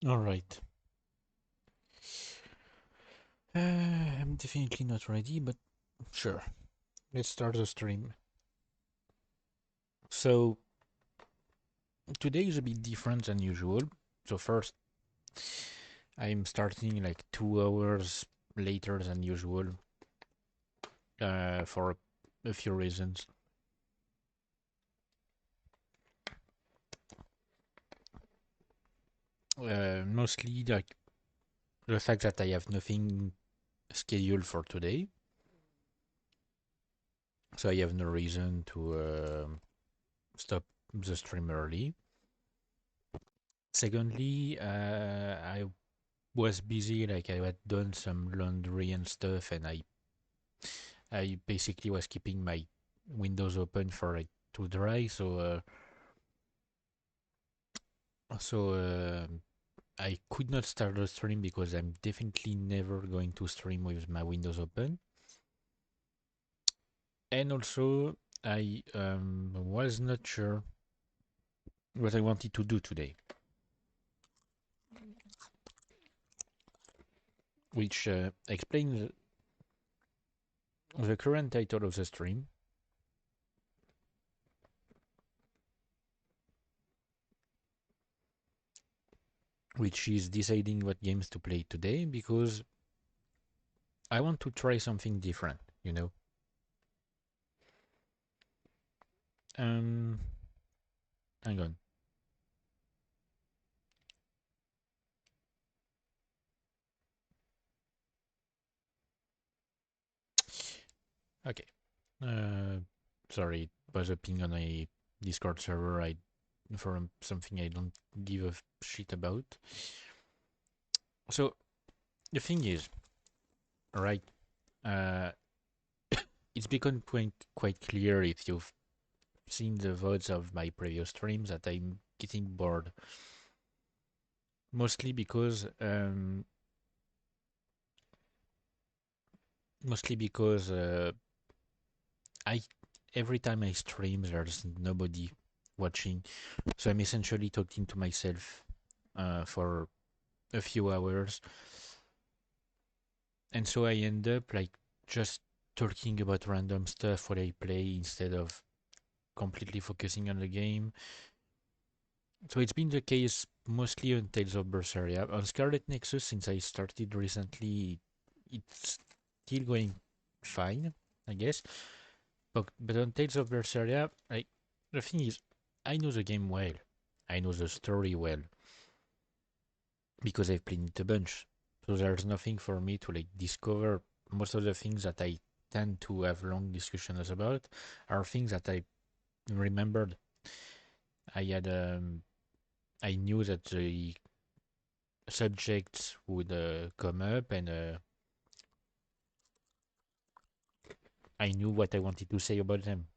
All right. I'm definitely not ready, but sure. Let's start the stream. So, today is a bit different than usual. So, first, I'm starting like 2 hours later than usual for a few reasons. Mostly, like, the fact that I have nothing scheduled for today. So, I have no reason to stop the stream early. Secondly, I was busy, like I had done some laundry and stuff, and I basically was keeping my windows open for it to dry. So I could not start the stream because I'm definitely never going to stream with my windows open. And also, I was not sure what I wanted to do today, which explains the current title of the stream, which is deciding what games to play today, because I want to try something different, you know. Um, Hang on. Okay. Uh, Sorry, it was a ping on a Discord server. I for something I don't give a shit about. So the thing is, right? Uh, it's become quite clear if you've seen the VODs of my previous streams that I'm getting bored. Mostly because mostly because I every time I stream there's nobody watching, so I'm essentially talking to myself for a few hours, and so I end up like just talking about random stuff what I play instead of completely focusing on the game. So it's been the case mostly on Tales of Berseria. On Scarlet Nexus, since I started recently, it's still going fine, I guess. But on Tales of Berseria, the thing is, I know the game well. I know the story well because I've played it a bunch. So there's nothing for me to like discover. Most of the things that I tend to have long discussions about are things that I remembered. I had I knew that the subjects would come up, and I knew what I wanted to say about them.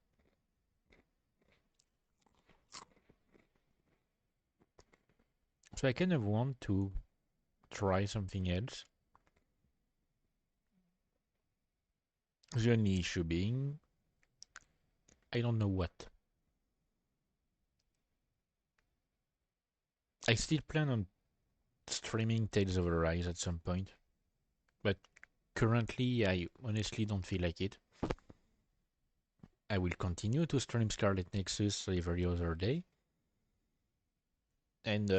So I kind of want to try something else. The only issue being, I don't know what. I still plan on streaming Tales of Arise at some point, but currently I honestly don't feel like it. I will continue to stream Scarlet Nexus every other day, and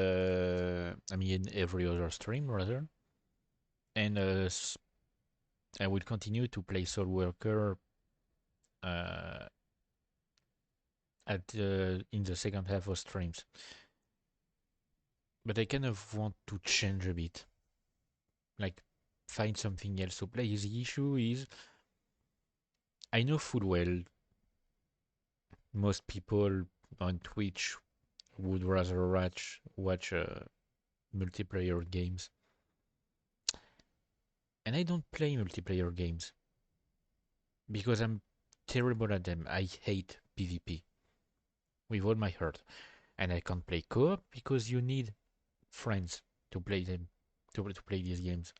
I mean every other stream rather, and I will continue to play SoulWorker uh, at in the second half of streams. But I kind of want to change a bit, like find something else to play. The issue is I know full well most people on Twitch would rather watch multiplayer games, and I don't play multiplayer games because I'm terrible at them. I hate PvP with all my heart, and I can't play co-op because you need friends to play them to play these games.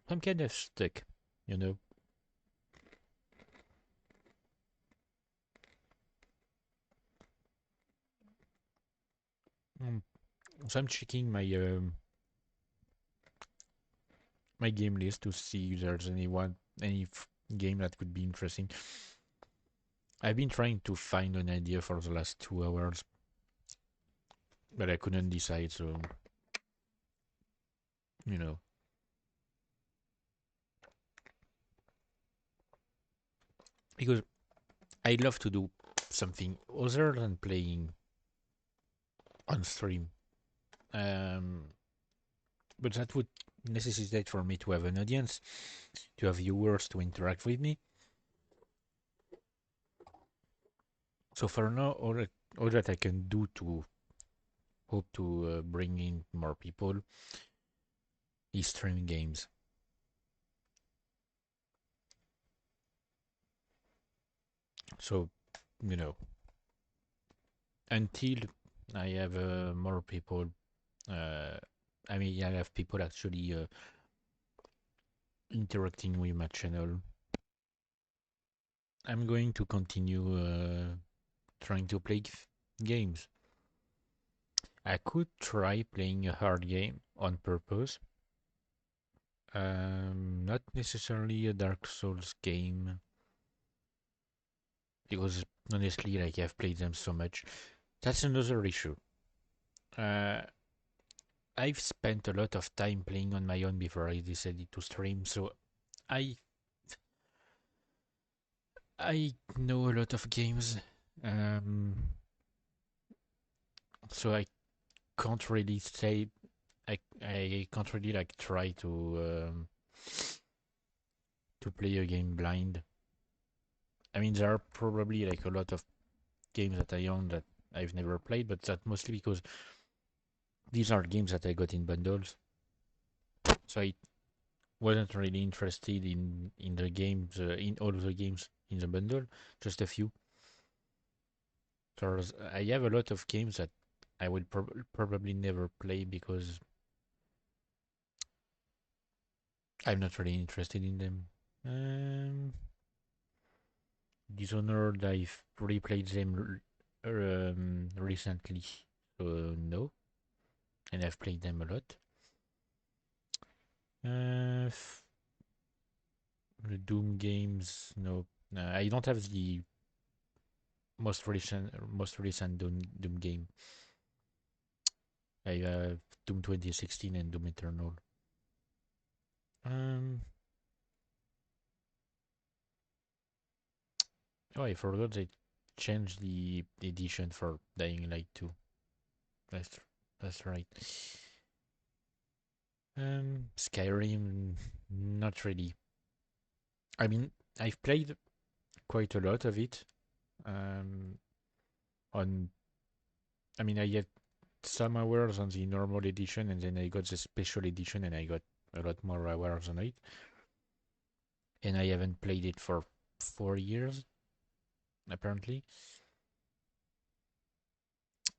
I'm kind of stuck, you know. Um, so I'm checking my game list to see if there's any game that could be interesting. I've been trying to find an idea for the last 2 hours, but I couldn't decide. So you know, because I love to do something other than playing on stream. Um, but that would necessitate for me to have an audience, to have viewers to interact with me. So for now, all that I can do to hope to bring in more people is stream games. So, you know, until I have more people, uh, I have people actually interacting with my channel, I'm going to continue trying to play games. I could try playing a hard game on purpose. Not necessarily a Dark Souls game, because honestly, like I've played them so much. That's another issue. Uh, I've spent a lot of time playing on my own before I decided to stream, so I I know a lot of games. Um, so I can't really say I can't really like try to play a game blind. I mean, there are probably like a lot of games that I own that I've never played, but that's mostly because these are games that I got in bundles. So I wasn't really interested in the games in all of the games in the bundle, just a few. So I have a lot of games that I will probably never play because I'm not really interested in them. Um, Dishonored, I've replayed them recently, so no, and I've played them a lot. The Doom games, no, I don't have the most recent Doom game. I have Doom 2016 and Doom Eternal. Um, oh, I forgot they changed the edition for Dying Light 2. That's that's right. Skyrim, not really. I mean, I've played quite a lot of it. Um, on, I mean, I had some hours on the normal edition, and then I got the special edition, and I got a lot more hours on it. And I haven't played it for 4 years, apparently.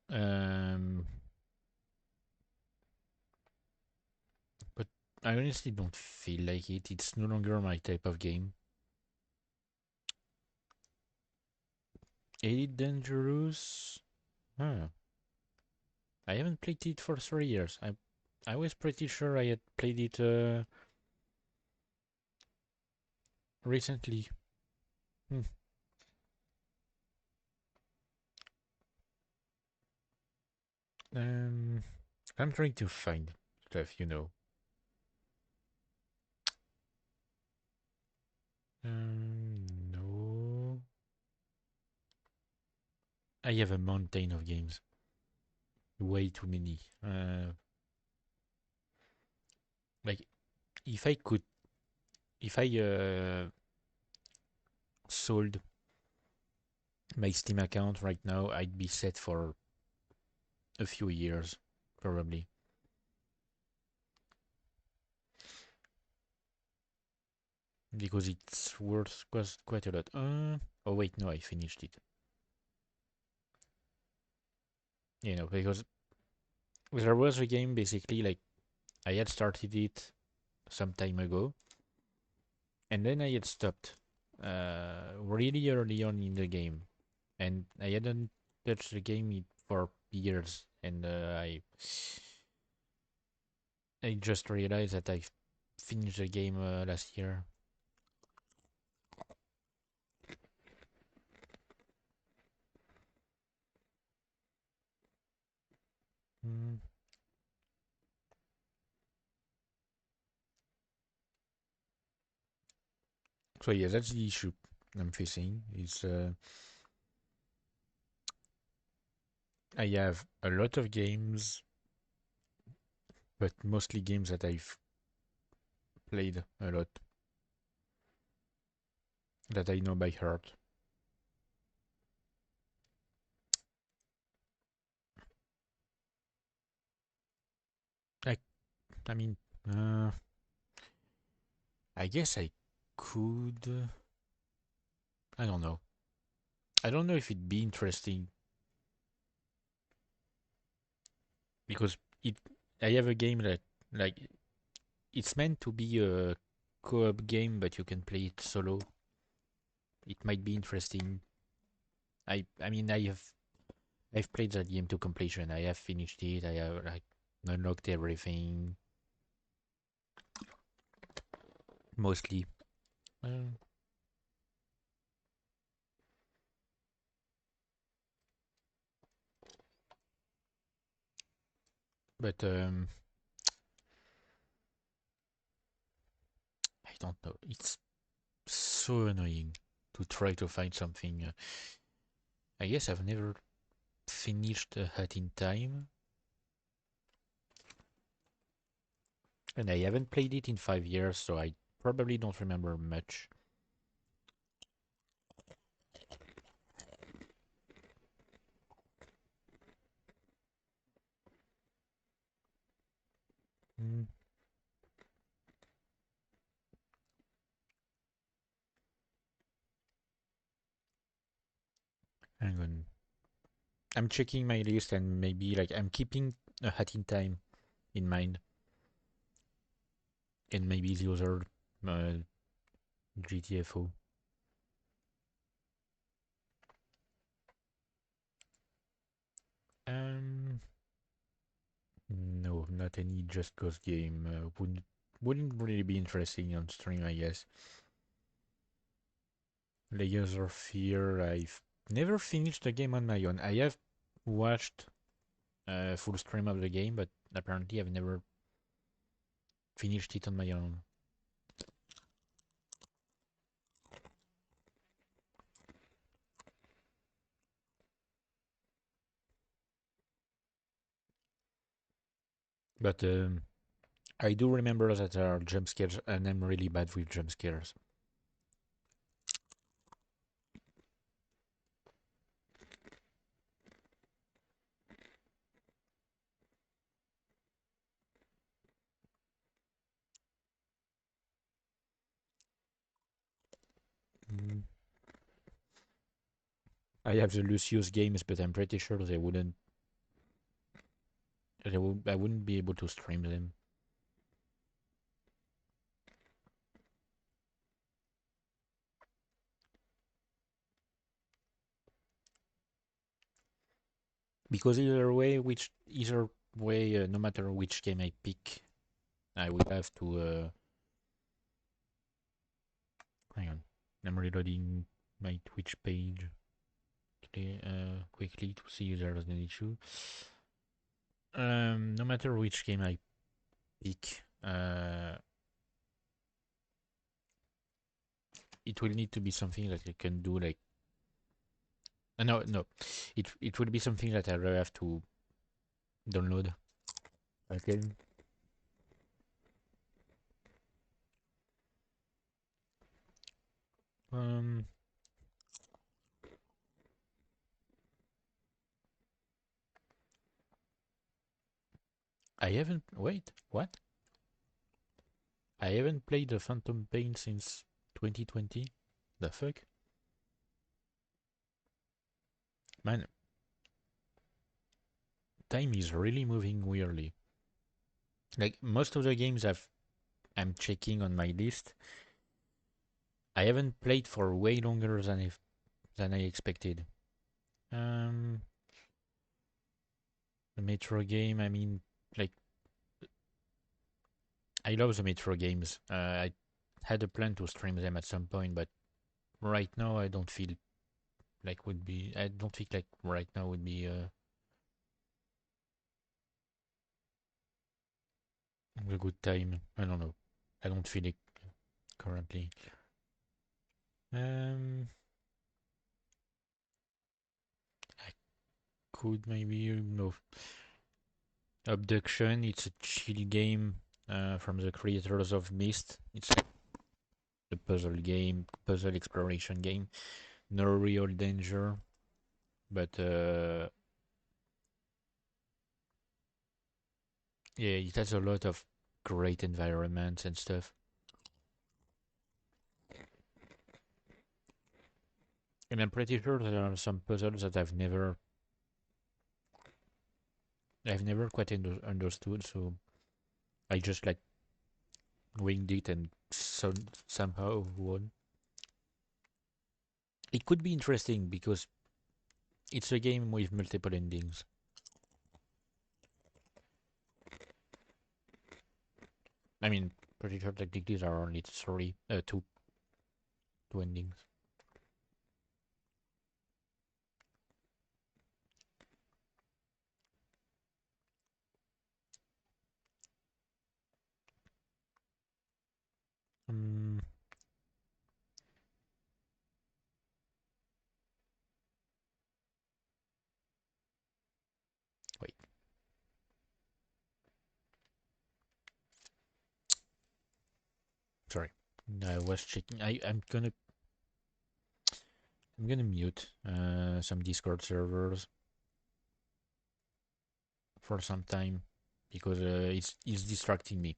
Um, but I honestly don't feel like it. It's no longer my type of game. Elite Dangerous? Huh. I haven't played it for 3 years. I was pretty sure I had played it recently. Hmm. Um, I'm trying to find stuff. No. I have a mountain of games. Way too many. Like, if I could, if I sold my Steam account right now, I'd be set for a few years, probably. Because it's worth quite a lot. Oh wait, no, I finished it. Because there was a game basically like I had started it some time ago, and then I had stopped really early on in the game, and I hadn't touched the game for years, and I just realized that I finished the game last year. Mm. So yeah, that's the issue I'm facing. Is I have a lot of games, but mostly games that I've played a lot that I know by heart. I I mean, uh, I guess I could. I don't know. I don't know if it'd be interesting because it. I have a game that like it's meant to be a co-op game, but you can play it solo. It might be interesting. I mean I've played that game to completion. I have finished it. I have like unlocked everything mostly. Uh, but I don't know. It's so annoying to try to find something. I guess I've never finished a Hat in Time, and I haven't played it in 5 years, so I probably don't remember much. Mm, hang on. I'm checking my list and maybe like I'm keeping a Hat in Time in mind, and maybe the other uh, GTFO. Um, no, not any Just Cause game. Wouldn't really be interesting on stream, I guess. Layers of Fear. I've never finished the game on my own. I have watched a full stream of the game, but apparently I've never finished it on my own. But I do remember that there are jump scares, and I'm really bad with jump scares. Mm. I have the Lucius games, but I'm pretty sure they wouldn't. I wouldn't be able to stream them because either way, no matter which game I pick, I would have to. Hang on, I'm reloading my Twitch page quickly to see if there's an issue. No matter which game I pick, it will need to be something that I can do like. No. It would be something that I will have to download. Okay. Um, I haven't. Wait, what? I haven't played the Phantom Pain since 2020. The fuck? Man, time is really moving weirdly. Like most of the games I'm checking on my list, I haven't played for way longer than I expected. Um, The Metro game, I mean, like, I love the Metro games. I had a plan to stream them at some point, but right now I don't feel like would be. I don't think like right now would be a good time. I don't know. I don't feel it currently. Um, I could maybe no. Abduction. It's a chill game from the creators of Myst. It's like a puzzle game, puzzle exploration game. No real danger, but yeah, it has a lot of great environments and stuff. And I'm pretty sure there are some puzzles that I've never quite understood. So I just like winged it and somehow won. It could be interesting because it's a game with multiple endings. I mean, pretty sure technically there are only two endings. Um, Wait, sorry. I was checking. I'm gonna mute some Discord servers for some time because it's distracting me.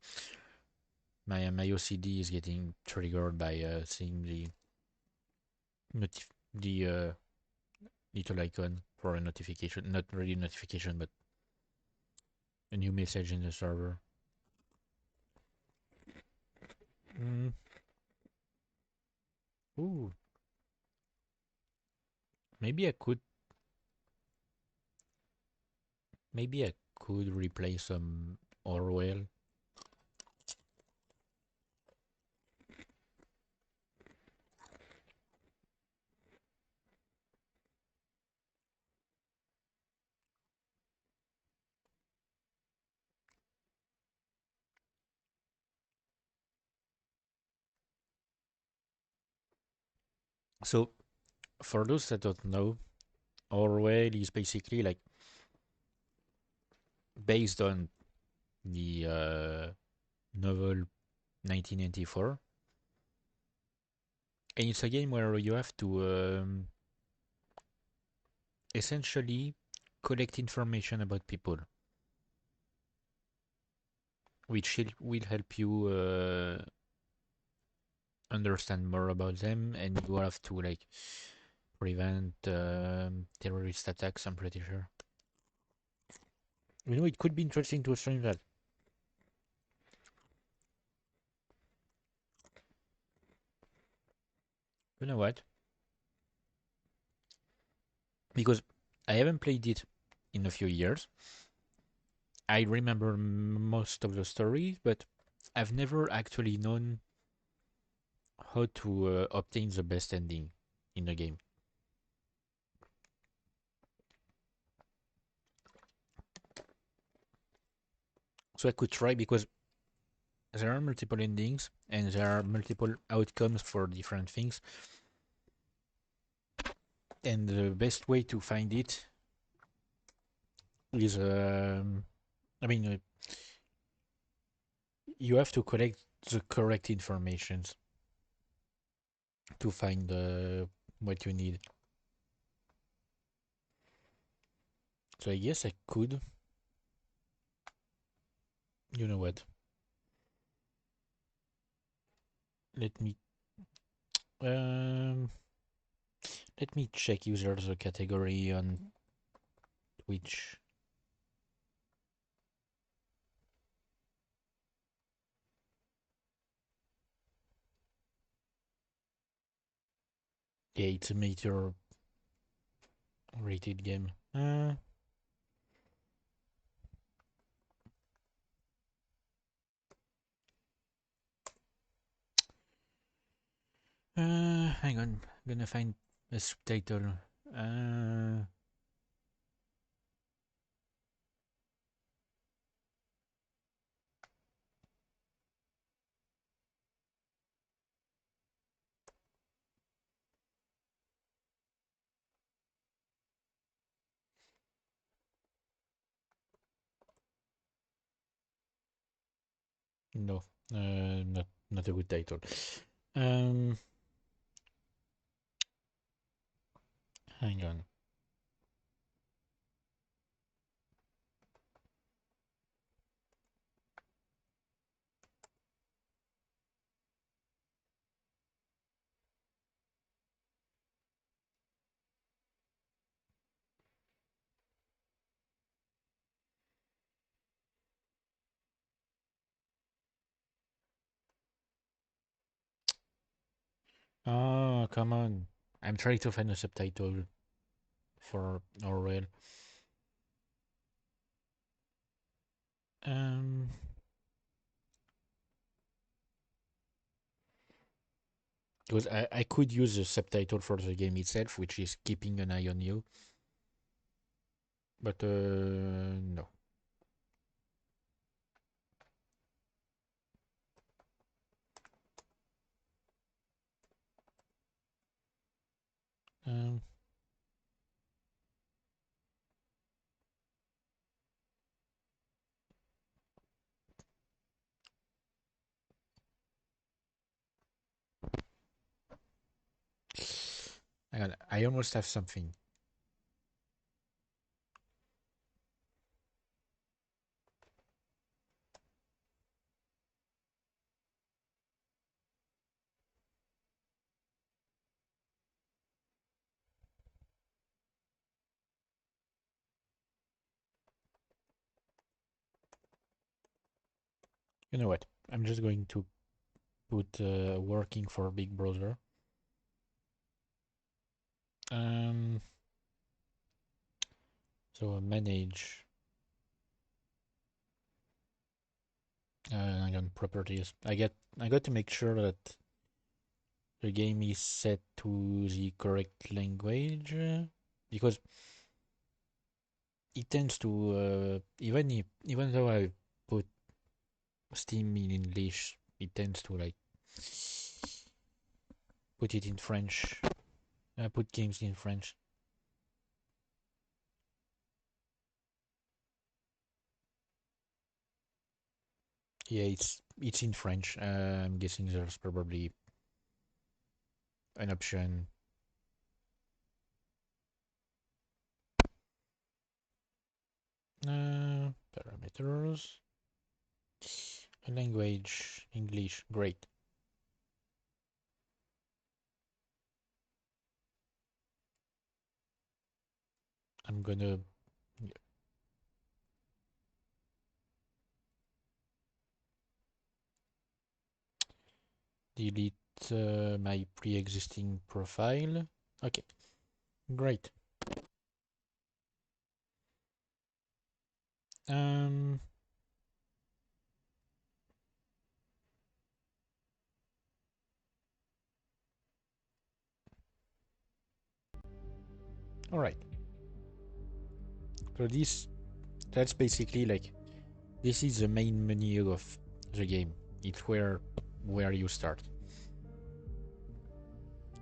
My OCD is getting triggered by seeing the little icon for a notification. Not really notification, but a new message in the server. Mm. Ooh, maybe I could. Maybe I could replay some Orwell. So, for those that don't know, Orwell is basically like based on the novel 1984, and it's a game where you have to essentially collect information about people, which will help you understand more about them, and you have to like prevent terrorist attacks. I'm pretty sure. It could be interesting to stream that. You know what? Because I haven't played it in a few years. I remember most of the stories, but I've never actually known how to obtain the best ending in a game. So I could try because there are multiple endings and there are multiple outcomes for different things. And the best way to find it is, I mean, you have to collect the correct informations to find what you need. So I guess I could. You know what? Let me um let me check users category on Twitch. Yeah, it's a major rated game. Hang on. I'm gonna find a subtitle. Uh, no, not a good title. Um, Hang on. Oh, come on. I'm trying to find a subtitle for Orwell. Um, because I could use a subtitle for the game itself, which is keeping an eye on you, but no. Um, Hang on, I almost have something. You know what? I'm just going to put working for Big Brother. Um, so manage. Hang on, properties. I got to make sure that the game is set to the correct language because it tends to even though I put Steam in English, it tends to like put it in French. I put games in French. Yeah, it's in French. I'm guessing there's probably an option. Parameters, language, English. Great. I'm gonna delete my pre-existing profile. Okay, great. Um, all right. So that's basically like this is the main menu of the game. It's where you start,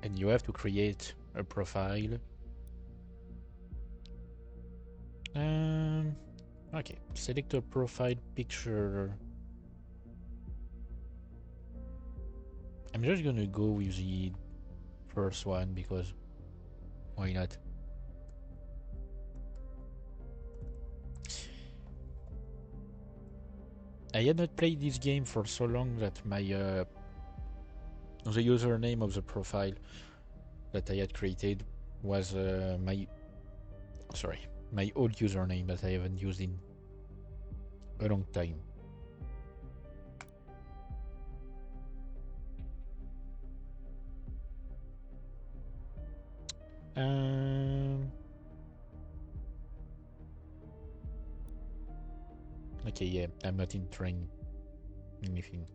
and you have to create a profile. Um, okay. Select a profile picture. I'm just gonna go with the first one because why not? I had not played this game for so long that my the username of the profile that I had created was my old username that I haven't used in a long time. Um, okay, yeah, I'm not entering anything.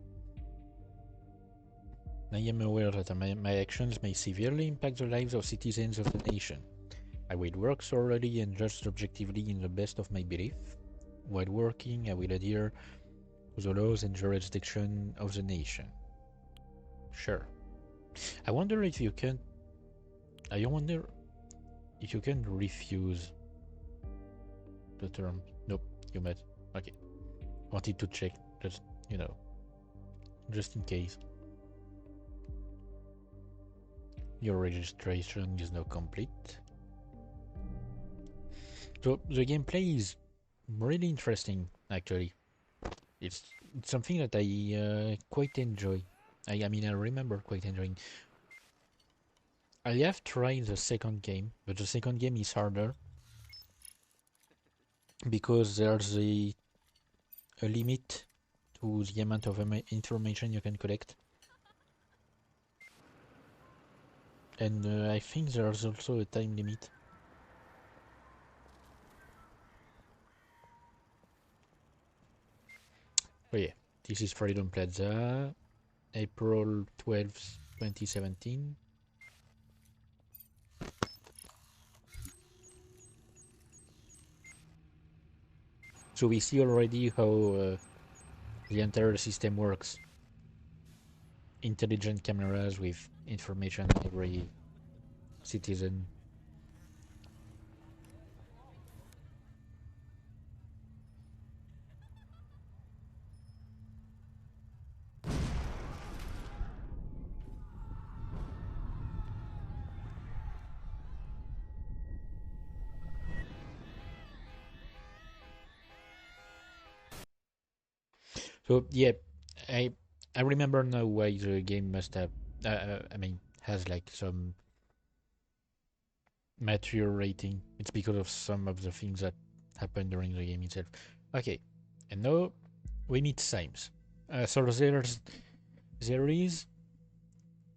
I am aware that my actions may severely impact the lives of citizens of the nation. I will work thoroughly and judge objectively in the best of my belief. While working, I will adhere to the laws and jurisdiction of the nation. Sure. I wonder if you can. I wonder if you can refuse the term. Nope, you might. Okay. Wanted to check, just, just in case. Your registration is now complete. So the gameplay is really interesting, actually. It's something that I quite enjoy. I mean, I remember quite enjoying. I have tried the second game, but the second game is harder because there's a limit to the amount of information you can collect. And I think there's also a time limit. Oh yeah, this is Freedom Plaza, April 12th, 2017. So we see already how the entire system works. Intelligent cameras with information on every citizen. So yeah, I I remember now why the game must have. I mean, has like some mature rating. It's because of some of the things that happen during the game itself. Okay, and now we meet Symes. So there is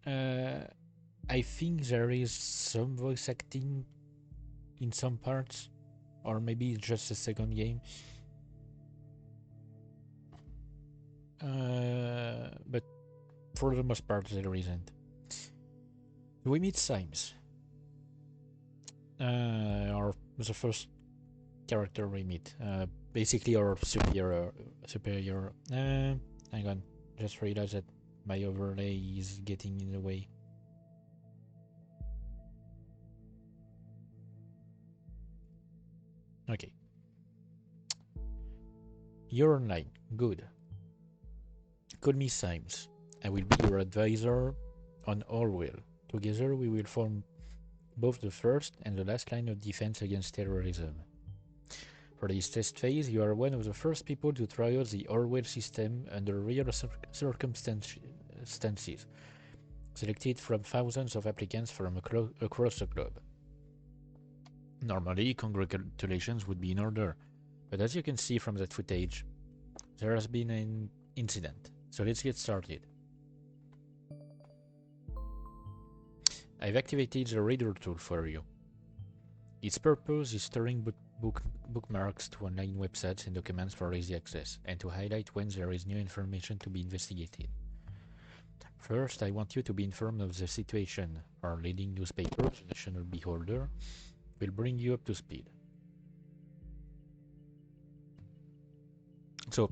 I think there is some voice acting in some parts, or maybe it's just a second game. But for the most part, there isn't. We meet Symes, or the first character we meet. Basically, our superior. Hang on, just realized that my overlay is getting in the way. Okay. You're online. Good. Call me Symes. I will be your advisor on Orwell. Together we will form both the first and the last line of defense against terrorism. For this test phase, you are one of the first people to try out the Orwell system under real circumstances, selected from thousands of applicants from across the globe. Normally, congratulations would be in order, but as you can see from that footage, there has been an incident. So let's get started. I've activated the reader tool for you. Its purpose is storing bookmarks to online websites and documents for easy access, and to highlight when there is new information to be investigated. First, I want you to be informed of the situation. Our leading newspaper, the National Beholder, will bring you up to speed. So,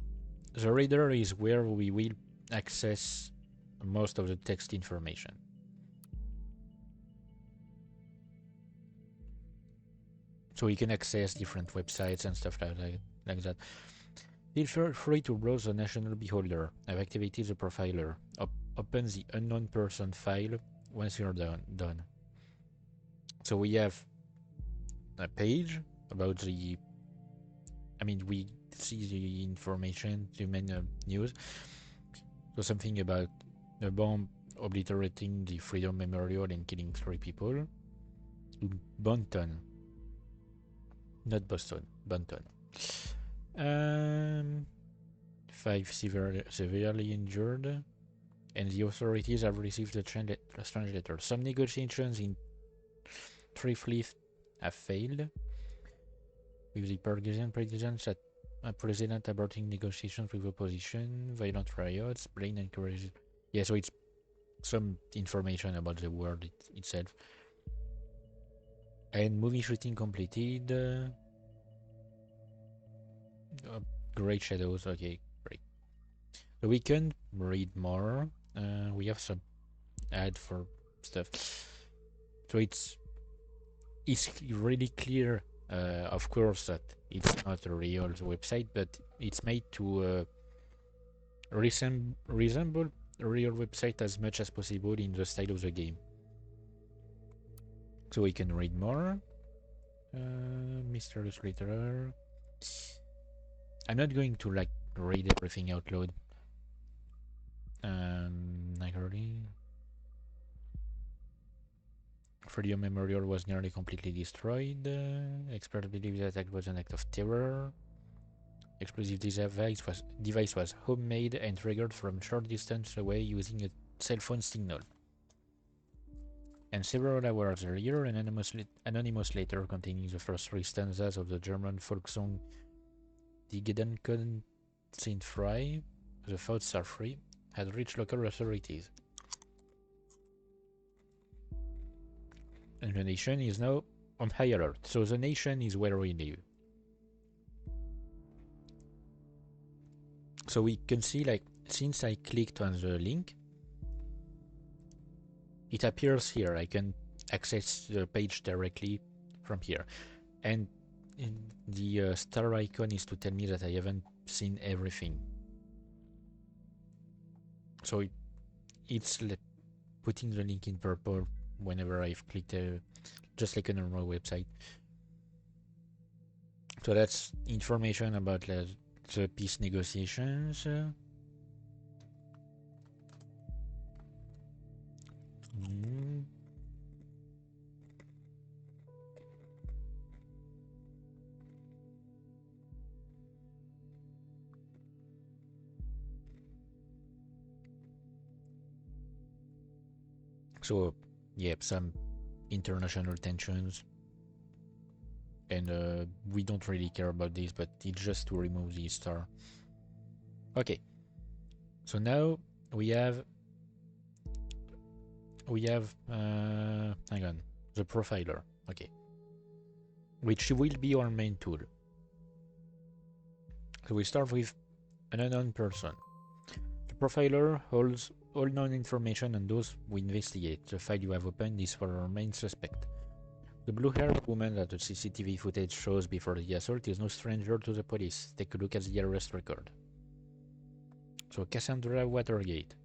the reader is where we will access most of the text information. So you can access different websites and stuff like that. Feel free to browse the National Beholder. I've activated the profiler. Open the unknown person file once you're done. So we have a page about the... I mean, we see the information, the main news. So something about a bomb obliterating the Freedom Memorial and killing 3 people. Bonton. Not Boston, Bonton. 5 severely injured, and the authorities have received a strange letter. Some negotiations in Thrift have failed, with the Parisian president aborting negotiations with opposition, violent riots, blatant encouragement. Yeah, so it's some information about the world itself. And movie shooting completed. Great shadows. Okay, great. So we can read more. We have some ad for stuff. So it's really clear, of course, that it's not a real website, but it's made to resemble a real website as much as possible in the style of the game. So we can read more. Mysterious Literature. I'm not going to like read everything out loud. Like really. Freedom Memorial was nearly completely destroyed. Experts believe the attack was an act of terror. Explosive device was homemade and triggered from short distance away using a cell phone signal. And several hours earlier, an anonymous letter containing the first three stanzas of the German folk song Die Gedanken sind frei, the thoughts are free, had reached local authorities. And the nation is now on high alert. So the nation is where we live. So we can see, like, since I clicked on the link, it appears here. I can access the page directly from here. And the star icon is to tell me that I haven't seen everything. So it's putting the link in purple whenever I've clicked, just like a normal website. So that's information about the peace negotiations. So, yeah, some international tensions. And we don't really care about this, but it's just to remove the star. Okay. So now we have hang on, the profiler. Okay. Which will be our main tool. So we start with an unknown person. The profiler holds all known information on those we investigate. The file you have opened is for our main suspect. The blue-haired woman that the CCTV footage shows before the assault is no stranger to the police. Take a look at the arrest record. So Cassandra Watergate.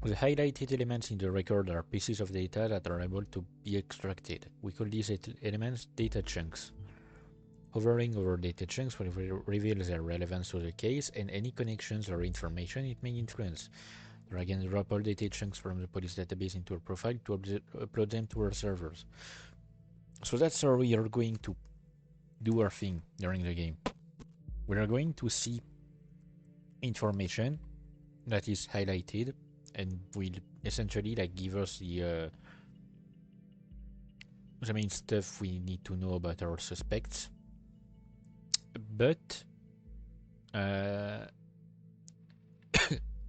The highlighted elements in the record are pieces of data that are able to be extracted. We call these elements data chunks. Hovering over data chunks will reveal their relevance to the case and any connections or information it may influence. Drag and drop all data chunks from the police database into a profile to upload them to our servers. So that's how we are going to do our thing during the game. We are going to see information that is highlighted and will essentially like give us the main stuff we need to know about our suspects. But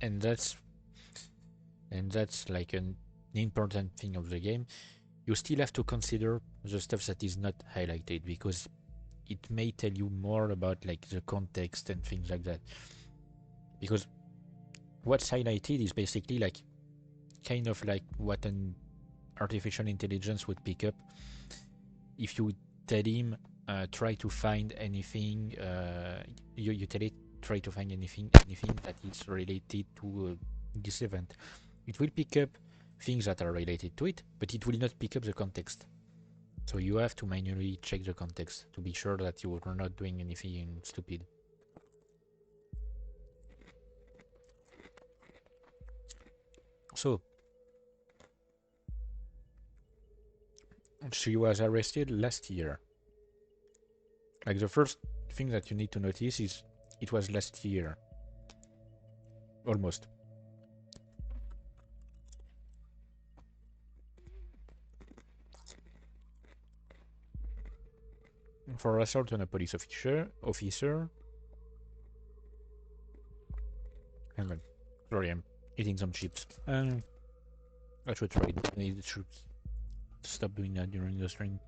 and that's like an important thing of the game. You still have to consider the stuff that is not highlighted because it may tell you more about like the context and things like that. Because what's highlighted is basically like kind of like what an artificial intelligence would pick up if you tell him try to find anything. You tell it try to find anything that is related to this event. It will pick up things that are related to it, but it will not pick up the context. So you have to manually check the context to be sure that you are not doing anything stupid. So she was arrested last year. Like the first thing that you need to notice is it was last year. Almost. For assault on a police officer. Hang on. Sorry, I'm eating some chips. I should try it. I should stop doing that during the stream.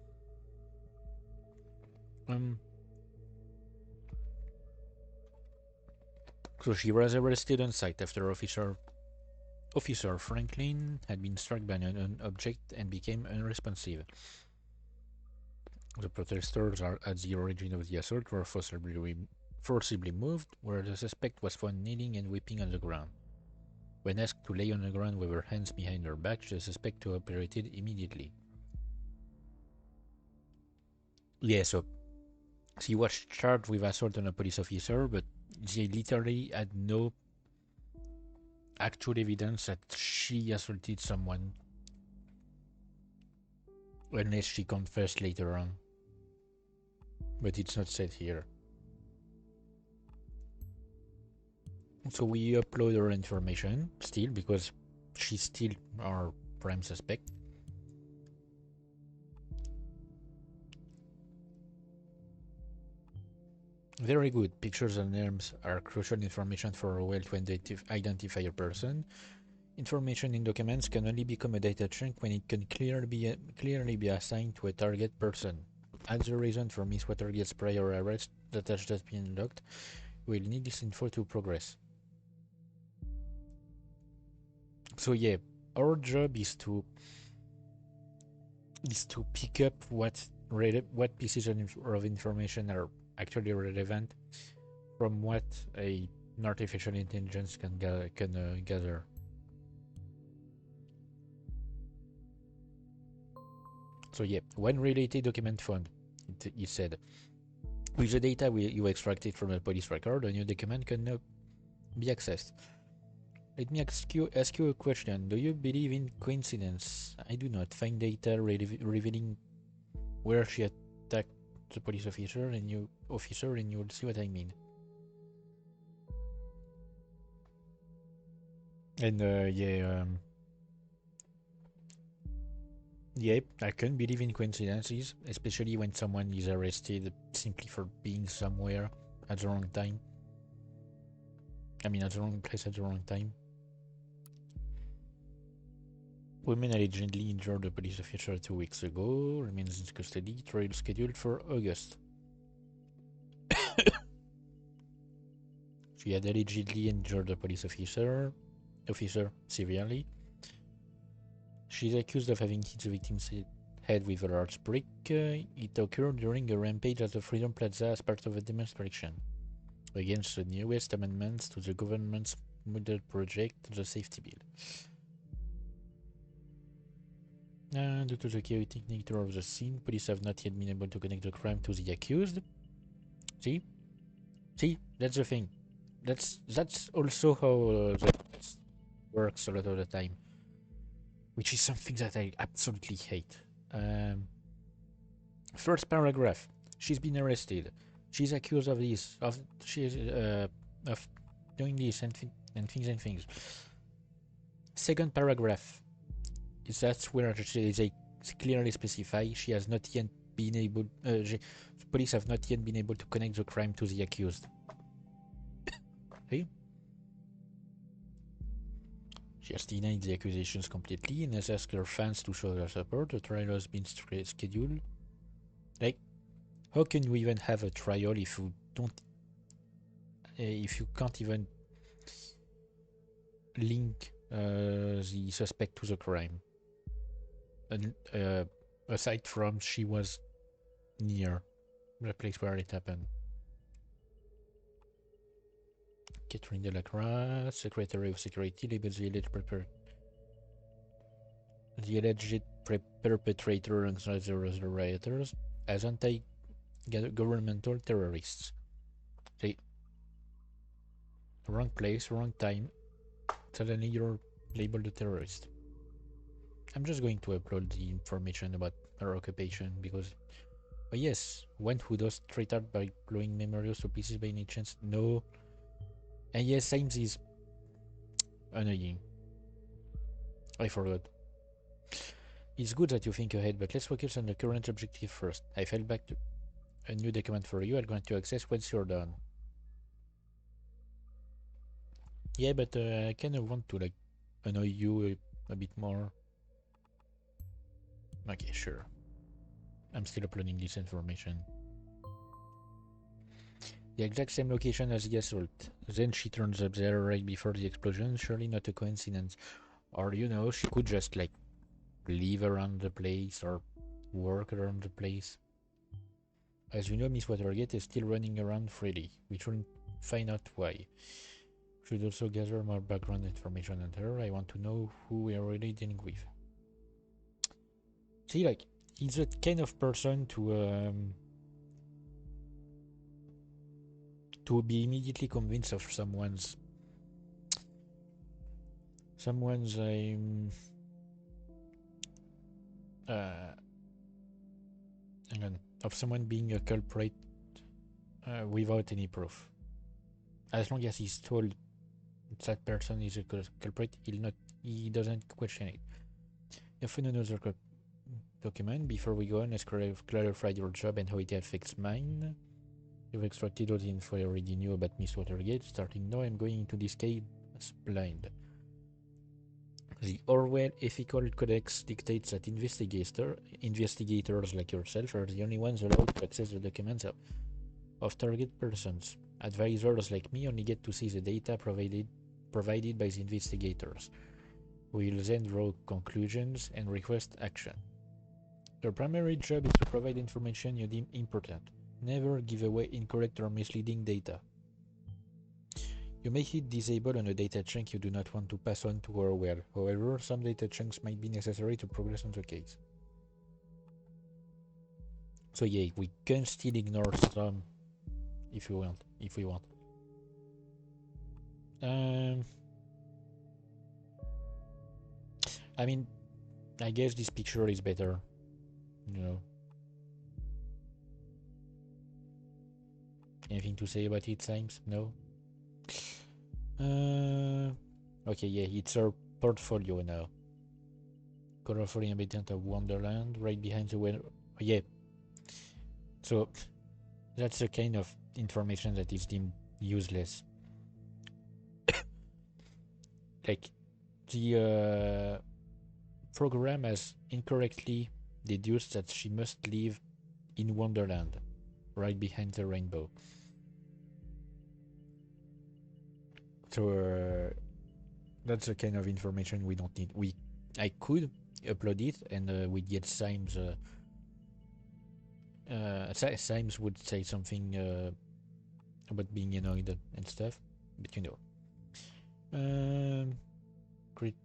So she was arrested on site after Officer Franklin had been struck by an object and became unresponsive. The protesters at the origin of the assault were forcibly moved, where the suspect was found kneeling and weeping on the ground. When asked to lay on the ground with her hands behind her back, the suspect cooperated immediately. Yeah, so she was charged with assault on a police officer, but they literally had no actual evidence that she assaulted someone, unless she confessed later on. But it's not said here. So we upload her information still, because she's still our prime suspect. Very good. Pictures and names are crucial information for Orwell to identify a person. Information in documents can only become a data chunk when it can clearly be assigned to a target person. As a reason for Miss Watergate's prior arrest that has just been unlocked, we'll need this info to progress. So yeah, our job is to pick up what pieces of information are actually relevant from what an artificial intelligence can gather. So yeah, when related document found, it said, with the data you extracted from a police record, a new document can now be accessed. Let me ask you a question. Do you believe in coincidence? I do not. Find data revealing where she attacked the police officer, and you will see what I mean. And yeah, I can believe in coincidences, especially when someone is arrested simply for being somewhere at the wrong time. I mean, at the wrong place at the wrong time. Woman allegedly injured a police officer 2 weeks ago, remains in custody, trial scheduled for August. She had allegedly injured a police officer severely. She's accused of having hit the victim's head with a large brick. It occurred during a rampage at the Freedom Plaza as part of a demonstration against the newest amendments to the government's model project, the Safety Bill. Due to the chaotic nature of the scene, police have not yet been able to connect the crime to the accused. See, that's the thing. That's also how that works a lot of the time, which is something that I absolutely hate. First paragraph: she's been arrested. She's accused of this, of doing this and things. Second paragraph is that's where they clearly specify she has not yet been able. Police have not yet been able to connect the crime to the accused. See? She has denied the accusations completely and has asked her fans to show their support. The trial has been scheduled. Like, how can you even have a trial if you don't, if you can't even link the suspect to the crime? And aside from she was near the place where it happened. Catherine Delacroix, Secretary of Security, labels the alleged perpetrator and the rioters as anti-governmental terrorists. See, wrong place, wrong time. Suddenly you're labeled a terrorist. I'm just going to upload the information about her occupation because, yes, one who does street art by blowing memorials to pieces by any chance? No. And yes, Sames is annoying. I forgot. It's good that you think ahead, but let's focus on the current objective first. I fell back to a new document for you. I'll grant you access once you're done. Yeah, but I kind of want to like annoy you a bit more. Okay, sure. I'm still uploading this information. The exact same location as the assault. Then she turns up there right before the explosion. Surely not a coincidence. Or, you know, she could just like live around the place or work around the place. As you know, Miss Watergate is still running around freely. We should find out why. Should also gather more background information on her. I want to know who we are really dealing with. See, like, he's the kind of person to be immediately convinced of someone's uh, hang on, of someone being a culprit without any proof. As long as he's told that person is a culprit, he doesn't question it. You found another document. Before we go on, let's clarify your job and how it affects mine. You've extracted all the info I already knew about Miss Watergate. Starting now, I'm going into this case blind. The Orwell Ethical Codex dictates that investigators like yourself are the only ones allowed to access the documents of target persons. Advisors like me only get to see the data provided by the investigators. We will then draw conclusions and request action. Your primary job is to provide information you deem important. Never give away incorrect or misleading data. You may hit disable on a data chunk you do not want to pass on to Orwell. However, some data chunks might be necessary to progress on the case. So yeah, we can still ignore some if we want. I mean, I guess this picture is better, you know. Anything to say about it, Symes? No? Okay, yeah, it's our portfolio now. Colorful inhabitant of Wonderland, right behind the well. Yeah. So, that's the kind of information that is deemed useless. Like, the program has incorrectly deduced that she must live in Wonderland, right behind the rainbow. So that's the kind of information we don't need. I could upload it and we get Symes. Symes would say something about being annoyed and stuff, but you know. Great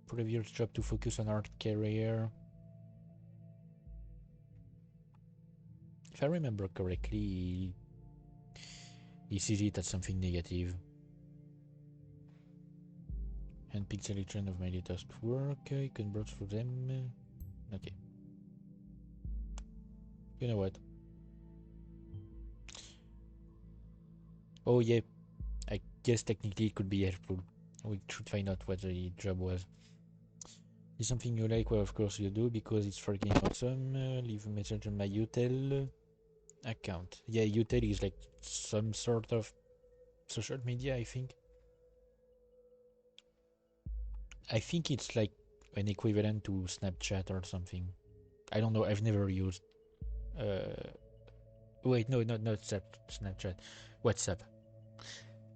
previous job to focus on art career. If I remember correctly, he sees it as something negative. Handpicked selection of my latest work. You can browse through them. Okay. You know what? Oh yeah, I guess technically it could be helpful. We should find out what the job was. Is something you like? Well, of course you do, because it's freaking awesome. Leave a message on my Utel account. Yeah, Utel is like some sort of social media, I think. I think it's like an equivalent to Snapchat or something. I don't know. I've never used. Wait, no, not Snapchat. WhatsApp.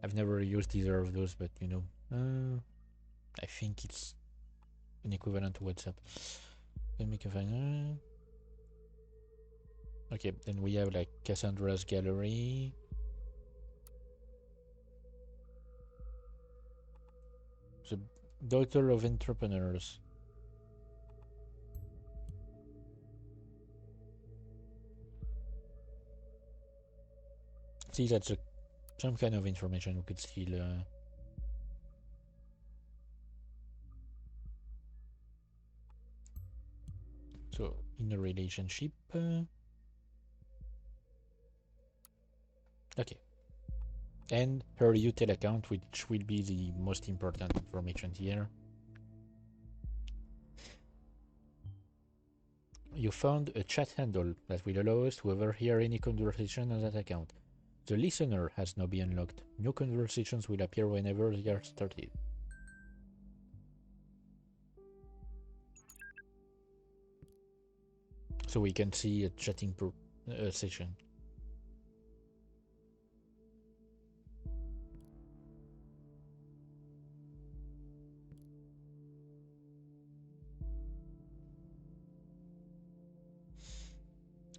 I've never used either of those, but you know, I think it's an equivalent to WhatsApp. Let me find. Okay, then we have like Cassandra's gallery. The daughter of entrepreneurs. See, that's some kind of information we could still. So, in a relationship. Okay. And her Utel account, which will be the most important information here. You found a chat handle that will allow us to overhear any conversation on that account. The listener has now been unlocked. New conversations will appear whenever they are started. So we can see a chatting session.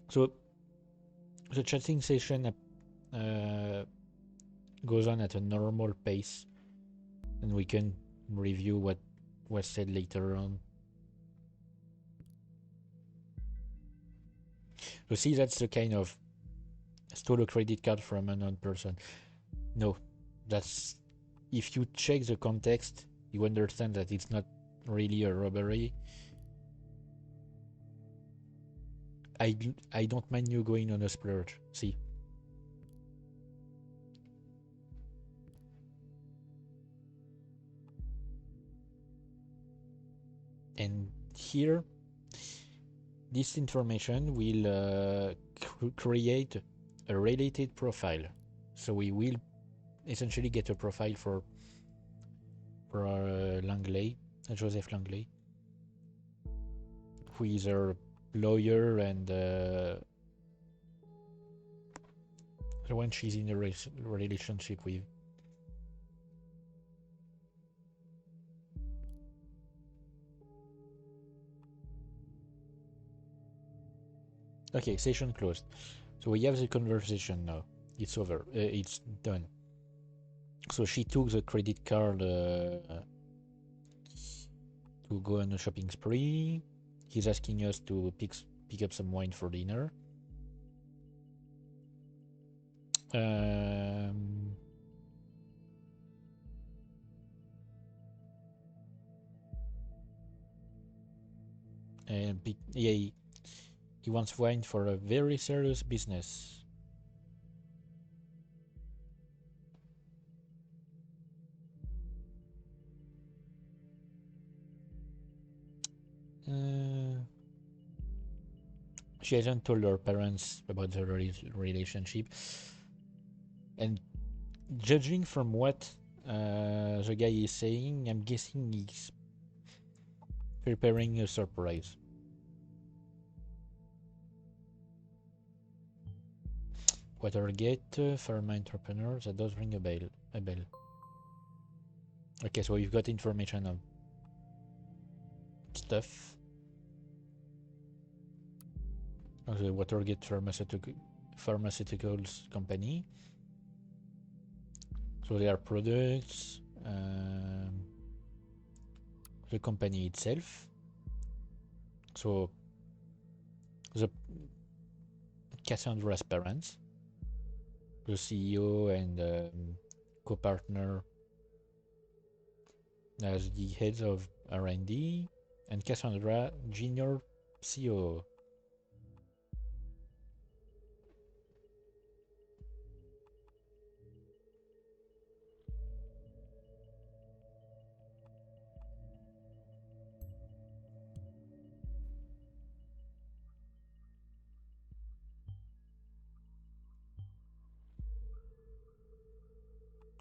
So the chatting session goes on at a normal pace, and we can review what was said later on. So see, that's the kind of stole a credit card from an unknown person. No, that's, if you check the context, you understand that it's not really a robbery. I don't mind you going on a splurge. See. And here, this information will create a related profile. So we will essentially get a profile for Langley, Joseph Langley, who is a lawyer and the one she's in a relationship with. Okay, session closed. So we have the conversation now. It's over. It's done. So she took the credit card to go on a shopping spree. He's asking us to pick up some wine for dinner. And yeah, he wants wine for a very serious business. She hasn't told her parents about the relationship, and judging from what the guy is saying, I'm guessing he's preparing a surprise. Watergate, pharma entrepreneur, that does ring a bell. Okay, so we've got information on stuff. The Watergate Pharmaceuticals company. So there are products, the company itself. So the Cassandra's parents, the CEO and co-partner as the heads of R&D, and Cassandra, junior CEO.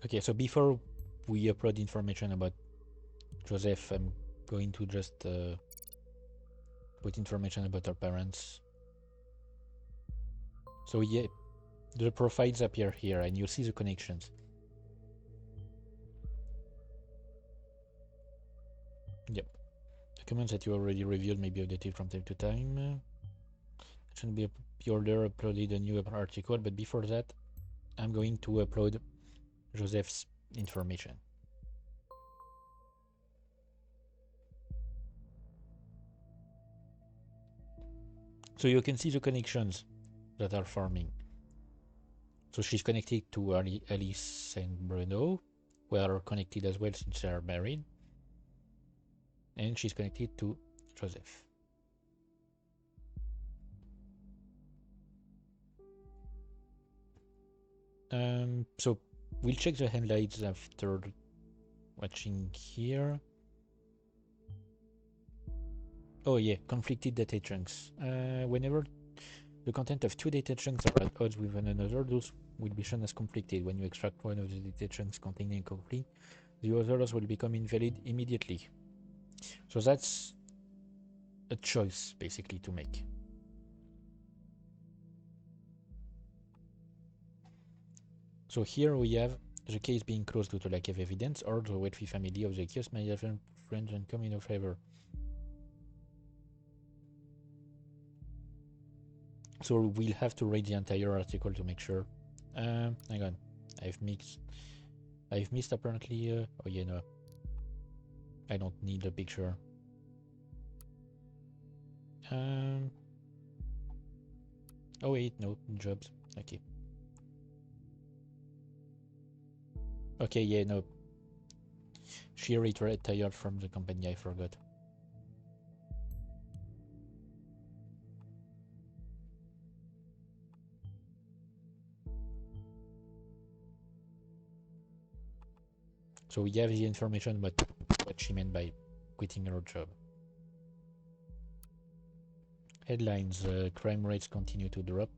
Okay, so before we upload information about Joseph, I'm going to just put information about our parents. So yeah, the profiles appear here and you'll see the connections. Yep. Documents that you already reviewed may be updated from time to time. It shouldn't be order uploaded a new article, but before that, I'm going to upload Joseph's information. So you can see the connections that are forming. So she's connected to Alice and Bruno, who are connected as well since they are married. And she's connected to Joseph. So we'll check the highlights after watching here. Oh yeah, conflicted data chunks. Whenever the content of two data chunks are at odds with one another. Those will be shown as conflicted. When you extract one of the data chunks containing conflict, the others will become invalid immediately. So that's a choice basically to make. So here we have the case being closed due to lack of evidence, or the wealthy family of the accused may have friends and come in favor. So we'll have to read the entire article to make sure. Hang on, I've missed apparently. Oh yeah, no, I don't need the picture. Oh wait, no, jobs. Okay. Okay, yeah, no. She retired from the company, I forgot. So we have the information about what she meant by quitting her job. Headlines, crime rates continue to drop.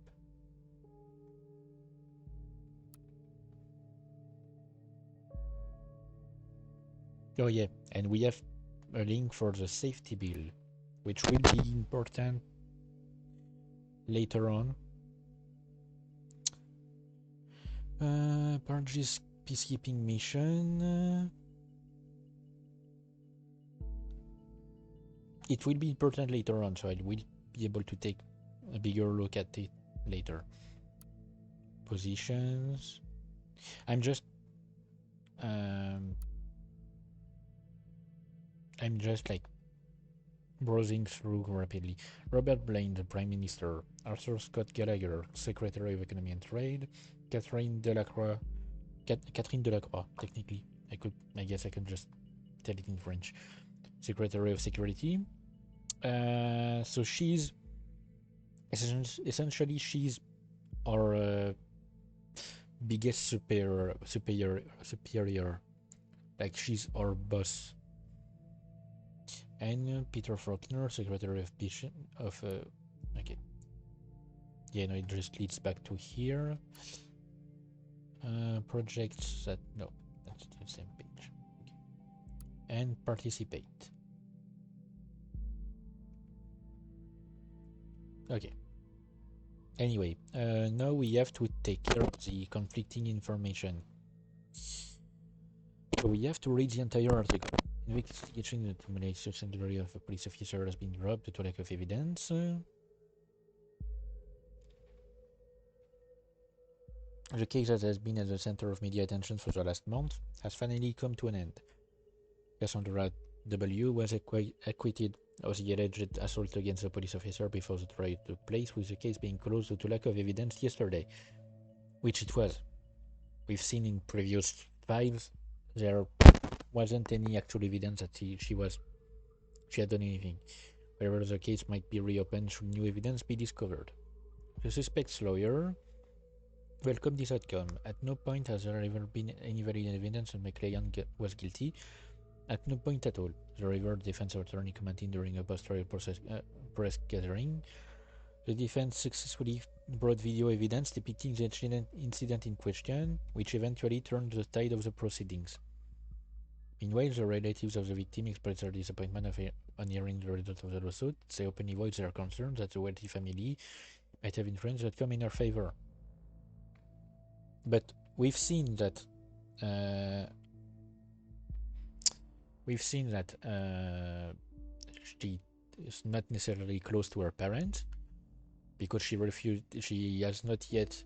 Oh yeah, and we have a link for the safety bill, which will be important later on. Purges peacekeeping mission. It will be important later on, so I will be able to take a bigger look at it later. Positions. I'm just like browsing through rapidly. Robert Blaine, the Prime Minister. Arthur Scott Gallagher, Secretary of Economy and Trade. Catherine Delacroix, technically. I guess I can just tell it in French. Secretary of Security. So she's essentially she's our biggest superior. Like she's our boss. And Peter Faulkner, Secretary of okay. Yeah, no, it just leads back to here. Projects that no, that's the same page. Okay. And participate. Okay. Anyway, now we have to take care of the conflicting information. So we have to read the entire article. Investigation the termination secondary of a police officer has been dropped due to lack of evidence. The case that has been at the center of media attention for the last month has finally come to an end. Cassandra W. was acquitted of the alleged assault against a police officer before the trial took place, with the case being closed due to lack of evidence yesterday. Which it was. We've seen in previous files there wasn't any actual evidence that she had done anything. Wherever the case might be reopened should new evidence be discovered. The suspect's lawyer welcomed this outcome. At no point has there ever been any valid evidence that my client was guilty. At no point at all. The River defense attorney commented during a post-trial press gathering. The defense successfully brought video evidence depicting the incident in question, which eventually turned the tide of the proceedings. Meanwhile, the relatives of the victim expressed their disappointment on hearing the result of the lawsuit. They openly voiced their concerns that the wealthy family might have influence that come in her favor. But we've seen that she is not necessarily close to her parents because she has not yet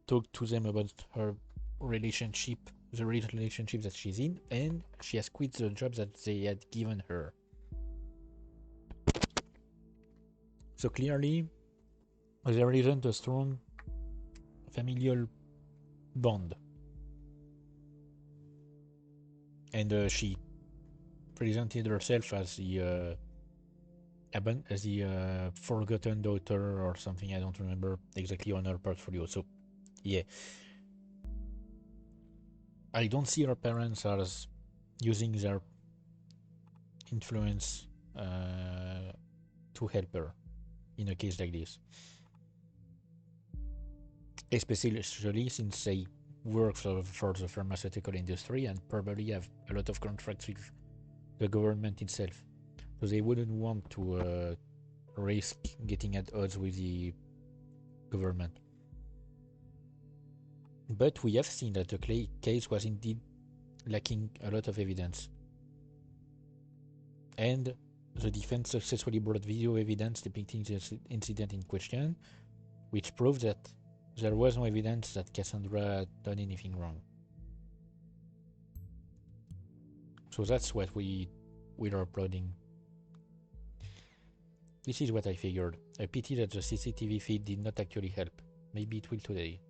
talked to them about her relationship, the relationship that she's in, and she has quit the job that they had given her. So clearly, there isn't a strong familial bond. And she presented herself as the forgotten daughter or something. I don't remember exactly on her portfolio. So, yeah. I don't see her parents as using their influence to help her. in a case like this. Especially since they work for the pharmaceutical industry and probably have a lot of contracts with the government itself. So they wouldn't want to risk getting at odds with the government. But we have seen that the case was indeed lacking a lot of evidence. And the defense successfully brought video evidence depicting the incident in question, which proved that there was no evidence that Cassandra had done anything wrong. So that's what we are uploading. This is what I figured. A pity that the CCTV feed did not actually help. Maybe it will today.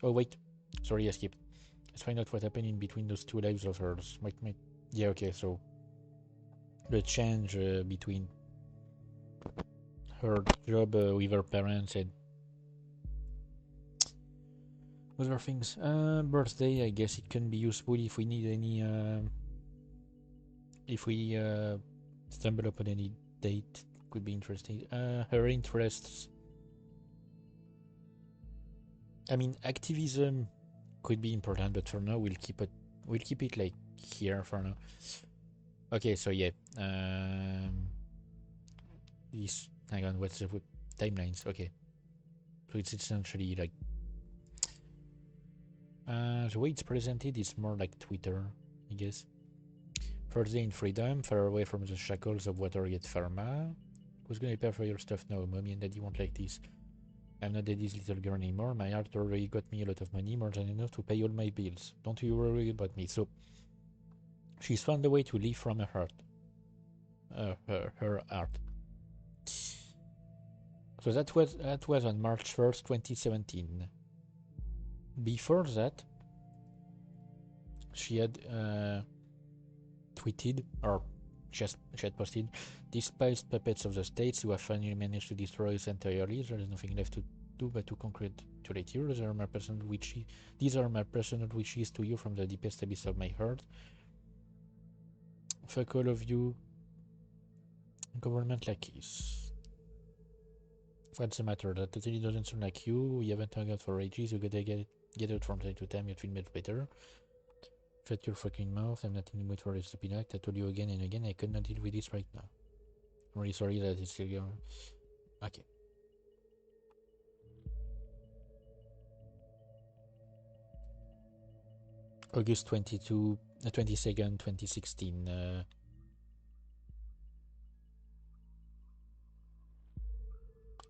Oh wait, sorry I skipped. Let's find out what happened in between those two lives of hers. Yeah, okay, so the change between her job with her parents and other things. Birthday, I guess it can be useful if we need any if we stumble upon any date. Could be interesting. Her interests, I mean, activism could be important, but for now we'll keep it like here for now. Okay, so yeah, this, hang on, what's the timelines? Okay, so it's essentially like the way it's presented is more like Twitter, I guess. Thursday in freedom, far away from the shackles of Watergate Pharma. Who's gonna pay for your stuff now? Mommy and Daddy won't like this. I'm not Daddy's little girl anymore. My heart already got me a lot of money, more than enough to pay all my bills. Don't you worry about me. So she's found a way to live from her heart. Her heart. So that was on March 1st, 2017. Before that, she had tweeted, or she had posted, despised puppets of the states who have finally managed to destroy us entirely. There is nothing left to do but to congratulate you. These are my personal wishes to you from the deepest abyss of my heart. Fuck all of you government lackeys. What's the matter? That totally doesn't sound like you. You haven't hung out for ages. You gotta get out from time to time. You'll feel much better. Shut your fucking mouth. I'm not in the mood for a stupid act. I told you again and again I could not deal with this right now. I'm really sorry that it's still going. Okay. August 22nd, 2016.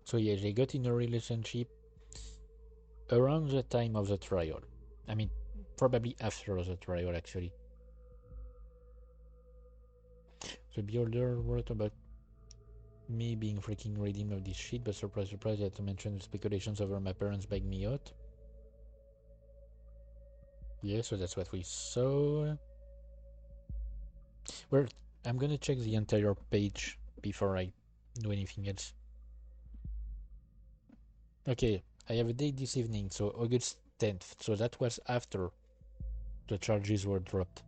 So yeah, they got in a relationship around the time of the trial. I mean, probably after the trial, actually. The beholder wrote about me being freaking redeemed of this shit, but surprise, surprise, I had to mention the speculations over my parents buying me out. Yeah, so that's what we saw. Well, I'm gonna check the entire page before I do anything else. Okay, I have a date this evening, so August 10th. So that was after the charges were dropped.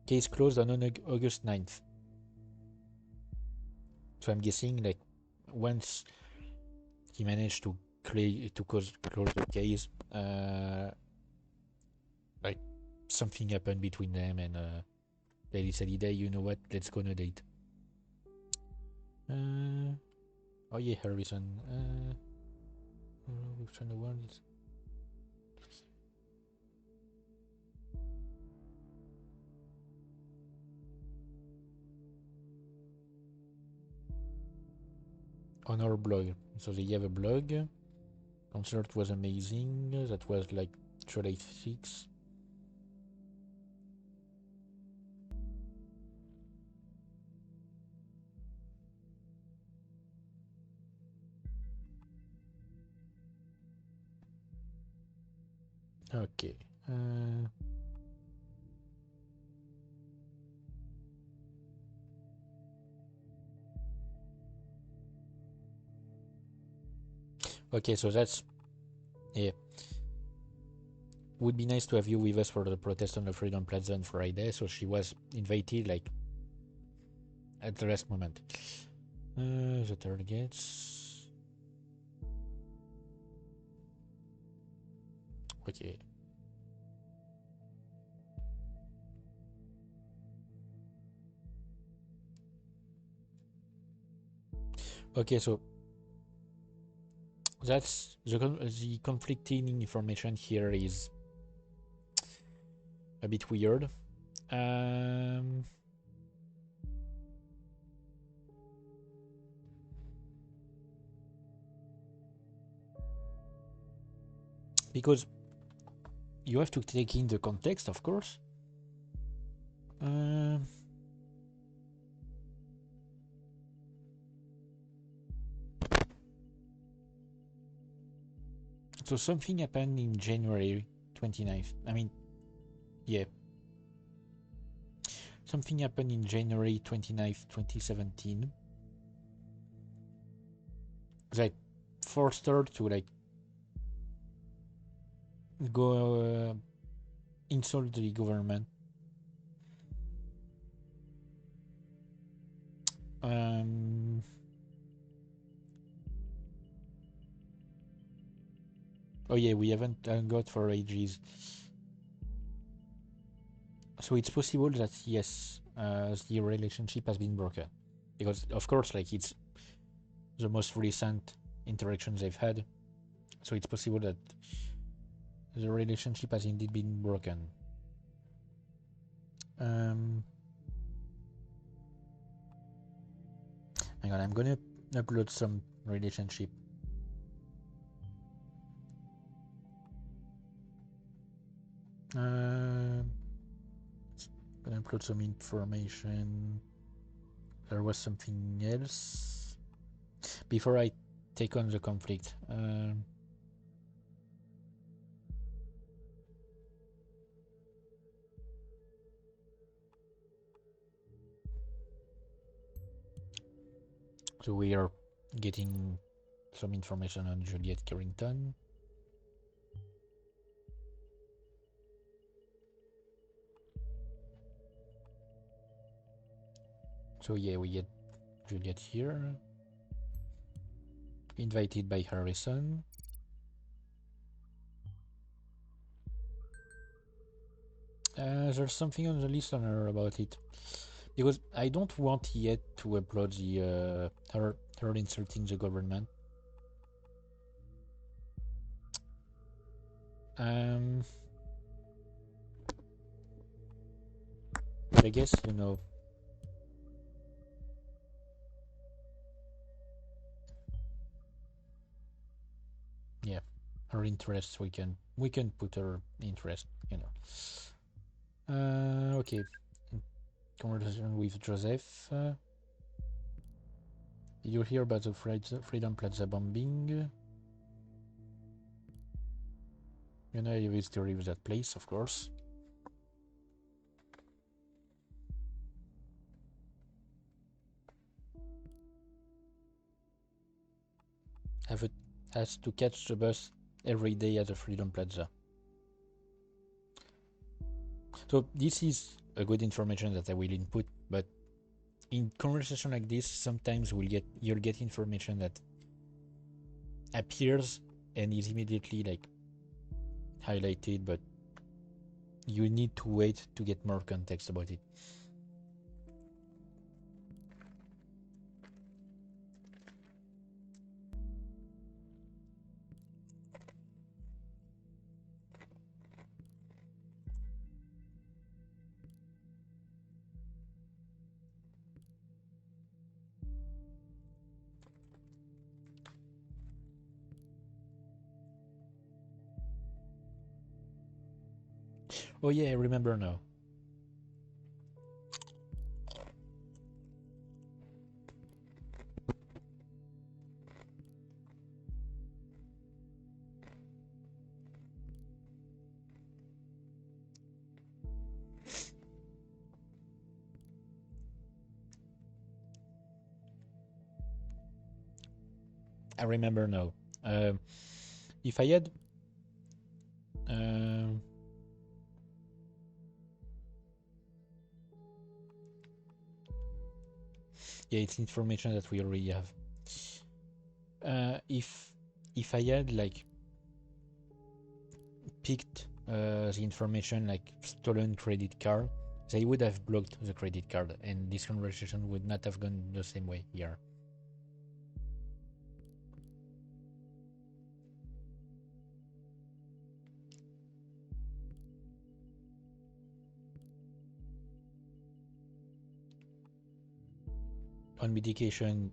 Case closed on August 9th. So I'm guessing, like, once he managed to close the case, like, something happened between them, and they decided, hey, you know what, let's go on a date. Oh yeah, Harrison. Which one the one is? On our blog. So they have a blog. Concert was amazing. That was like July 6th. Okay. Okay, so that's, yeah. Would be nice to have you with us for the protest on the Freedom Plaza on Friday. So she was invited, like, at the last moment. The targets. Okay. Okay, so that's the conflicting information here is a bit weird. Because you have to take in the context, of course. So something happened in January 29th. I mean, yeah. Something happened in January 29th, 2017. That forced her to like go insult the government. Oh yeah, we haven't got for ages. So it's possible that yes, the relationship has been broken, because of course, like it's the most recent interactions they've had. So it's possible that the relationship has indeed been broken. Hang on, I'm gonna upload some relationship. Gonna upload some information. There was something else before I take on the conflict. So we are getting some information on Juliet Carrington. So yeah, we get Juliet here, invited by Harrison. There's something on the listener about it, because I don't want yet to upload the her insulting the government. But I guess, you know, yeah, her interests, we can put her interest, you know. Okay, conversation with Joseph. Did you hear about the Freedom Plaza bombing? You know, I have history with that place, of course. Has to catch the bus every day at the Freedom Plaza. So this is a good information that I will input, but in conversation like this, sometimes you'll get information that appears and is immediately like highlighted, but you need to wait to get more context about it. Oh yeah, I remember now. I remember now. If I had Yeah, it's information that we already have. If I had like picked the information like stolen credit card, they would have blocked the credit card, and this conversation would not have gone the same way here. On medication,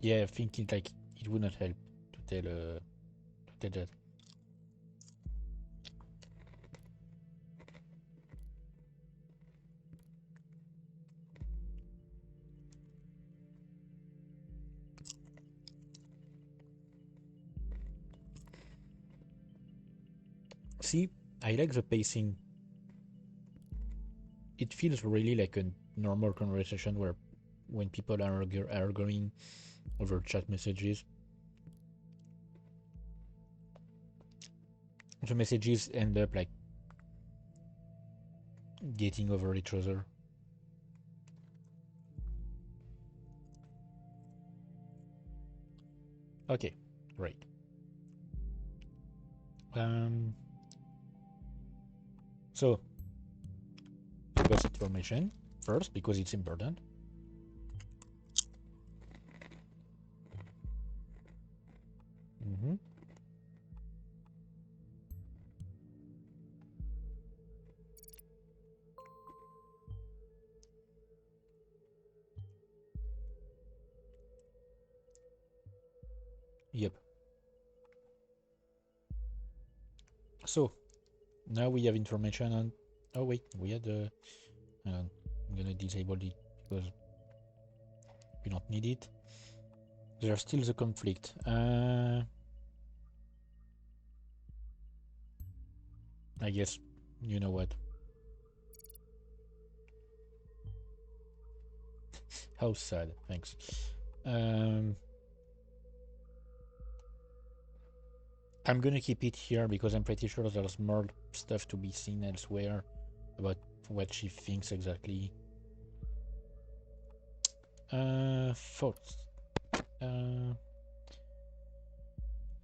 yeah, I think it would not help to tell that. See, I like the pacing. It feels really like a normal conversation where when people are arguing over chat messages, the messages end up like getting over each other. Okay, right. So we got information first because it's important. Yep. So now we have information on. Oh wait, we had the. Hang on, I'm gonna disable it because we don't need it. There's still the conflict. I guess you know what. How sad. Thanks. I'm gonna keep it here because I'm pretty sure there's more stuff to be seen elsewhere about what she thinks exactly. Thoughts. So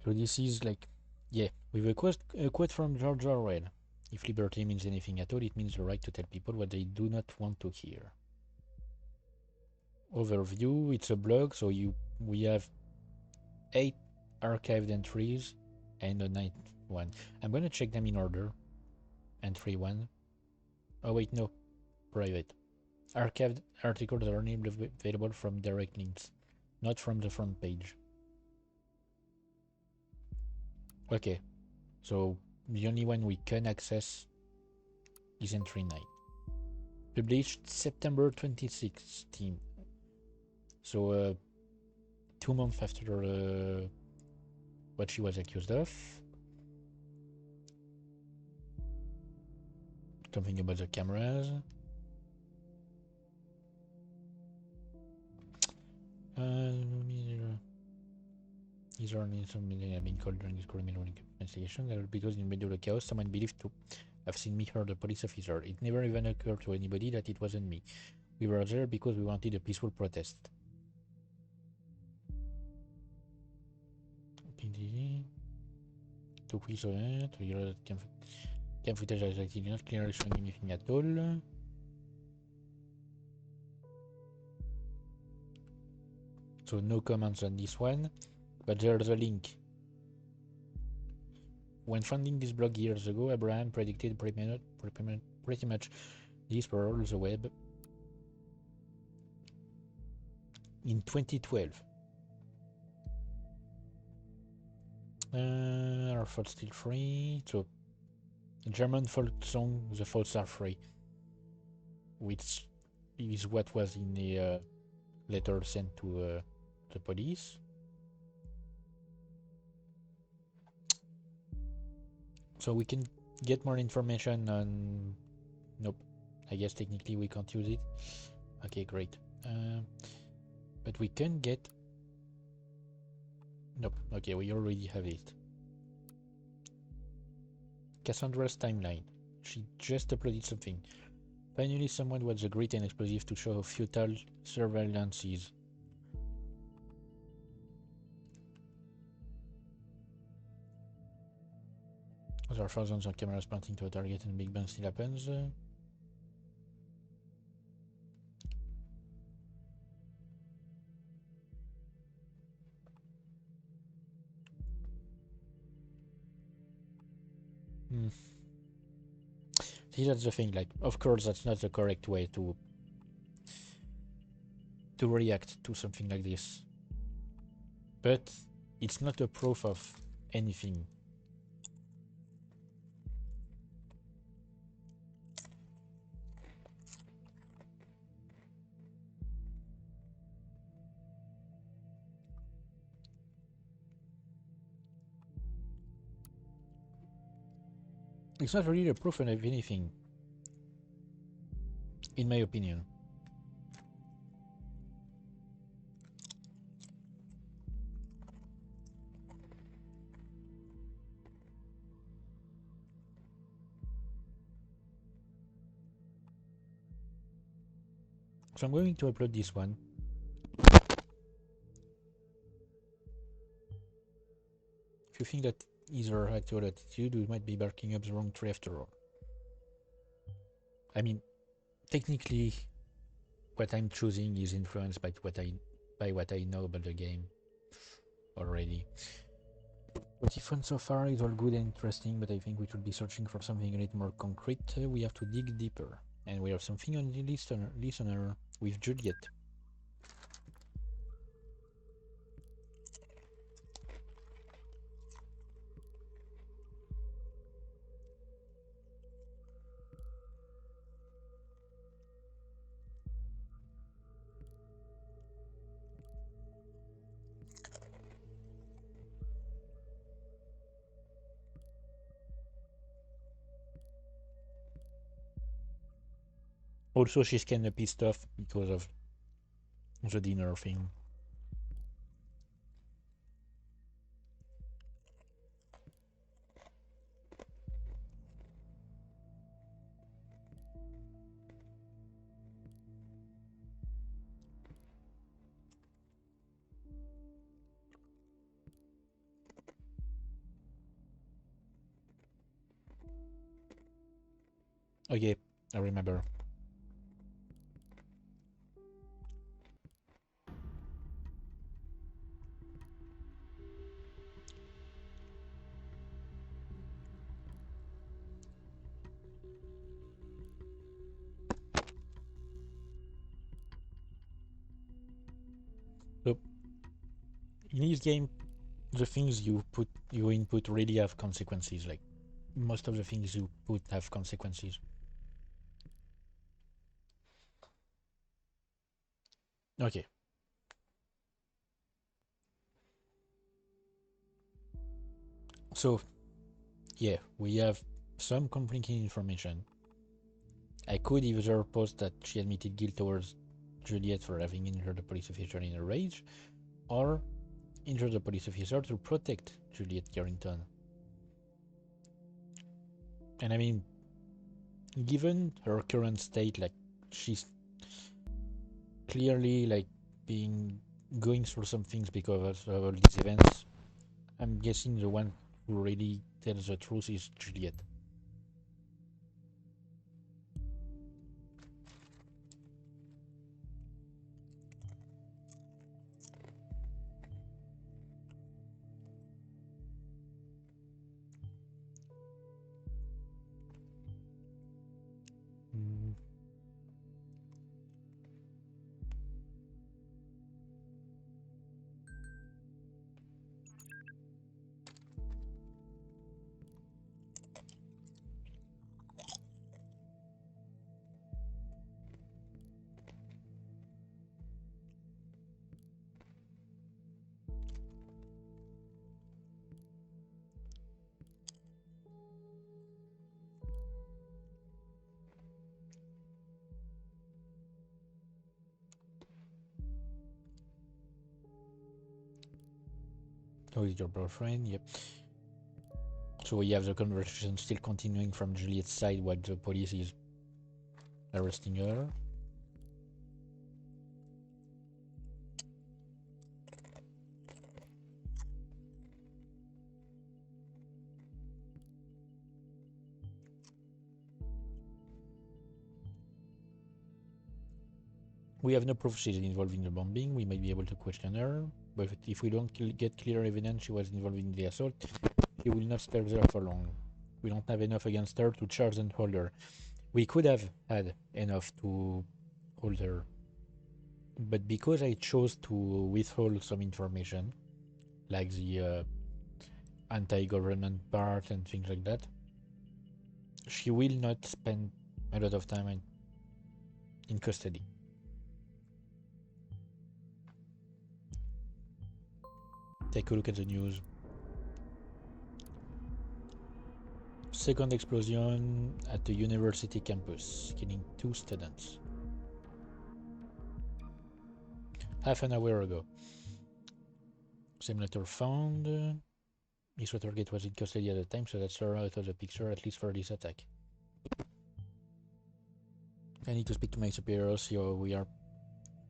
this is like, yeah, with a quote from George Orwell. If liberty means anything at all, it means the right to tell people what they do not want to hear. Overview, it's a blog, so we have 8 archived entries and a 9th one. I'm gonna check them in order. Entry 1. Oh wait, no. Private. Archived articles are only available from direct links, not from the front page. Okay, so the only one we can access is entry 9. Published September 2016. So 2 months after what she was accused of. Something about the cameras. These are something have been called during this criminal investigation. Because in the middle of the chaos, someone believed to have seen me hurt a police officer. It never even occurred to anybody that it wasn't me. We were there because we wanted a peaceful protest. Tout pris sur cam footage is active enough, clearly showing anything at all. So no comments on this one, but there's a link. When funding this blog years ago, Abraham predicted pretty much this for all the web. In 2012. Are thoughts still free? So, German folk song, The Thoughts Are Free, which is what was in the letter sent to the police. So we can get more information on... Nope. I guess technically we can't use it. Okay, great. But we can get... Nope. Okay, we already have it. Cassandra's timeline. She just uploaded something. Finally, someone was the grit and explosive to show how futile surveillance is. There are thousands of cameras pointing to a target and Big Bang still happens. See, that's the thing, like, of course that's not the correct way to react to something like this. But it's not a proof of anything. It's not really a proof of anything, in my opinion. So I'm going to upload this one. If you think that is her actual attitude, we might be barking up the wrong tree after all. I mean, technically, what I'm choosing is influenced by what I know about the game already. What you found so far is all good and interesting, but I think we should be searching for something a little more concrete. We have to dig deeper, and we have something on the listener with Juliet. Also, she's kind of pissed off because of the dinner thing. Okay, I remember. So, in this game, the things you input really have consequences. Like, most of the things you put have consequences. Okay. So, yeah, we have some conflicting information. I could either post that she admitted guilt towards Juliet for having injured the police officer in a rage, or injured the police officer to protect Juliet Carrington. And I mean, given her current state, like, she's clearly like going through some things because of all these events. I'm guessing the one who really tells the truth is Juliet. Mm. Oh, is your boyfriend? Yep. So we have the conversation still continuing from Juliet's side while the police is arresting her. We have no proof she's involved in the bombing. We might be able to question her, but if we don't get clear evidence she was involved in the assault, she will not stay there for long. We don't have enough against her to charge and hold her. We could have had enough to hold her, but because I chose to withhold some information, like the anti-government part and things like that, she will not spend a lot of time in custody. Take a look at the news. Second explosion at the university campus, killing 2 students. Half an hour ago. Same letter found. Miss Watergate was in custody at the time, so that's her out of the picture, at least for this attack. I need to speak to my superiors, so we are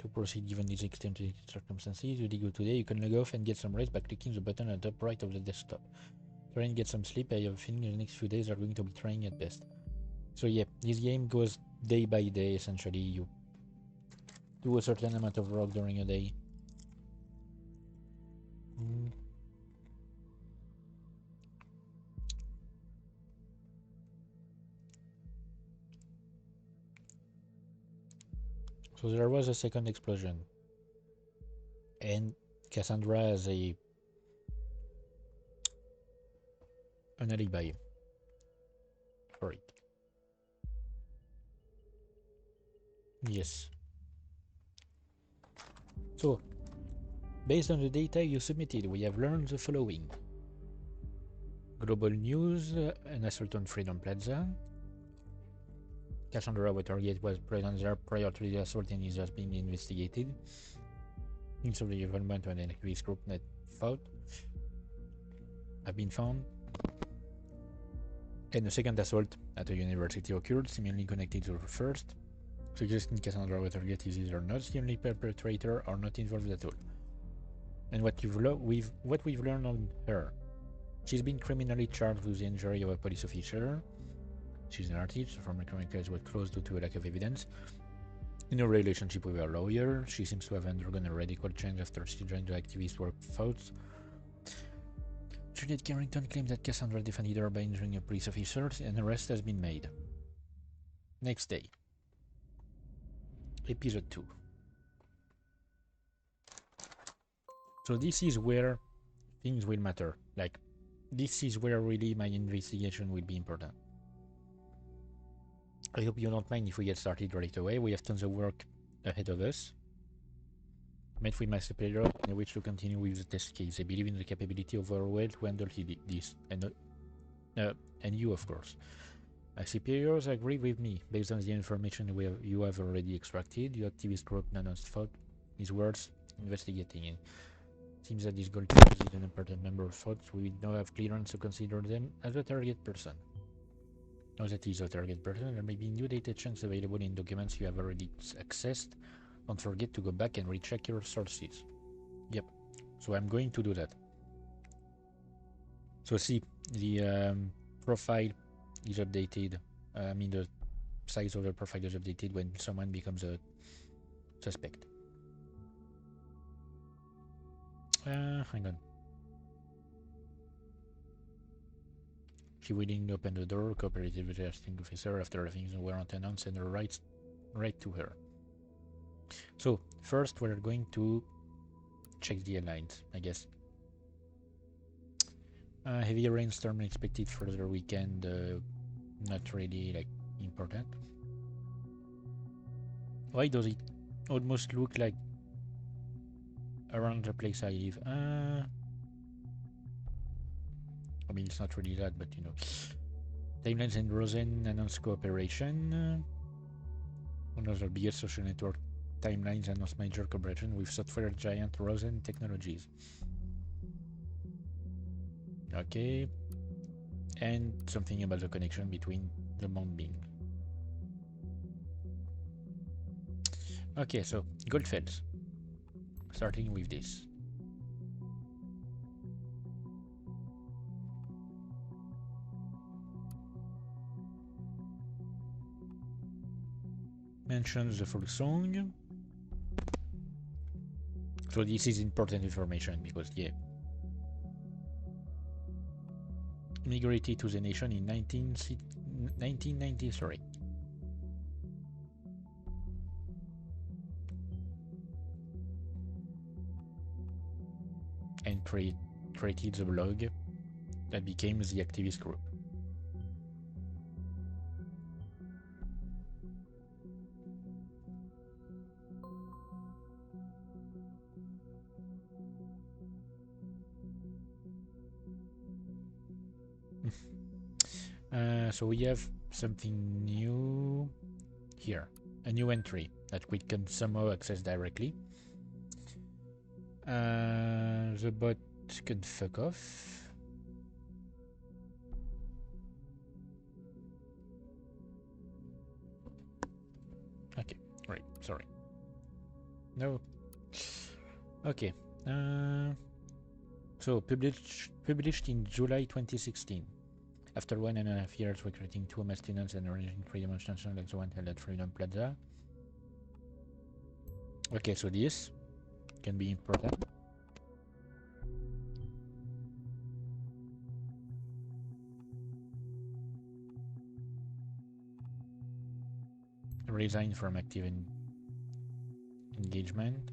to proceed given these extended circumstances. You did good today. You can log off and get some rest by clicking the button at the top right of the desktop. Try and get some sleep. I have a feeling the next few days are going to be trying at best. So yeah, this game goes day by day, essentially. You do a certain amount of work during a day. So there was a second explosion. And Cassandra has an alibi for it. Yes. So, based on the data you submitted, we have learned the following. Global news, an assault on Freedom Plaza. Cassandra Watergate was present there prior to the assault and is just being investigated. Hints of the involvement of an activist group net have been found. And the second assault at the university occurred, seemingly connected to the first, suggesting Cassandra Watergate is either not the only perpetrator or not involved at all. And what we've learned on her. She's been criminally charged with the injury of a police officer. She's an artist, her former criminal case was closed due to a lack of evidence. In her relationship with her lawyer, she seems to have undergone a radical change after she joined the activist work thoughts. Juliet Carrington claims that Cassandra defended her by injuring a police officer, and an arrest has been made. Next day. Episode 2. So this is where things will matter. Like, this is where really my investigation will be important. I hope you don't mind if we get started right away. We have tons of work ahead of us. Met with my superior and I wish to continue with the test case. I believe in the capability of Orwell to handle this, and you, of course. My superiors agree with me based on the information you have already extracted. The activist group Nanos thought his words investigating it. Seems that this goalkeeper is an important member of thoughts. We now have clearance to consider them as a target person. Now that he's a target person, there may be new data chunks available in documents you have already accessed. Don't forget to go back and recheck your sources. Yep, so I'm going to do that. So see, the profile is updated. I mean, the size of the profile is updated when someone becomes a suspect. Hang on. She willingly opened the door, cooperated with the arresting officer after having the warrant announced and her right to her. So, first we're going to check the headlines, I guess. Heavy rainstorm expected for the weekend, not really, like, important. Why does it almost look like around the place I live? I mean, it's not really that, but you know. Timelines and Rosen announced cooperation. One of the biggest social network Timelines announced major cooperation with software giant Rosen Technologies. Okay. and something about the connection between the bond being. Okay, so Goldfels. Starting with this. Mentions the full song. So this is important information because, yeah, immigrated to the nation in 1993. And created the blog that became the activist group. So we have something new here, a new entry that we can somehow access directly. The bot can fuck off. Okay, right, sorry. No. Okay. So published in July 2016. After 1.5 years recruiting 2 MA students and arranging 3 demonstrations like the one held at Freedom Plaza. Okay, so this can be important. Resigned from active engagement.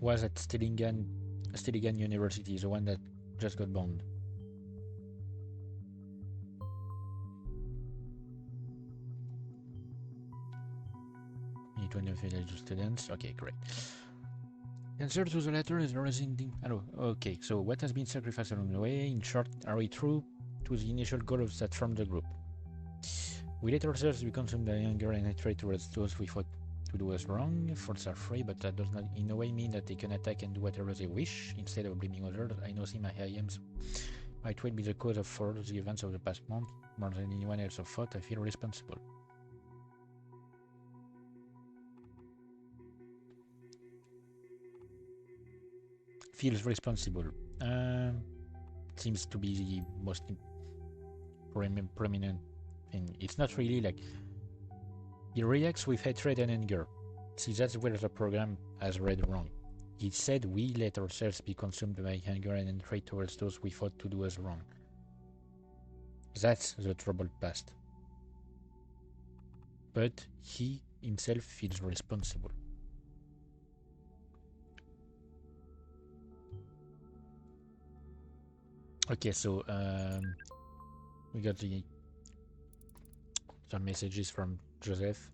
Was at Stellingen University, the one that just got bombed. Need to village students. Okay, great. Answer to the letter is residing. Hello. Okay, so what has been sacrificed along the way? In short, are we true to the initial goals that formed the group? We let ourselves be consumed by anger and hatred towards those we thought to do us wrong. Faults are free, but that does not in no way mean that they can attack and do whatever they wish. Instead of blaming others, I know my IMs might well be the cause of for the events of the past month. More than anyone else of thought, I feel responsible. Feels responsible. Seems to be the most prominent thing. It's not really like he reacts with hatred and anger. See, that's where the program has read wrong. He said we let ourselves be consumed by anger and hatred towards those we thought to do us wrong. That's the troubled past. But he himself feels responsible. Okay, so we got some messages from Joseph.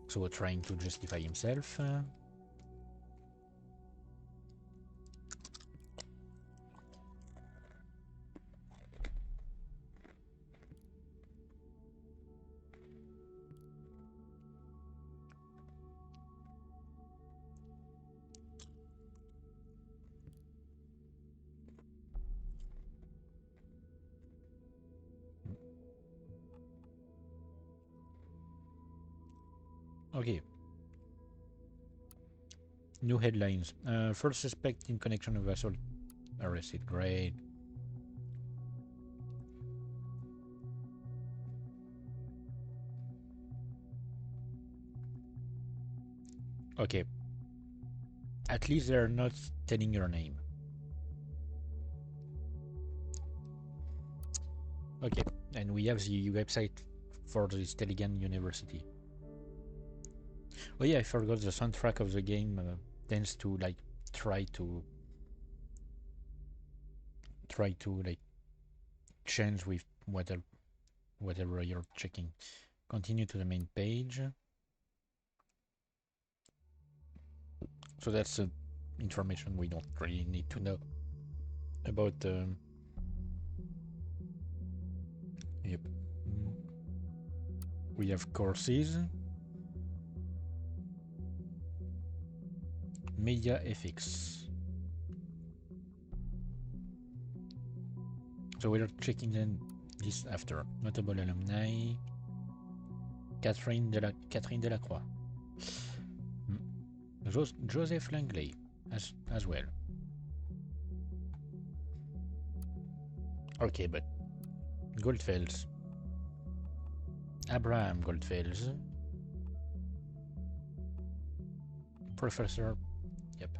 So trying to justify himself. Okay. New headlines. First suspect in connection with assault arrested. Great. Okay. At least they're not telling your name. Okay. And we have the website for the Stellingen University. Oh yeah, I forgot the soundtrack of the game tends to like try to like change with whatever you're checking. Continue to the main page. So that's information we don't really need to know about. Yep. We have courses. Media ethics. So we're checking this after. Notable alumni. Catherine Delacroix. Joseph Langley as well. Okay, but Goldfels. Abraham Goldfels. Professor. Yep.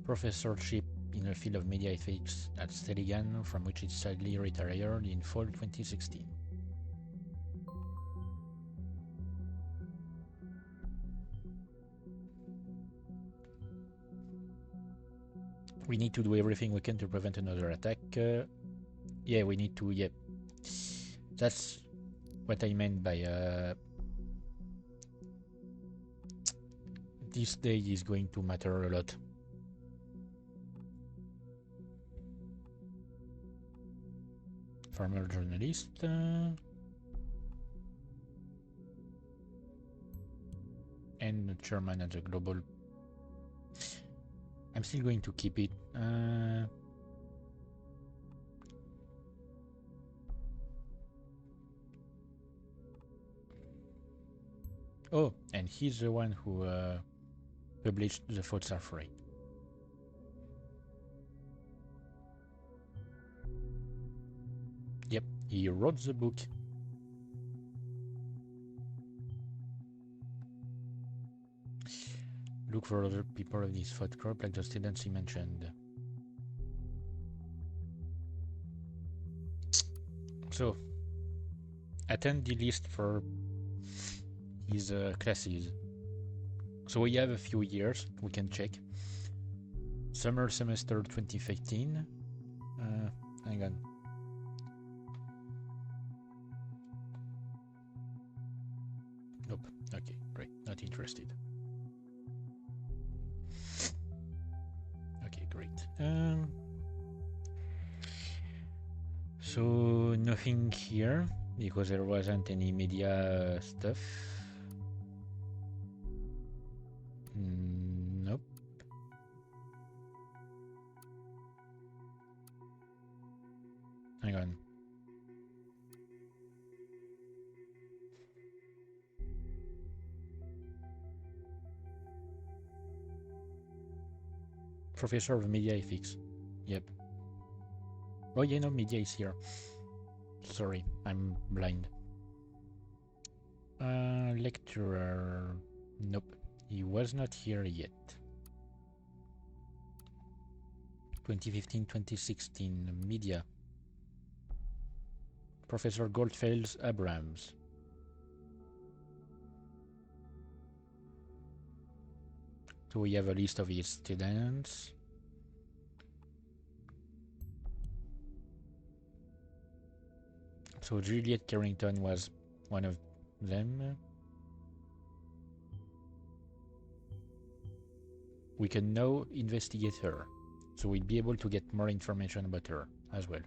Professorship in the field of media ethics at Steligan, from which it sadly retired in fall 2016. We need to do everything we can to prevent another attack. Yeah, we need to, yeah. That's what I meant by this day is going to matter a lot. Former journalist. And chairman at the global. I'm still going to keep it. Oh, and he's the one who published The Thoughts Are Free. Yep, he wrote the book. Look for other people of this thought group, like the students he mentioned. So, attend the list for his classes. So we have a few years we can check. Summer semester 2015. Hang on. Nope. Okay, great. Not interested. Okay, great. So nothing here because there wasn't any media stuff. Nope. Hang on. Professor of Media Ethics. Yep. Oh, yeah, no, media is here. Sorry, I'm blind. Lecturer. Nope, he was not here yet. 2015-2016, media. Professor Goldfels Abrams. So we have a list of his students. So Juliet Carrington was one of them. We can now investigate her, so we'll be able to get more information about her as well.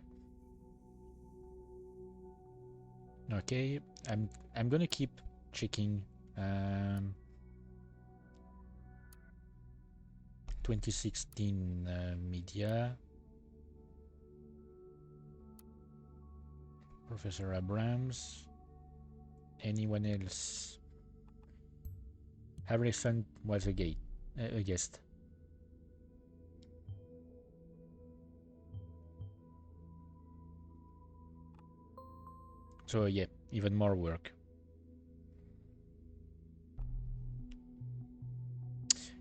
Okay, I'm gonna keep checking 2016 media. Professor Abrams. Anyone else? Harrison was a guest. So yeah, even more work.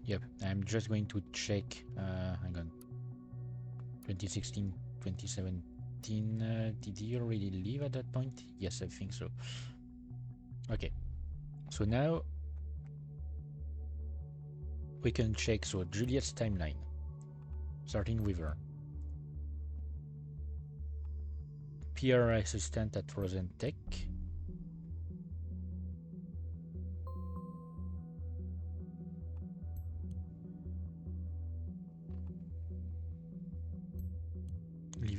Yep, I'm just going to check. Hang on. 2016, 2017. Did he already leave at that point? Yes, I think so. Okay. So now we can check. So Juliet's timeline, starting with her. PR assistant at Rosentech.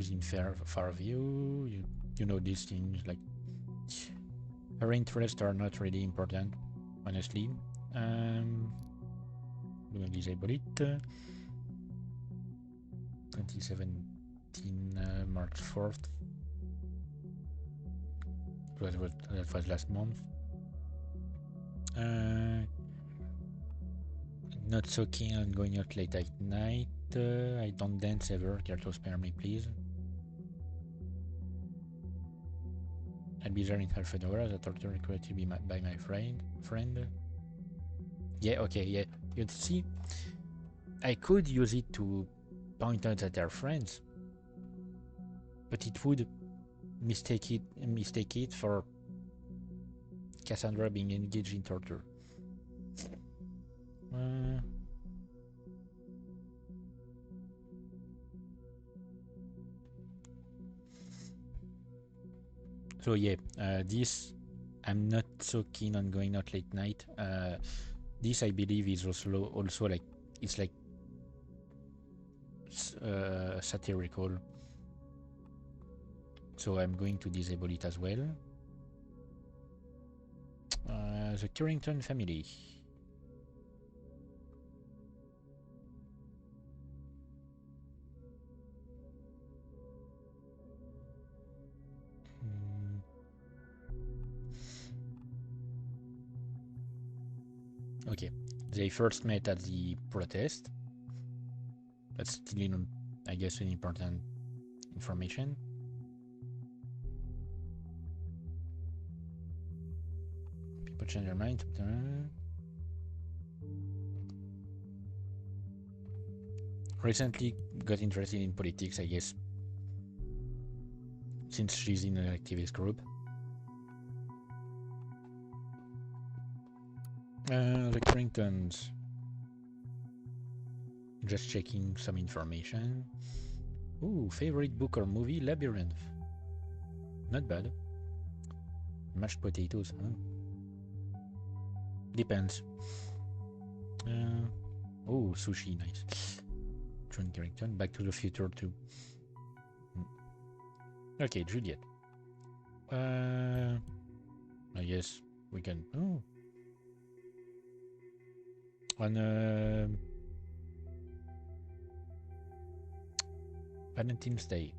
she's in far view. You know these things, like her interests are not really important, honestly. I'm gonna disable it. 2017 March 4th. That was last month. Not so keen on going out late at night. I don't dance ever. Care to spare me, please? I'll be there in half an hour. That order required to be by my friend. Yeah, okay, yeah. You see, I could use it to point out that they're friends, but it would mistake it for Cassandra being engaged in torture. So yeah, this I'm not so keen on going out late night. This I believe is also like it's like satirical. So I'm going to disable it as well. The Currington family. Okay, they first met at the protest. That's still, I guess, an important information. People change their mind. Recently got interested in politics, I guess, since she's in an activist group. The Curringtons. Just checking some information. Ooh, favorite book or movie? Labyrinth. Not bad. Mashed potatoes, huh? Depends. Oh, sushi, nice. John Carrington, Back to the Future 2. Okay, Juliet. I guess we can. Oh. On Valentine's Day.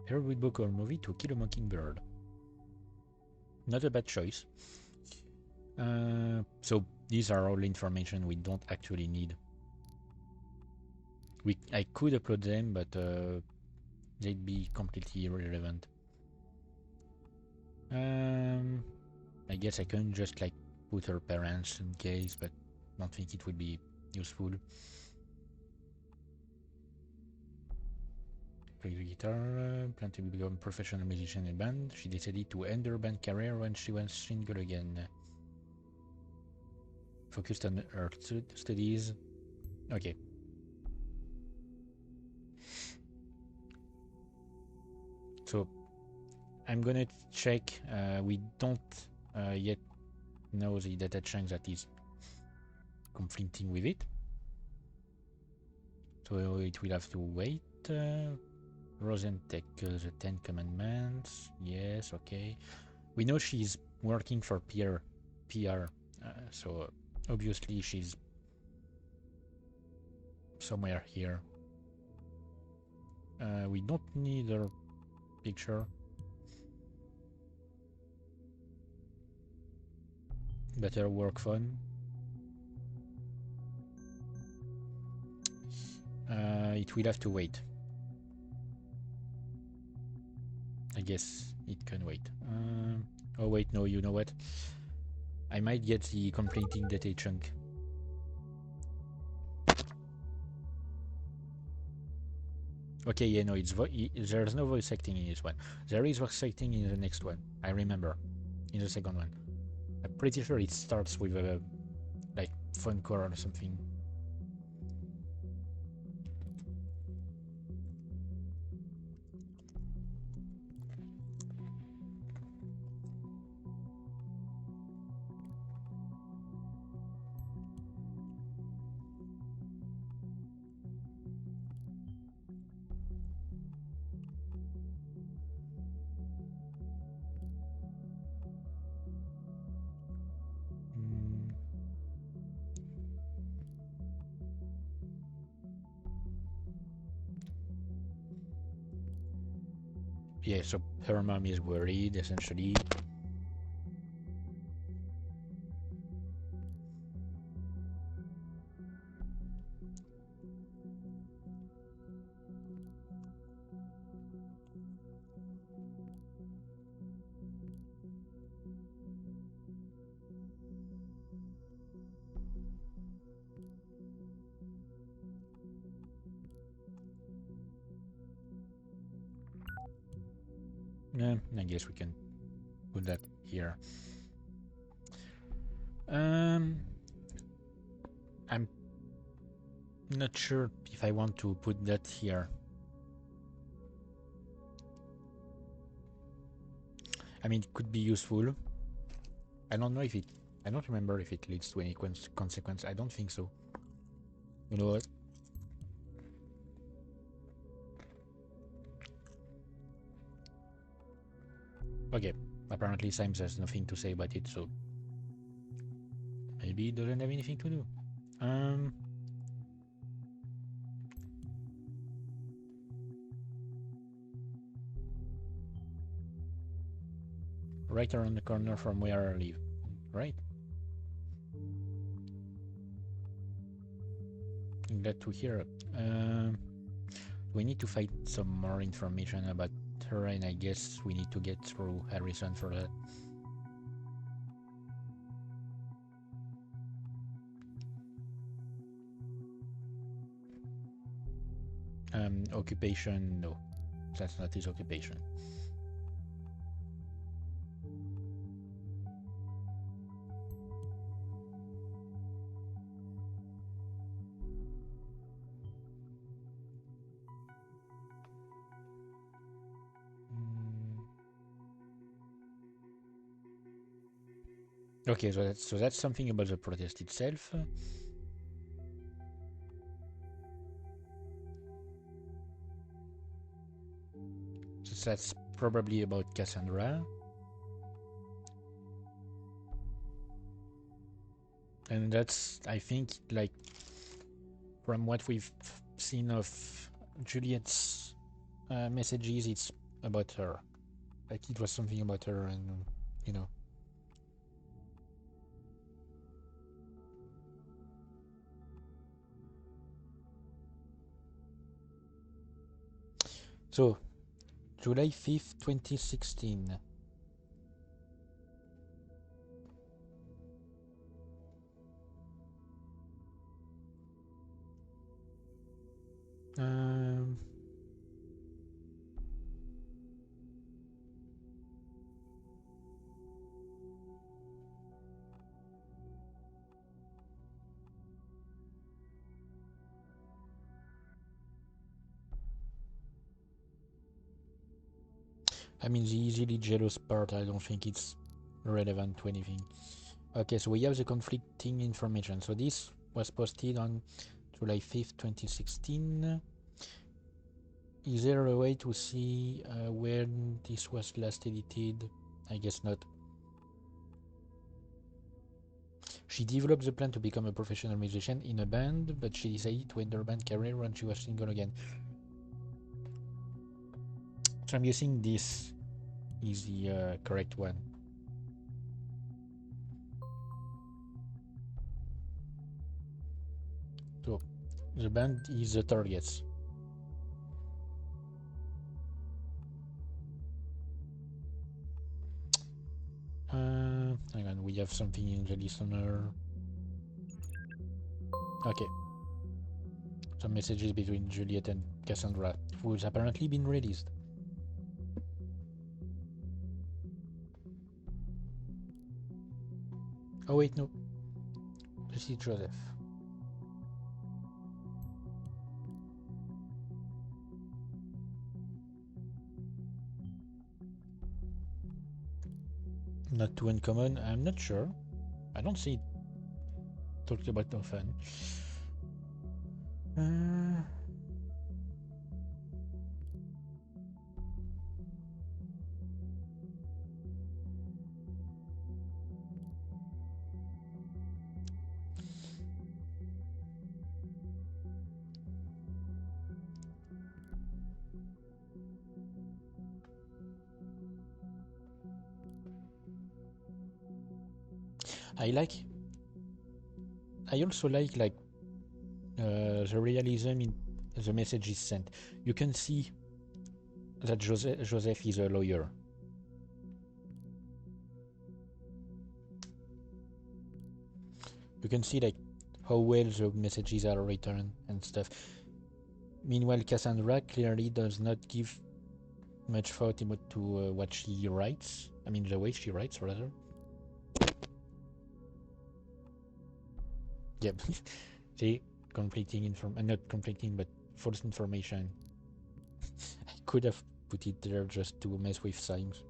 Favorite book or movie? To Kill a Mockingbird. Not a bad choice. So these are all information we don't actually need. I could upload them, but they'd be completely irrelevant. I guess I can just like put her parents in case, but don't think it would be useful. Play the guitar, plan to become a professional musician in band. She decided to end her band career when she was single again. Focused on her studies. Okay. So I'm gonna check. We don't yet know the data chunk that is conflicting with it, so it will have to wait. Rosentech, the 10 Commandments. Yes, okay. We know she's working for PR, so obviously she's somewhere here. We don't need her picture. Better work phone. It will have to wait. I guess it can wait. Oh wait, no, you know what? I might get the completing data chunk. Okay, yeah, no, there's no voice acting in this one. There is voice acting in the next one. I remember, in the second one. I'm pretty sure it starts with a like phone call or something. Yeah, so her mom is worried, essentially. I guess we can put that here. I'm not sure if I want to put that here. I mean, it could be useful. I don't know if it... I don't remember if it leads to any consequence. I don't think so. You know what? Okay. Apparently Symes has nothing to say about it, so... maybe it doesn't have anything to do. Right around the corner from where I live. Right? Glad to hear. We need to find some more information about her, and I guess we need to get through Harrison for that. Occupation, no. That's not his occupation. Okay, so that's something about the protest itself. So that's probably about Cassandra. And that's, I think, like, from what we've seen of Juliet's messages, it's about her. Like, it was something about her, and, you know. So, July 5th, 2016. I mean, the easily jealous part, I don't think it's relevant to anything. Okay, so we have the conflicting information. So this was posted on July 5th, 2016. Is there a way to see when this was last edited? I guess not. She developed the plan to become a professional musician in a band, but she decided to end her band career when she was single again. So I'm guessing this is the correct one. So the band is the targets. Hang on, we have something in the listener. Okay. Some messages between Juliet and Cassandra, who's apparently been released. Oh wait, no. This is Joseph. Not too uncommon, I'm not sure. I don't see it talked about often. I also like the realism in the message is sent. You can see that Joseph is a lawyer. You can see like how well the messages are written and stuff. Meanwhile, Cassandra clearly does not give much thought to what she writes. I mean, the way she writes, rather. Yep. See, conflicting not conflicting, but false information. I could have put it there just to mess with signs,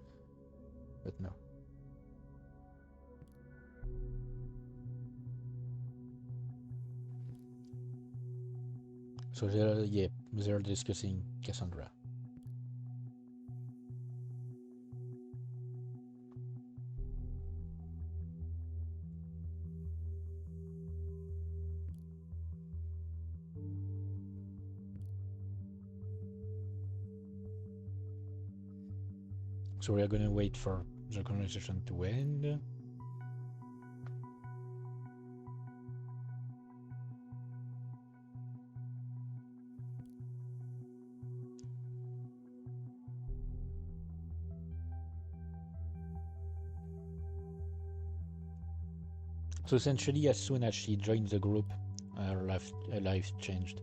but no. So they're discussing Cassandra. So we are gonna wait for the conversation to end. So essentially, as soon as she joined the group, her life changed.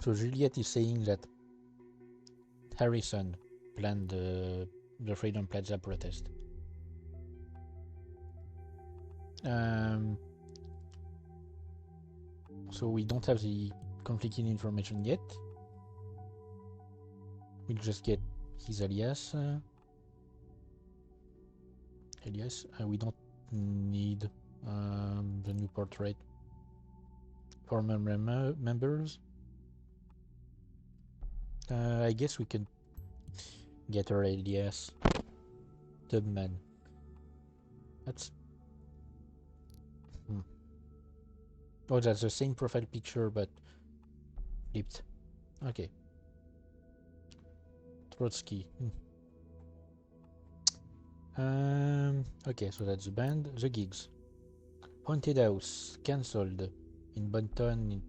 So Juliet is saying that Harrison planned the Freedom Plaza protest. So we don't have the conflicting information yet. We'll just get his alias. We don't need the new portrait. Former members. I guess we can get her alias. Tubman. That's... Oh, that's the same profile picture, but flipped. Okay. Trotsky. Okay, so that's the band. The gigs. Haunted House. Cancelled. In Bunton. It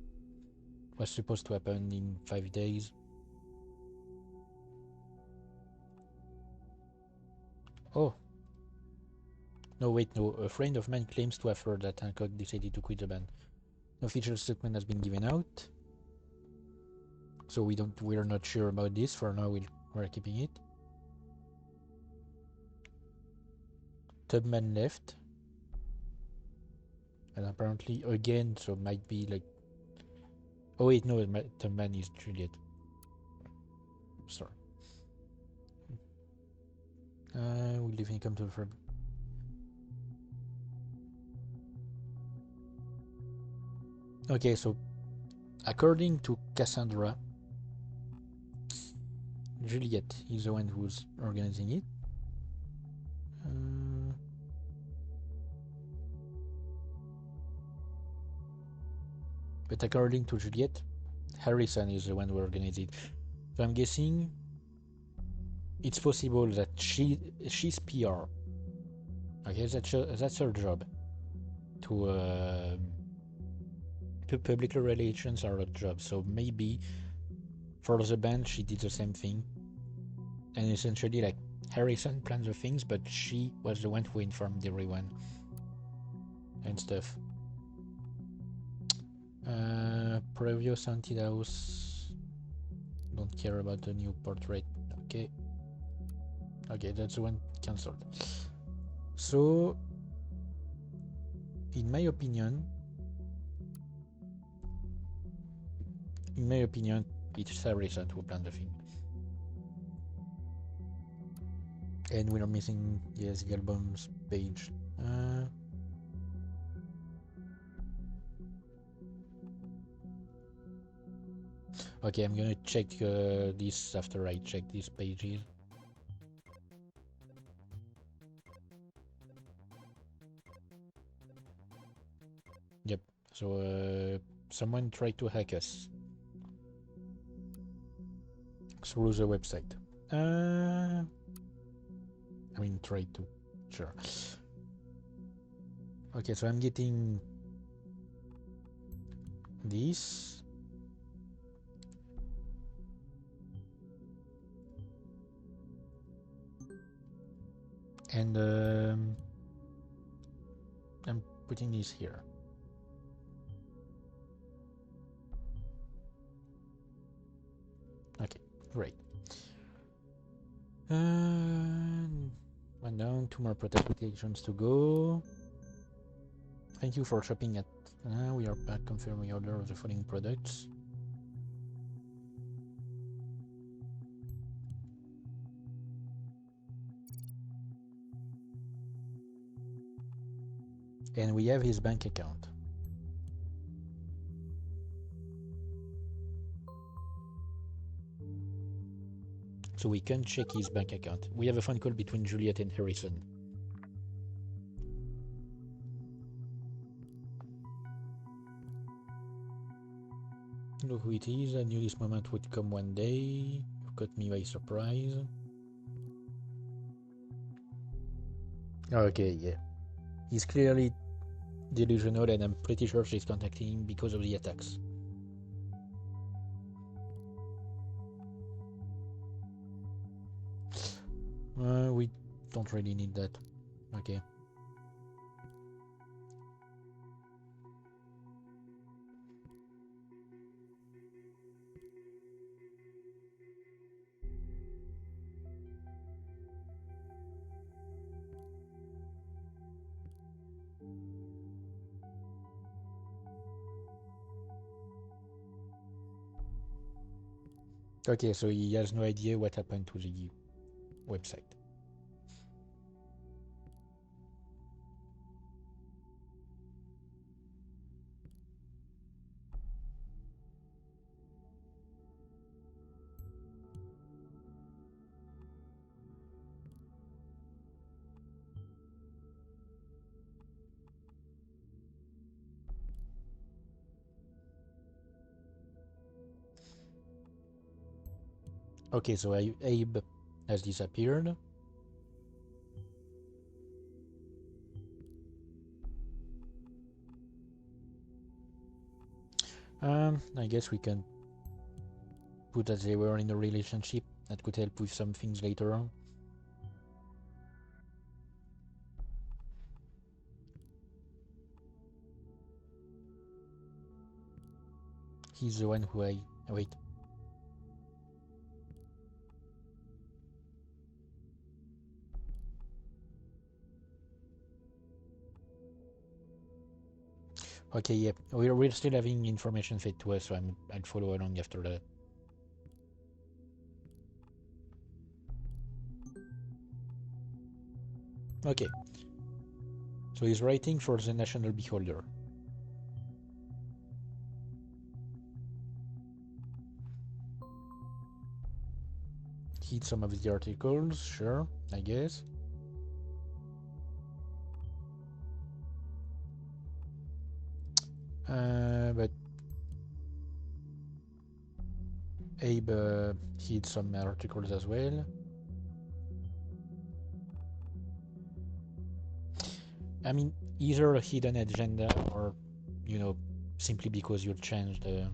was supposed to happen in 5 days. Oh. No, wait, no. A friend of mine claims to have heard that Hancock decided to quit the band. No official statement has been given out. So we're not sure about this. For now, we're keeping it. Tubman left. And apparently again, so might be like... Oh wait, no, Tubman is Juliet. Sorry. We'll definitely come to the firm. Okay, so according to Cassandra, Juliet is the one who's organizing it. But according to Juliet, Harrison is the one who organized it. So I'm guessing it's possible that she's PR. Okay, that's her job. To public relations are her job. So maybe for the band she did the same thing. And essentially like Harrison planned the things, but she was the one who informed everyone and stuff. Previous Haunted House. Don't care about the new portrait. Okay. Okay, that's the one cancelled. So, in my opinion, it's Harrison who planned the thing. And we are missing, yes, the album's page. Okay, I'm gonna check this after I check these pages. Yep, so someone tried to hack us. through the website. I mean, try to. Sure. Okay, so I'm getting this. And I'm putting this here. Okay, great. One down, 2 more protest applications to go. Thank you for shopping at. We are back confirming order of the following products. And we have his bank account. So we can check his bank account. We have a phone call between Juliet and Harrison. Look who it is. I knew this moment would come one day. You caught me by surprise. Okay, yeah. He's clearly delusional, and I'm pretty sure she's contacting him because of the attacks. We don't really need that. Okay. Okay, so he has no idea what happened to the website. Okay, so Abe has disappeared. I guess we can put that they were in a relationship. That could help with some things later on. He's the one who wait. Okay, yeah. We're still having information fed to us, so I'll follow along after that. Okay. So he's writing for the National Beholder. Hit some of the articles, sure, I guess. But Abe hid some articles as well. I mean, either a hidden agenda or, simply because you changed the.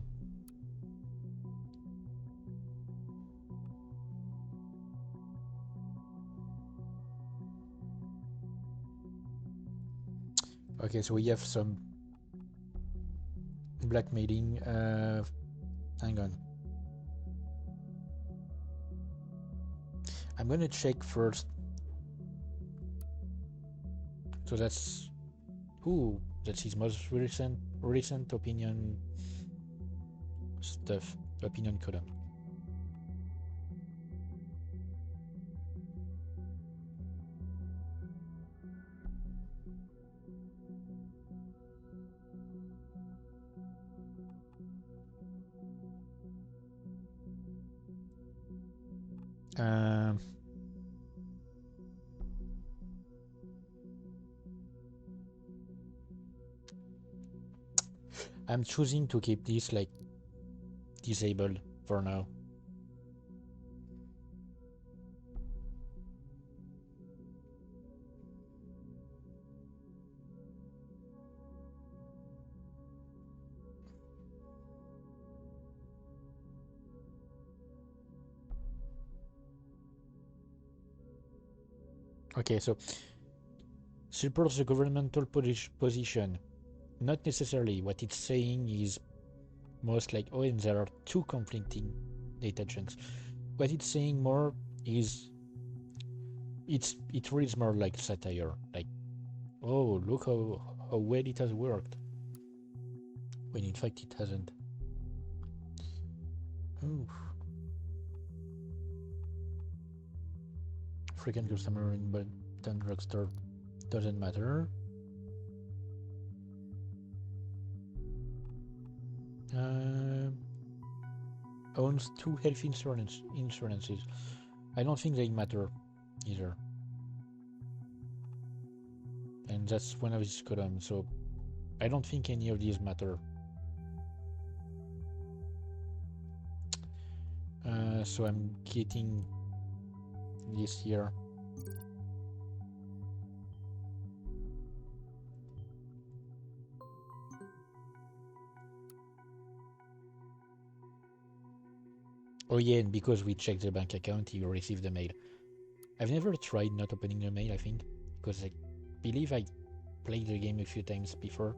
Okay, so we have some blackmailing. Hang on. I'm gonna check first. So that's his most recent opinion stuff, opinion column. I'm choosing to keep this like disabled for now. Okay, so supports the governmental position. Not necessarily. What it's saying is most like, oh, and there are two conflicting data chunks. What it's saying more is it reads more like satire. Like, oh, look how well it has worked. When in fact it hasn't. Ooh. Freaking customer in Button Drugstore doesn't matter. Owns 2 health insurances. I don't think they matter either. And that's one of his columns, so I don't think any of these matter. So I'm getting this here. Oh yeah, and because we checked the bank account, he received the mail. I've never tried not opening the mail, I think, because I believe I played the game a few times before.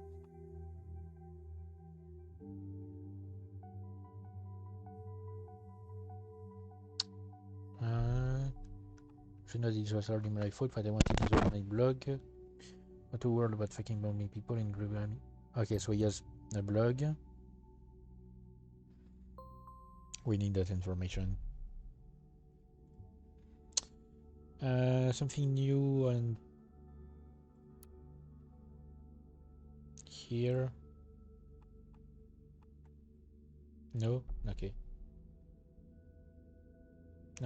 Should know this was hardly my fault, but I wanted to resolve my blog. What a world about fucking bombing people in global army. Okay, so he has a blog. We need that information. Something new and here. No? Okay.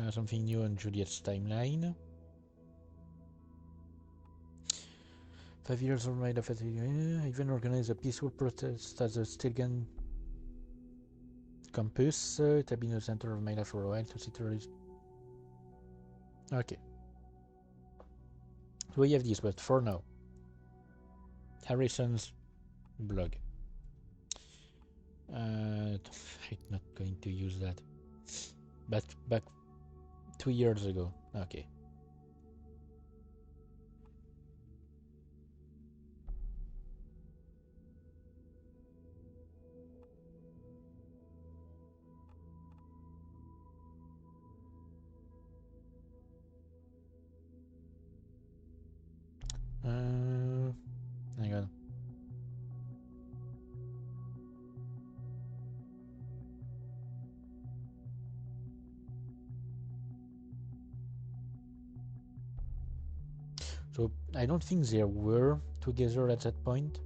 Something new on Juliet's timeline. 5 years of my life, even organized a peaceful protest at the Stilgan campus. It had been the center of my life for a while to see terrorists. Okay. So we have this, but for now, Harrison's blog. I'm not going to use that. But back 2 years ago. Okay. Hang on. So I don't think they were together at that point.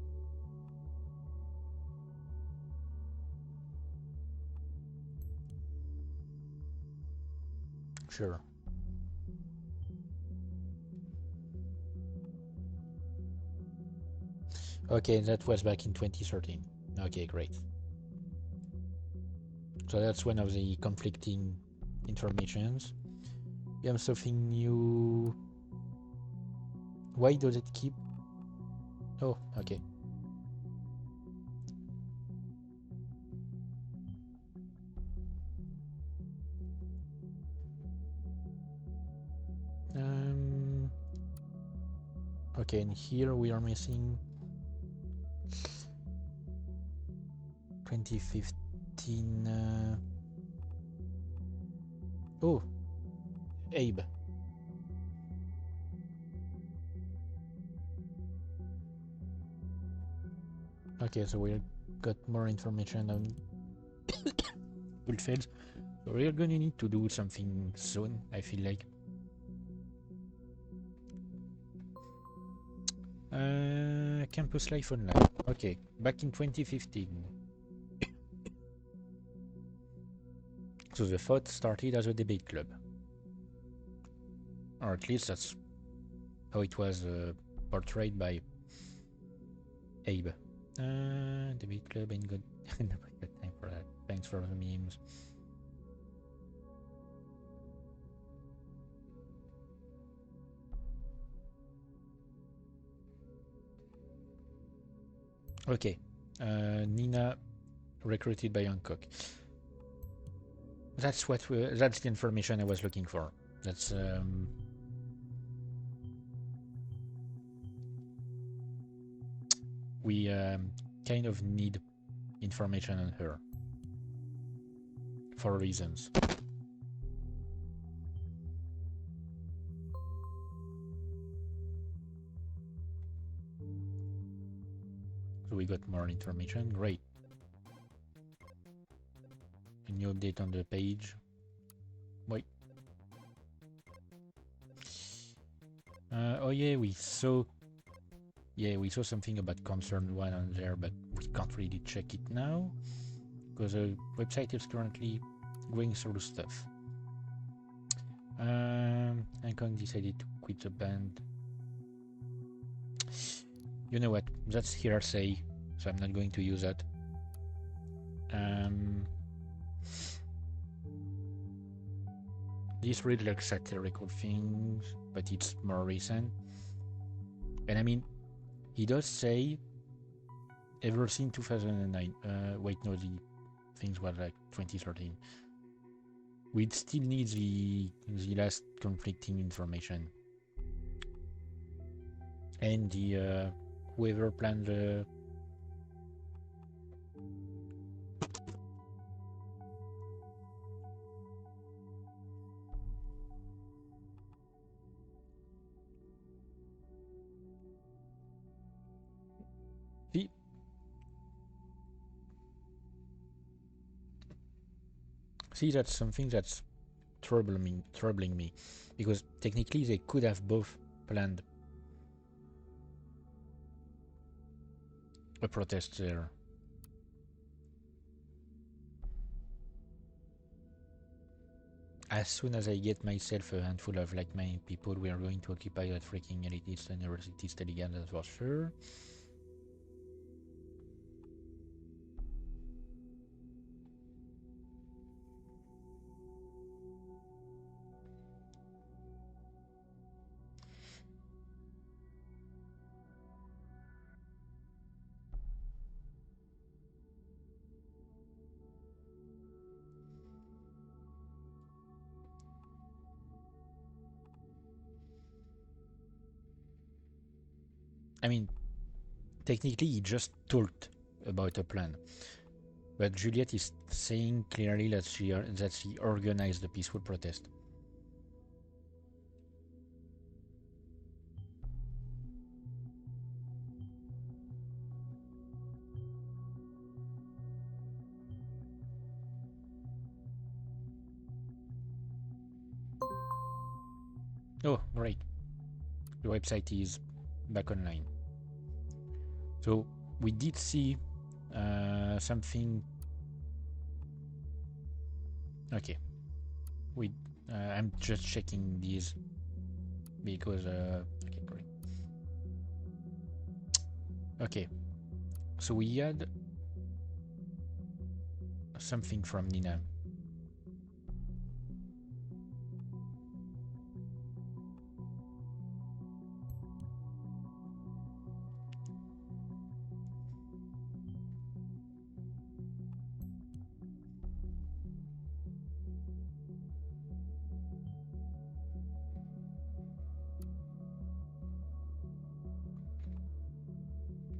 Sure. Okay, that was back in 2013. Okay, great. So that's one of the conflicting informations. We have something new. Why does it keep? Oh, okay. Okay, and here we are missing 2015. Oh, Abe. Okay, so we got more information on Bullfields. So we're gonna need to do something soon, I feel like. Campus Life Online. Okay, back in 2015. So the thought started as a debate club. Or at least that's how it was portrayed by Abe. Debate club ain't good. Nobody got time for that. Thanks for the memes. Okay. Nina recruited by Hancock. That's the information I was looking for. That's we kind of need information on her for reasons. So we got more information. Great. A new update on the page. Wait. Oh yeah, we saw something about concerned one on there, but we can't really check it now because the website is currently going through stuff. Hancock decided to quit the band. You know what? That's hearsay, so I'm not going to use that. These read like satirical things, but it's more recent. And I mean, he does say ever since 2009. Wait, no, the things were like 2013. We'd still need the last conflicting information. And the whoever planned the See, that's something that's troubling me, because technically they could have both planned a protest there. As soon as I get myself a handful of like-minded people, we are going to occupy that freaking elitist university study again, that's for sure. I mean, technically he just talked about a plan, but Juliet is saying clearly that she organized the peaceful protest. Oh, great. The website is back online. So we did see something. Okay. I'm just checking these because okay, great. Okay. So we had something from Nina.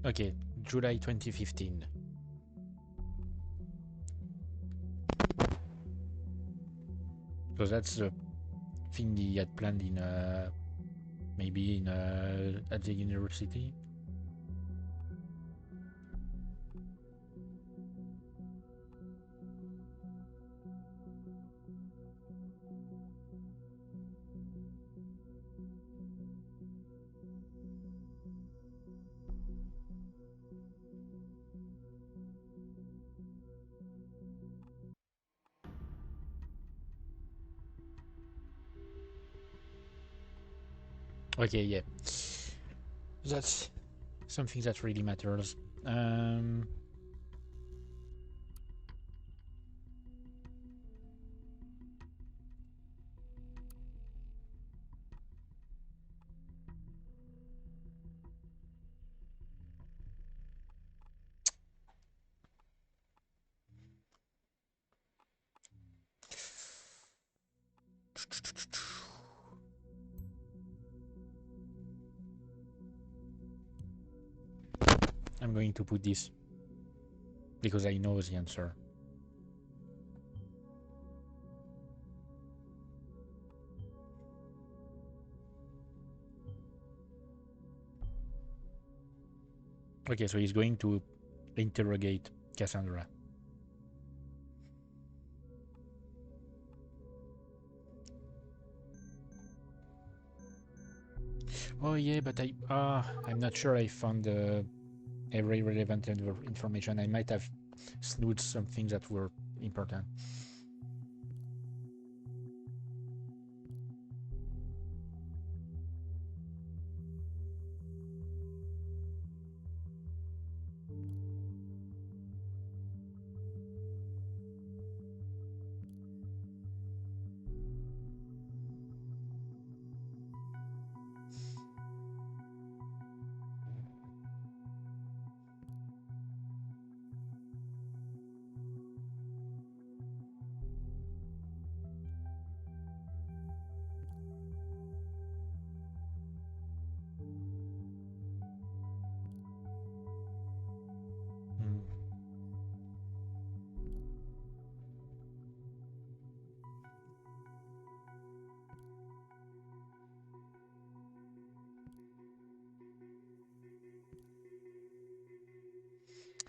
Okay, July 2015. So that's the thing he had planned in maybe in at the university. Okay, yeah. That's something that really matters. I'm going to put this because I know the answer. Okay, so he's going to interrogate Cassandra. Oh yeah, but I'm not sure I found every relevant information. I might have snooped some things that were important.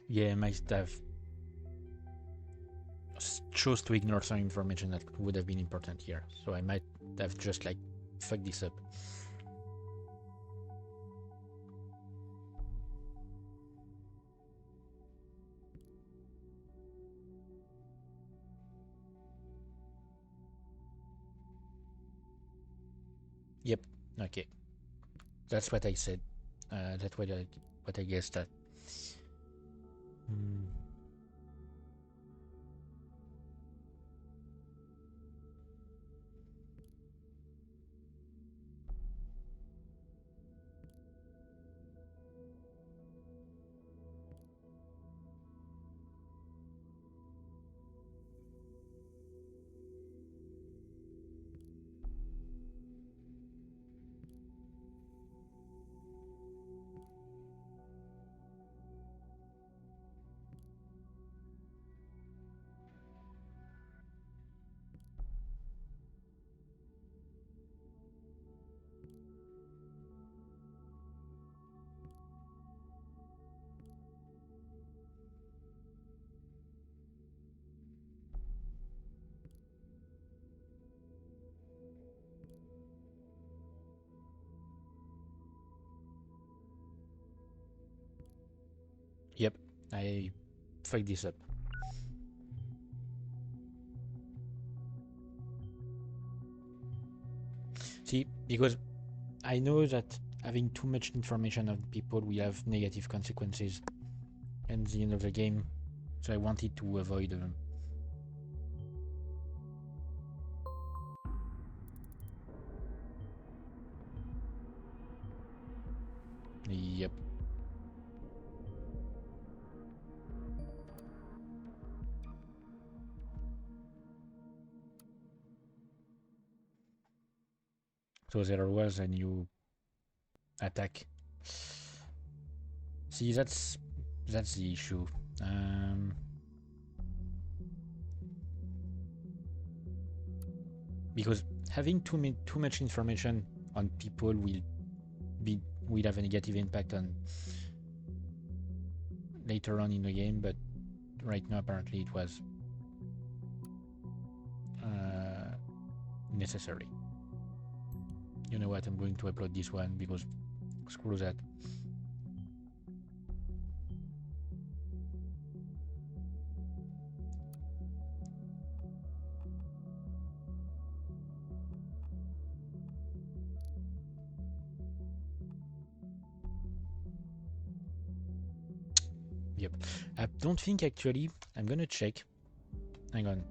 Yeah, I might have chose to ignore some information that would have been important here. So I might have just like fucked this up. Yep. Okay. That's what I said. That's what I guessed that. Yep. I fucked this up. See, because I know that having too much information on people will have negative consequences at the end of the game, so I wanted to avoid them. Yep. So there was a new attack. See, that's the issue. Because having too much information on people will have a negative impact on later on in the game, but right now apparently it was necessary. You know what? I'm going to upload this one because screw that. Yep. I don't think actually. I'm gonna check. Hang on.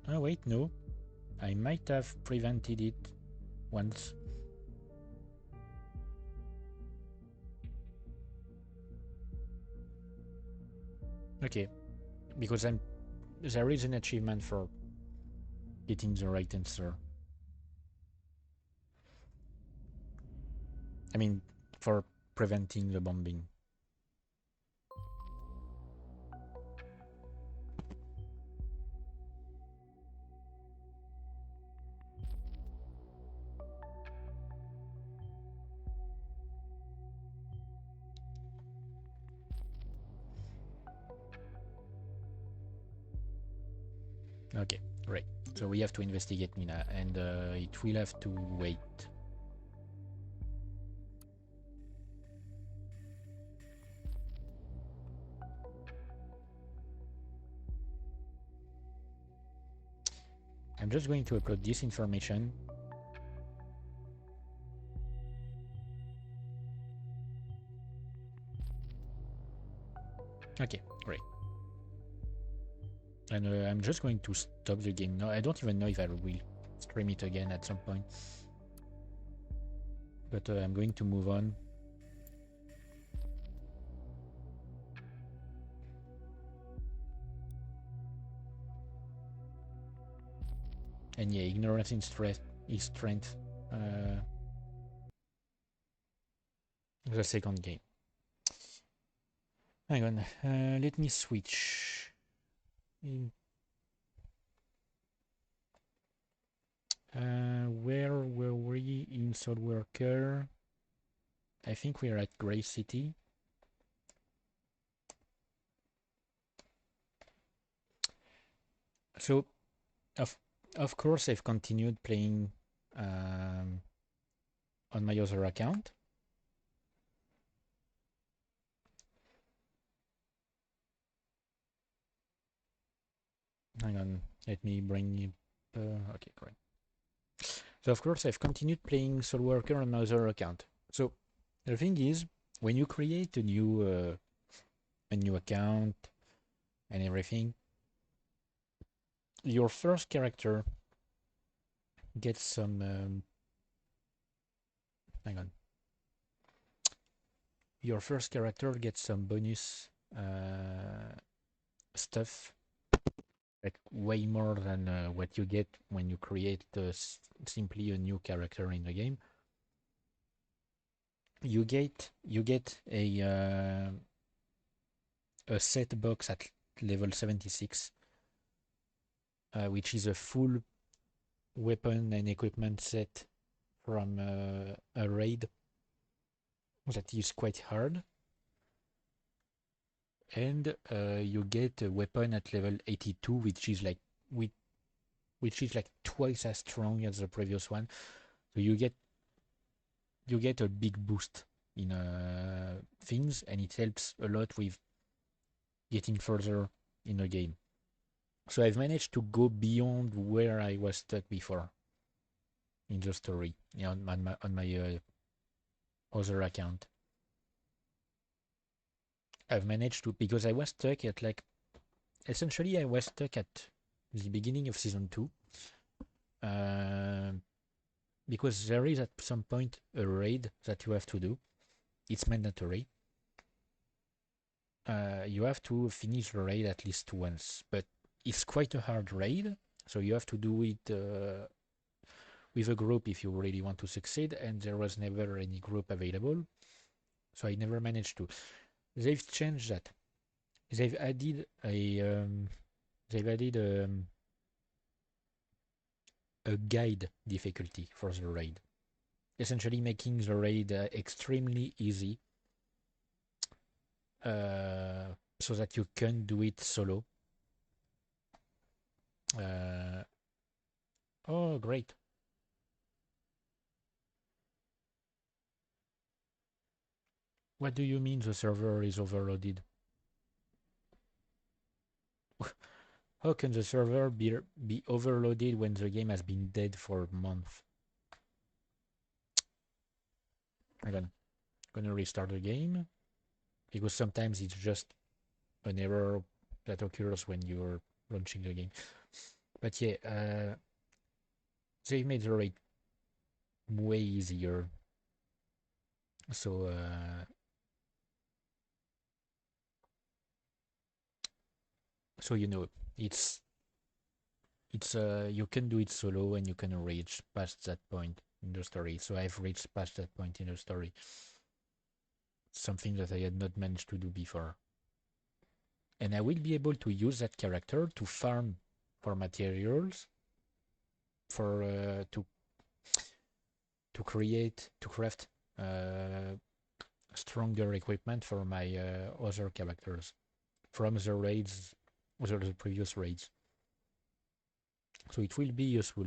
Oh wait, no. I might have prevented it once. Okay. Because there is an achievement for getting the right answer. I mean, for preventing the bombing. Okay, right. So we have to investigate Mina, and it will have to wait. I'm just going to upload this information. Okay, great. And I'm just going to stop the game now. I don't even know if I will stream it again at some point. But I'm going to move on. And yeah, ignorance is strength. The second game. Hang on, let me switch. Where were we in SoulWorker? I think we're at Grey City. So, of course, I've continued playing on my other account. Hang on, let me bring it. Okay, great. So, of course, I've continued playing SoulWorker on my other account. So, the thing is, when you create a new account and everything, your first character gets some. Hang on. Your first character gets some bonus stuff, like way more than what you get when you create simply a new character in the game. You get a set box at level 76, which is a full weapon and equipment set from a raid that is quite hard. And you get a weapon at level 82, which is like twice as strong as the previous one. So you get a big boost in things, and it helps a lot with getting further in the game. So I've managed to go beyond where I was stuck before in the story, on my other account. I've managed to, because I was stuck at essentially I was stuck at the beginning of season 2, because there is at some point a raid that you have to do. It's mandatory. You have to finish the raid at least once, but it's quite a hard raid, so you have to do it with a group if you really want to succeed, and there was never any group available, so I never managed to. They've changed that. They've added a guide difficulty for the raid, essentially making the raid extremely easy, so that you can do it solo. Oh, great. What do you mean the server is overloaded? How can the server be overloaded when the game has been dead for a month? I'm gonna restart the game, because sometimes it's just an error that occurs when you're launching the game. But yeah, they made the raid way easier. So so it's it's you can do it solo and you can reach past that point in the story. So I've reached past that point in the story. Something that I had not managed to do before. And I will be able to use that character to farm for materials for to craft stronger equipment for my other characters from the raids, the previous raids. So it will be useful.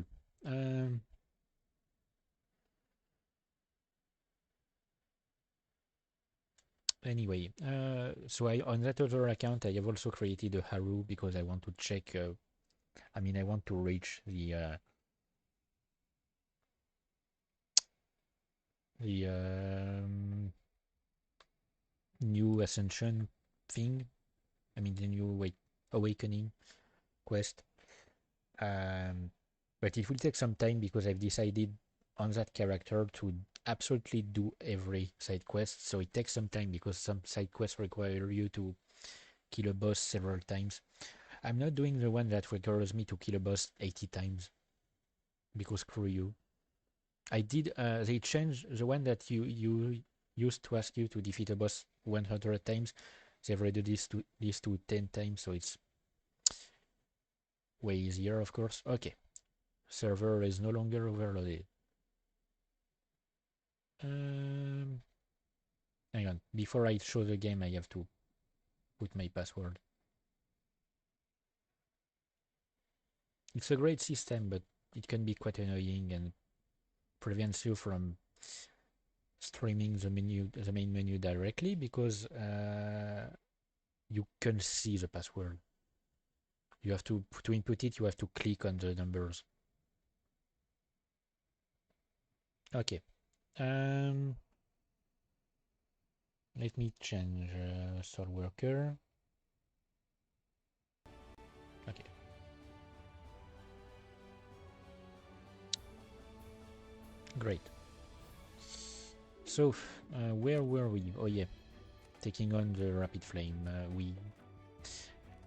Anyway, so on that other account, I have also created a Haru because I want to check. I want to reach the new ascension thing. The new awakening quest. But it will take some time because I've decided on that character to absolutely do every side quest. So it takes some time because some side quests require you to kill a boss several times. I'm not doing the one that requires me to kill a boss 80 times because screw you. I did. They changed the one that you used to ask you to defeat a boss 100 times. They've reduced this to 10 times, so it's way easier, of course. Okay, server is no longer overloaded. Hang on. Before I show the game, I have to put my password. It's a great system, but it can be quite annoying and prevents you from streaming the main menu directly because you can see the password. You have to input it. You have to click on the numbers. Okay. Let me change SoulWorker. Okay. Great. So, where were we? Oh yeah, taking on the Rapid Flame.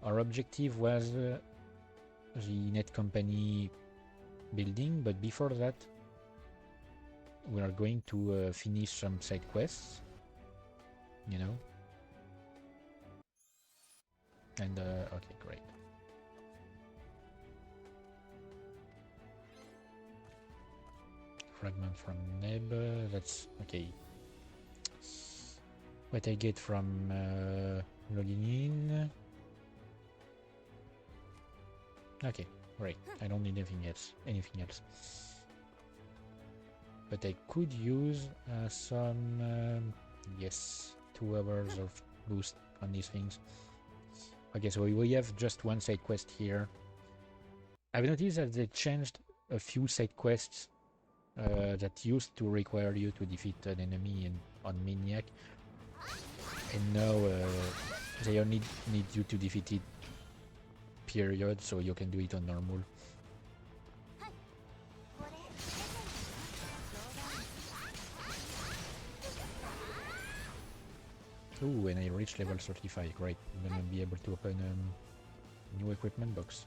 Our objective was the net company building, but before that, we are going to finish some side quests. And okay, great. Fragment from Neb. That's okay. What I get from logging in. Okay, great. I don't need anything else. But I could use some yes, 2 hours of boost on these things. Okay, so we have just one side quest here. I've noticed that they changed a few side quests that used to require you to defeat an enemy on Maniac, and now they only need you to defeat it, period, so you can do it on normal. Ooh, and I reached level 35, great. I'm gonna be able to open a new equipment box.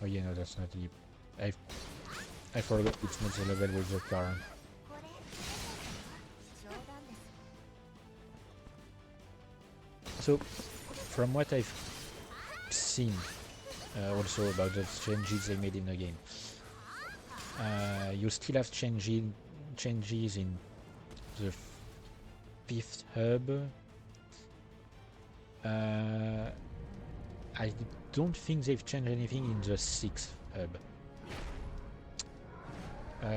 Oh yeah, no, that's not the... I forgot it's not the level with the car. So, from what I've seen also about the changes they made in the game, you still have changes in the 5th hub. I don't think they've changed anything in the 6th hub.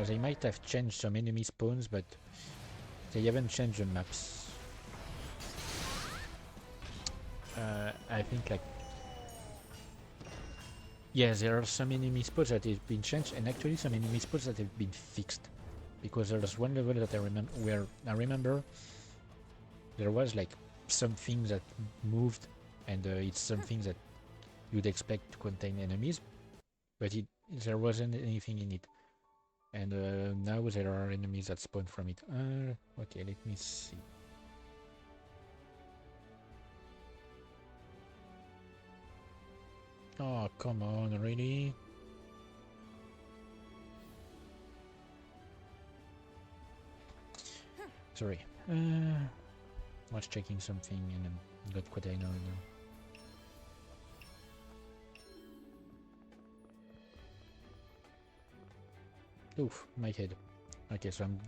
They might have changed some enemy spawns, but they haven't changed the maps. I think like... Yeah, there are some enemy spots that have been changed, and actually some enemy spots that have been fixed. Because there's one level that I remember where there was like something that moved, and it's something that you'd expect to contain enemies, but there wasn't anything in it. And now there are enemies that spawn from it. Okay, let me see. Oh, come on, really? Sorry. Was checking something and I got what I know now. Oof, my head. Okay, so I'm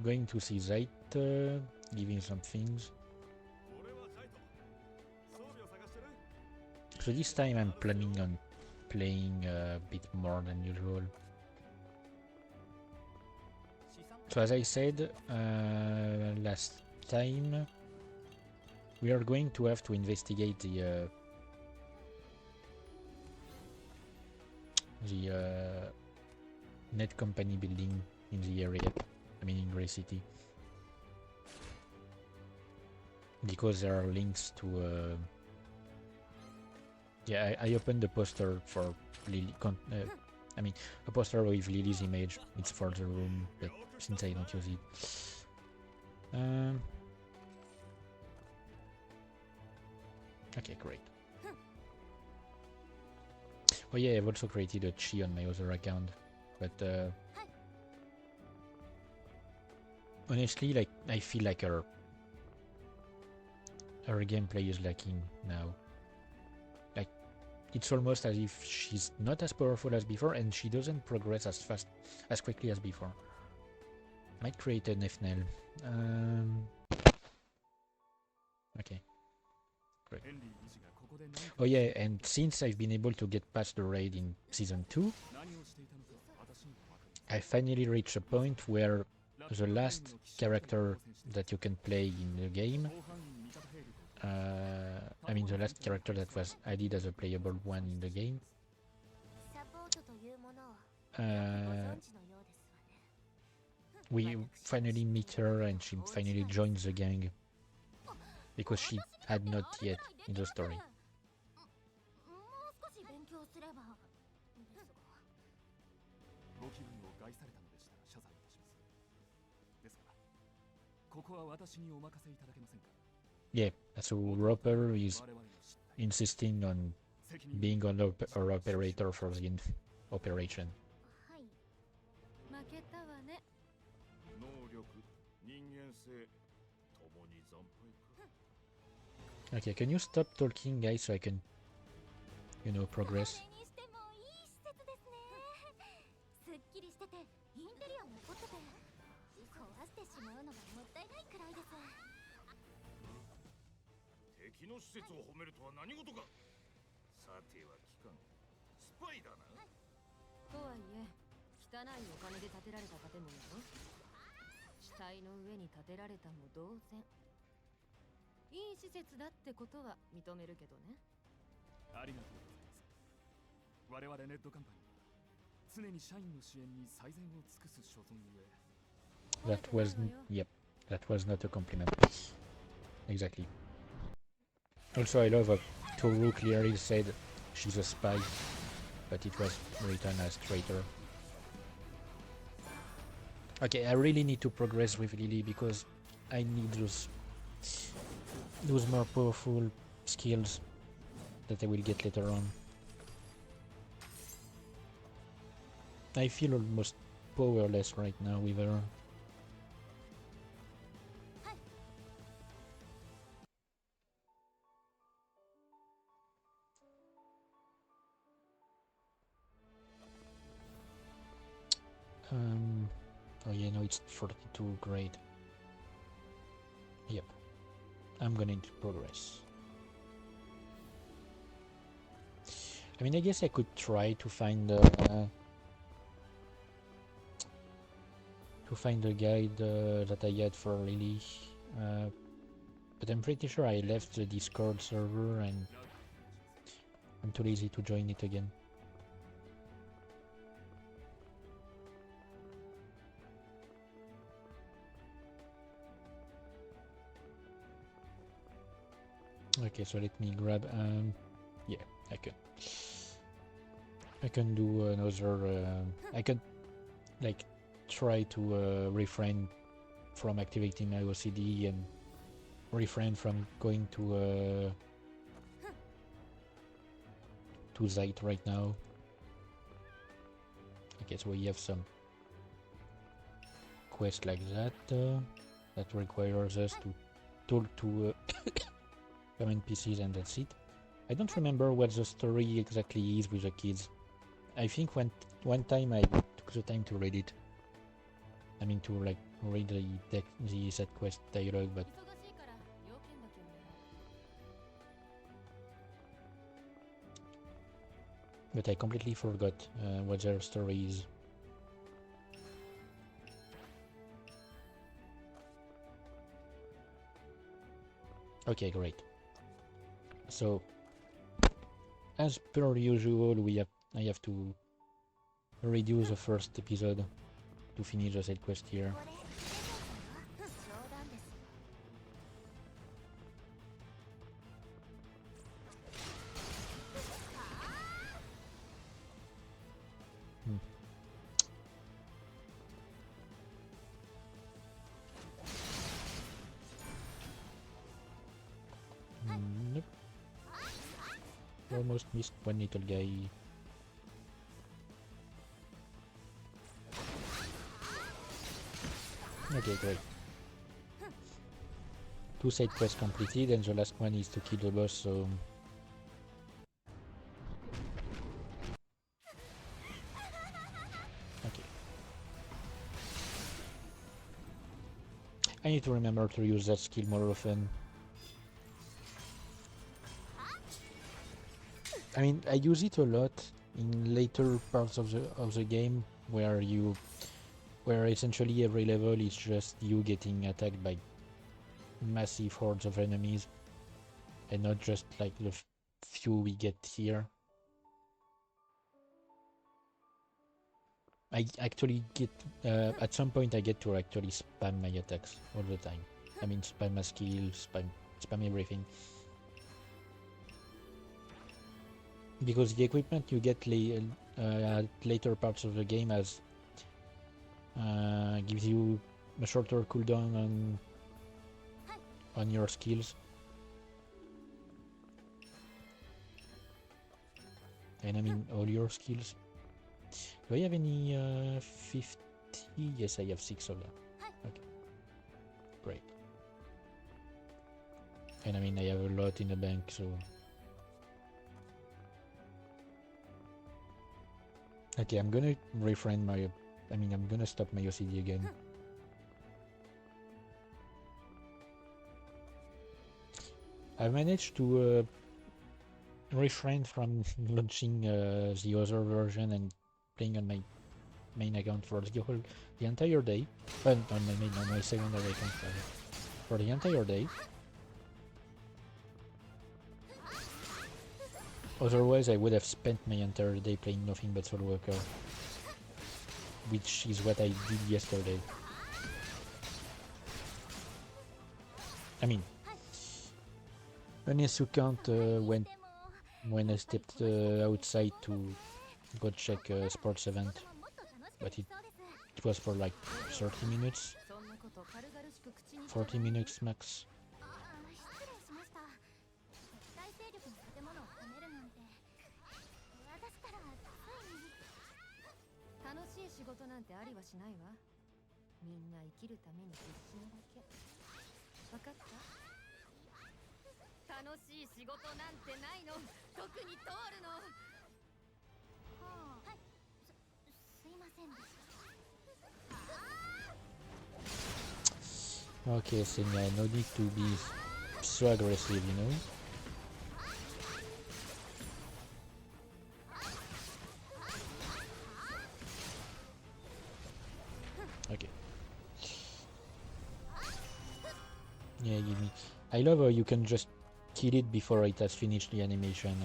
going to see Zait, giving some things. So this time I'm planning on playing a bit more than usual. So as I said last time, we are going to have to investigate the net company building in the area, I mean in Grey City, because there are links to yeah, I opened the poster for Lily, I mean a poster with Lily's image. It's for the room, but since I don't use it, okay, great. Oh yeah, I've also created a chi on my other account, but honestly, like, I feel like her gameplay is lacking now. Like, it's almost as if she's not as powerful as before, and she doesn't progress as quickly as before. Might create an FNL. Okay, great. Oh yeah, and since I've been able to get past the raid in Season 2, I finally reached a point where the last character that you can play in the game, I mean the last character that was added as a playable one in the game, we finally meet her and she finally joins the gang, because she had not yet in the story. Yeah, so Roper is insisting on being an operator for the operation. Okay, can you stop talking, guys, so I can, you know, progress? That was, yep, that was not a compliment. Exactly. Also, I love that Toru clearly said she's a spy, but it was written as traitor. Okay, I really need to progress with Lily because I need those more powerful skills that I will get later on. I feel almost powerless right now with her. Oh yeah, no, it's 42, great. Yep, I'm gonna need to progress. I mean, I guess I could try to find a guide that I had for Lily, but I'm pretty sure I left the Discord server and I'm too lazy to join it again. Okay, so let me grab, yeah, I can do another, I can, like, try to refrain from activating my OCD and refrain from going to Zeit right now. Okay, so we have some quest like that that requires us to talk to some NPCs, and that's it. I don't remember what the story exactly is with the kids. I think one time I took the time to read it. I mean, to like read the set quest dialogue, but I completely forgot what their story is. Okay, great. So, as per usual, I have to redo the first episode to finish the side quest here. Nope. Almost missed one little guy. Okay, great. 2 side quests completed, and the last one is to kill the boss, so... Okay. I need to remember to use that skill more often. I mean, I use it a lot in later parts of the game, where essentially every level is just you getting attacked by massive hordes of enemies, and not just like the few we get here. I actually get at some point I get to actually spam my attacks all the time. I mean, spam my skills, spam everything. Because the equipment you get at later parts of the game gives you a shorter cooldown on your skills. And I mean all your skills. Do I have any 50? Yes, I have 6 of them. Okay, great. And I mean I have a lot in the bank, so... Okay, I'm gonna refrain my... I'm gonna stop my OCD again. I've managed to refrain from launching the other version and playing on my main account for the entire day. On my secondary account for the entire day. Otherwise, I would have spent my entire day playing nothing but SoulWorker, which is what I did yesterday. I mean, unless you count when I stepped outside to go check a sports event, but it was for like 30 minutes, 40 minutes max. Okay, Senya, no need to be so aggressive, you know? Okay. Yeah, give me... I love how you can just kill it before it has finished the animation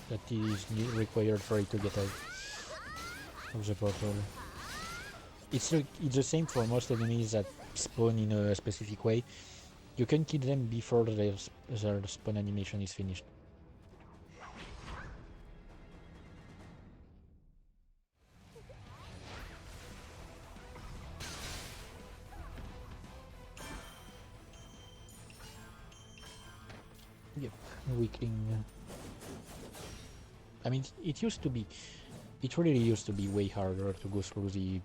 that is required for it to get out of the portal. It's the same for most enemies that spawn in a specific way. You can kill them before their spawn animation is finished. Yep, weakling. I mean, it used to be, it really used to be way harder to go through the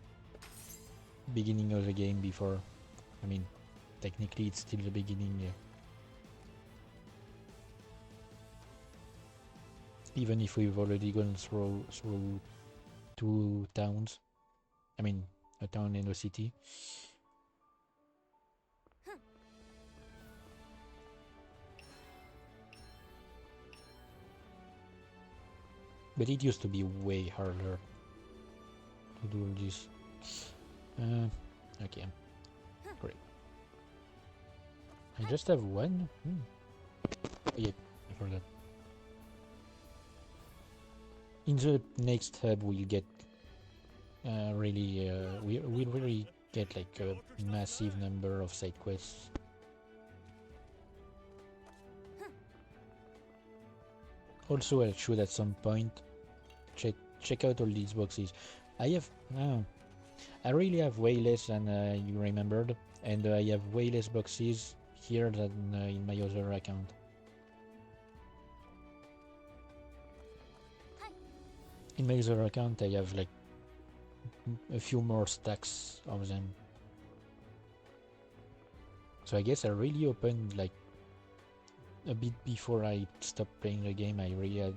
beginning of the game before. I mean, technically it's still the beginning. Even if we've already gone through 2 towns. I mean, a town and a city. But it used to be way harder to do all this. Okay, great. I just have one? Oh, yeah, I forgot. In the next hub we'll get we'll really get like a massive number of side quests. Also, I should at some point check out all these boxes. I really have way less than you remembered, and I have way less boxes here than in my other account. In my other account I have like a few more stacks of them. So I guess I really opened like a bit before I stopped playing the game. I really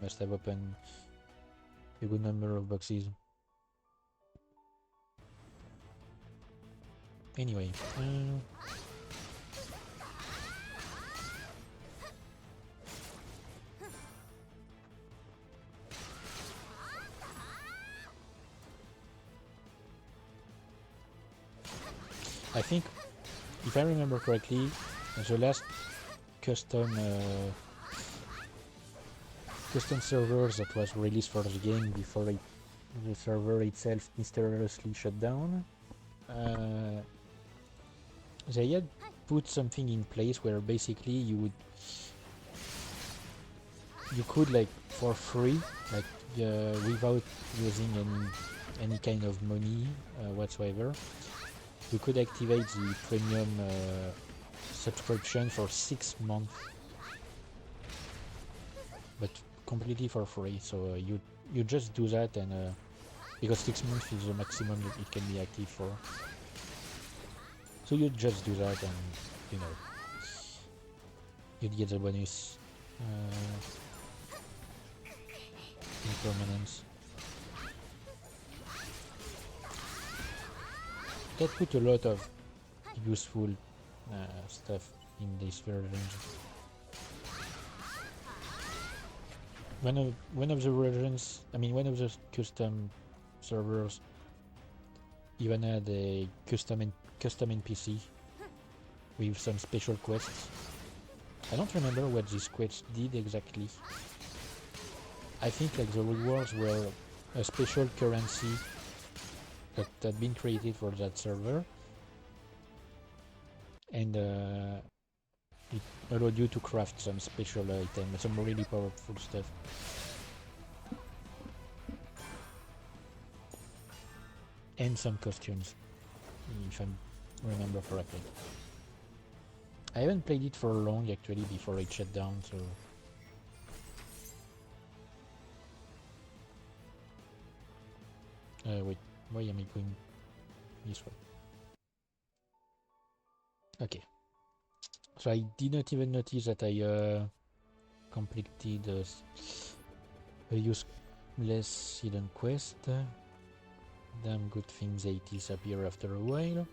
must have opened a good number of boxes. Anyway, I think, if I remember correctly, the last custom servers that was released for the game before the server itself mysteriously shut down, they had put something in place where basically you could like for free, like without using any kind of money whatsoever, you could activate the premium subscription for 6 months, but completely for free. So you just do that, and because 6 months is the maximum it can be active for. So you just do that, and you know you'd get the bonus impermanence. That put a lot of useful stuff in this version. One of the versions, I mean one of the custom servers even had a custom NPC with some special quests. I don't remember what these quests did exactly. I think like the rewards were a special currency that had been created for that server, and it allowed you to craft some special item, some really powerful stuff. And some costumes, if I remember correctly. I haven't played it for long actually before it shut down, so... wait, why am I going this way? Okay. So I did not even notice that I completed a useless hidden quest. Damn good thing they disappear after a while.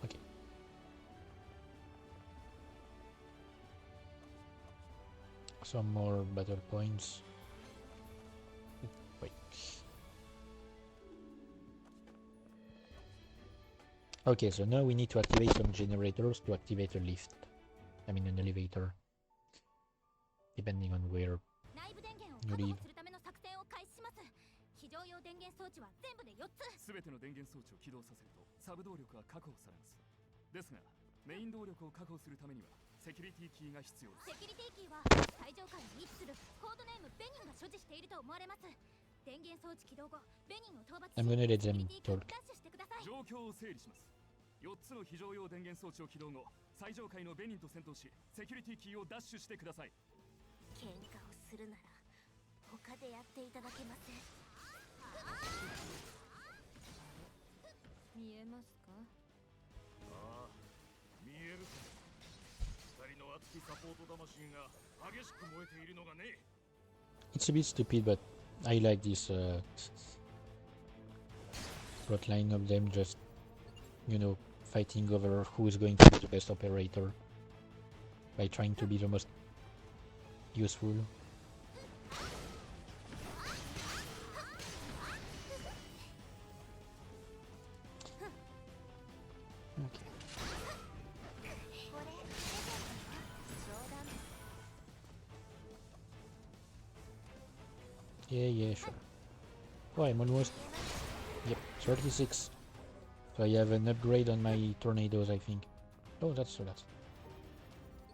Okay. Some more battle points. Wait. Okay, so now we need to activate some generators to activate a lift. I mean an elevator. Depending on where you live. 非常用電源装置は全部で4つ。すべての電源装置を起動させるとサブ動力は確保されます。ですが、メイン動力を確保するためにはセキュリティキーが必要です。セキュリティキーは最上階に位置するコードネームベニンが所持していると思われます。電源装置起動後、ベニンを討伐し、セキュリティキーを奪取してください。状況を整理します。4つの非常用電源装置を起動後、最上階のベニンと戦闘しセキュリティキーを奪取してください。喧嘩をするなら他でやっていただけません？見えますか？ああ、見える。二人の熱きサポート魂が激しく燃えているのがね。It's a bit stupid, but I like this plotline of them just, you know, fighting over who is going to be the best operator by trying to be the most useful. Okay. Yeah, sure. Oh, I'm almost... Yep, 36. So I have an upgrade on my tornadoes, I think. Oh, that's so that's...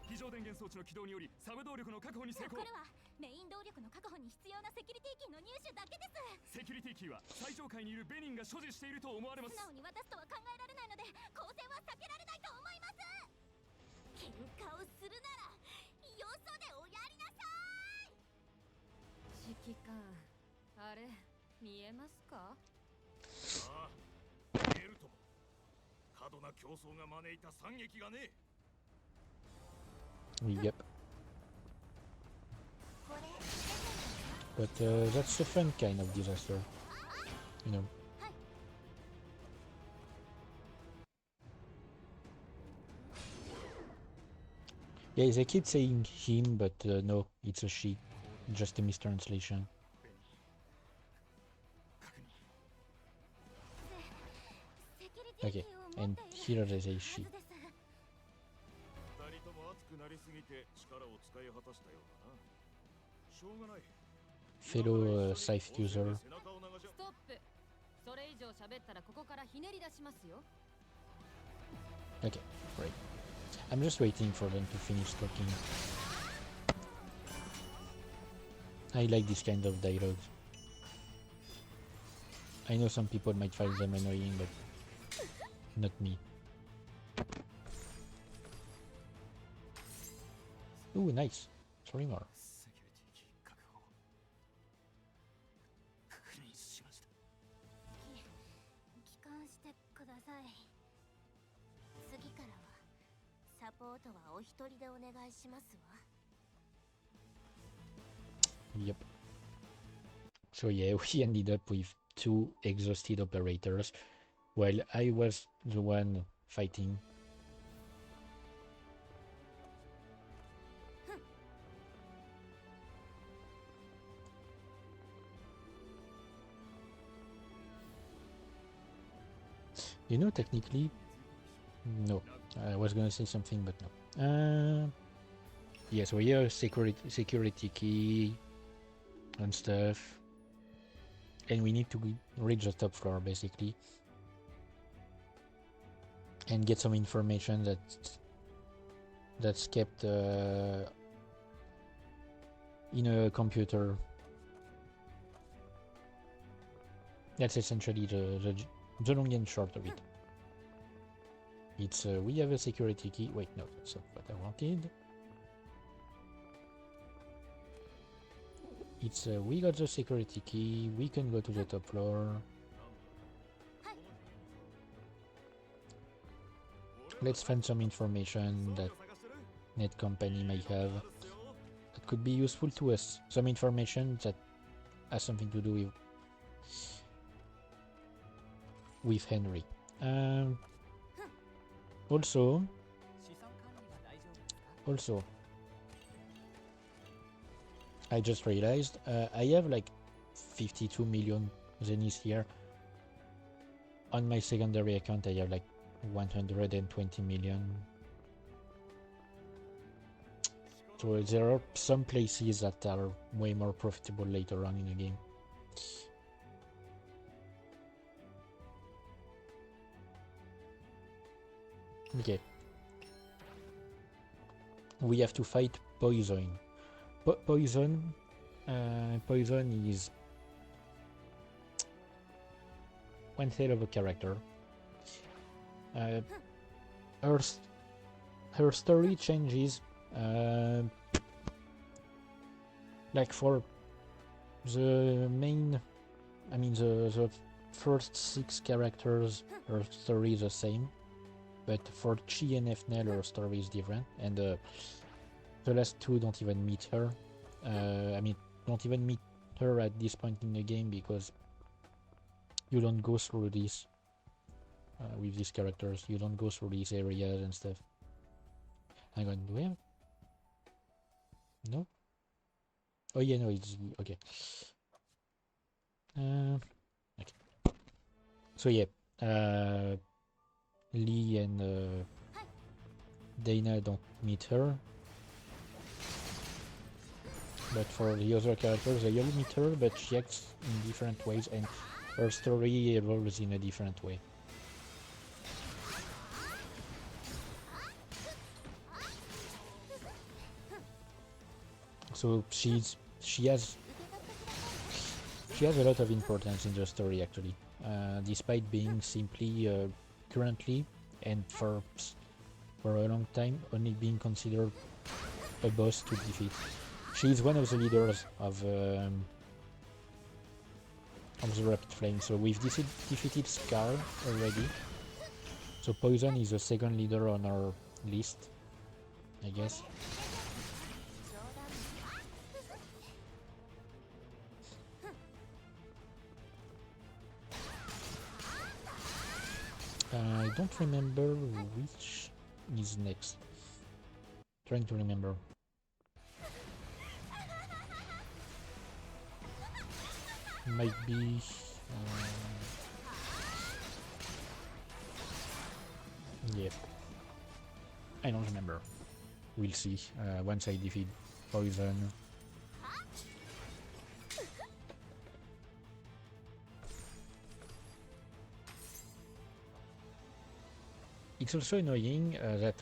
非常電源装置の起動によりサブ動力の確保に成功。これはメイン動力の確保に必要なセキュリティキーの入手だけです。セキュリティキーは最上階にいるベニンが所持していると思われます。素直に渡すとは考えられないので交戦は避けられないと思います。喧嘩をするならよそでおやりなさい。指揮官、あれ見えますか？ああ、見えるとも。過度な競争が招いた惨劇がね。Yep. But that's a fun kind of disaster, you know. Yeah, they keep saying him, but no, it's a she. Just a mistranslation. Okay, and here they say she. Fellow scythe user. Okay, great. I'm just waiting for them to finish talking. I like this kind of dialogue. I know some people might find them annoying, but not me. Ooh, nice. 3 more. 帰還してください。次からはサポートはお一人でお願いしますわ。 Yep. So yeah, we ended up with 2 exhausted operators, while I was the one fighting. You know, technically, no. I was gonna say something, but no. Yeah, so here security key and stuff, and we need to reach the top floor basically, and get some information that's kept in a computer. That's essentially the long and short of it. It's we have a security key. Wait, no, that's not what I wanted. It's we got the security key. We can go to the top floor. Let's find some information that Net Company might have that could be useful to us. Some information that has something to do with Henry. Also, I just realized I have like 52 million zenith here. On my secondary account, I have like 120 million. So there are some places that are way more profitable later on in the game. Okay. We have to fight Poison. Poison is one hell of a character. Earth her story changes. Like for the main, I mean the first 6 characters, her story is the same, but for Chi and Efnel, her story is different, and the last 2 don't even meet her. I mean, don't even meet her at this point in the game because you don't go through this with these characters. You don't go through these areas and stuff. Hang on, do we have? No? Oh yeah, no, it's okay. Okay. So yeah, Lee and Dana don't meet her. But for the other characters, they all meet her, but she acts in different ways, and her story evolves in a different way. So she has a lot of importance in the story, actually, despite being simply currently and for a long time only being considered a boss to defeat. She is one of the leaders of the Rapid Flame. So we've defeated Scar already. So Poison is the second leader on our list, I guess. I don't remember which is next. Trying to remember. Might be yeah, I don't remember. We'll see once I defeat Poison. It's also annoying that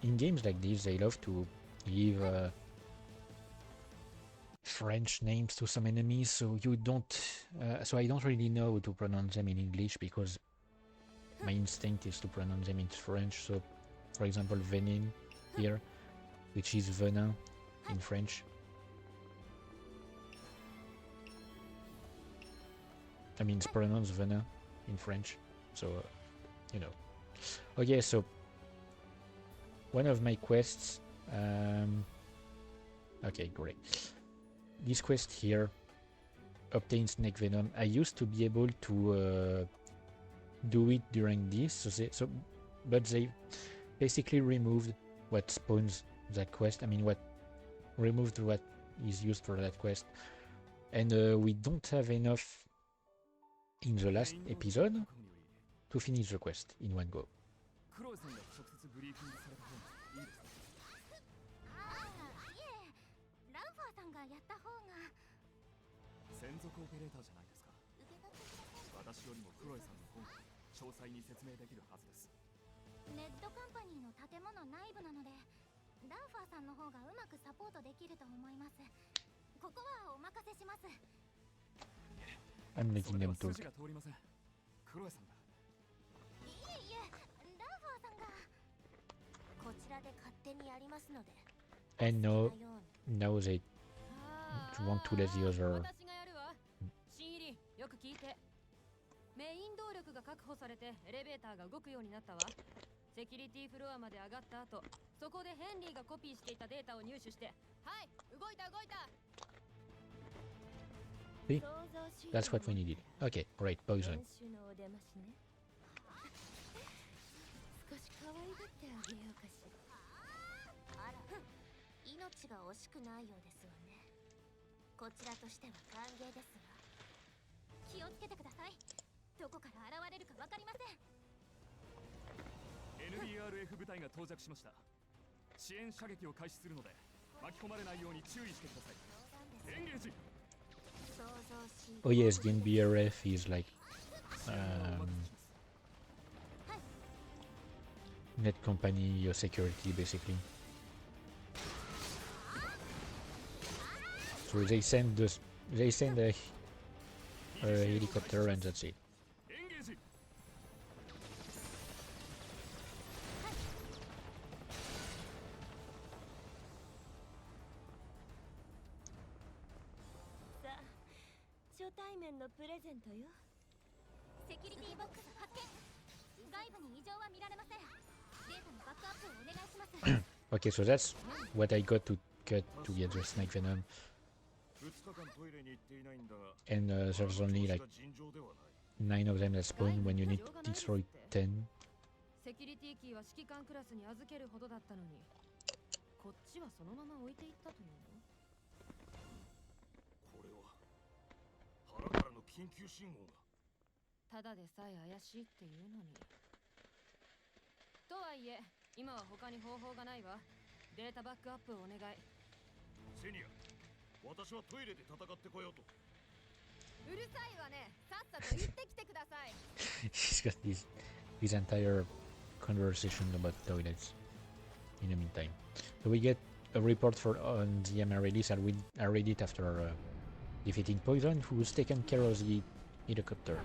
in games like this they love to give French names to some enemies, so you don't. So I don't really know how to pronounce them in English because my instinct is to pronounce them in French. So, for example, Venin here, which is Venin in French. I mean, it's pronounced Venin in French, so you know. Okay, so one of my quests. Okay, great. This quest here obtains snake venom. I used to be able to do it during this, but they basically removed what spawns that quest. I mean, what removed what is used for that quest, and we don't have enough in the last episode to finish the quest in one go. I'm letting them talk. And now they want to let the other. メイン動力が確保されてエレベーターが動くようになったわ。セキュリティフロアまで上がった後、そこでヘンリーがコピーしていたデータを入手して、はい、動いた。See? That's what we needed. Okay, great, Poison. 少し可愛がってあげようかしら。あら、命が惜しくないようですわね。こちらとしては歓迎ですわ。気をつけてください。どこから現れるかわかりません。NDRF 部隊が到着しました。支援射撃を開始するので、巻き込まれないように注意してください。エンゲージ。Oh yes, the NBRF is like net company security basically. So they send a helicopter and that's it. 初対面のプレゼントよ。セキュリティボックス発見。外部に異常は見られません。データのバックアップをお願いします。Okay, so that's what I got to cut to get the snake venom. And there's only like 9 of them that spawn when you need to destroy 10. セキュリティキーは指揮官クラスに預けるほどだったのに、こっちはそのまま置いていったというの。これは腹からの緊急信号が。ただでさえ怪しいっていうのに。とはいえ、今は他に方法がないわ。データバックアップをお願い。セニア、私はトイレで戦ってこようと。うるさいわね。さっさと行ってきてください。She's got this entire conversation about toilets in the meantime. So we get a report on the Amaryllis, and I read it after defeating Poison, who's taken care of the helicopter.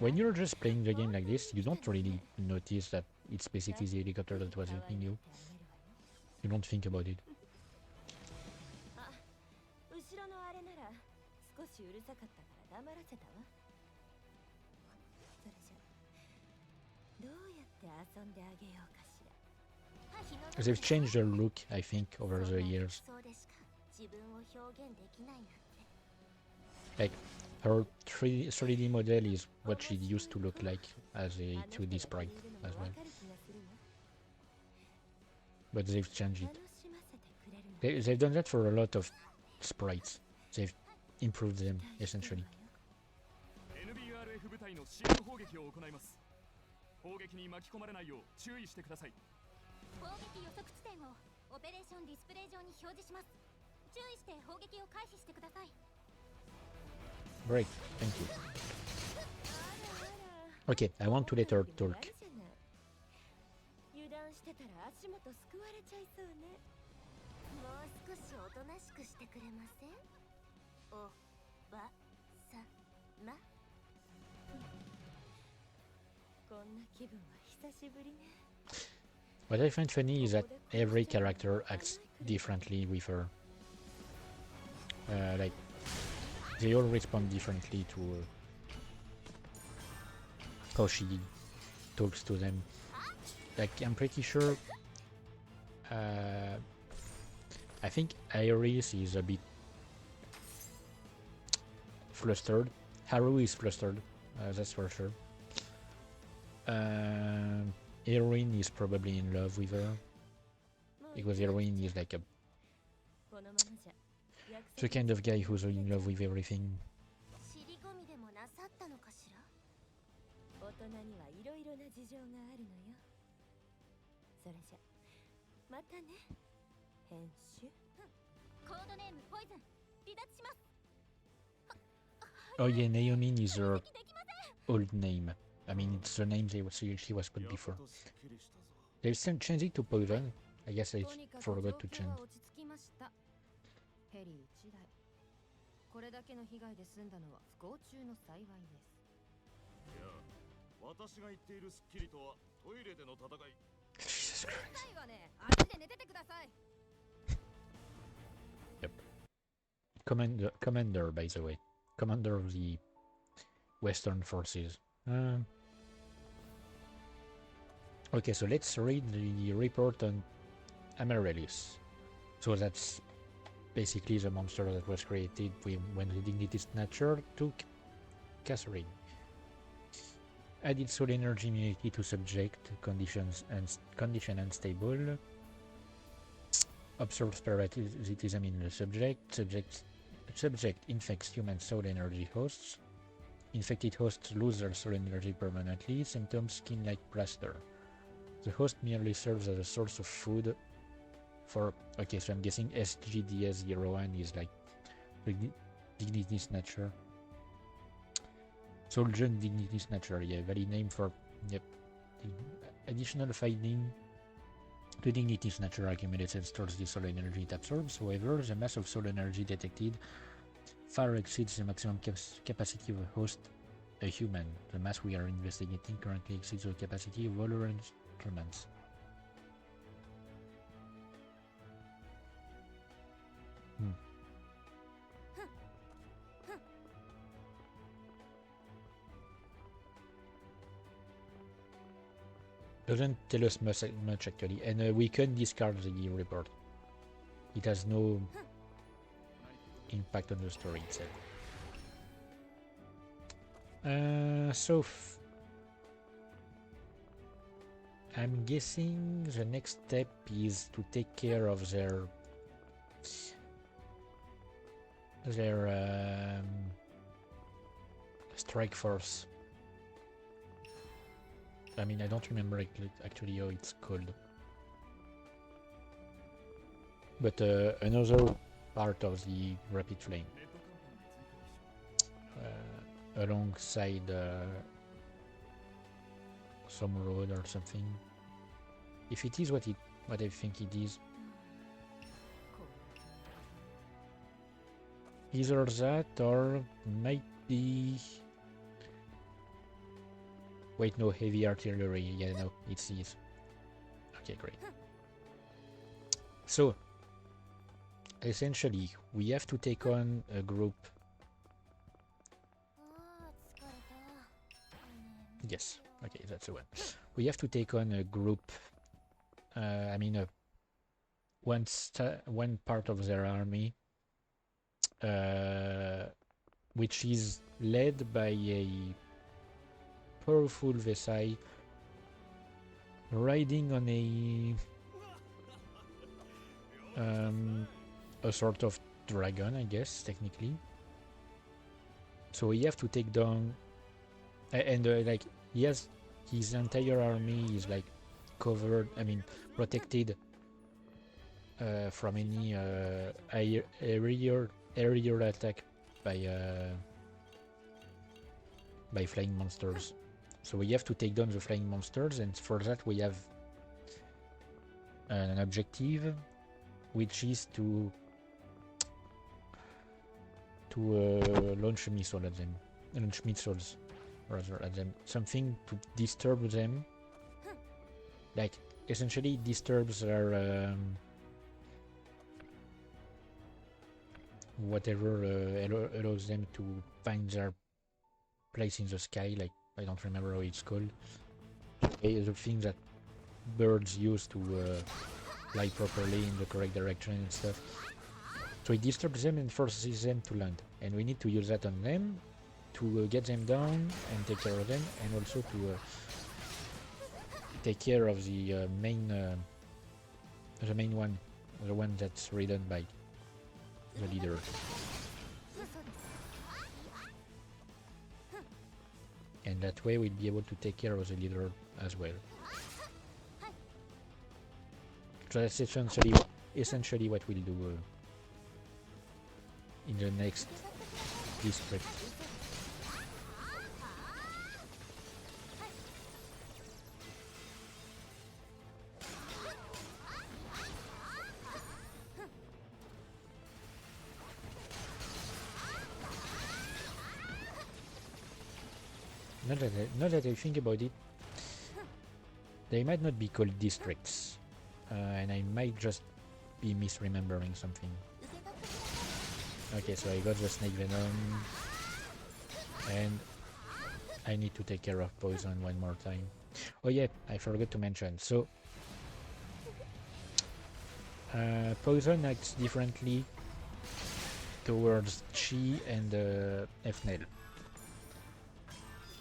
When you're just playing the game like this, you don't really notice that it's basically the helicopter that was helping you. You don't think about it. 後ろのあれなら少しうるさかったから黙らせたわ。それじゃどうやって遊んであげようかしら。 They've changed their look, I think, over the years. そうでしか自分を表現できないなんて。 Like, her 3D model is what she used to look like as a 2D sprite as well. But they've changed it. They've done that for a lot of sprites. They've improved them, essentially. NBRF 部隊のシール砲撃を行います。砲撃に巻き込まれないよう注意してください。砲撃予測地点をオペレーションディスプレイ上に表示します。注意して砲撃を回避してください。 Great, thank you. Okay, I want to let her talk. 油断してたら足元すくわれちゃいそうね。もう少しおとなしくしてくれません？おばさま。こんな気分は久しぶりね。 What I find funny is that every character acts differently with her. Like, they all respond differently to how she talks to them. Like, I'm pretty sure I think Iris is a bit flustered. Haru is flustered, that's for sure. Erin is probably in love with her, because Erin is like the kind of guy who's in love with everything. 尻込みでもなさったのかしら。大人にはいろいろな事情があるのよ。それじゃまたね。編集。コードネームポイズン。離脱します。 Oh yeah, Naomi is her old name. I mean, it's the name she was put before. They've changed it to Poison. I guess I forgot to change. ヘリ1台。これだけの被害で済んだのは不幸中の幸いです。いや、私が言っているスッキリとはトイレでの戦い。 Jesus Christ. 痛いわね。あっちで寝ててください。 Yep. Commander, by the way. Commander of the Western Forces. Okay, so let's read the report on Amaryllis. So that's basically the monster that was created when the Dignity Snatcher took Catherine. Added soul energy immunity to subject, condition unstable. Observes parasitism in the subject. Subject infects human soul energy hosts. Infected hosts lose their soul energy permanently. Symptoms skin like plaster. The host merely serves as a source of food for... Okay, so I'm guessing SGDS01 is like the Dignity Snatcher. Soulgen Dignity Snatcher, yeah, valid name for... Yep. Additional finding... The Dignity Snatcher accumulates and stores the soul energy it absorbs. However, the mass of soul energy detected far exceeds the maximum capacity of a host, a human. The mass we are investigating currently exceeds the capacity of all our instruments. Doesn't tell us much actually, and we can discard the report. It has no impact on the story itself. So I'm guessing the next step is to take care of their strike force. I mean, I don't remember actually how it's called. But another part of the rapid flame alongside some road or something. If it is what I think it is, either that or might be. Wait, no, heavy artillery. Yeah, no, it's these. Okay, great. So, essentially, we have to take on a group. Yes, okay, that's the one. We have to take on a group. I mean, one part of their army, which is led by a powerful Vesai riding on a sort of dragon, I guess, technically. So we have to take down, and like he has his entire army is like covered. I mean, protected from any aerial attack by flying monsters. So we have to take down the flying monsters, and for that we have an objective, which is to launch a missile at them, launch missiles rather at them, something to disturb them, like essentially disturbs their whatever allows them to find their place in the sky. Like, I don't remember how it's called. The thing that birds use to fly properly in the correct direction and stuff. So it disturbs them and forces them to land. And we need to use that on them to get them down and take care of them, and also to take care of the main one, the one that's ridden by the leader. And that way we'll be able to take care of the leader as well. So that's essentially what we'll do in the next district. Now that I think about it, they might not be called districts, and I might just be misremembering something. Okay, so I got the snake venom, and I need to take care of poison one more time. Oh yeah, I forgot to mention. So poison acts differently towards Chi and Fnel.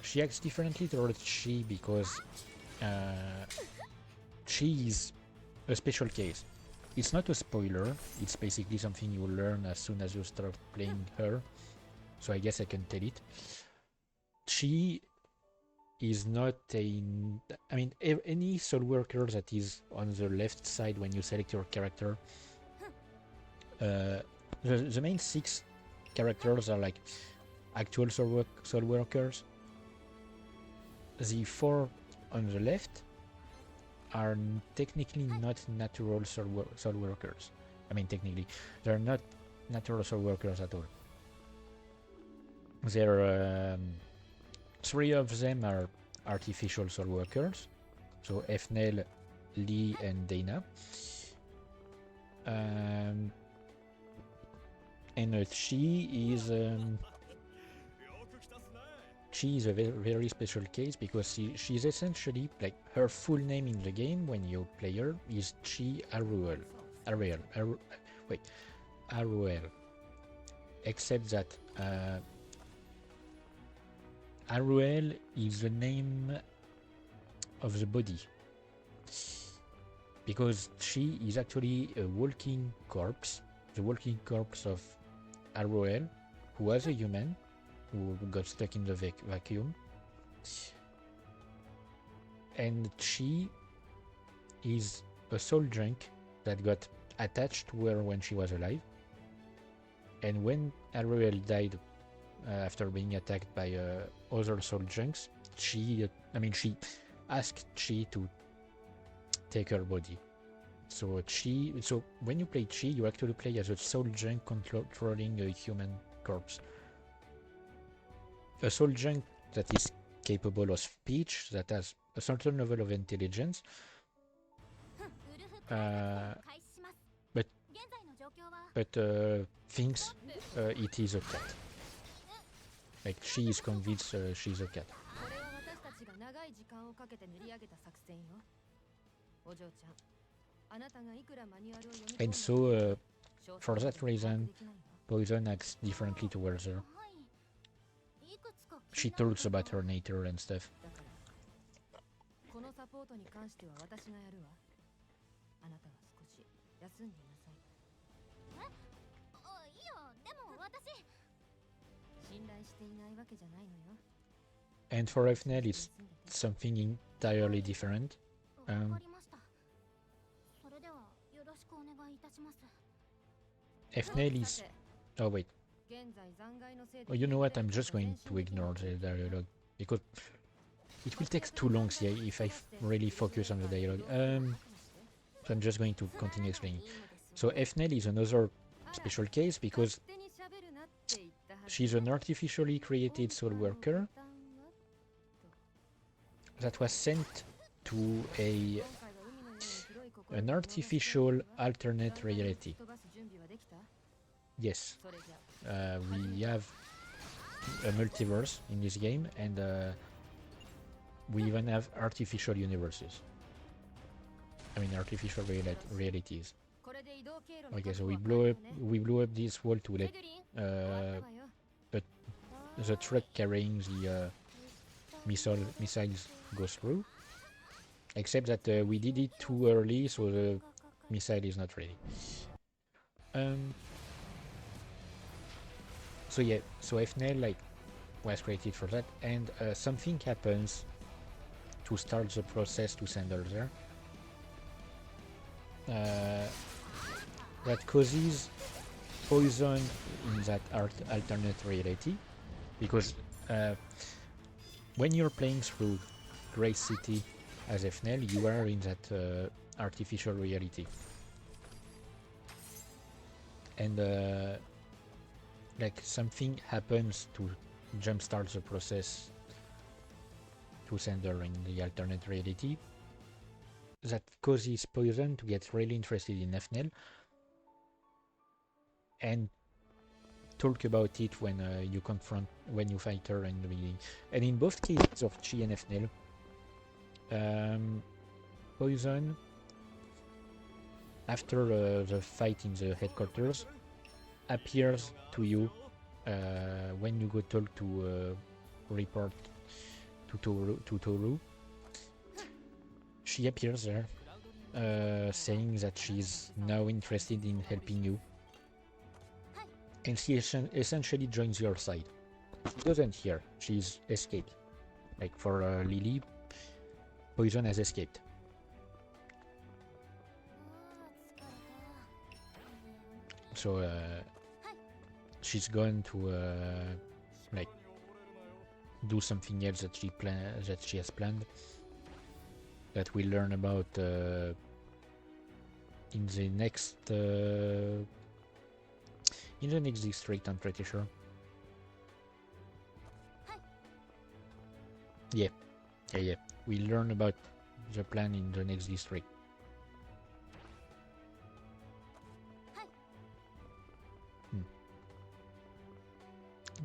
She acts differently towards Chi because Chi is a special case. It's not a spoiler, it's basically something you learn as soon as you start playing her, so I guess I can tell it. Chi is not a... I mean, any SoulWorker that is on the left side when you select your character, the main 6 characters are like actual SoulWorkers. The 4 on the left are technically not natural SoulWorkers. I mean, technically, they're not natural SoulWorkers at all. There are 3 of them are artificial SoulWorkers, so Fnel, Lee, and Dana. And Chi She is a very special case because she's essentially like her full name in the game when you play her is Chi Aruel. Aruel. Except that Aruel is the name of the body. Because she is actually a walking corpse, the walking corpse of Aruel, who was a human, who got stuck in the vacuum. And she is a soul junk that got attached to her when she was alive. And when Aruel died after being attacked by other soul junks, she asked Chi to take her body. So when you play Chi, you actually play as a soul junk controlling a human corpse. A soul junk that is capable of speech, that has a certain level of intelligence, but thinks it is a cat. Like she is convinced she's a cat. And so, for that reason, Poison acts differently towards her. She talks about her nature and stuff. And for Efnel, it's something entirely different. Efnel is... Oh wait. Oh, you know what? I'm just going to ignore the dialogue because it will take too long if I really focus on the dialogue. So I'm just going to continue explaining. So Efnel is another special case because she's an artificially created soul worker that was sent to an artificial alternate reality. Yes, we have a multiverse in this game, and we even have artificial universes. I mean, artificial realities. Okay, so we blew up this wall to let the truck carrying the missiles goes through. Except that we did it too early, so the missile is not ready. So yeah, so Efnel was created for that, and something happens to start the process to send her there. That causes poison in that alternate reality, because when you're playing through Grey City as Efnel, you are in that artificial reality, and something happens to jumpstart the process to send her in the alternate reality that causes Poison to get really interested in Efnel and talk about it when you fight her in the beginning. And in both cases of Chi and Efnel, Poison, after the fight in the headquarters, appears to you when you go talk to report to Toru. She appears there, saying that she's now interested in helping you, and she essentially joins your side. She doesn't hear; she's escaped. Like for Lily, Poison has escaped. So she's going to do something else that she has planned, that we'll learn about in the next district, I'm pretty sure. Yeah. We'll learn about the plan in the next district.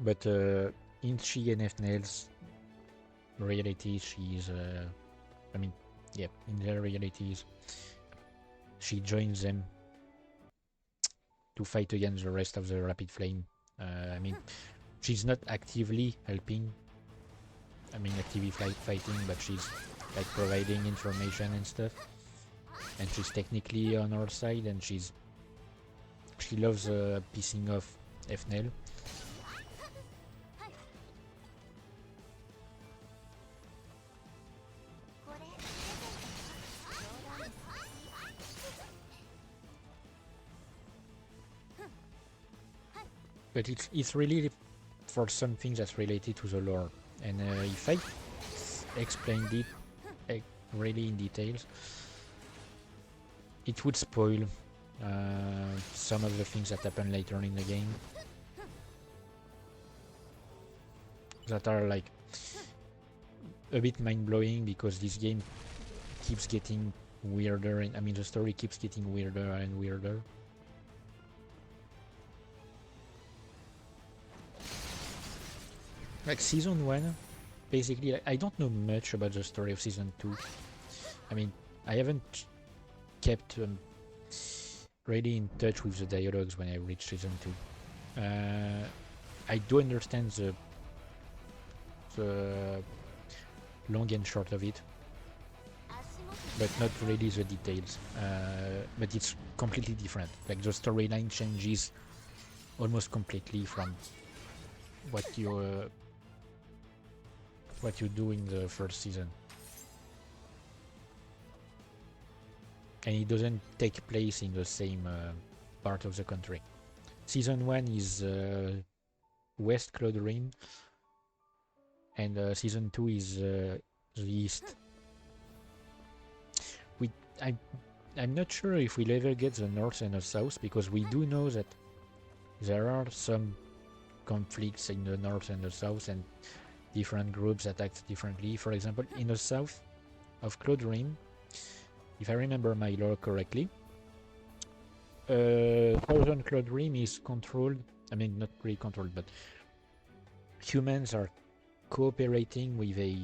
But in Chi and Efnel's reality, she's I mean, yeah, in their realities, she joins them to fight against the rest of the Rapid Flame. I mean, she's not actively helping. I mean, actively fighting, but she's like providing information and stuff. And she's technically on our side, and she loves pissing off Fnel. But it's really for something that's related to the lore. And if I explained it really in details, it would spoil some of the things that happen later in the game. That are like a bit mind-blowing, because this game keeps getting weirder, and I mean the story keeps getting weirder and weirder. Like season 1, basically, like, I don't know much about the story of season 2. I mean, I haven't kept really in touch with the dialogues when I reached season 2. I do understand the long and short of it, but not really the details. But it's completely different. Like the storyline changes almost completely from what you do in the first season. And it doesn't take place in the same part of the country. Season 1 is West Cloud Rim, and season 2 is the East. I'm not sure if we'll ever get the North and the South, because we do know that there are some conflicts in the North and the South, and different groups that act differently. For example, in the south of Cloud Rim, if I remember my lore correctly, Southern Cloud Rim is controlled, I mean not really controlled, but humans are cooperating with a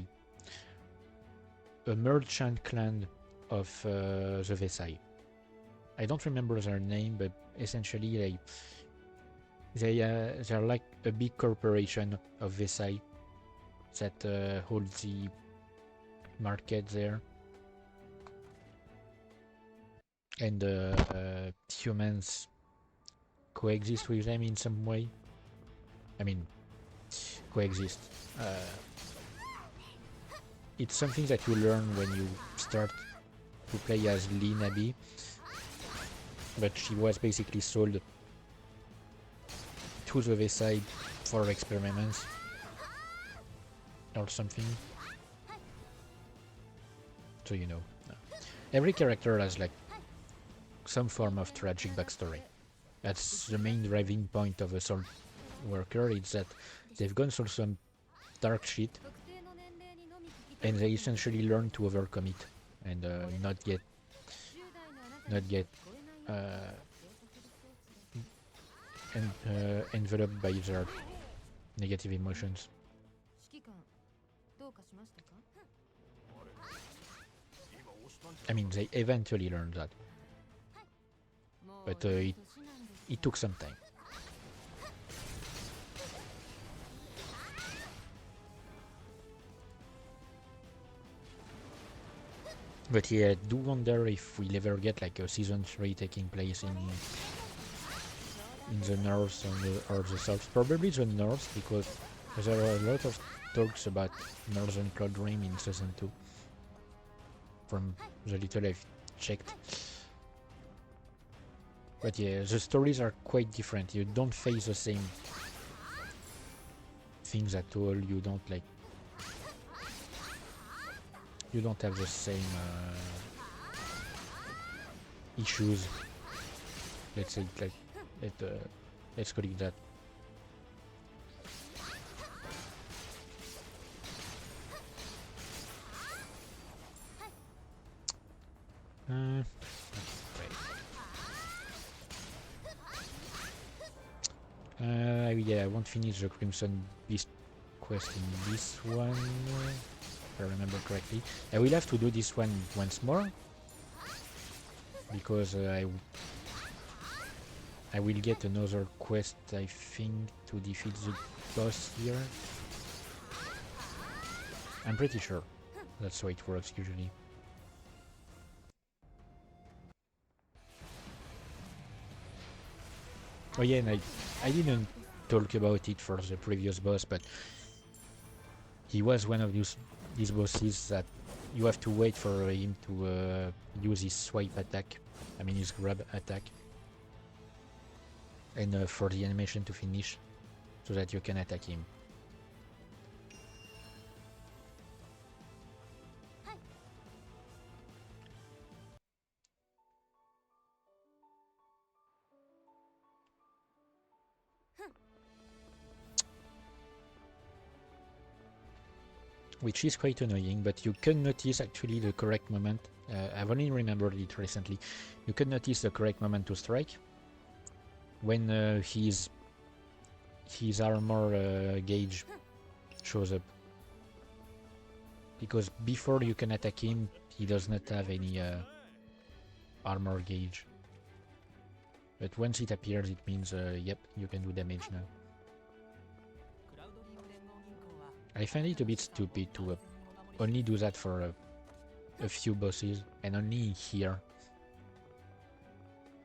merchant clan of the Vesai. I don't remember their name, but essentially they're like a big corporation of Vesai that holds the market there, and humans coexist with them in some way. I mean, coexist. It's something that you learn when you start to play as Lee Nabi, but she was basically sold to the Vesai for experiments or something. So you know, every character has like some form of tragic backstory. That's the main driving point of a soul worker. It's that they've gone through some dark shit, and they essentially learn to overcome it and not get enveloped by their negative emotions. I mean, they eventually learned that, but it took some time. But yeah, I do wonder if we'll ever get like a season 3 taking place in the north or the south. Probably the north, because there are a lot of talks about Northern Cloud Rim in season 2. From the little I've checked. But yeah, the stories are quite different. You don't face the same things at all. You don't have the same issues. Let's say let's call it that. Yeah, I won't finish the Crimson Beast quest in this one. if I remember correctly. I will have to do this one once more, because I will get another quest, I think, to defeat the boss here. I'm pretty sure that's how it works usually. Oh yeah, and I didn't talk about it for the previous boss, but he was one of these bosses that you have to wait for him to use his swipe attack, I mean his grab attack, and for the animation to finish, so that you can attack him. Which is quite annoying, but you can notice actually the correct moment. I've only remembered it recently. You can notice the correct moment to strike when his armor gauge shows up. Because before you can attack him, he does not have any armor gauge. But once it appears, it means, yep, you can do damage now. I find it a bit stupid to only do that for a few bosses, and only here.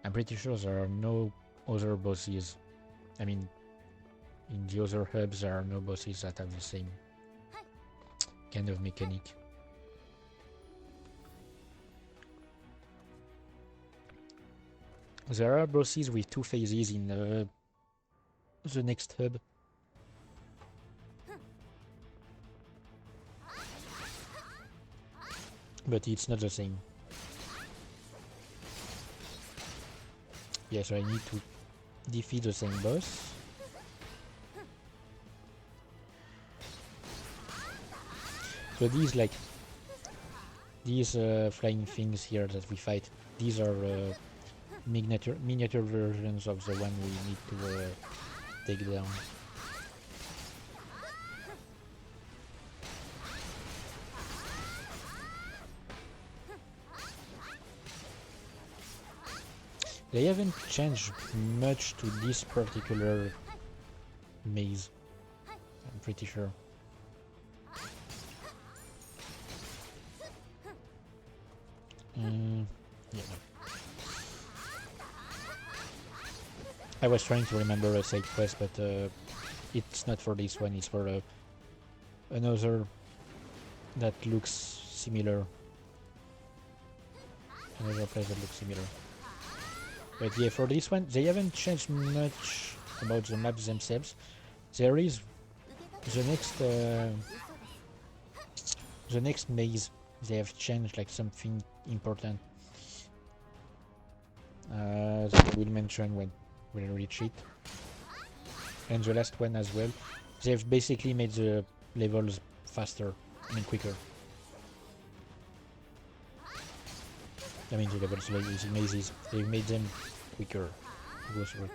I'm pretty sure there are no other bosses. I mean, in the other hubs there are no bosses that have the same kind of mechanic. There are bosses with 2 phases in the next hub. But it's not the same. Yes, I need to defeat the same boss. So these flying things here that we fight, these are miniature versions of the one we need to take down. They haven't changed much to this particular maze, I'm pretty sure. Yeah, no. I was trying to remember a side quest, but it's not for this one, it's for another that looks similar. Another place that looks similar. But yeah, for this one, they haven't changed much about the maps themselves. There is the next maze. They have changed like something important that I will mention when we reach it. And the last one as well. They've basically made the levels faster, I mean quicker. I mean the levels, like the mazes, they've made them quicker to go through.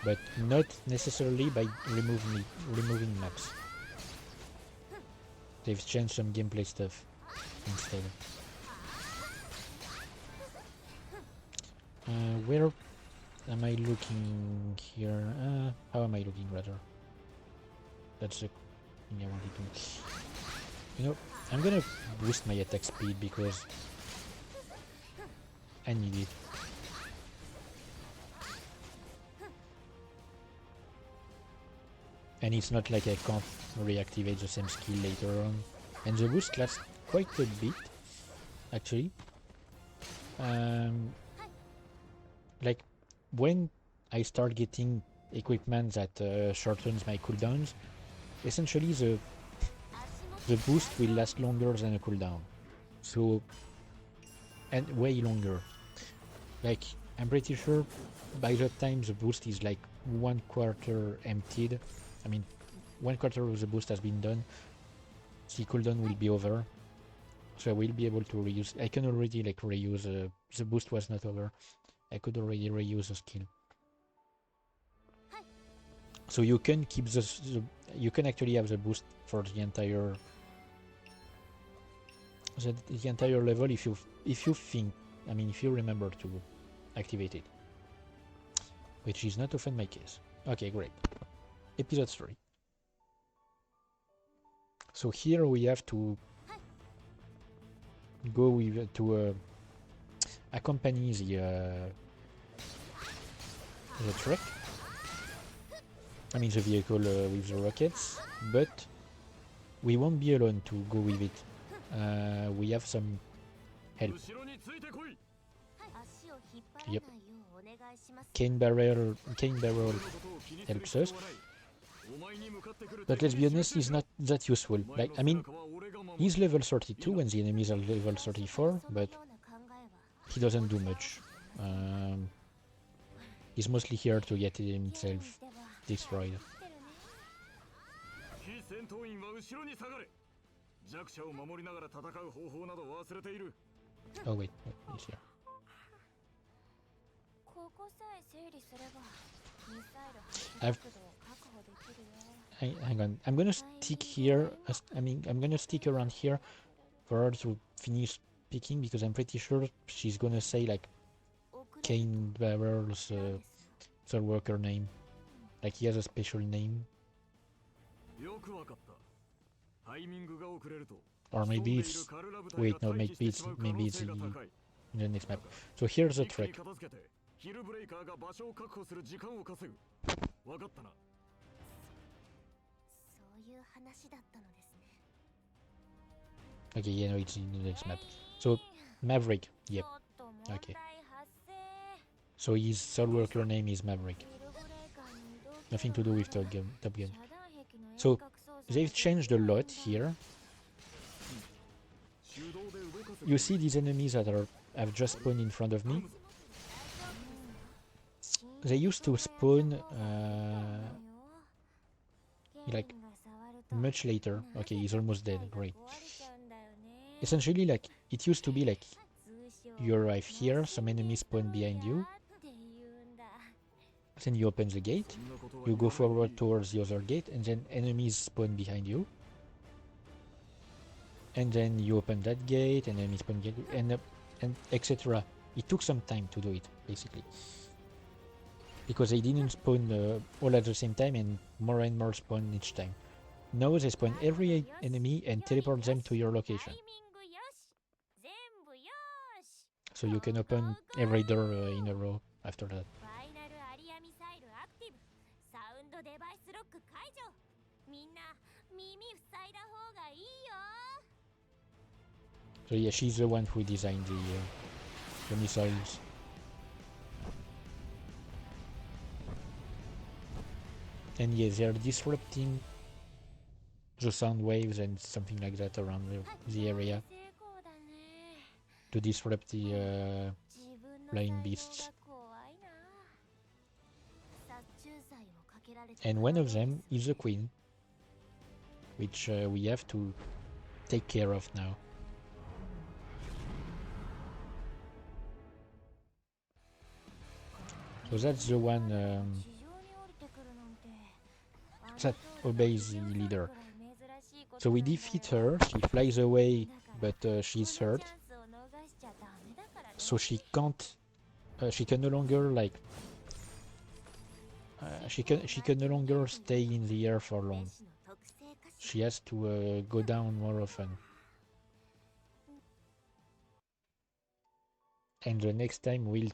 But not necessarily by removing maps. They've changed some gameplay stuff instead. Where am I looking here? How am I looking rather? That's the thing I wanted to... You know, I'm gonna boost my attack speed because I need it. And it's not like I can't reactivate the same skill later on. And the boost lasts quite a bit, actually. Like, when I start getting equipment that shortens my cooldowns, essentially the boost will last longer than a cooldown. So, and way longer. Like, I'm pretty sure by the time the boost is like 1/4 emptied, I mean 1/4 of the boost has been done, the cooldown will be over. So I will be able to reuse, I can already like reuse, the boost was not over. I could already reuse a skill. So you can keep you can actually have the boost for the entire level if you think, I mean, if you remember to activate it, which is not often my case. Okay, great. Episode 3. So here we have to go with to accompany the truck. I mean the vehicle with the rockets, but we won't be alone to go with it. We have some help. Yep. Cane barrel helps us. But let's be honest, he's not that useful. Like, I mean, he's level 32 when the enemies are level 34, but he doesn't do much. He's mostly here to get himself destroyed. Oh wait, he's here. Hang on, I'm gonna stick here. I'm gonna stick around here for her to finish speaking, because I'm pretty sure she's gonna say like Cane Barrel's SoulWorker name. Like he has a special name. Or maybe it's... Wait, no, maybe it's in the next map. So here's the track. Okay, yeah, no, it's in the next map. So, Maverick, yep. Okay. So his SoulWorker name is Maverick. Nothing to do with Top Gun. So, they've changed a lot here. You see these enemies that have just spawned in front of me? They used to spawn like much later. Okay, he's almost dead. Great. Essentially, like, it used to be like you arrive here, some enemies spawn behind you, then you open the gate, you go forward towards the other gate, and then enemies spawn behind you, and then you open that gate, and enemies spawn behind you, and etc. It took some time to do it, basically, because they didn't spawn all at the same time, and more spawn each time. Now they spawn every enemy and teleport them to your location. So you can open every door in a row after that. So yeah, she's the one who designed the missiles. And yeah, they're disrupting the sound waves and something like that around the area to disrupt the flying beasts. And one of them is the queen, which we have to take care of now. So that's the one that obeys the leader. So we defeat her, she flies away, but she's hurt. So she can't, she can no longer like, she can no longer stay in the air for long. She has to go down more often. And the next time we'll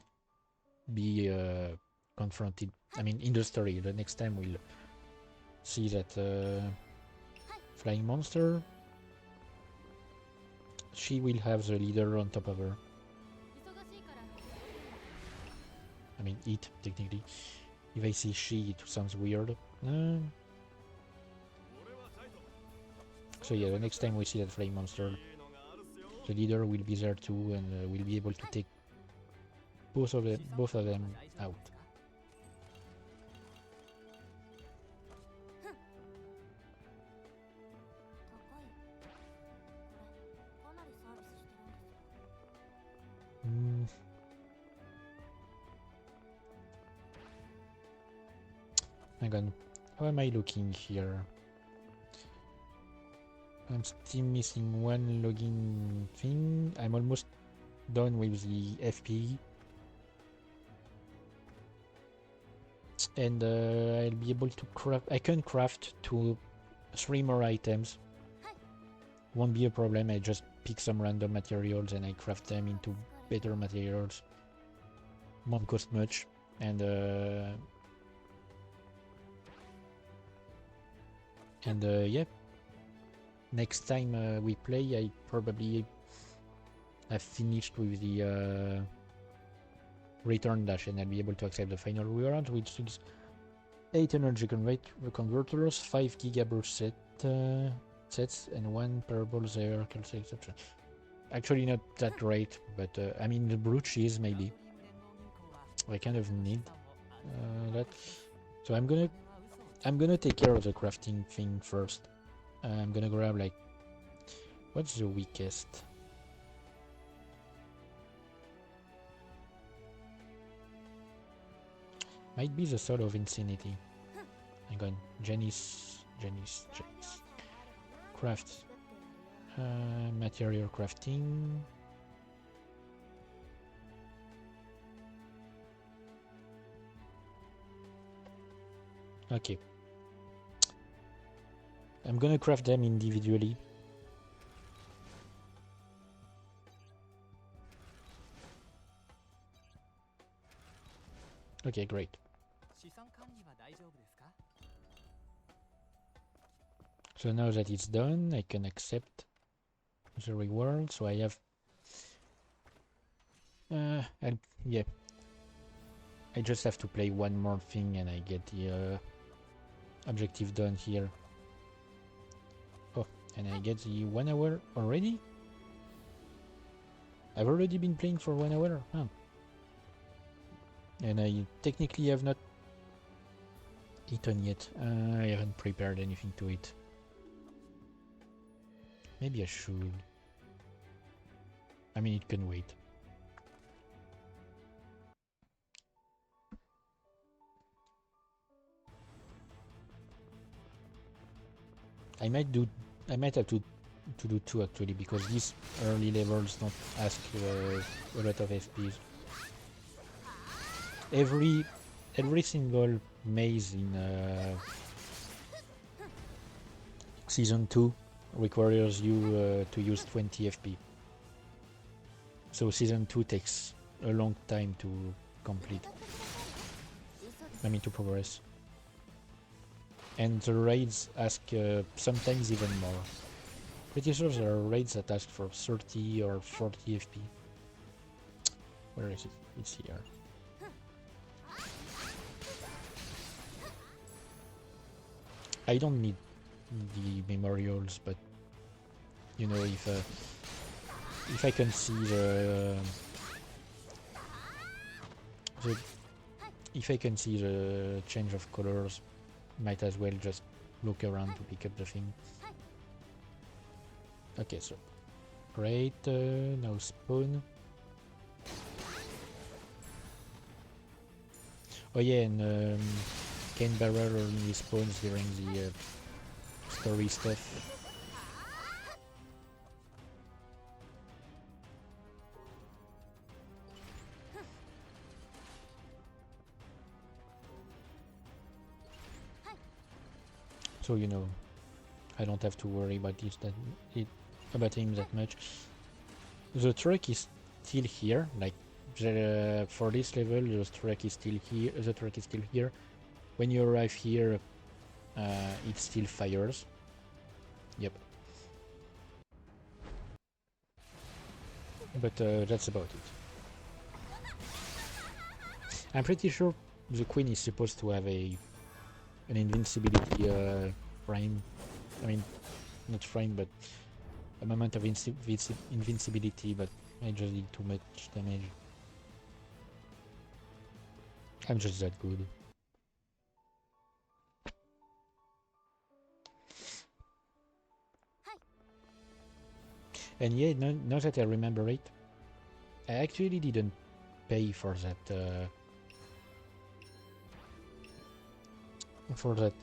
be confronted, I mean in the story, the next time we'll see that flying monster, she will have the leader on top of her. I mean it, technically. If I say she, it sounds weird. So yeah, the next time we see that flying monster, the leader will be there too, and we'll be able to take both of them out. Hang on. How am I looking here? I'm still missing one login thing. I'm almost done with the FP. And I'll be able to craft. I can craft 3 more items. Won't be a problem. I just pick some random materials and I craft them into better materials. Won't cost much. And yeah. Next time we play, I probably have finished with the return dash, and I'll be able to accept the final reward, which is 8 energy converters, 5 gigaburst sets, and 1 purple circle exception. Actually, not that great, but I mean, the brooch is maybe. I kind of need that. So I'm gonna take care of the crafting thing first. I'm gonna grab, like, what's the weakest? Might be the Soul of Insanity. Hang on, Janice. Craft. Material crafting. Okay. I'm gonna craft them individually. Okay, great. So now that it's done, I can accept the reward. So I have... yeah. I just have to play one more thing and I get the objective done here. Oh, and I get the 1 hour already? I've already been playing for 1 hour? Huh. And I technically have not eaten yet. I haven't prepared anything to eat. Maybe I should. I mean, it can wait. I might have to do 2 actually, because these early levels don't ask a lot of FPs. Every single maze in Season 2 requires you to use 20 FP. So Season 2 takes a long time to complete. I mean, to progress. And the raids ask sometimes even more. Pretty sure there are raids that ask for 30 or 40 FP. Where is it? It's here. I don't need the memorials, but you know, if I can see if I can see the change of colors, might as well just look around to pick up the thing. Okay, so great. Now spawn. Oh yeah, and Cane Barrel only spawns during the story stuff. So you know, I don't have to worry about him that much. The truck is still here, like for this level, the truck is still here. The truck is still here. When you arrive here, it still fires. Yep. But that's about it. I'm pretty sure the queen is supposed to have an invincibility frame. I mean, not frame, but a moment of invincibility, but I just did too much damage. I'm just that good. And yeah, now that I remember it, I actually didn't pay for that for that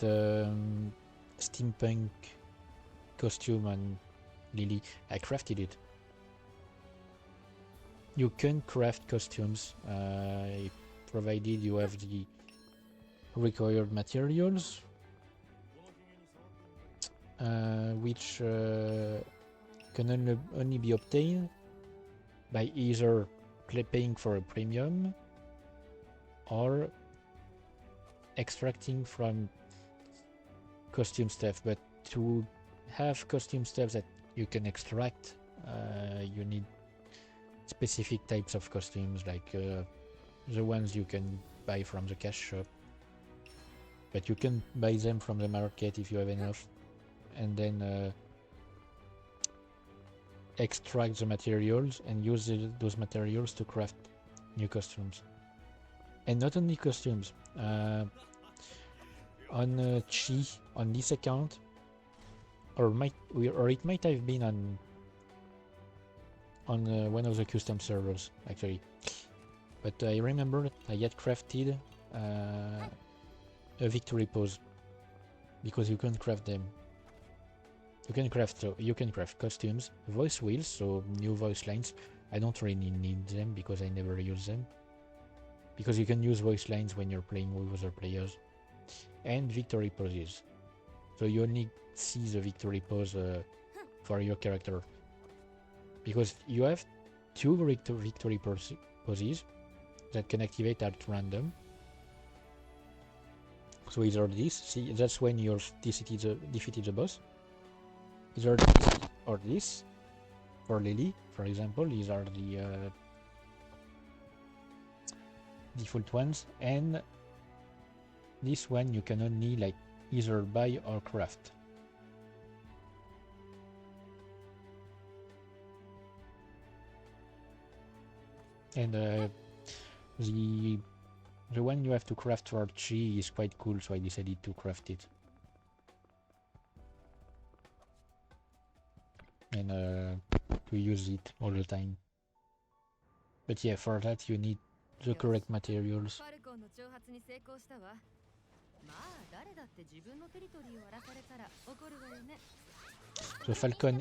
steampunk costume on Lily. I crafted it. You can craft costumes provided you have the required materials, which can only be obtained by either paying for a premium or extracting from costume stuff. But to have costume stuff that you can extract, you need specific types of costumes, like the ones you can buy from the cash shop, but you can buy them from the market if you have enough, and then extract the materials and use those materials to craft new costumes. And not only costumes. On Chi, on this account, or it might have been on one of the custom servers actually, but I remember I had crafted a victory pose, because you can craft them. You can craft costumes, voice wheels, so new voice lines. I don't really need them because I never use them, because you can use voice lines when you're playing with other players, and victory poses. So you only see the victory pose for your character, because you have two victory poses that can activate at random. So either this, see, that's when you're defeated the boss. Either this or this. For Lily, for example, these are the default ones, and this one you can only like either buy or craft. And the one you have to craft for Chi is quite cool, so I decided to craft it. And to use it all the time. But yeah, for that you need the correct materials. So Falcon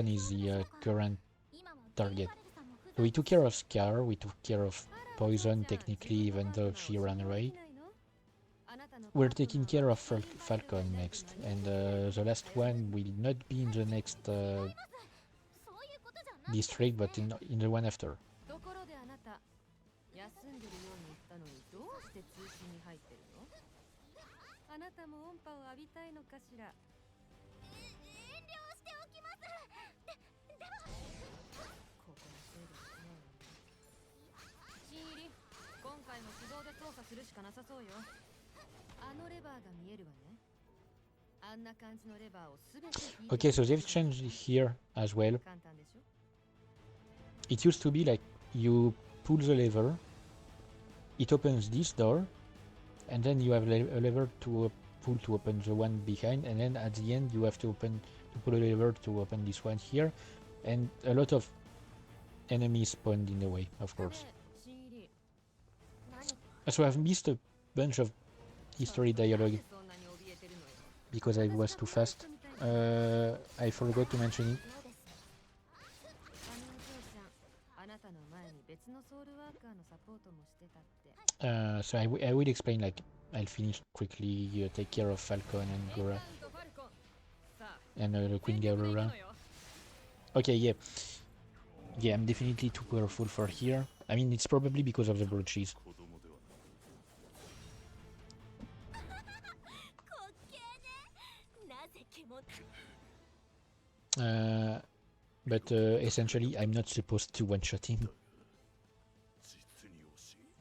is the current target. So we took care of Scar, we took care of Poison technically, even though she ran away. We're taking care of Falcon next, and the last one will not be in the next district, but in the one after. Okay, so they've changed here as well. It used to be like you pull the lever, it opens this door, and then you have a lever to pull to open the one behind, and then at the end you have to pull a lever to open this one here, and a lot of enemies spawned in the way, of course. So I've missed a bunch of history dialogue because I was too fast. I forgot to mention it. So I will explain, like, I'll finish quickly, take care of Falcon and Gora. And the Queen Gaurora. Okay, yeah. Yeah, I'm definitely too powerful for here. I mean, it's probably because of the brooches. But essentially, I'm not supposed to one-shot him.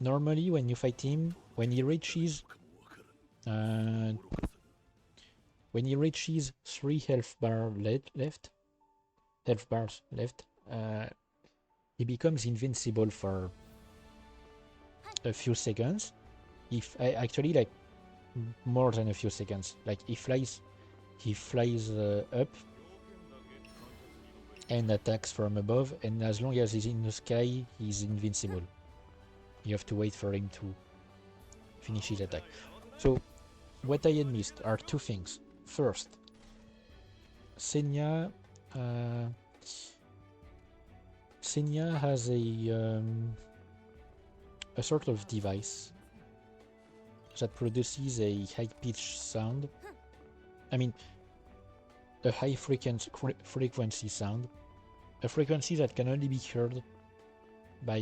Normally, when you fight him, when he reaches 3 health bars left, he becomes invincible for a few seconds. Actually, like, more than a few seconds. Like, he flies up and attacks from above, and as long as he's in the sky, he's invincible. You have to wait for him to finish his attack. So what I had missed are two things. First, Senya has a sort of device that produces a high-pitched sound. I mean, a high frequency sound, a frequency that can only be heard by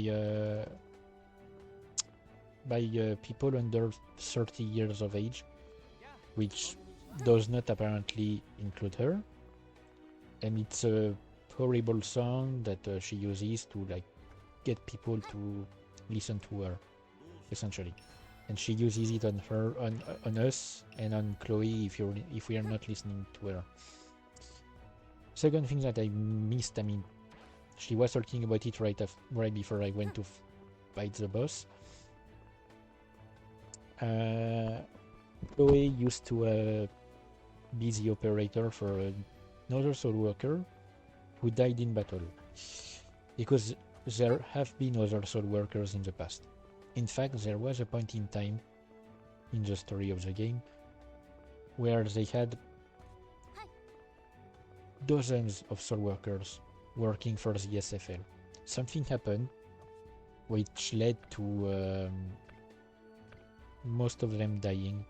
people under 30 years of age, which does not apparently include her. And it's a horrible song that she uses to like get people to listen to her, essentially. And she uses it on her, on us, and on Chloe if we are not listening to her. Second thing that I missed, I mean, she was talking about it right before I went to fight the boss. Chloe used to be the operator for another SoulWorker who died in battle, because there have been other SoulWorkers in the past. In fact, there was a point in time in the story of the game where they had dozens of SoulWorkers working for the SFL. Something happened which led to most of them dying.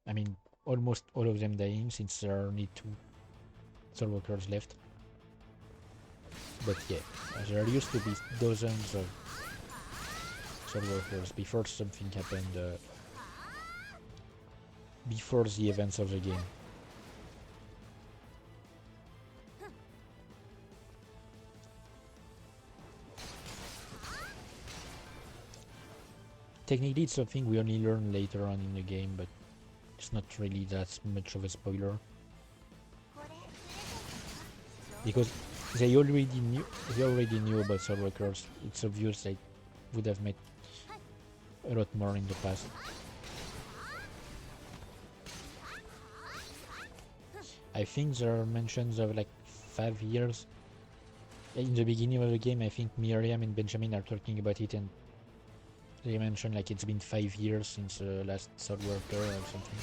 I mean, almost all of them dying, since there are only 2 SoulWorkers left. But yeah, there used to be dozens of SoulWorkers before something happened, before the events of the game. Technically, it's something we only learn later on in the game, but it's not really that much of a spoiler, because they already knew about SoulWorkers. It's obvious they would have met a lot more in the past. I think there are mentions of like 5 years in the beginning of the game. I think Miriam and Benjamin are talking about it, and they mention like it's been 5 years since the last SoulWorker or something.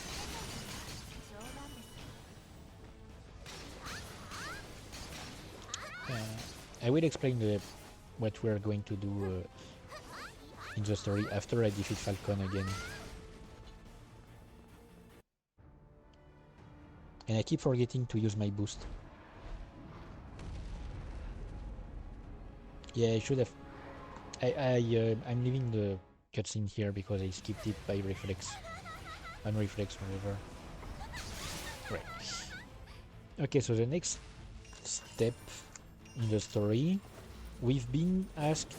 I will explain what we're going to do in the story after I defeat Falcon again. And I keep forgetting to use my boost. Yeah, I should have. I'm leaving the cutscene here because I skipped it by reflex. Unreflex, whatever. Right. Okay, so the next step in the story, we've been asked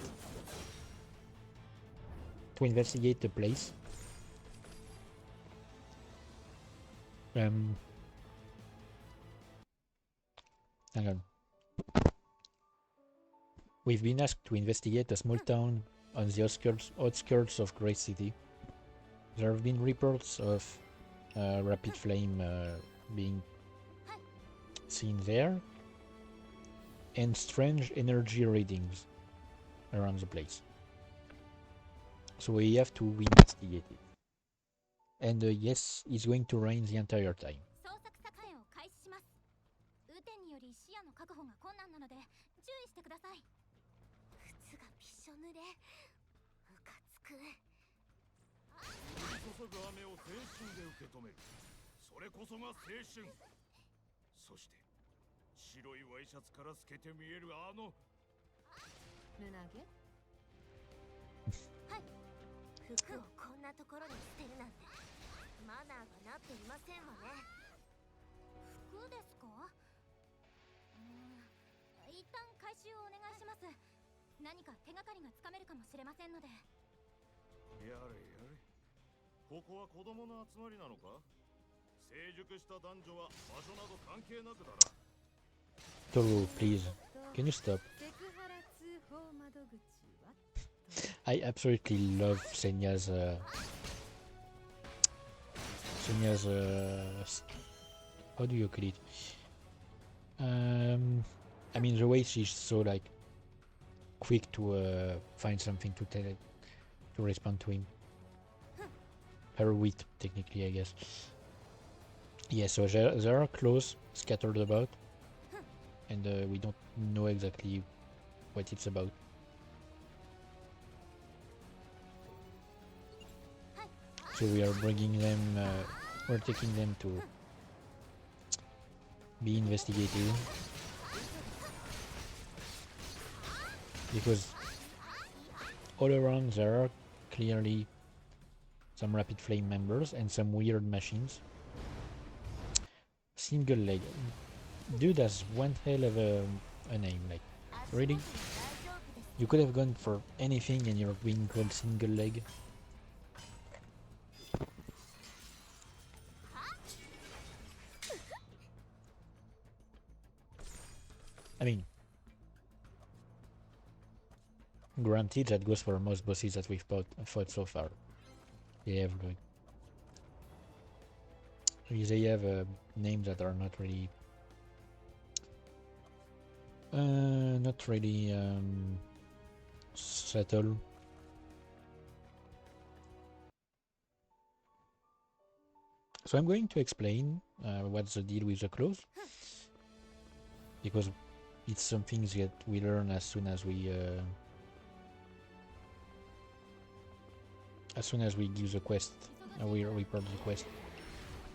to investigate the place. Hang on. We've been asked to investigate a small town on the outskirts of Great City. There have been reports of rapid flame being seen there, and strange energy readings around the place. So we have to investigate it. And yes, it's going to rain the entire time. Toru, please, can you stop? I absolutely love Senya's how do you call it? I mean, the way she's so like quick to find something to respond to him. per wheat, technically, I guess. Yeah, so there are claws scattered about, and we don't know exactly what it's about. So we are bringing them, we're taking them to be investigated, because all around there are clearly some Rapid Flame members and some weird machines. Single leg. Dude has one hell of a name, like, really? You could have gone for anything and you're being called single leg. I mean, granted, that goes for most bosses that we've fought so far. They have names that are not really subtle. So I'm going to explain what's the deal with the claws, because it's something that we learn as soon as we give the quest, we report the quest.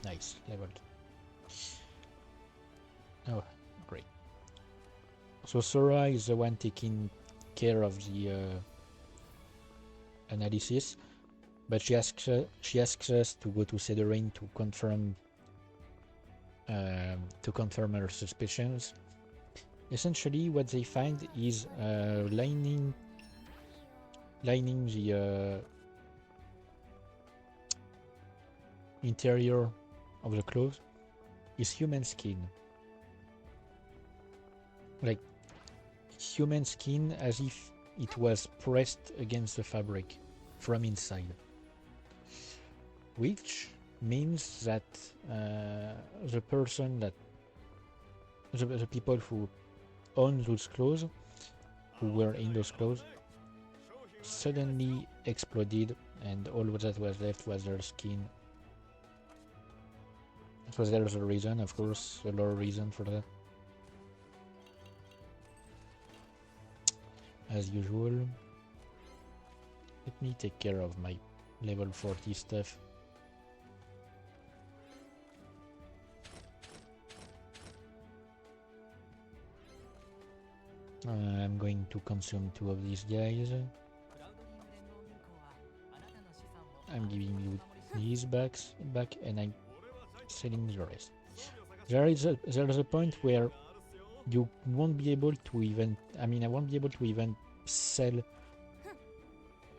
Nice, leveled. Oh, great. So Sora is the one taking care of the analysis, but she asks us to go to Cederain to confirm her suspicions. Essentially, what they find is lining the interior of the clothes is human skin. Like human skin, as if it was pressed against the fabric from inside. Which means that the people who own those clothes, who were in those clothes, suddenly exploded, and all that was left was their skin. So there's a reason, of course, a lore reason for that. As usual, let me take care of my level 40 stuff. I'm going to consume 2 of these guys. I'm giving you these back, and I'm selling the rest. There's a point where you won't be able to even, I won't be able to even sell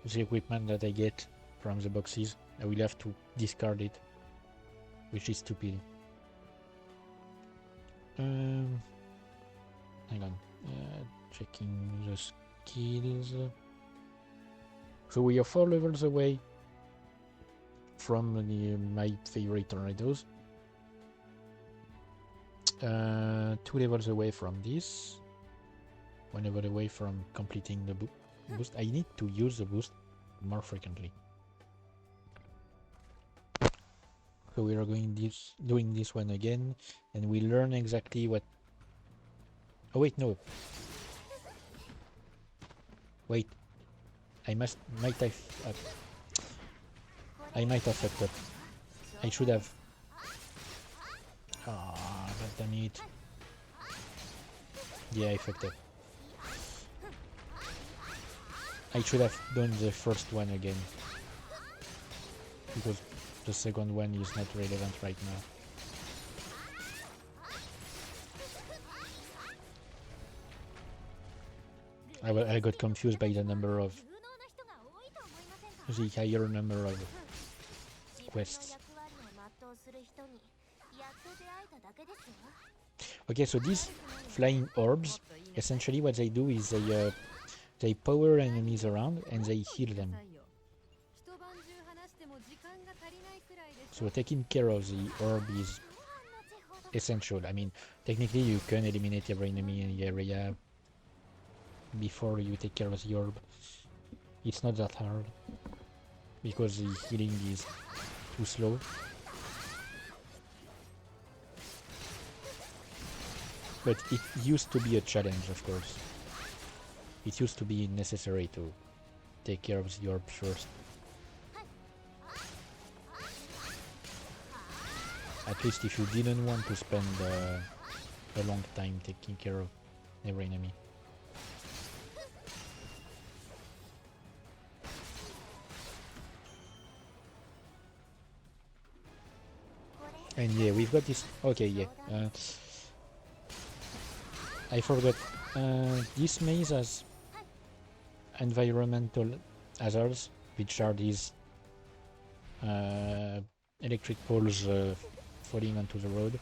the equipment that I get from the boxes. I will have to discard it, which is stupid. Hang on, checking the skills. So we are 4 levels away from my favorite tornadoes. 2 levels away from this. 1 level away from completing the boost. I need to use the boost more frequently. So we are doing this one again, and we learn exactly what. Oh wait, no. Wait, I might have fucked up. I should have. Ah, god damn it. Yeah, I fucked up. I should have done the first one again, because the second one is not relevant right now. I got confused by the higher number of quests. Okay, so these flying orbs, essentially what they do is they power enemies around and they heal them. So taking care of the orb is essential. Technically you can eliminate every enemy in the area before you take care of the orb. It's not that hard, because the healing is too slow. But it used to be a challenge, of course. It used to be necessary to take care of the orb first. At least if you didn't want to spend a long time taking care of every enemy. And yeah, we've got this. Okay, yeah. I forgot. This maze has environmental hazards, which are these electric poles falling onto the road.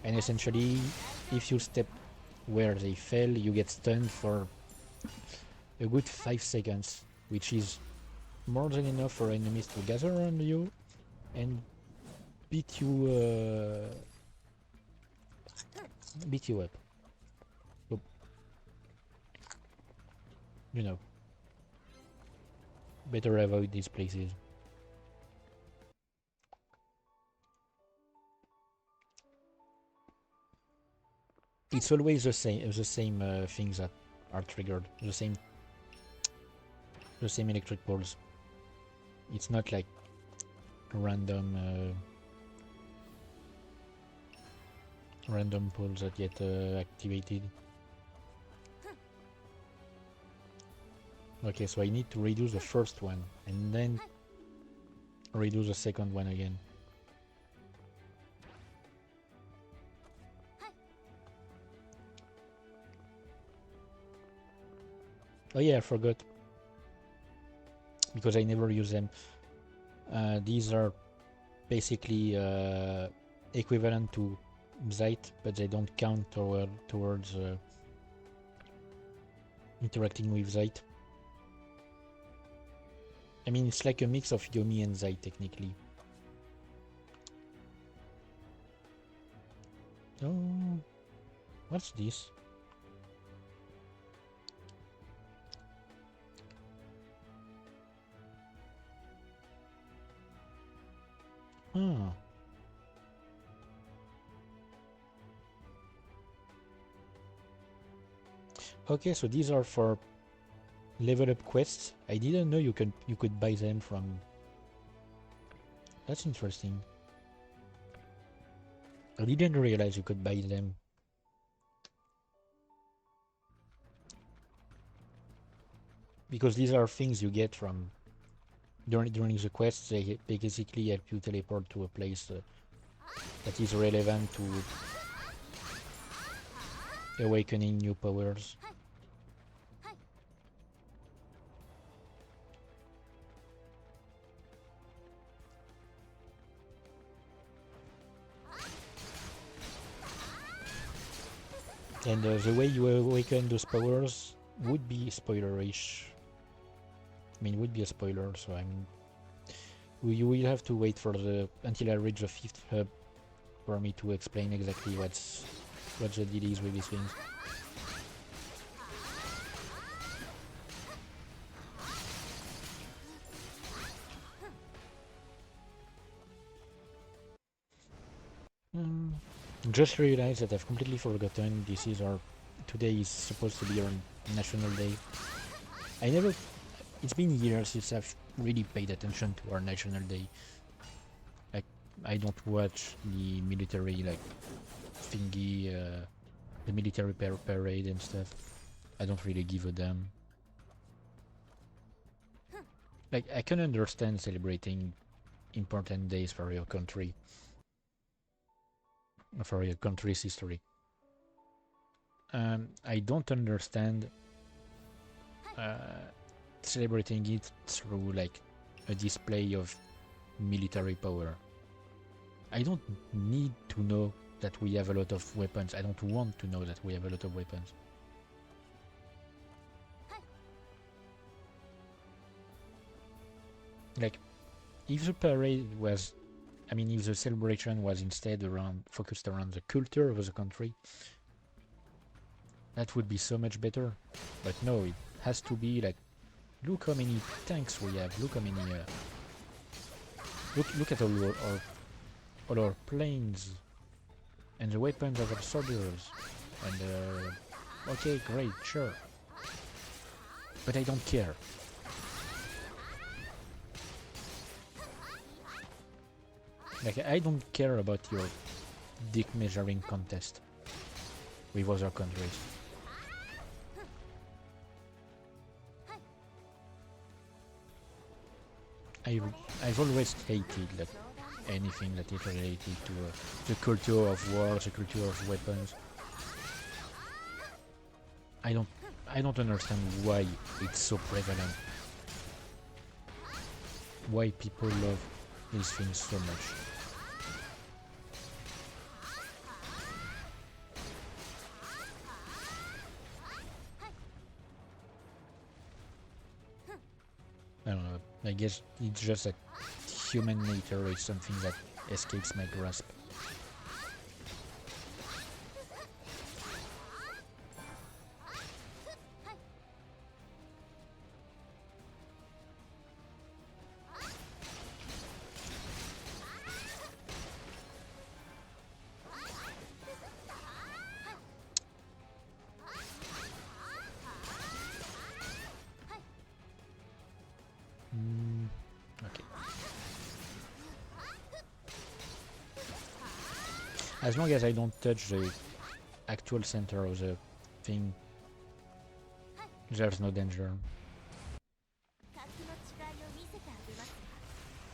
And essentially, if you step where they fell, you get stunned for a good 5 seconds, which is more than enough for enemies to gather around you and beat you up. So, you know, better avoid these places. It's always the same things that are triggered, the same electric poles. It's not like random poles that get activated. Okay, so I need to redo the first one and then redo the second one again. Oh yeah, I forgot. Because I never use them. These are basically equivalent to Zeit, but they don't count towards interacting with Zeit. I mean, it's like a mix of Yomi and Zeit, technically. Oh, what's this? Ah. Okay, so these are for level up quests. I didn't know you could buy them from. That's interesting. I didn't realize you could buy them. Because these are things you get from during the quests. They basically help you teleport to a place that is relevant to awakening new powers. And the way you awaken those powers would be spoilerish. I mean, would be a spoiler, so I mean, you will have to wait for until I reach the 5th hub for me to explain exactly what the deal is with these things. Just realized that I've completely forgotten today is supposed to be our National Day. It's been years since I've really paid attention to our National Day. Like, I don't watch the military, like, thingy, the military parade and stuff. I don't really give a damn. Like, I can understand celebrating important days for your country. For your country's history. I don't understand celebrating it through like a display of military power. I don't need to know that we have a lot of weapons. I don't want to know that we have a lot of weapons. Like, if the parade was, I mean, if the celebration was instead focused around the culture of the country, that would be so much better. But no, it has to be like, look how many tanks we have, look how many Look at all our planes and the weapons of our soldiers. And okay, great, sure. But I don't care. Like, I don't care about your dick measuring contest with other countries. I've always hated that anything that is related to the culture of war, the culture of weapons. I don't understand why it's so prevalent. Why people love these things so much. I don't know. I guess it's just that human nature is something that escapes my grasp. Okay. As long as I don't touch the actual center of the thing, there's no danger.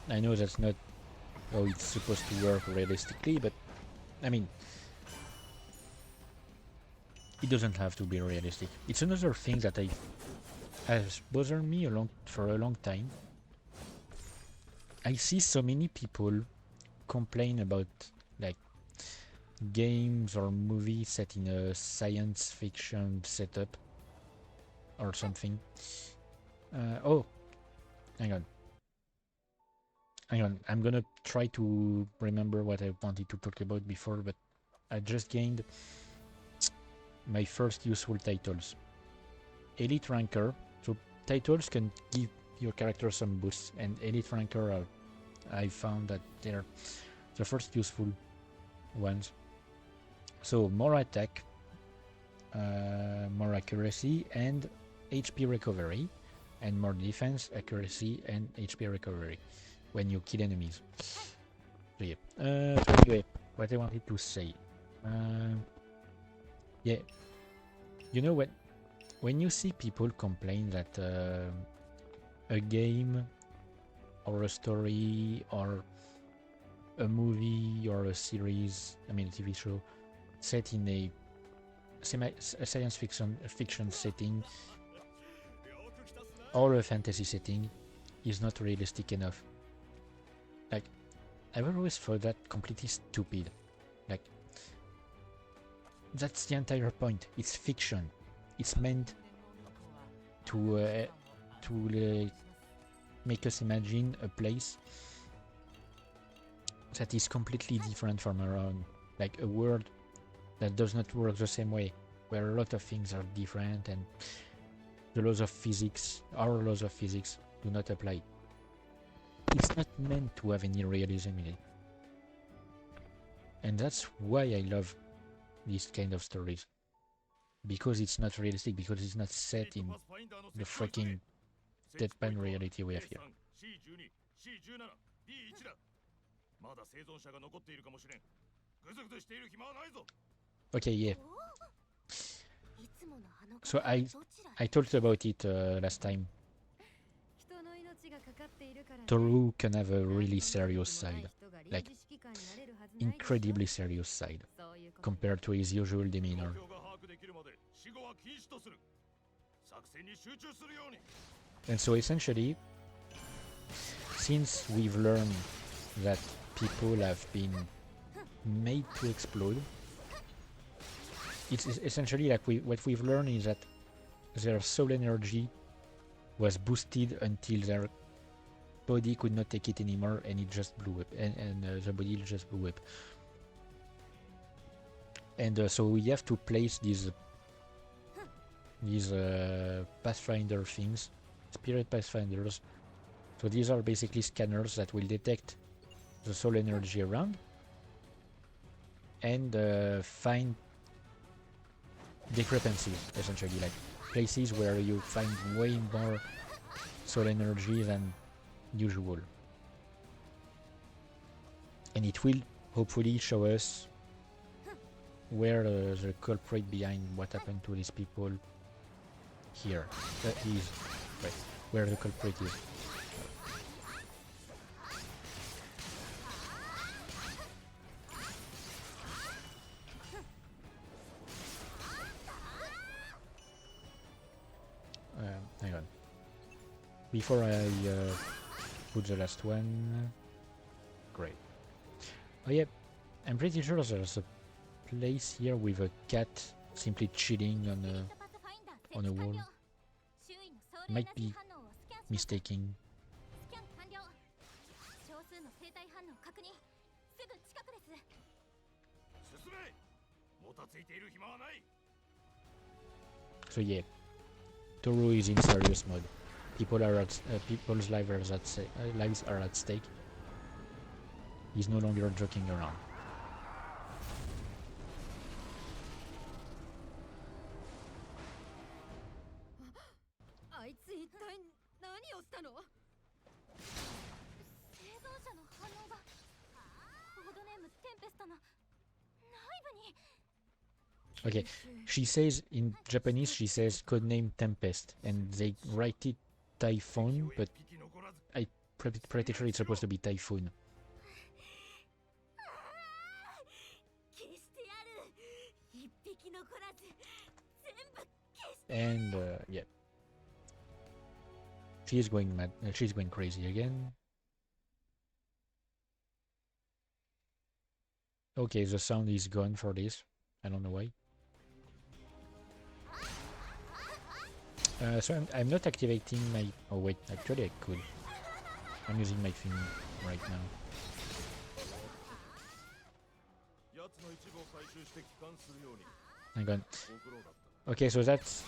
I know that's not how it's supposed to work realistically, but I mean, it doesn't have to be realistic. It's another thing that has bothered me for a long time. I see so many people complain about like games or movies set in a science fiction setup or something. Oh, hang on. I'm gonna try to remember what I wanted to talk about before, but I just gained my first useful titles. Elite Ranker. So titles can give your character some boosts, and Elite Ranker I found that they're the first useful ones. So more attack, more accuracy, and HP recovery, and more defense, accuracy, and HP recovery when you kill enemies. So yeah. So anyway, what I wanted to say. Yeah. You know what? When you see people complain that a game or a story or a movie or a series, I mean a TV show, set in a science fiction setting or a fantasy setting is not realistic enough. Like, I've always thought that completely stupid. Like, that's the entire point. It's fiction. It's meant to make us imagine a place that is completely different from our own, like a world that does not work the same way, where a lot of things are different and the laws of physics, our laws of physics, do not apply. It's not meant to have any realism in it. And that's why I love these kind of stories. Because it's not realistic, because it's not set in the freaking deadpan reality we have here. Okay, yeah. So I talked about it last time. Toru can have a really serious side, like incredibly serious side, compared to his usual demeanor. And so essentially, since we've learned that people have been made to explode, it's essentially like what we've learned is that their soul energy was boosted until their body could not take it anymore, and it just blew up, and the body just blew up. And so we have to place these Pathfinder things, Spirit Pathfinders. So these are basically scanners that will detect the soul energy around and find discrepancies, essentially, like places where you find way more soul energy than usual. And it will hopefully show us where the culprit behind what happened to these people here is, right, where the culprit is. Hang on. Before I put the last one, great. Oh yeah, I'm pretty sure there's a place here with a cat simply chilling on a wall. Might be mistaking. So yeah, Toru is in serious mode. People's lives are at stake. He's no longer joking around. Okay, she says in Japanese, she says codename Tempest, and they write it Typhoon, but I'm pretty sure it's supposed to be Typhoon. And yeah, she's going mad. She's going crazy again. Okay, the sound is gone for this. I don't know why. So I'm not activating my... Oh wait, actually I could. I'm using my thing right now. Hang on. Okay, so that's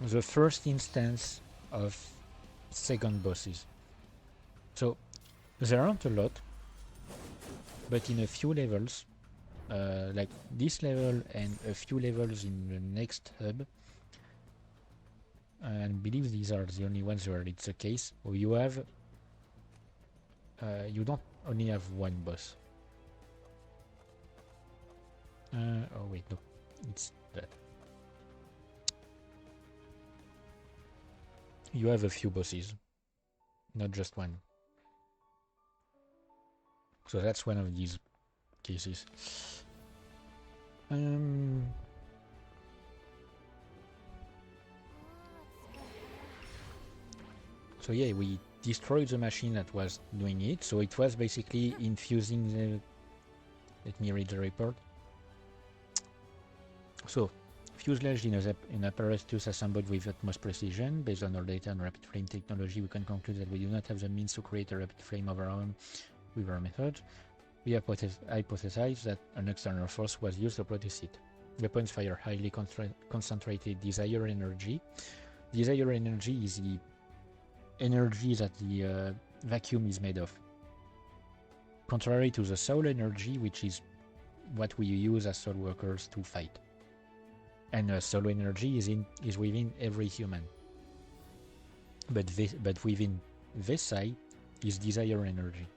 the first instance of second bosses. So there aren't a lot, but in a few levels, like this level and a few levels in the next hub, and I believe these are the only ones where it's the case, or you have you don't only have one boss. Oh wait, no, it's that. You have a few bosses, not just one. So that's one of these cases. So yeah, we destroyed the machine that was doing it. So it was basically infusing the... Let me read the report. So, fuselage in apparatus assembled with utmost precision. Based on our data and rapid flame technology, we can conclude that we do not have the means to create a rapid flame of our own with our method. We hypothesize that an external force was used to produce it. Weapons fire highly concentrated desire energy. Desire energy is the energy that the vacuum is made of. Contrary to the soul energy, which is what we use as soul workers to fight. And soul energy is within every human. But within Vesai is desire energy.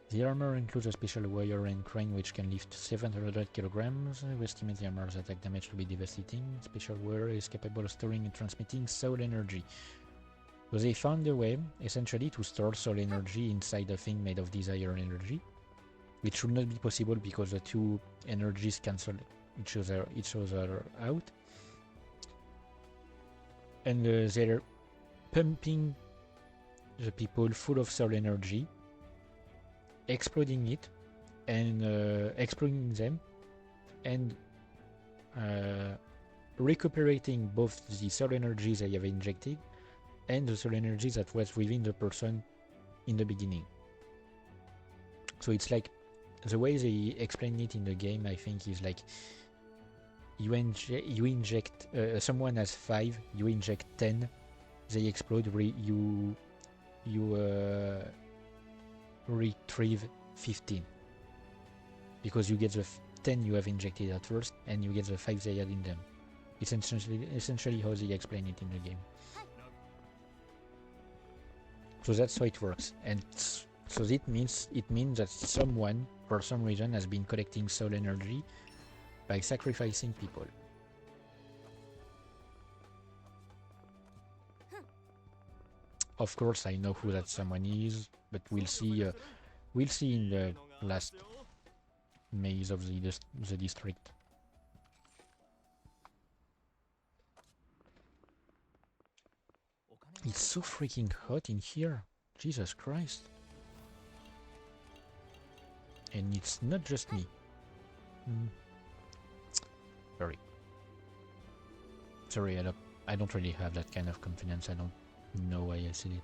The armor includes a special wire and crane which can lift 700 kilograms. We estimate the armor's attack damage to be devastating. Special wire is capable of storing and transmitting soul energy. So they found a way, essentially, to store soul energy inside a thing made of desire energy, which should not be possible because the two energies cancel each other out. And they're pumping the people full of soul energy, exploding it, and exploding them, and recuperating both the soul energy they have injected and the soul energy that was within the person in the beginning. So it's like, the way they explain it in the game, I think, is like you inject someone has 5, you inject 10, they explode. retrieve 15. Because you get the 10 you have injected at first, and you get the 5 they had in them. It's essentially how they explain it in the game. So that's how it works. And so it means that someone, for some reason, has been collecting soul energy by sacrificing people. Of course, I know who that someone is, but we'll see in the last maze of the district. It's so freaking hot in here. Jesus Christ. And it's not just me. Sorry, I don't really have that kind of confidence. I don't know why I said it.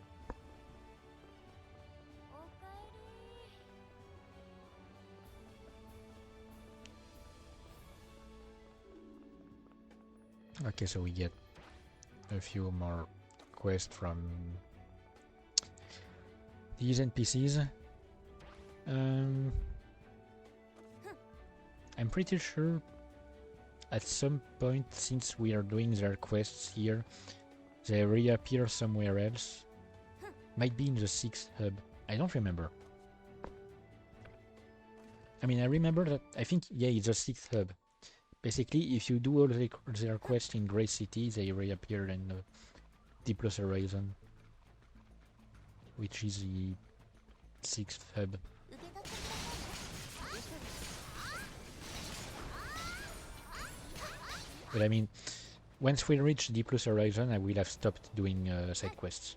Okay, so we get a few more quests from these NPCs. I'm pretty sure at some point, since we are doing their quests here, they reappear somewhere else. Might be in the 6th hub. I don't remember. I mean, I remember that, I think, yeah, it's the 6th hub. Basically, if you do all their quests in Grey City, they reappear in the D+ Horizon, which is the 6th hub. But I mean, once we reach D+ Horizon, I will have stopped doing side quests,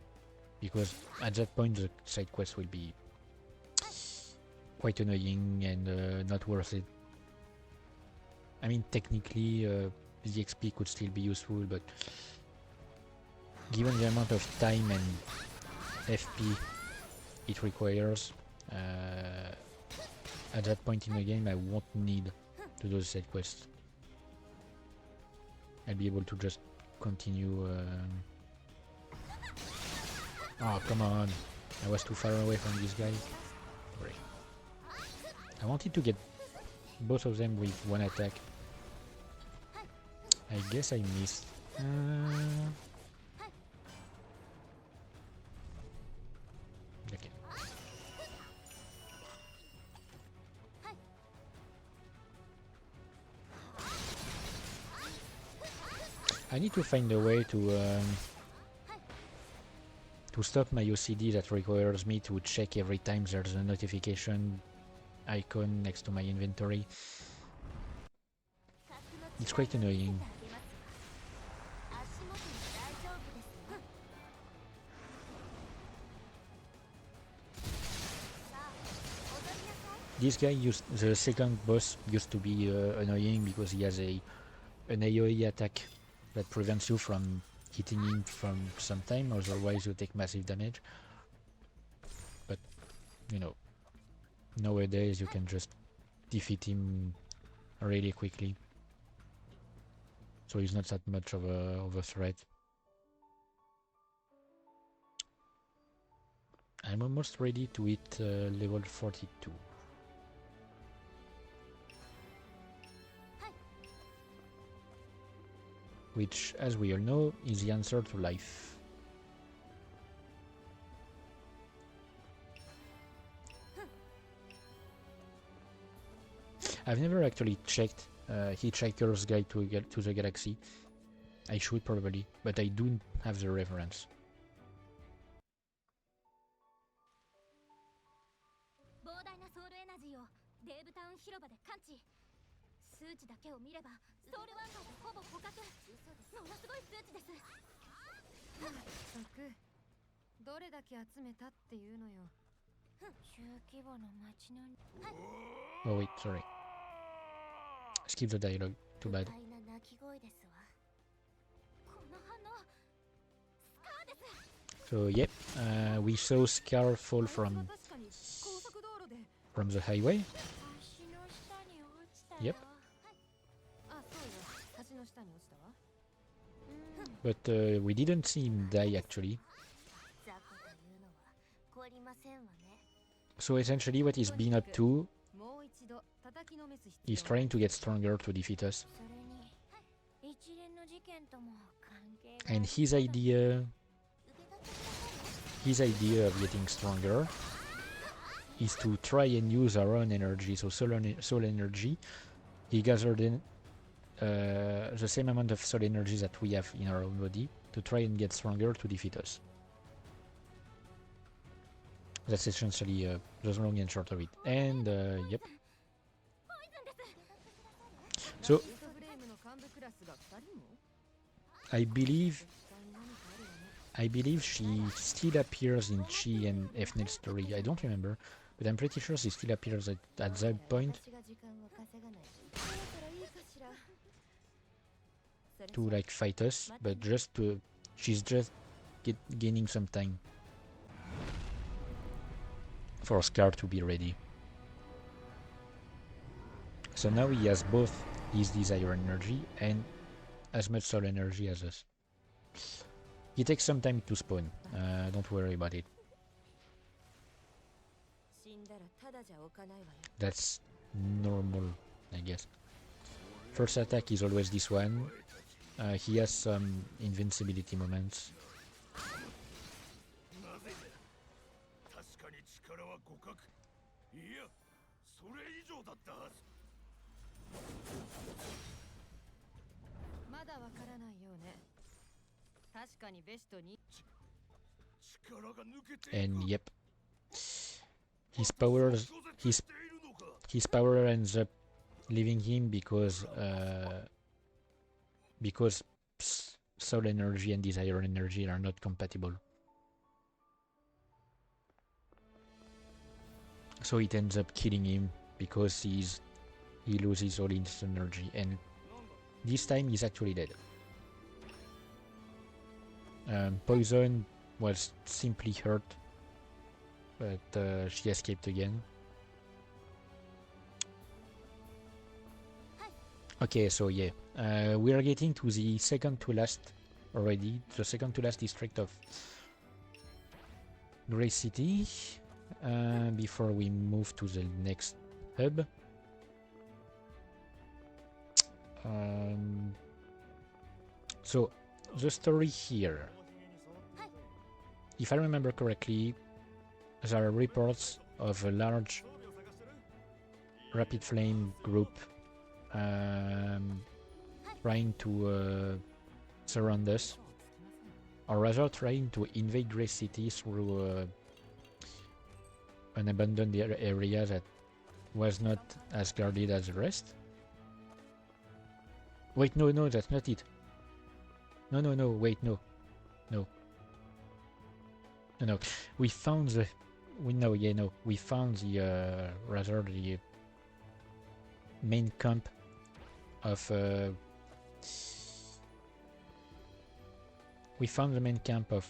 because at that point the side quests will be quite annoying and not worth it. I mean, technically the XP could still be useful, but given the amount of time and FP it requires, at that point in the game I won't need to do the side quests. I'll be able to just continue. Oh, come on. I was too far away from this guy. Sorry. I wanted to get both of them with one attack. I guess I missed. Okay. I need to find a way to stop my OCD that requires me to check every time there's a notification icon next to my inventory. It's quite annoying. This guy the second boss used to be annoying because he has an AoE attack that prevents you from hitting him from some time, otherwise you take massive damage. But, you know, nowadays you can just defeat him really quickly. So he's not that much of a threat. I'm almost ready to hit level 42. Which, as we all know, is the answer to life. I've never actually checked Hitchhiker's Guide to the Galaxy. I should probably, but I don't have the reference. Oh wait, sorry. Skip the dialogue, too bad. So yep, we saw Scar fall from the highway. Yep. But we didn't see him die actually. So essentially what he's been up to is trying to get stronger to defeat us. And his idea of getting stronger is to try and use our own energy, so soul energy. He gathered in the same amount of soul energy that we have in our own body to try and get stronger to defeat us. That's essentially the long and short of it. And yep. So I believe she still appears in Chi and Fnel's story. I don't remember, but I'm pretty sure she still appears at that point to like fight us, but just to she's just gaining some time for Scar to be ready. So now he has both his desire energy and as much soul energy as us. It takes some time to spawn, don't worry about it. That's normal, I guess. First attack is always this one. He has some invincibility moments. And yep, his power ends up leaving him because soul energy and desire energy are not compatible. So it ends up killing him because he loses all his energy, and this time he's actually dead. Poison was simply hurt, but she escaped again. Okay, so yeah, we are getting to the second to last already, the second to last district of Grey City, before we move to the next hub. So the story here, if I remember correctly, there are reports of a large rapid flame group trying to surround us, or rather trying to invade Grey City through an abandoned area that was not as guarded as the rest. Wait, no, that's not it. No, wait, no. We found the... We found the, rather the main camp of... we found the main camp of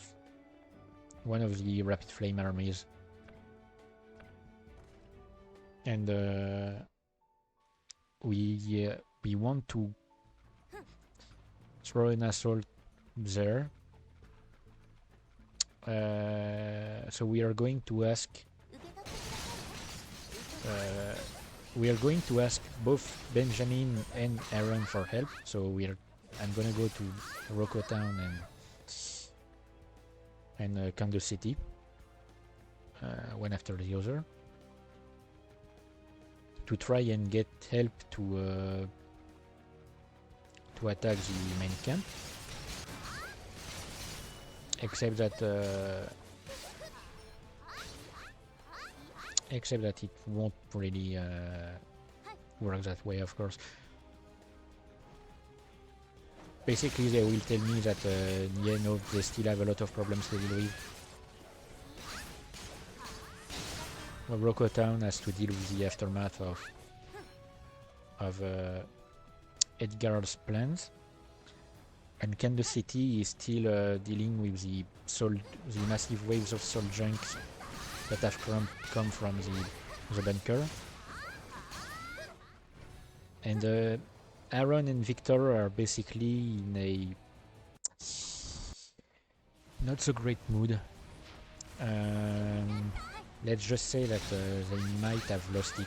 one of the Rapid Flame armies. And we want to throw an assault there. So we are going to ask both Benjamin and Aaron for help. So I'm gonna go to Rocco Town and Kansas City, one after the other, to try and get help to attack the main camp. Except that it won't really work that way, of course. Basically, they will tell me that they still have a lot of problems to deal with. Well, Rocco Town has to deal with the aftermath of Edgar's plans. And Kansas City is still dealing with the massive waves of soul junks that have come from the bunker. And Aaron and Victor are basically in a not so great mood. let's just say that they might have lost it.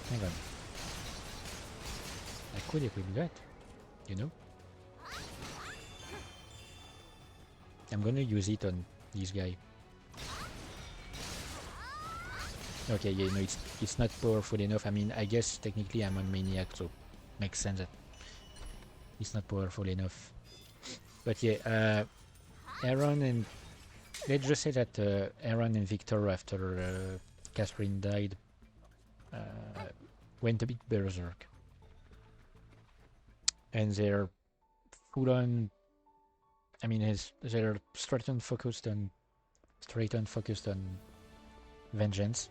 Hang on. I could equip that, you know? I'm gonna use it on this guy. Okay, yeah, no, it's not powerful enough. I mean, I guess technically I'm on Maniac, so makes sense that it's not powerful enough. But yeah, Aaron and... let's just say that Aaron and Victor, after Catherine died, went a bit berserk. And they're full on... I mean, they're straight on focused on vengeance.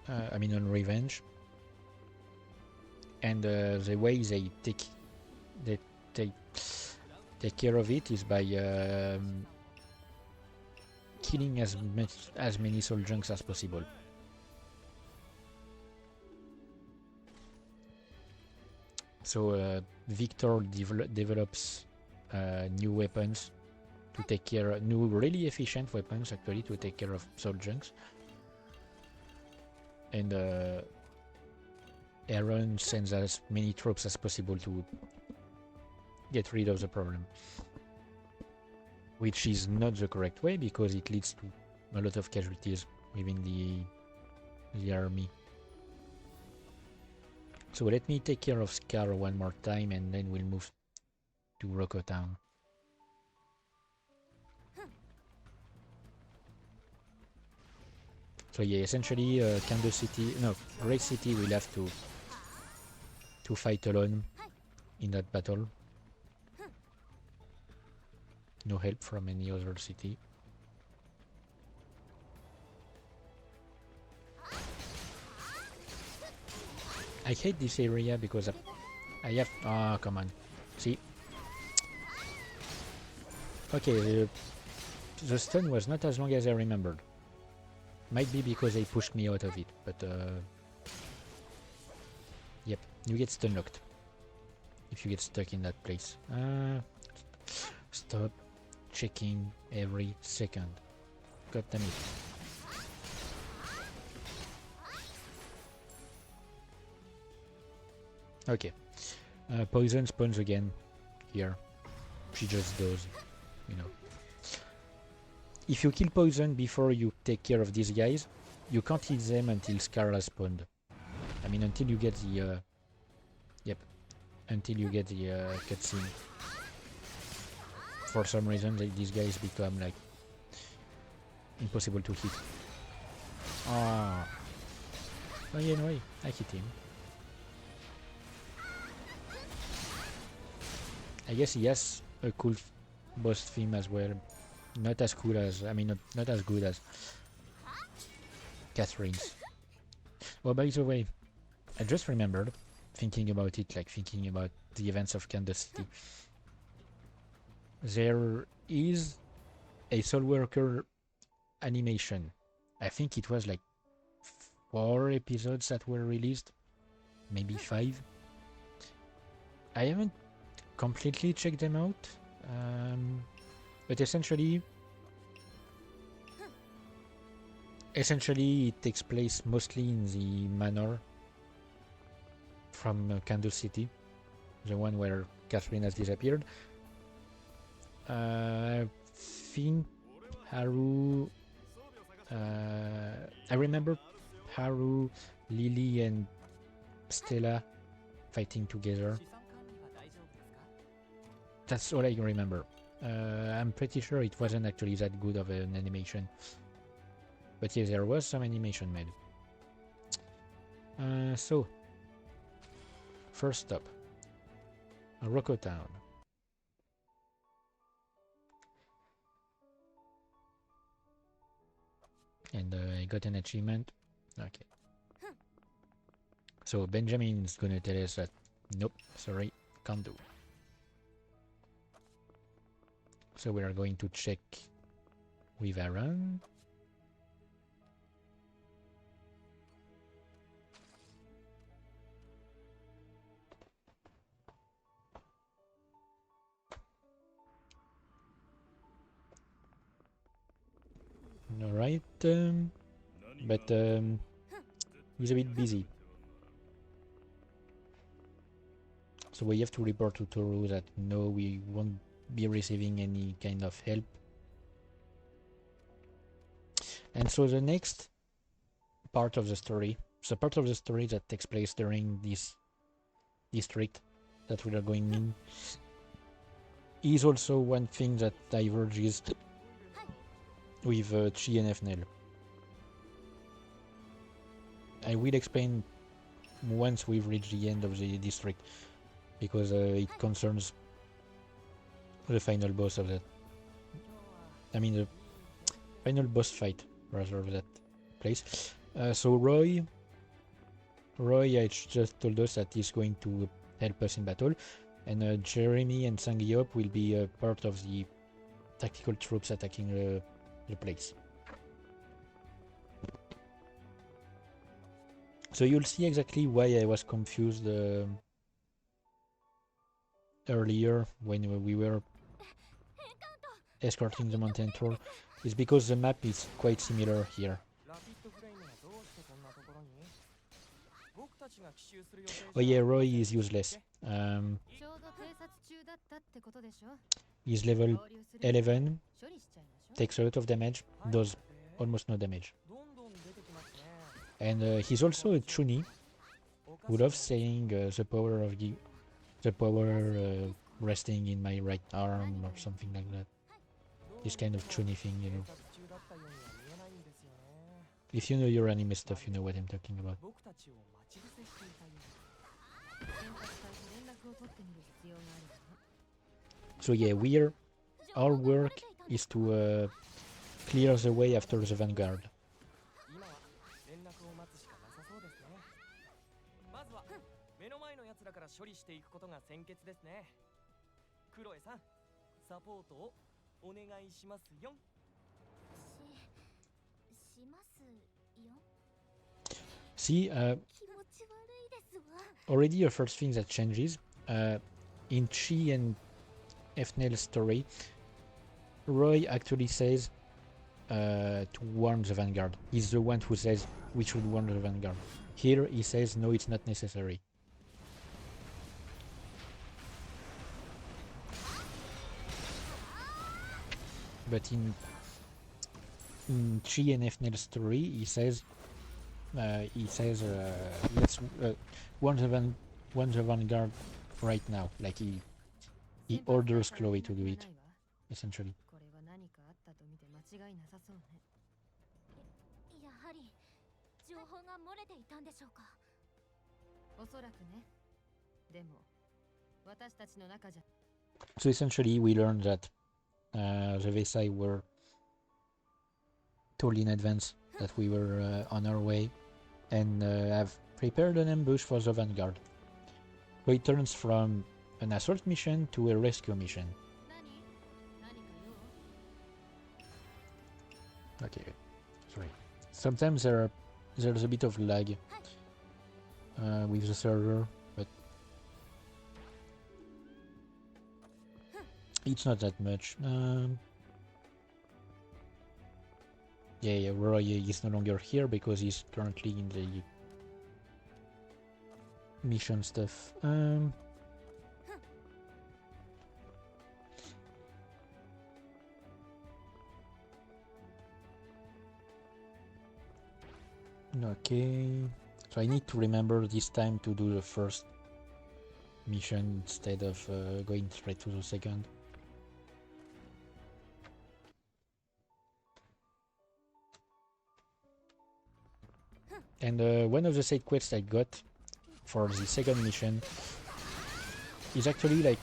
I mean, on revenge. And the way they take care of it is by killing as many soul junks as possible. So Victor develops new weapons to take care of, new really efficient weapons actually, to take care of soul junks. And Aaron sends as many troops as possible to get rid of the problem. Which is not the correct way, because it leads to a lot of casualties within the army. So let me take care of Scar one more time, and then we'll move to Rocco Town. So yeah, essentially Kansas City, no, Great City will have to fight alone in that battle. No help from any other city. I hate this area because I have... ah, come on. See? Okay, the stun was not as long as I remembered. Might be because they pushed me out of it, but yep, you get stun locked if you get stuck in that place. Stop checking every second. God damn it. Okay. Poison spawns again here. She just does, you know. If you kill poison before you take care of these guys, you can't hit them until Scar has spawned. I mean, until you get the... yep. Until you get the cutscene. For some reason, these guys become, like, impossible to hit. Ah. Oh, yeah, no way. I hit him. I guess he has a cool boss theme as well. Not as cool as... I mean, not as good as Catherine's. Oh, by the way, I just remembered, thinking about it, like thinking about the events of Kansas City. There is a SoulWorker animation. I think it was like 4 episodes that were released. Maybe 5. I haven't completely checked them out. But essentially it takes place mostly in the manor from Kansas City, the one where Catherine has disappeared. I think Haru... I remember Haru, Lily and Stella fighting together. That's all I remember. I'm pretty sure it wasn't actually that good of an animation. But yes, there was some animation made. So, first stop, Rocco Town. And I got an achievement. Okay. So Benjamin's gonna tell us that, nope, sorry, can't do. So we are going to check with Aaron. Alright, but he's a bit busy. So we have to report to Toru that no, we won't be receiving any kind of help. And so the next part of the story, the part of the story that takes place during this district that we are going in, is also one thing that diverges with Chi and Fnel. I will explain once we've reached the end of the district, because it concerns the final boss of that. I mean, the final boss fight, rather, of that place. So Roy just told us that he's going to help us in battle, and Jeremy and Sangyop will be part of the tactical troops attacking the place. So you'll see exactly why I was confused earlier when we were escorting the mountain troll. Is because the map is quite similar here. Oh yeah, Roy is useless. He's level 11, takes a lot of damage, does almost no damage. And he's also a Chuni who loves saying the power resting in my right arm or something like that. This kind of Chuni thing, you know. If you know your anime stuff, you know what I'm talking about. So yeah, our work is to clear the way after the vanguard. See, already a first thing that changes. In Chi and Fnel's story, Roy actually says to warn the vanguard. He's the one who says we should warn the vanguard. Here he says no, it's not necessary. But in Chi and Fnel's story, he says let's warn the vanguard right now. Like he orders Chloe to do it, essentially. So essentially, we learned that the Vesai were told in advance that we were on our way, and have prepared an ambush for the vanguard. So it turns from an assault mission to a rescue mission. Okay, sorry. Sometimes there's a bit of lag with the server, but it's not that much. Yeah, Roy is no longer here because he's currently in the mission stuff. Okay, so I need to remember this time to do the first mission instead of going straight to the second. And one of the side quests I got for the second mission is actually like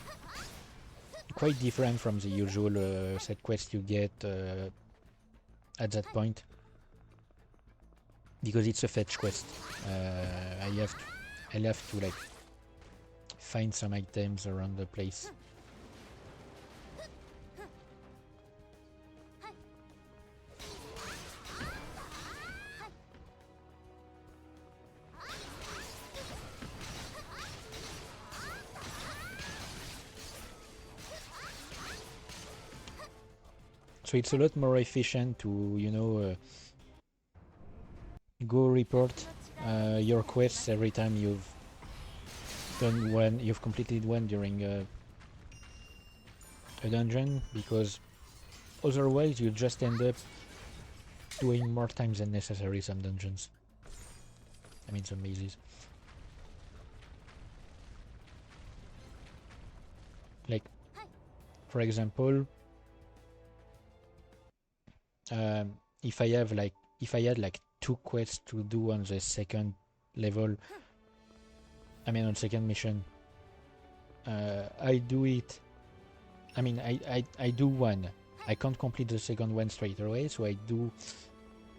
quite different from the usual side quest you get at that point, because it's a fetch quest. I'll have to like find some items around the place. So it's a lot more efficient to, you know, go report your quests every time you've done one, you've completed one during a dungeon, because otherwise you just end up doing more times than necessary some dungeons. I mean some mazes. Like, for example, if I had like 2 quests to do on the second level, I mean on second mission, I do it. I mean I do one. I can't complete the second one straight away, so I do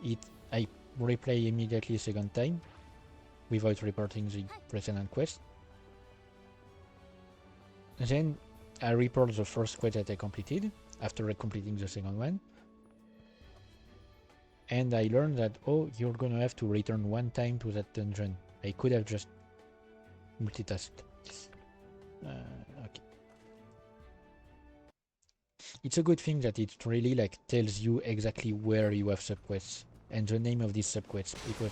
it. I replay immediately second time without reporting the precedent quest. And then I report the first quest that I completed after completing the second one. And I learned that, oh, you're gonna have to return 1 time to that dungeon. I could have just multitasked. Okay. It's a good thing that it really like tells you exactly where you have subquests and the name of these subquests, because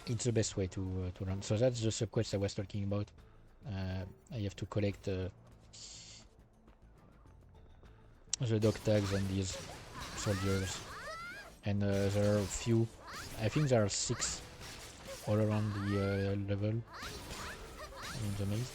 it's the best way to run. So that's the subquest I was talking about. I have to collect the dog tags and these soldiers, and there are a few. I think there are 6 all around the level in the maze.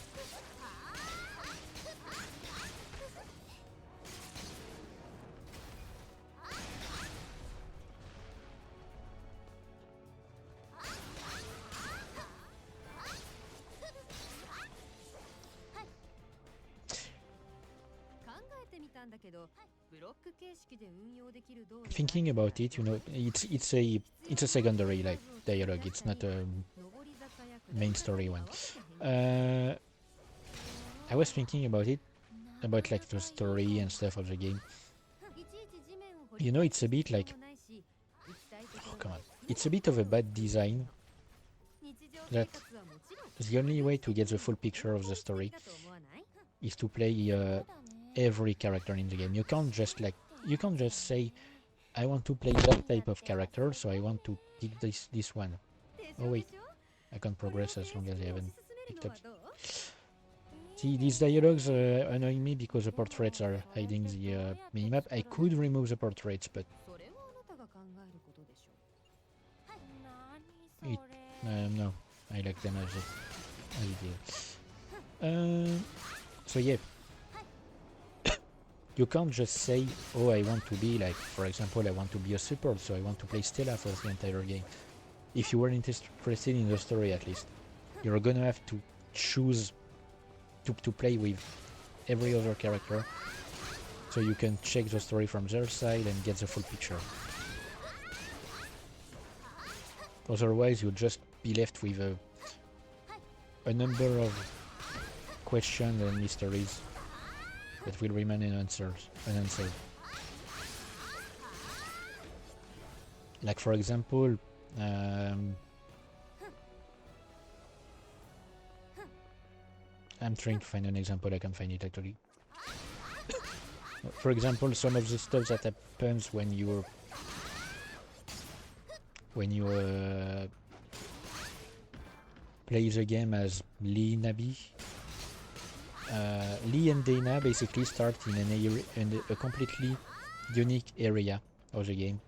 Thinking about it, you know, it's a secondary like dialogue. It's not a main story one. I was thinking about it, about like the story and stuff of the game. You know, it's a bit like, oh come on, it's a bit of a bad design that the only way to get the full picture of the story is to play every character in the game. You can't just say, I want to play that type of character, so I want to pick this one. Oh wait, I can't progress as long as I haven't picked up. See, these dialogues annoy me because the portraits are hiding the minimap. I could remove the portraits, but no, I like them as it is. So yeah, you can't just say, oh, I want to be like, for example, I want to be a support, so I want to play Stella for the entire game. If you were interested in the story, at least, you're gonna have to choose to play with every other character, so you can check the story from their side and get the full picture. Otherwise, you'll just be left with a number of questions and mysteries that will remain unanswered. Like, for example, I'm trying to find an example. I can find it actually. For example, some of the stuff that happens when you play the game as Lee Nabi. Lee and Dana basically start in a completely unique area of the game.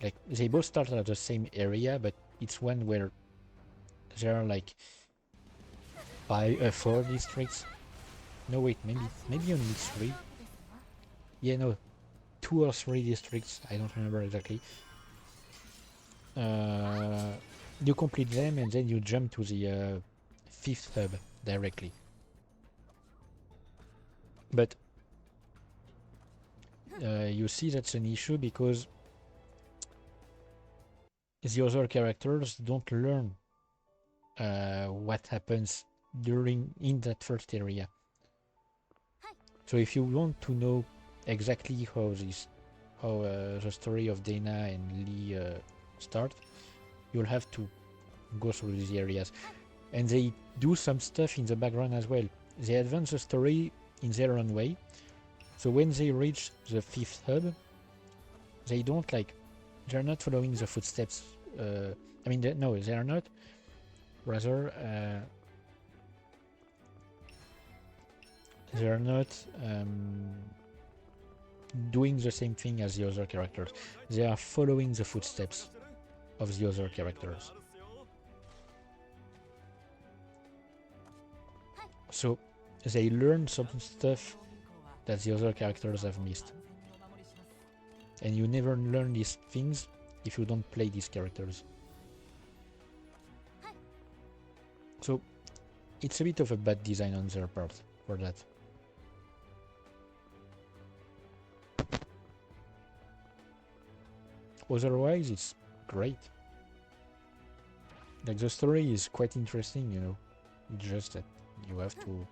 Like, they both start at the same area, but it's one where there are like 4 districts. No wait, maybe only 3. Yeah, no, 2 or 3 districts. I don't remember exactly. You complete them and then you jump to the 5th hub directly. But you see that's an issue because the other characters don't learn what happens in that first area. So if you want to know exactly how the story of Dana and Lee start, you'll have to go through these areas. And they do some stuff in the background as well. They advance the story in their own way, So when they reach the 5th hub, they don't like, they're not following the footsteps. I mean, no, they are not. Rather, they are not doing the same thing as the other characters. They are following the footsteps of the other characters. So they learn some stuff that the other characters have missed. And you never learn these things if you don't play these characters. So it's a bit of a bad design on their part for that. Otherwise, it's great. Like, the story is quite interesting, you know. It's just that you have to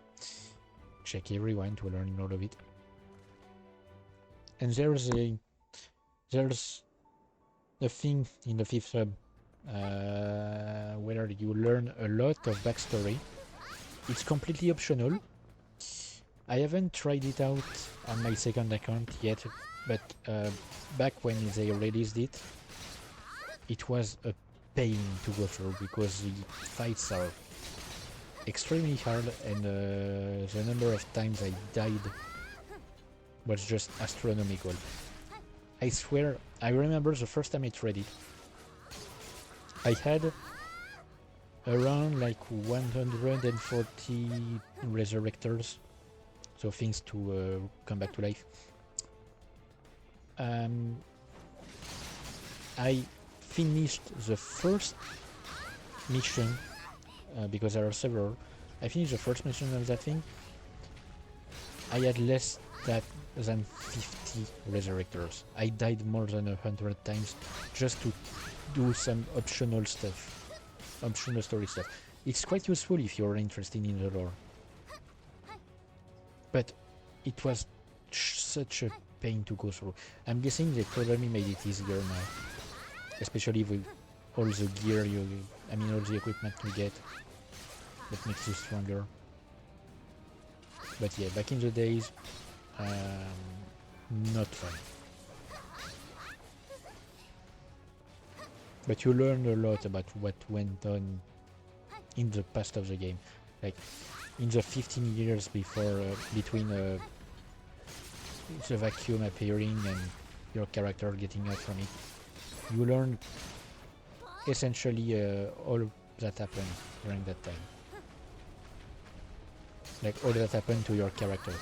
check everyone to learn all of it. And there's a thing in the 5th hub where you learn a lot of backstory. It's completely optional. I haven't tried it out on my second account yet, but back when they released it, it was a pain to go through because the fights are extremely hard, and the number of times I died was just astronomical. I swear, I remember the first time I tried it, I had around like 140 resurrectors, so things to come back to life. I finished the first mission, because there are several. I finished the first mission of that thing. I had less than 50 resurrectors. I died more than 100 times just to do some optional stuff, optional story stuff. It's quite useful if you're interested in the lore, but it was such a pain to go through. I'm guessing they probably made it easier now, especially with all the gear all the equipment you get that makes you stronger. But yeah, back in the days, not fun. But you learn a lot about what went on in the past of the game. Like, in the 15 years between the vacuum appearing and your character getting out from it, you learn essentially all that happened during that time. Like, all that happened to your character.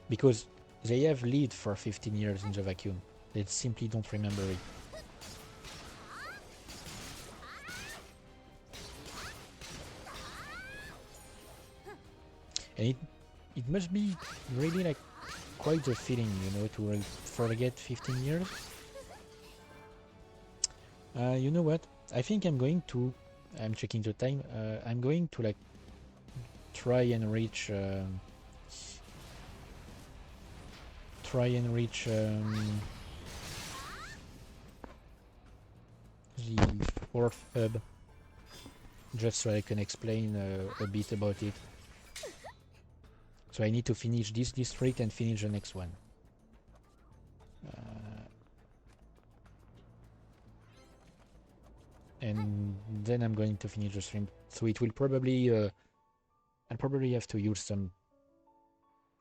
Because they have lived for 15 years in the vacuum. They simply don't remember it. And it must be really like quite a feeling, you know, to forget 15 years. You know what? I think I'm checking the time. I'm going to like try and reach the 4th hub, just so I can explain a bit about it. So I need to finish this district and finish the next one. And then I'm going to finish the stream. So it will probably I'll probably have to use some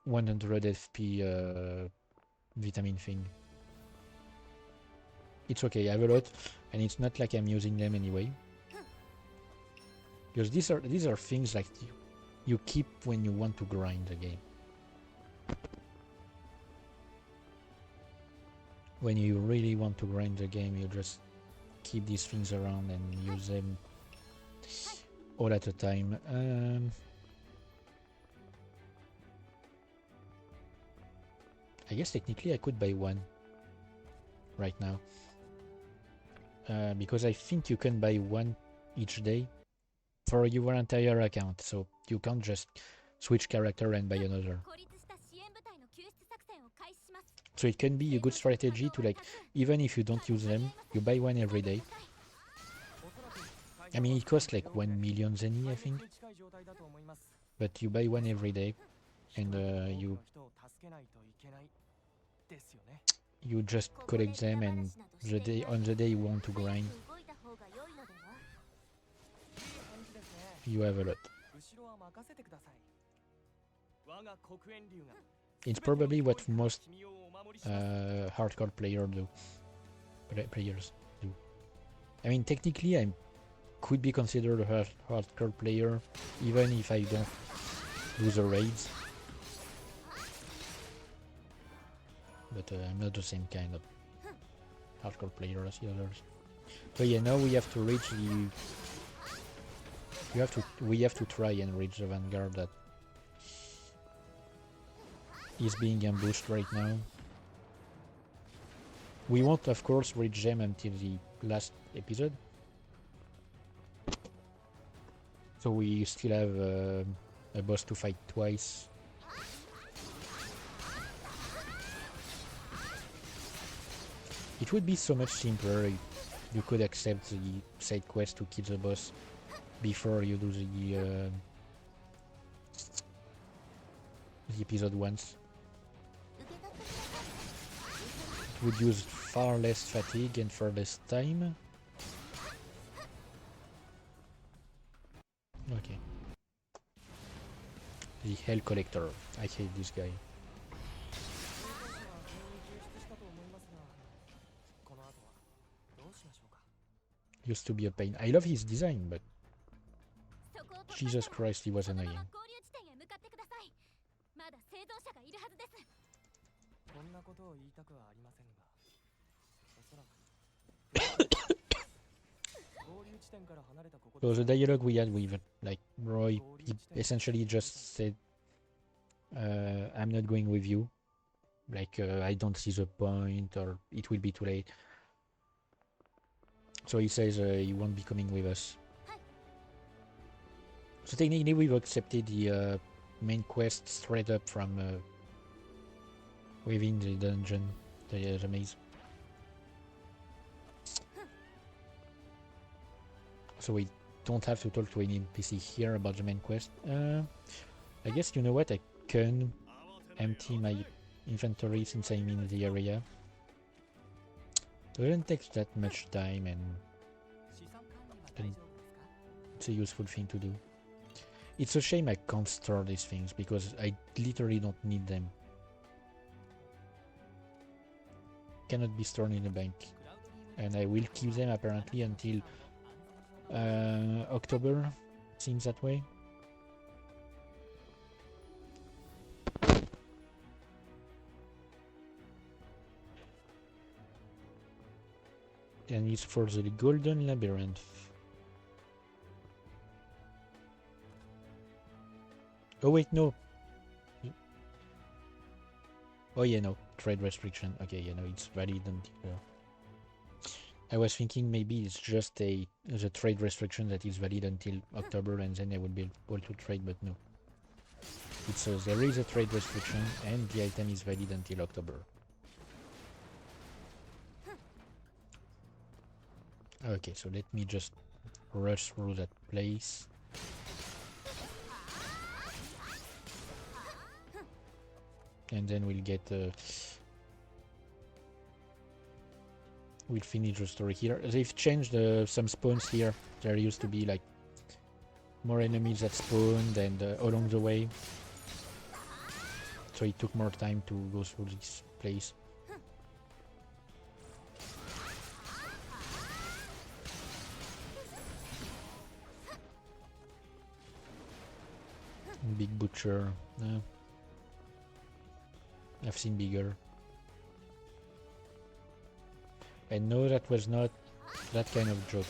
100 FP vitamin thing. It's okay, I have a lot, and it's not like I'm using them anyway. Because these are things like you keep when you want to grind the game. When you really want to grind the game, you just keep these things around and use them all at a time. I guess technically I could buy one right now. Because I think you can buy one each day for your entire account, so you can't just switch character and buy another. So it can be a good strategy to, like, even if you don't use them, you buy one every day. I mean, it costs like 1 million zenny, I think. but you buy one every day, and you just collect them, and on the day you want to grind, you have a lot. It's probably what most hardcore players do. I mean, technically, I could be considered a hardcore player, even if I don't do the raids. But I'm not the same kind of hardcore player as the others. But yeah, now we have to reach the. We have to try and reach the vanguard that is being ambushed right now. We won't, of course, reach them until the last episode. So we still have a boss to fight twice. It would be so much simpler if you could accept the side quest to kill the boss before you do the episode once. It would use far less fatigue and far less time. Okay. The Hell Collector. I hate this guy. Used to be a pain. I love his design, but Jesus Christ, he was annoying. So the dialogue we had with like Roy, he essentially just said, "I'm not going with you. Like I don't see the point, or it will be too late." So he says he won't be coming with us. So technically we've accepted the main quest straight up from within the dungeon, the maze. So we don't have to talk to any NPC here about the main quest. I guess, you know what, I can empty my inventory since I'm in the area. Doesn't take that much time, and it's a useful thing to do. It's a shame I can't store these things because I literally don't need them. Cannot be stored in a bank, and I will keep them apparently until October. Seems that way. And it's for the Golden Labyrinth. Oh wait, no. Oh yeah, no. Trade restriction. Okay, yeah, no, it's valid until... I was thinking maybe it's just the trade restriction that is valid until October, and then I would be able to trade, but no. It says there is a trade restriction and the item is valid until October. Okay, so let me just rush through that place. And then we'll get... we'll finish the story here. They've changed some spawns here. There used to be like more enemies that spawned and along the way. So it took more time to go through this place. Big butcher. I've seen bigger. And no, that was not that kind of joke.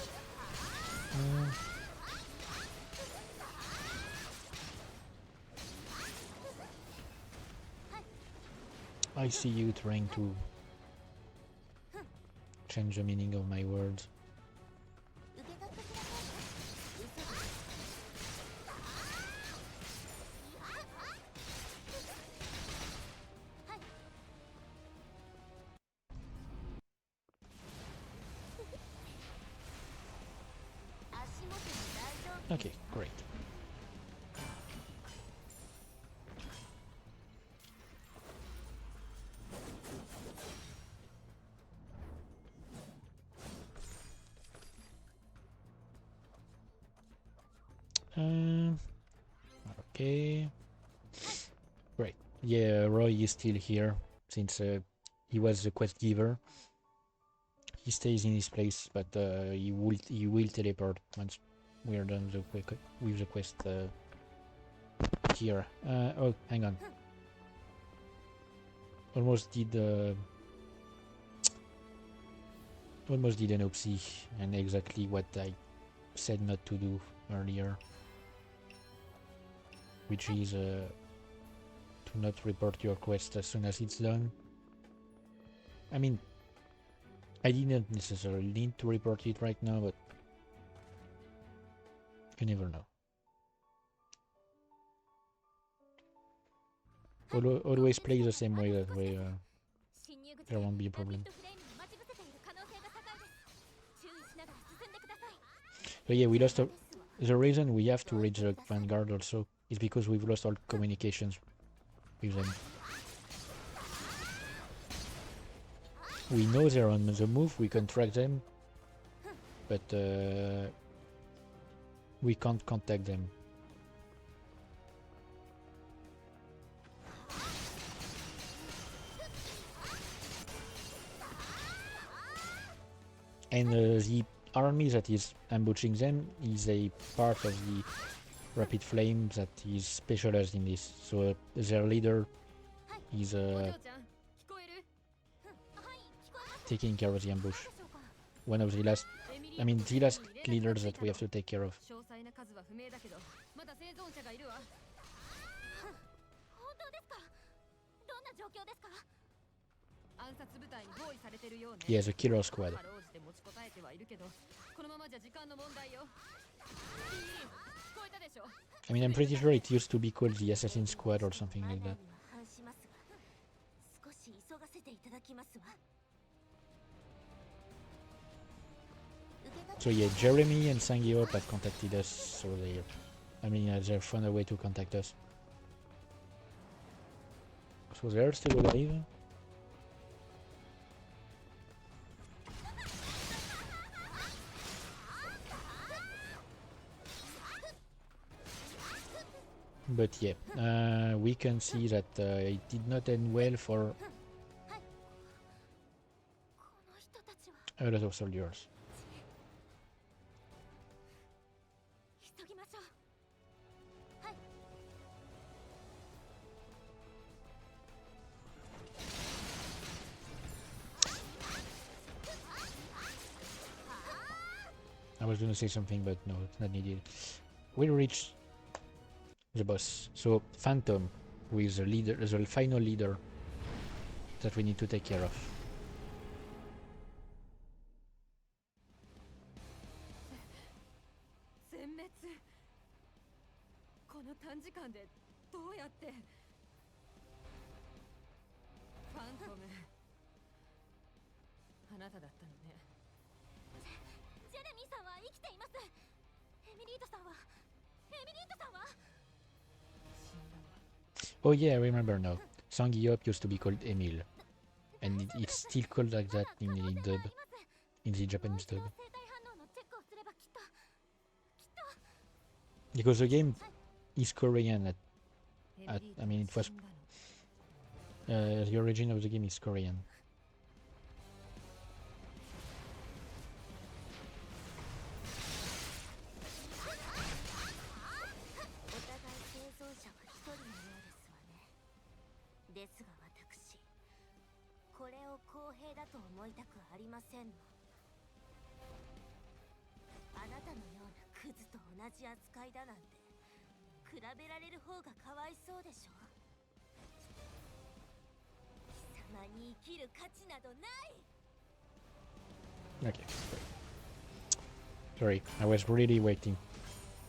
I see you trying to change the meaning of my words. Okay, great. Okay. Great. Yeah, Roy is still here since he was the quest giver. He stays in his place, but he will teleport once we are done with the quest here. Oh, hang on. Almost did an OPSI and exactly what I said not to do earlier, which is to not report your quest as soon as it's done. I mean, I didn't necessarily need to report it right now, but you never know. Always play the same way, that way there won't be a problem. So yeah, we lost the reason we have to reach the Vanguard also is because we've lost all communications with them. We know they're on the move, we can track them, but we can't contact them. And the army that is ambushing them is a part of the Rapid Flame that is specialized in this. So their leader is taking care of the ambush. One of the last, the last leaders that we have to take care of. Yeah, the killer squad. I'm pretty sure it used to be called the Assassin Squad or something like that. So yeah, Jeremy and Sangiop have contacted us, so they've found a way to contact us. So they're still alive. But yeah, we can see that it did not end well for a lot of soldiers. I was gonna say something, but no, it's not needed. We reached the boss. So Phantom, who is the final leader that we need to take care of. Oh yeah, I remember now. Sangiop used to be called Emil, and it's still called like that in the dub, in the Japanese dub. Because the game is Korean. It was the origin of the game is Korean. Okay. Sorry, I was really waiting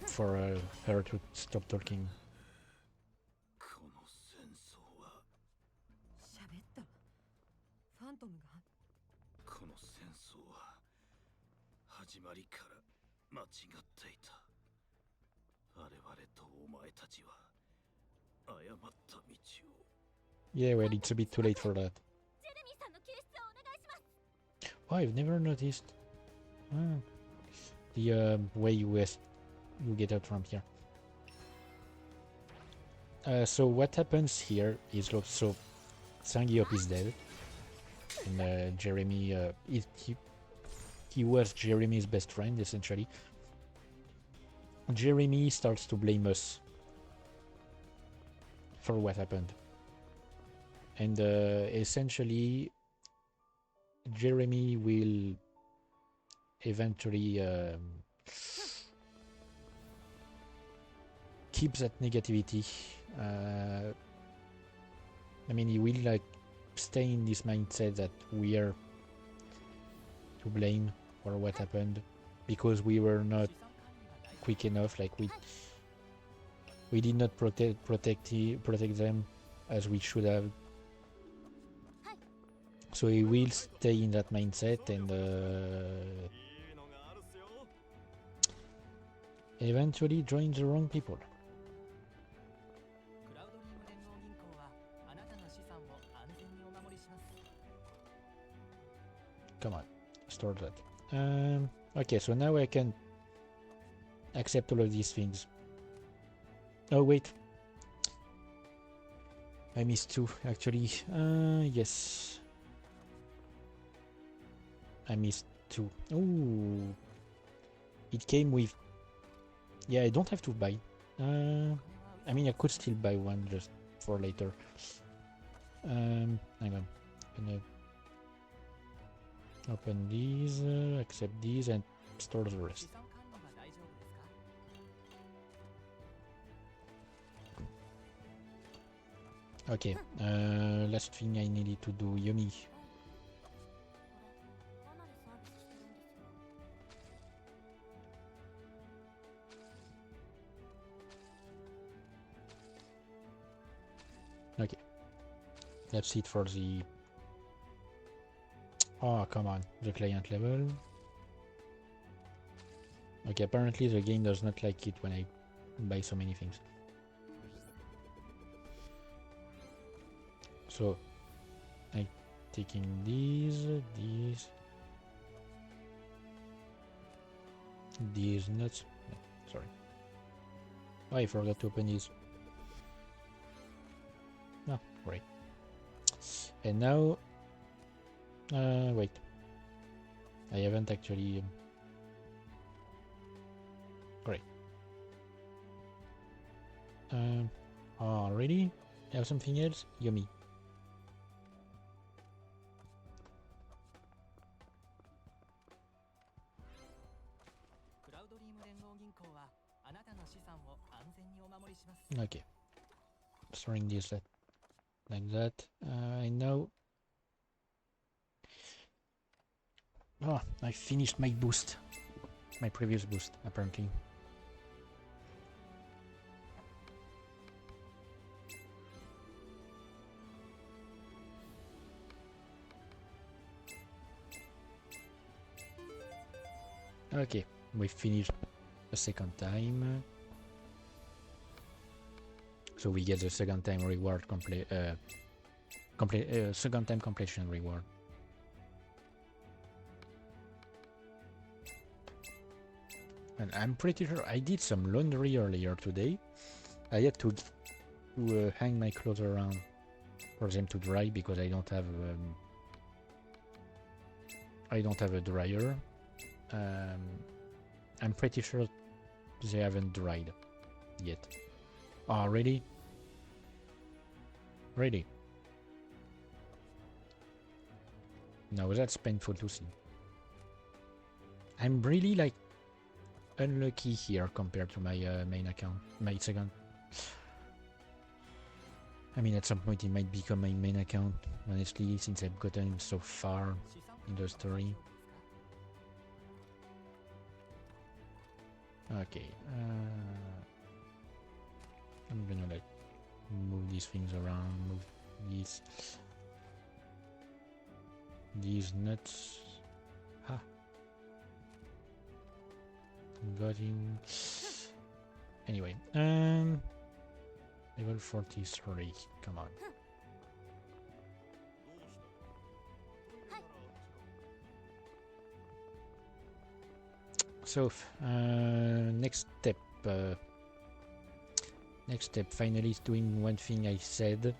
for her to stop talking. Yeah, well, it's a bit too late for that. Oh, I've never noticed the way you get out from here. So what happens here is, so Sangyop is dead, and Jeremy, he was Jeremy's best friend, essentially. Jeremy starts to blame us for what happened. And essentially, Jeremy will eventually keep that negativity. I mean, he will like stay in this mindset that we are to blame for what happened because we were not quick enough. Like we did not protect them as we should have. So he will stay in that mindset and eventually join the wrong people. Come on, store that. Okay, so now I can accept all of these things. Oh wait, I missed two actually. Yes, I missed two. Ooh, it came with. Yeah, I don't have to buy. I mean, I could still buy one just for later. Hang on, gonna open these, accept these, and store the rest. Okay, last thing I needed to do, Yumi. Okay, that's it for the... Oh, come on, the client level. Okay, apparently the game does not like it when I buy so many things. So, I'm taking these nuts. No, sorry. Oh, I forgot to open these. Oh, right. And now, wait. I haven't actually. Great. Already have something else? Yummy. Okay. Storing this like that. I know. Oh, I finished my boost. My previous boost, apparently. Okay, we finished a second time. So we get the second time reward second time completion reward. And I'm pretty sure I did some laundry earlier today. I had to hang my clothes around for them to dry because I don't have a dryer. I'm pretty sure they haven't dried yet. Oh, really? Really? No, that's painful to see. I'm really like unlucky here compared to my main account, my second. I mean, at some point it might become my main account, honestly, since I've gotten so far in the story. Okay, I'm gonna like move these things around, move these nuts. Ha! Got him. Anyway, level 43. Come on. So, next step. Next step, finally doing one thing I said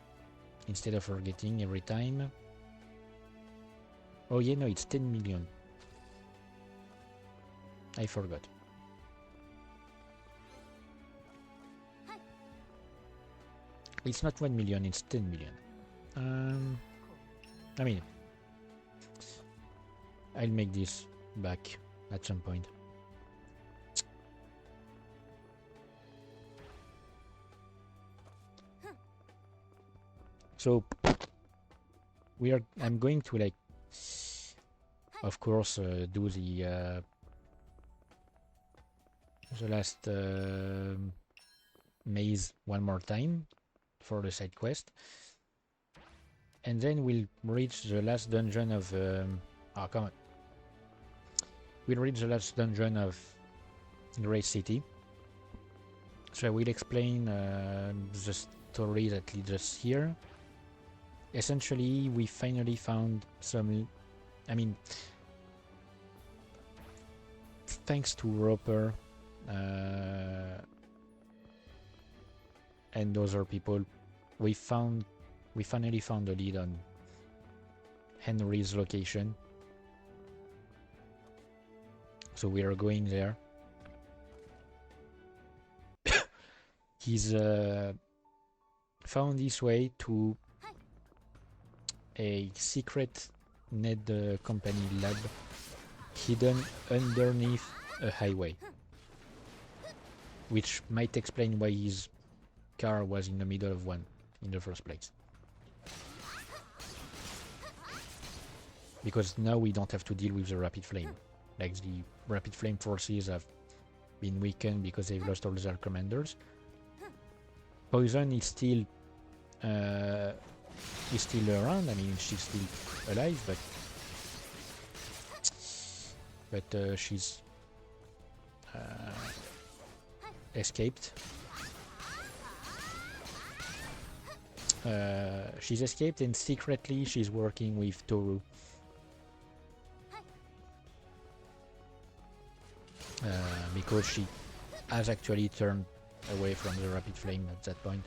instead of forgetting every time. Oh yeah, no, it's 10 million. I forgot. It's not 1 million, it's 10 million. I mean, I'll make this back at some point. So I'm going to, like, of course, do the last maze one more time for the side quest, and then we'll reach the last dungeon of oh, come on. We'll reach the last dungeon of Grey City. So I will explain the story that leads us here. Essentially, we finally found some... I mean, thanks to Roper and other people, we finally found a lead on Henry's location. So we are going there. He's found his way to a secret Ned company lab hidden underneath a highway, which might explain why his car was in the middle of one in the first place. Because now we don't have to deal with the rapid flame. Like, the rapid flame forces have been weakened because they've lost all their commanders. Poison is still around. I mean, she's still alive, but she's escaped. She's escaped, and secretly she's working with Toru. Because she has actually turned away from the rapid flame at that point,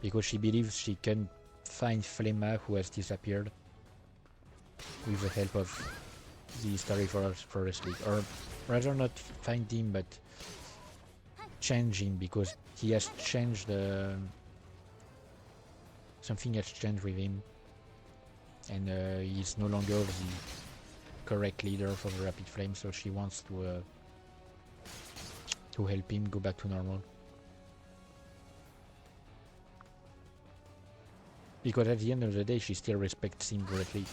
because she believes she can find Flemma, who has disappeared, with the help of the Starry Forest League, or rather not find him but change him, because he has changed. Something has changed with him, and he's no longer the correct leader for the rapid flame, so she wants to help him go back to normal. Because at the end of the day, she still respects him greatly.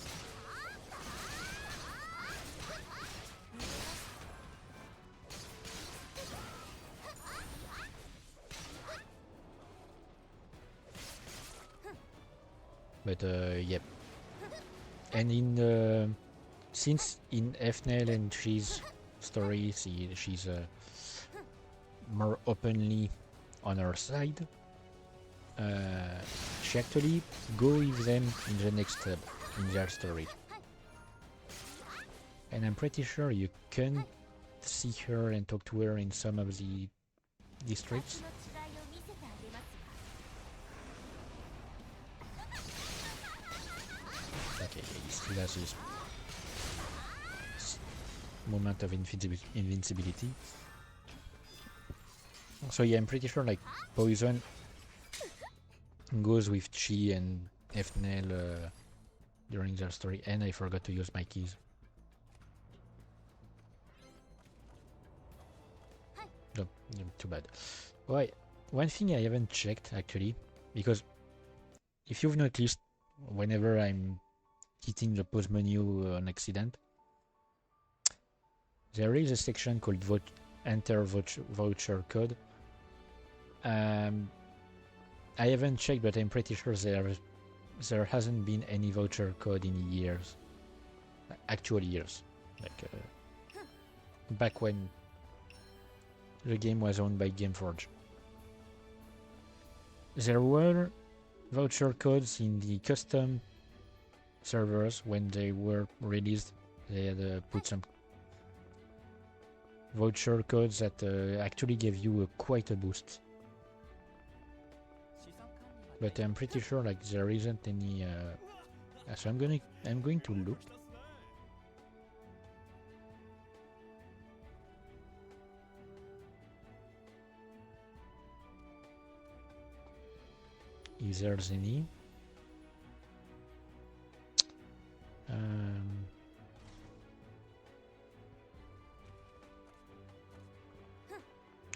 But yep. And in since in Efnel and She's story, she's more openly on her side, she actually go with them in the next step in their story. And I'm pretty sure you can see her and talk to her in some of the districts. Okay, he still has his moment of invincibility. So yeah, I'm pretty sure, like, Poison goes with Chi and Efnel during their story, and I forgot to use my keys. No, too bad. Why? One thing I haven't checked, actually, because if you've noticed, whenever I'm hitting the pause menu on accident, there is a section called Enter Voucher Code. I haven't checked, but I'm pretty sure there hasn't been any voucher code in years. Actual years. Like, back when the game was owned by Gameforge. There were voucher codes in the custom servers when they were released. They had put some voucher codes that actually gave you quite a boost. but I'm pretty sure like there isn't any. So I'm going to look. If there's any.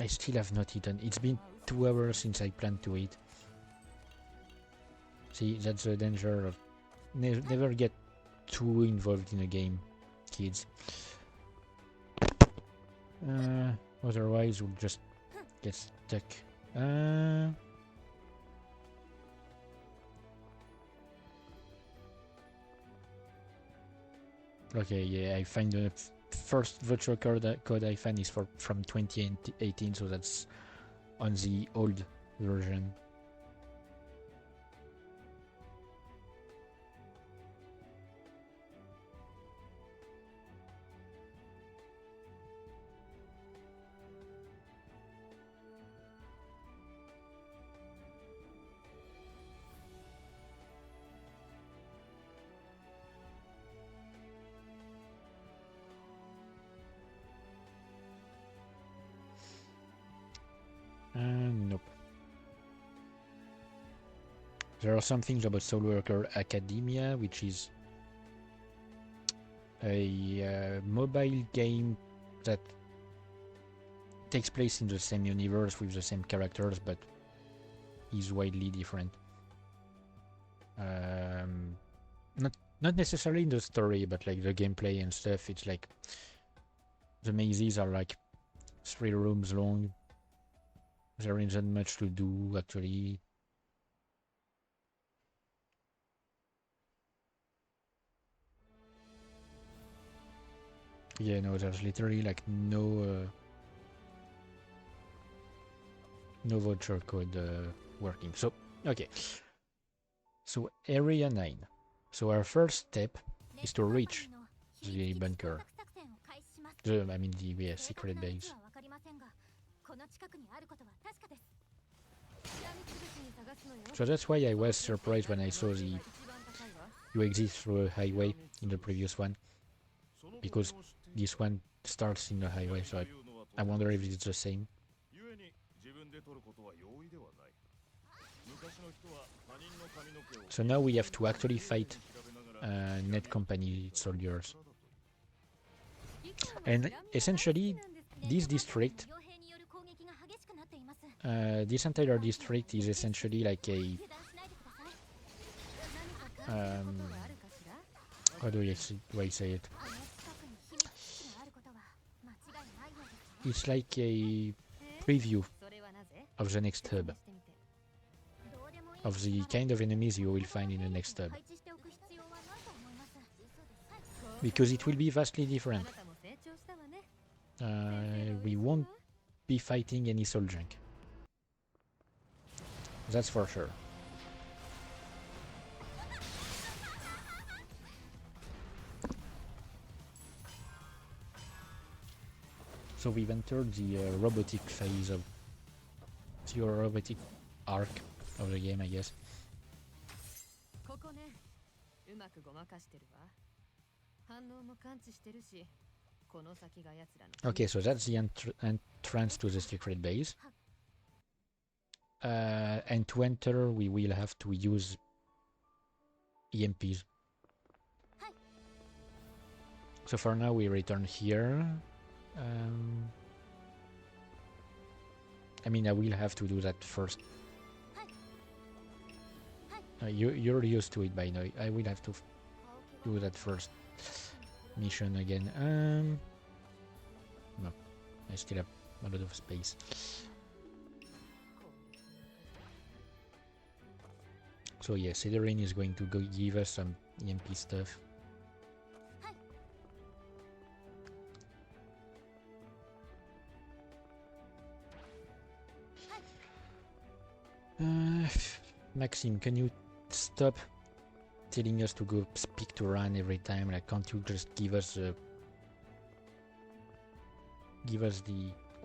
I still have not eaten. It's been 2 hours since I planned to eat. See, that's the danger of never get too involved in a game, kids. Otherwise, we'll just get stuck. Okay, yeah, I find the first virtual code I found is from 2018, so that's on the old version. Nope. There are some things about SoulWorker Academia, which is a mobile game that takes place in the same universe with the same characters, but is widely different. Not necessarily in the story, but like the gameplay and stuff. It's like the mazes are like 3 rooms long. There isn't much to do actually. Yeah, no, there's literally like no voucher code working. So, okay. So, area 9. So, our first step is to reach the bunker. The secret base. So that's why I was surprised when I saw you exit through a highway in the previous one. Because this one starts in the highway, so I wonder if it's the same. So now we have to actually fight net company soldiers. And essentially, this district, this entire district is essentially like a... how do I say it? It's like a preview of the next hub, of the kind of enemies you will find in the next hub, because it will be vastly different. We won't be fighting any soul junk, that's for sure. So we've entered the robotic phase of the robotic arc of the game, I guess. Okay, so that's the entrance to the secret base. And to enter, we will have to use EMPs. So for now, we return here. I mean, I will have to do that first. You're used to it by now. I will have to do that first mission again. No, I still have a lot of space. So yeah, Cedrine is going to go give us some EMP stuff. Maxime, can you stop telling us to go speak to Ran every time? Like, can't you just give us the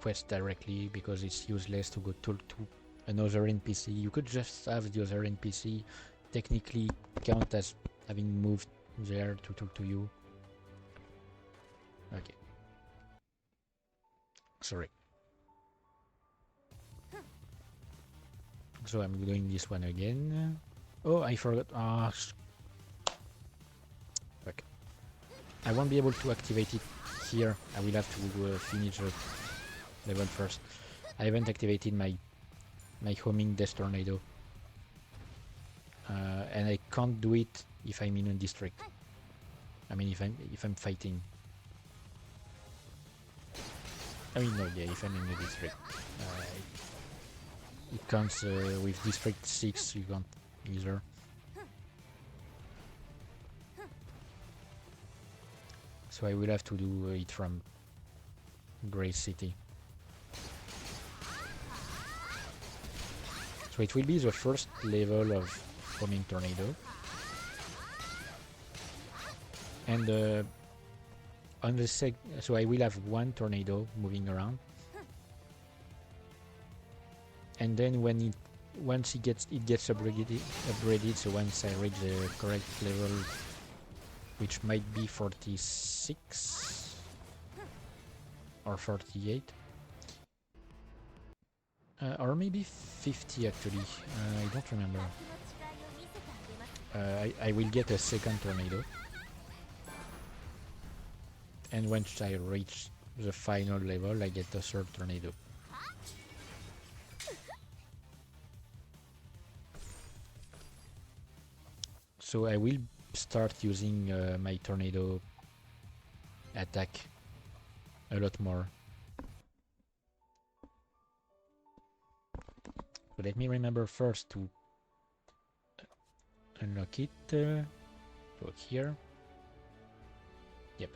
quest directly, because it's useless to go talk to another NPC. You could just have the other NPC technically count as having moved there to talk to you. Okay. Sorry. So I'm doing this one again. Oh, I forgot. Ah, fuck. I won't be able to activate it here. I will have to finish the level first. I haven't activated my homing death tornado, and I can't do it if I'm in a district. I mean, if I'm fighting. I mean, no, yeah, if I'm in a district. It counts with District 6, you can't either. So I will have to do it from Grey City. So it will be the first level of Homing Tornado. And on the so I will have one tornado moving around. And then once it gets upgraded, so once I reach the correct level, which might be 46 or 48, or maybe 50 actually, I don't remember. I will get a second tornado, and once I reach the final level, I get a third tornado. So I will start using my tornado attack a lot more. So let me remember first to unlock it. So here. Yep.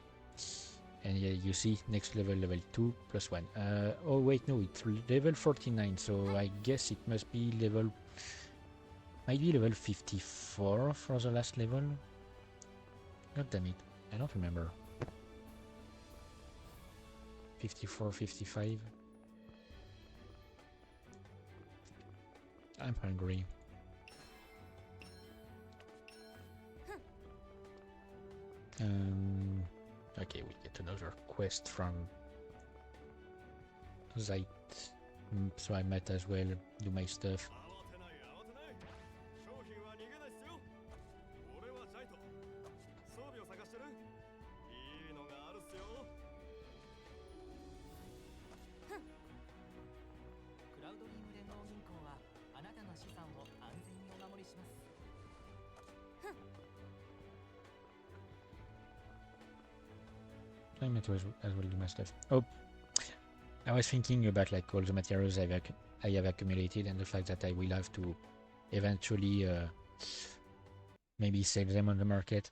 And yeah, you see next level, level 2 plus 1. Oh wait, no, it's level 49, so I guess it must be level... Might be level 54 for the last level. God damn it, I don't remember. 54, 55. I'm hungry. Okay, we get another quest from Zeit, so I might as well do my stuff. I might as well do my stuff. Oh, I was thinking about like all the materials I have accumulated and the fact that I will have to eventually maybe sell them on the market.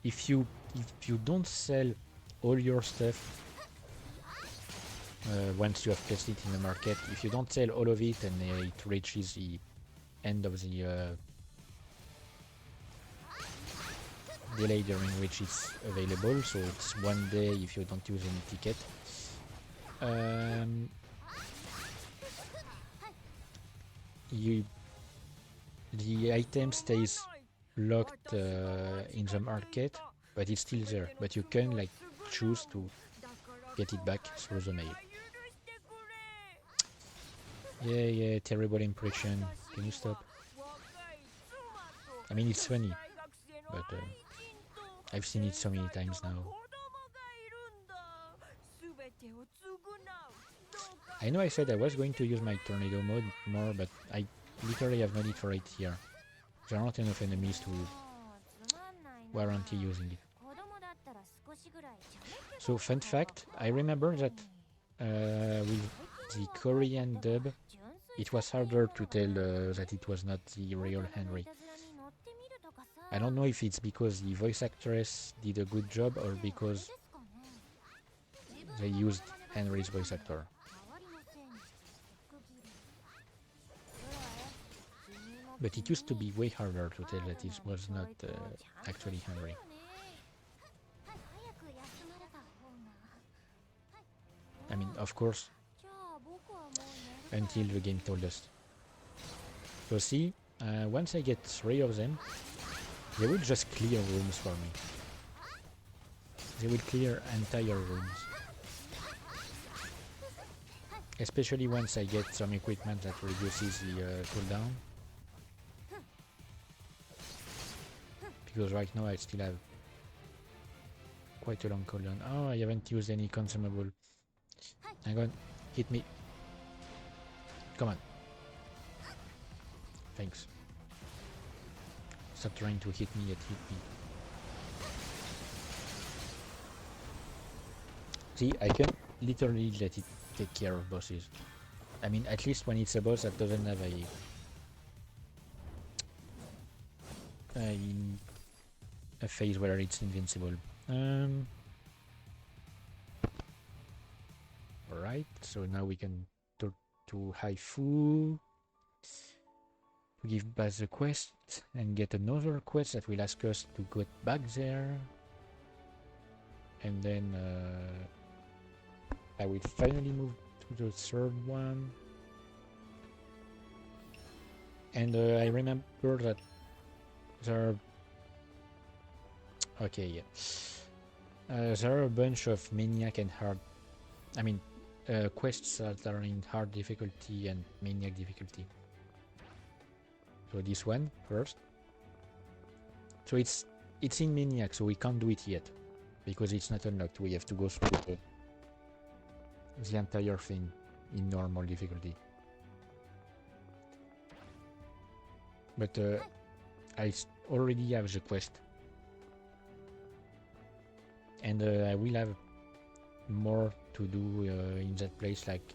If you don't sell all your stuff once you have placed it in the market, if you don't sell all of it and it reaches the end of the delay during which it's available, so it's 1 day if you don't use any ticket. The item stays locked in the market, but it's still there. But you can like choose to get it back through the mail. Yeah, terrible impression. Can you stop? I mean, it's funny, but I've seen it so many times now. I know I said I was going to use my tornado mode more, but I literally have no need for it here. There aren't enough enemies to warrant using it. So, fun fact, I remember that with the Korean dub, it was harder to tell that it was not the real Henry. I don't know if it's because the voice actress did a good job or because they used Henry's voice actor. But it used to be way harder to tell that it was not actually Henry. I mean, of course, until the game told us. So see, once I get 3 of them, they will just clear rooms for me. They will clear entire rooms. Especially once I get some equipment that reduces the cooldown. Because right now I still have quite a long cooldown. Oh, I haven't used any consumable. Hang on, hit me. Come on. Thanks. Stop trying to hit me, yet hit me. See, I can literally let it take care of bosses. I mean, at least when it's a boss that doesn't have a phase where it's invincible. Alright, so now we can talk to Haifu to give back the quest and get another quest that will ask us to go back there. And then I will finally move to the third one. And I remember that there are... Okay, yeah. There are a bunch of Maniac and hard... I mean, quests that are in hard difficulty and Maniac difficulty. So this one first. So it's in Maniac, so we can't do it yet. Because it's not unlocked, we have to go through the entire thing in normal difficulty. But I already have the quest. And I will have more to do in that place, like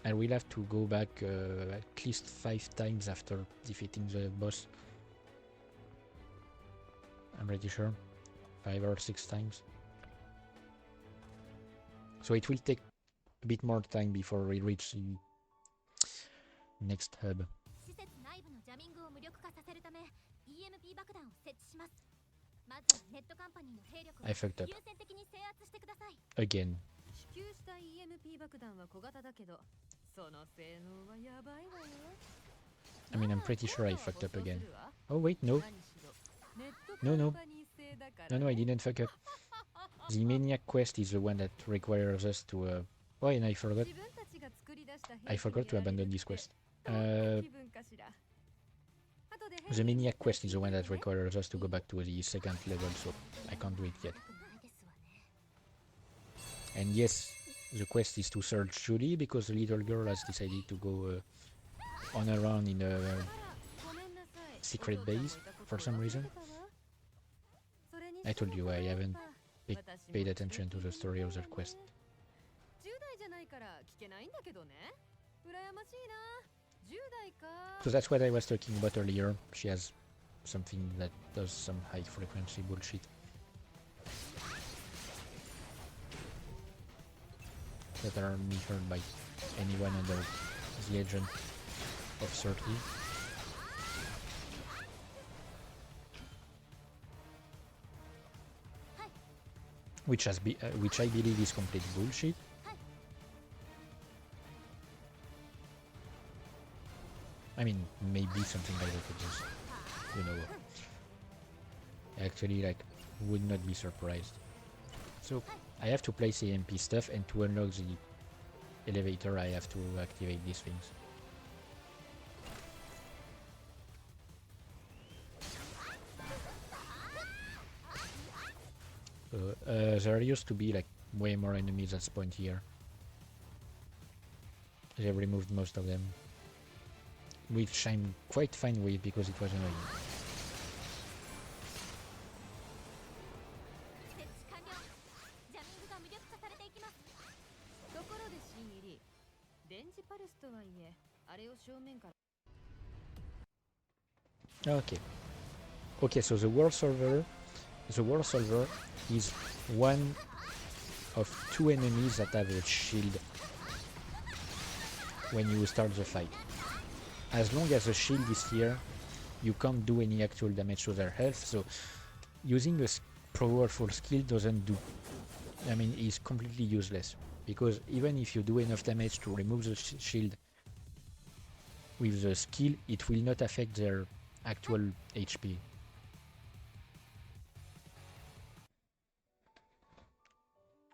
I will have to go back at least 5 times after defeating the boss. I'm pretty sure. 5 or 6 times. So it will take a bit more time before we reach the next hub. I fucked up. Again. I mean, I'm pretty sure I fucked up again. Oh wait, no. No, I didn't fuck up. The Maniac quest is the one that requires us to... Oh, and I forgot to abandon this quest. The Maniac quest is the one that requires us to go back to the second level, so I can't do it yet. And yes, the quest is to search Julie, because the little girl has decided to go on her own in a secret base for some reason. I told you I haven't paid attention to the story of that quest. So that's what I was talking about earlier. She has something that does some high frequency bullshit. That are measured by anyone under the age of 30. Which I believe is complete bullshit. I mean, maybe something like that, just, you know, actually, like, would not be surprised. So, I have to place EMP stuff, and to unlock the elevator, I have to activate these things. There used to be like way more enemies at this point here. They removed most of them, which I'm quite fine with because it was annoying. Okay, so the world solver is one of 2 enemies that have a shield when you start the fight. As long as the shield is here, you can't do any actual damage to their health, so using a powerful skill is completely useless, because even if you do enough damage to remove the shield with the skill, it will not affect their actual HP.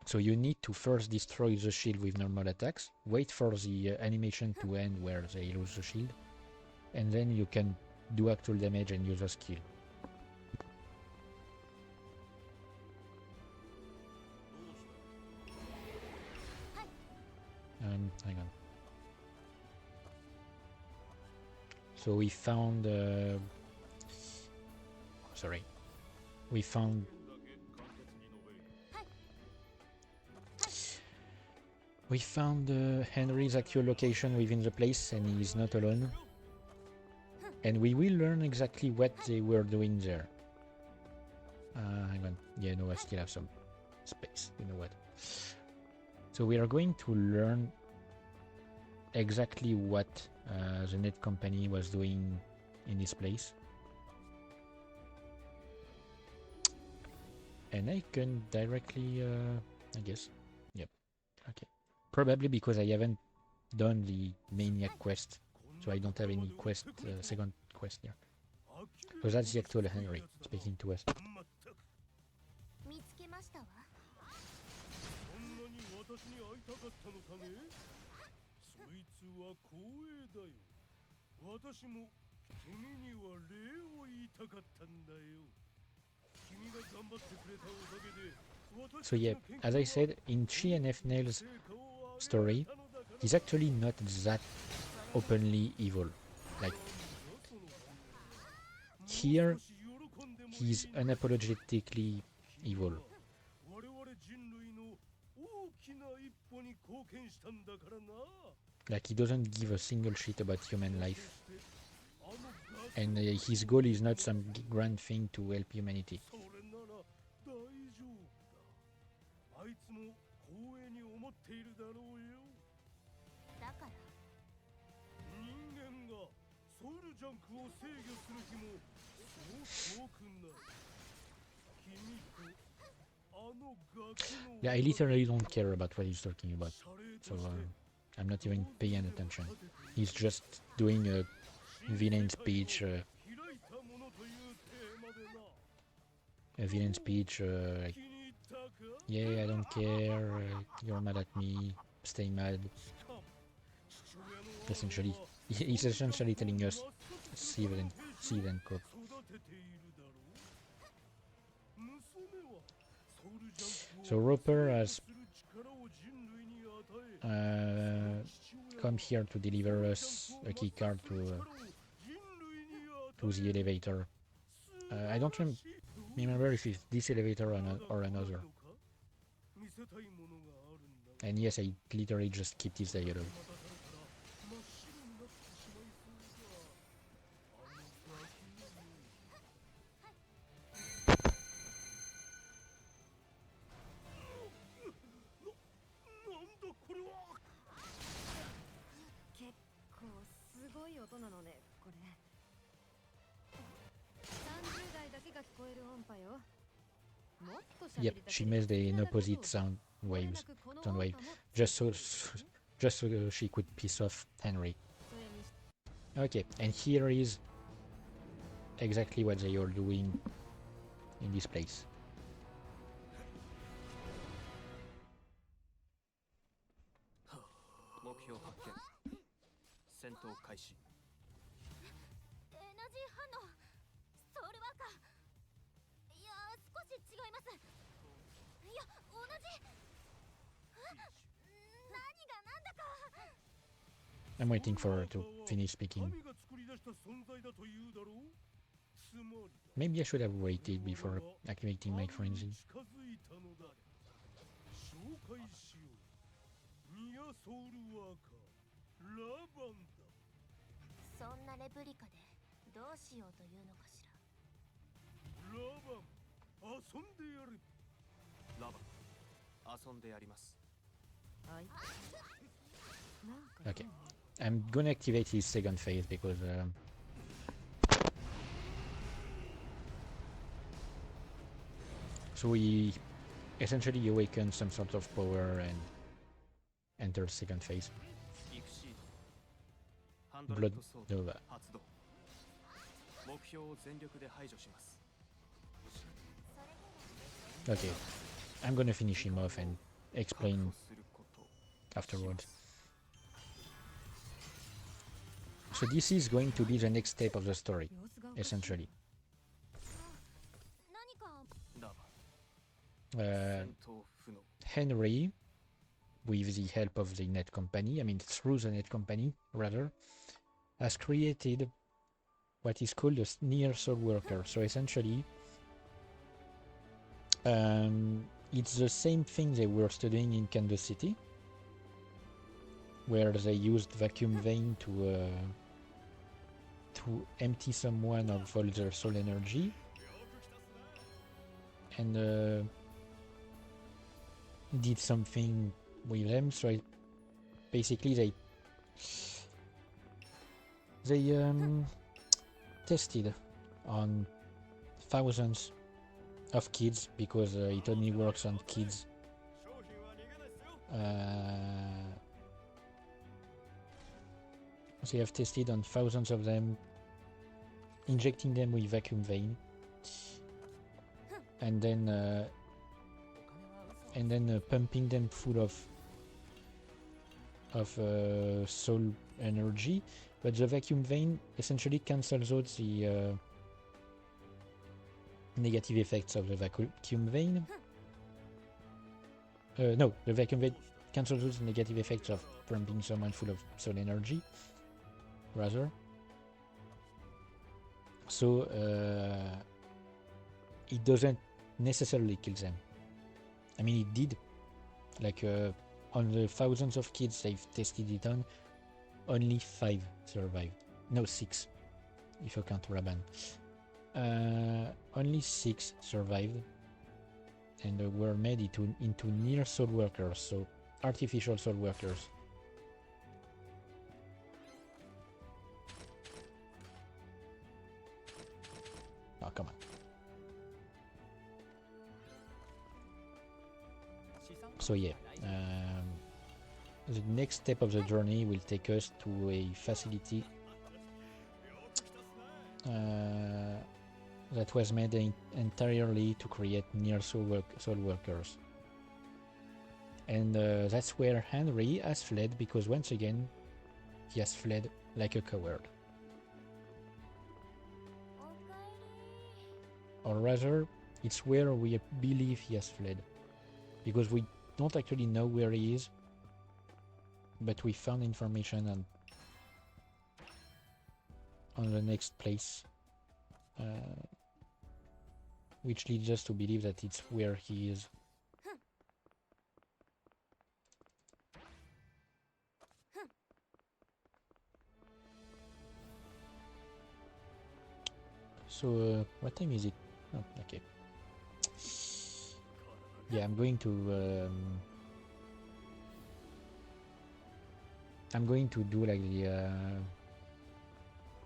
So you need to first destroy the shield with normal attacks, wait for the animation to end where they lose the shield, and then you can do actual damage and use a skill. Hang on. So we found... sorry. We found... We found Henry's actual location within the place, and he is not alone. And we will learn exactly what they were doing there. Hang on. Yeah, no, I still have some space. You know what? So we are going to learn exactly what the net company was doing in this place. And I can directly, I guess. Yep. Okay. Probably because I haven't done the Maniac quest. So I don't have any quest, second quest here. So that's the actual Henry speaking to us. 見つけましたわ。そんなに私に会いたかったのかね。そいつは光栄だよ。私も君には礼を言いたかったんだよ。君が頑張ってくれたおかげで。So yeah, as I said, in Chi and F Nail's story, he's actually not that openly evil. Like here, he's unapologetically evil. Like he doesn't give a single shit about human life. And his goal is not some grand thing to help humanity. Yeah, I literally don't care about what he's talking about. So I'm not even paying attention. He's just doing a villain speech. A villain speech like, yeah, I don't care, you're mad at me, stay mad. Essentially, he's essentially telling us, see then cope. So Roper has come here to deliver us a key card to the elevator. I don't remember if it's this elevator or another. And yes, I literally just keep this dialogue. Yep, she made an opposite sound wave, just so she could piss off Henry. Okay, and here is exactly what they are doing in this place. I'm waiting for her to finish speaking. Maybe I should have waited before activating my frenzy. Okay, I'm gonna activate his second phase because so he essentially awakens some sort of power and enters second phase. blood. No, 発動目標を全力で排除します okay, I'm gonna finish him off and explain すること afterwards. So this is going to be the next step of the story, 様子がおかしい essentially. 何かだが Uh, 戦闘不能 Henry, with the help of the net company, I mean through the net company rather, has created what is called a near soul worker. So essentially, it's the same thing they were studying in Kansas City, where they used vacuum vein to empty someone of all their soul energy, and did something with them. So basically they tested on thousands of kids, because it only works on kids. So they have tested on thousands of them, injecting them with vacuum vein, and then pumping them full of soul energy. But the vacuum vein essentially cancels out the negative effects of the vacuum vein. No, the vacuum vein cancels out the negative effects of pumping someone full of soul energy, rather. So it doesn't necessarily kill them. I mean, it did. Like on the thousands of kids they've tested it on, only 5 survived. No, 6, if you count Raban. Only 6 survived, and were made into near soul workers, so artificial soul workers. Oh, come on. So yeah, the next step of the journey will take us to a facility that was made entirely to create near soul workers. And that's where Henry has fled, because once again, he has fled like a coward. おかえり Or rather, it's where we believe he has fled, because we don't actually know where he is, but we found information on the next place, which leads us to believe that it's where he is. So what time is it? Oh, okay. Yeah, I'm going to do like the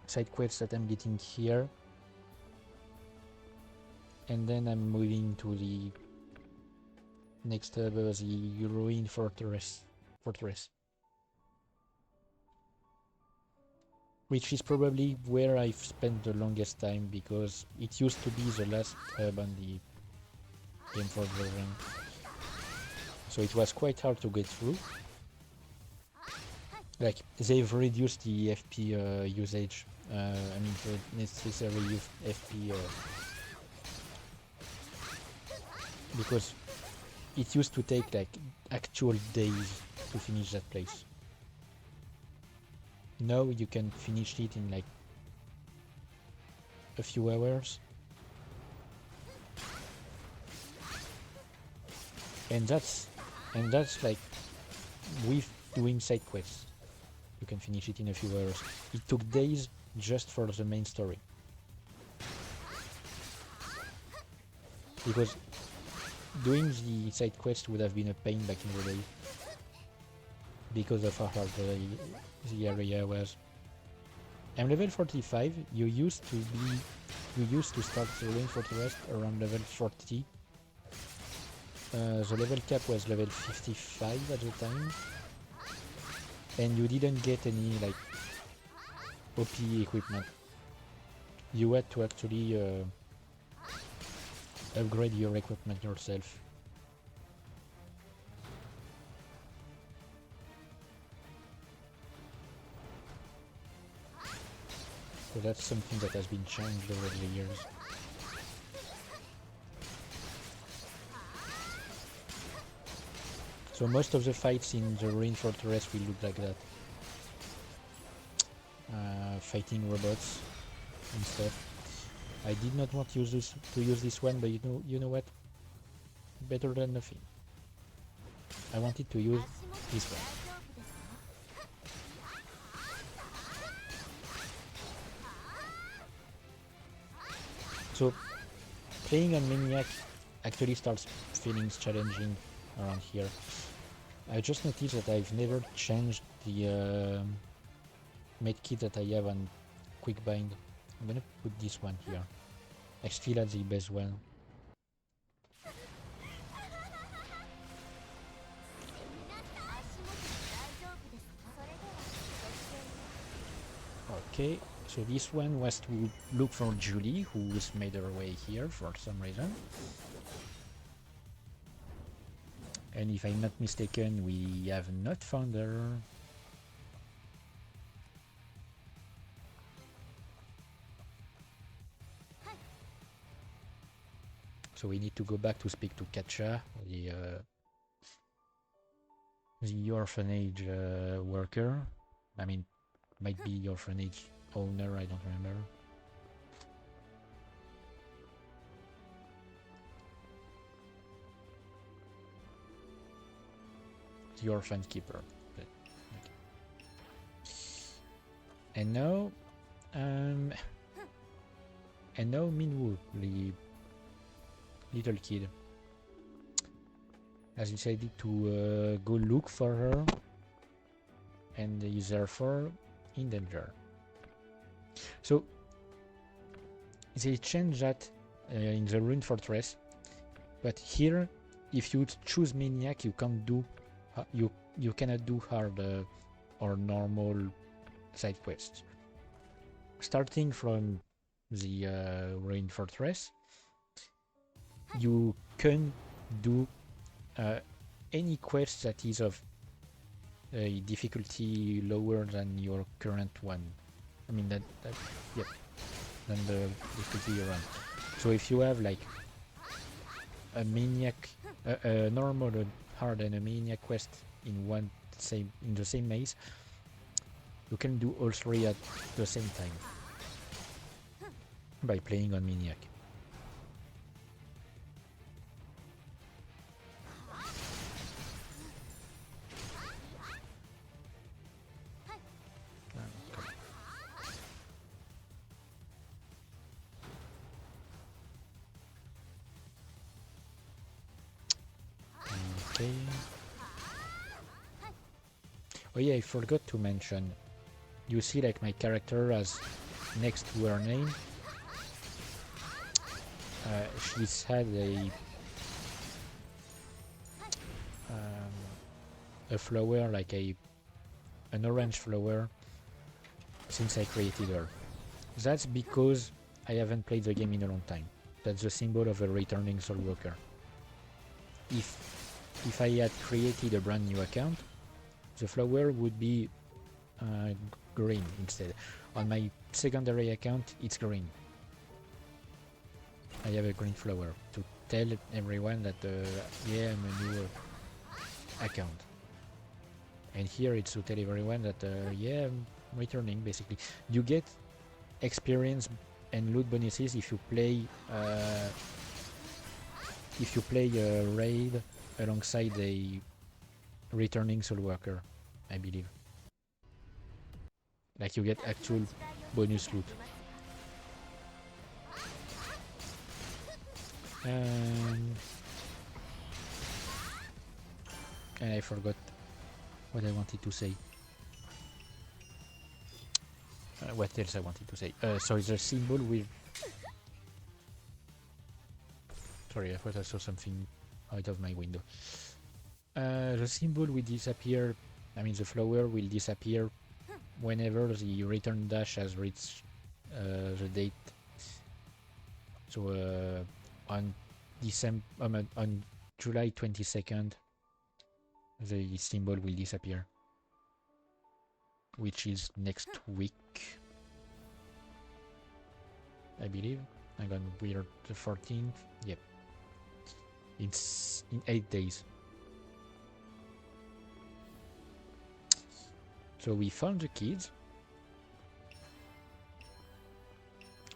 side quests that I'm getting here, and then I'm moving to the next hub, the ruined fortress, which is probably where I've spent the longest time, because it used to be the last hub on the game for version, so it was quite hard to get through. Like, they've reduced the FP usage, I mean the necessary FP, because it used to take like actual days to finish that place. Now you can finish it in like a few hours, and that's like with doing side quests. You can finish it in a few hours. It took days just for the main story, because doing the side quest would have been a pain back in the day, because of how hard the area was. I'm level 45. You used to start the Ruin Fortress around level 40. The level cap was level 55 at the time, and you didn't get any like OP equipment. You had to actually upgrade your equipment yourself. So that's something that has been changed over the years. So most of the fights in the Ruined Fortress will look like that. Fighting robots and stuff. I did not want to use this one, but you know what? Better than nothing. I wanted to use this one. So playing on Maniac actually starts feeling challenging around here. I just noticed that I've never changed the medkit that I have on Quick Bind. I'm gonna put this one here. I still have the best one. Okay, so this one was to look for Julie, who's made her way here for some reason. And if I'm not mistaken, we have not found her. So we need to go back to speak to Katja, the orphanage worker. I mean, might be orphanage owner, I don't remember. The orphan keeper. Okay. And now Minwoo, the little kid, has decided to go look for her and is therefore in danger. So they changed that in the Ruined Fortress, but here if you choose Maniac you can't do you cannot do hard or normal side quests. Starting from the Ruined Fortress, you can do any quest that is of a difficulty lower than your current one. I mean than the difficulty you're on. So if you have like a Maniac, a normal, a hard, and a Maniac quest in the same maze, you can do all three at the same time by playing on Maniac. Okay. Oh yeah, I forgot to mention. You see, like my character has next to her name, she's had a flower, like an orange flower, since I created her. That's because I haven't played the game in a long time. That's the symbol of a returning SoulWorker. If I had created a brand new account, the flower would be green instead. On my secondary account, it's green. I have a green flower to tell everyone that yeah, I'm a new account. And here it's to tell everyone that yeah, I'm returning. Basically, you get experience and loot bonuses if you play a raid alongside a returning SoulWorker, I believe. Like you get actual bonus loot. And I forgot what I wanted to say. What else I wanted to say? So it's a symbol with... Sorry, I thought I saw something out of my window. The symbol will disappear, I mean the flower will disappear whenever the return dash has reached the date. So on on July 22nd, the symbol will disappear, which is next week, I believe. Hang on, we're the 14th. Yep. It's in 8 days. So we found the kids.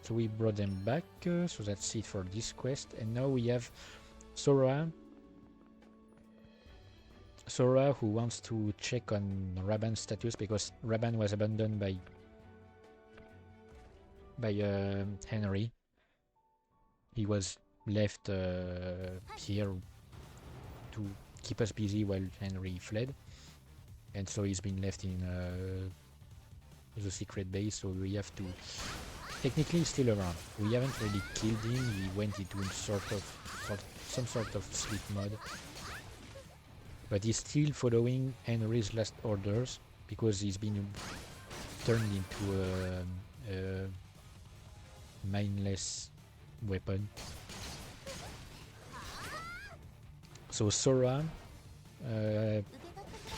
So we brought them back. So that's it for this quest. And now we have Sora. Sora, who wants to check on Raban's status because Raban was abandoned by Henry. He was left here to keep us busy while Henry fled, and so he's been left in the secret base. So we have to. Technically, he's still around. We haven't really killed him. He went into some sort of sleep mode, but he's still following Henry's last orders because he's been turned into a mindless weapon. So Sora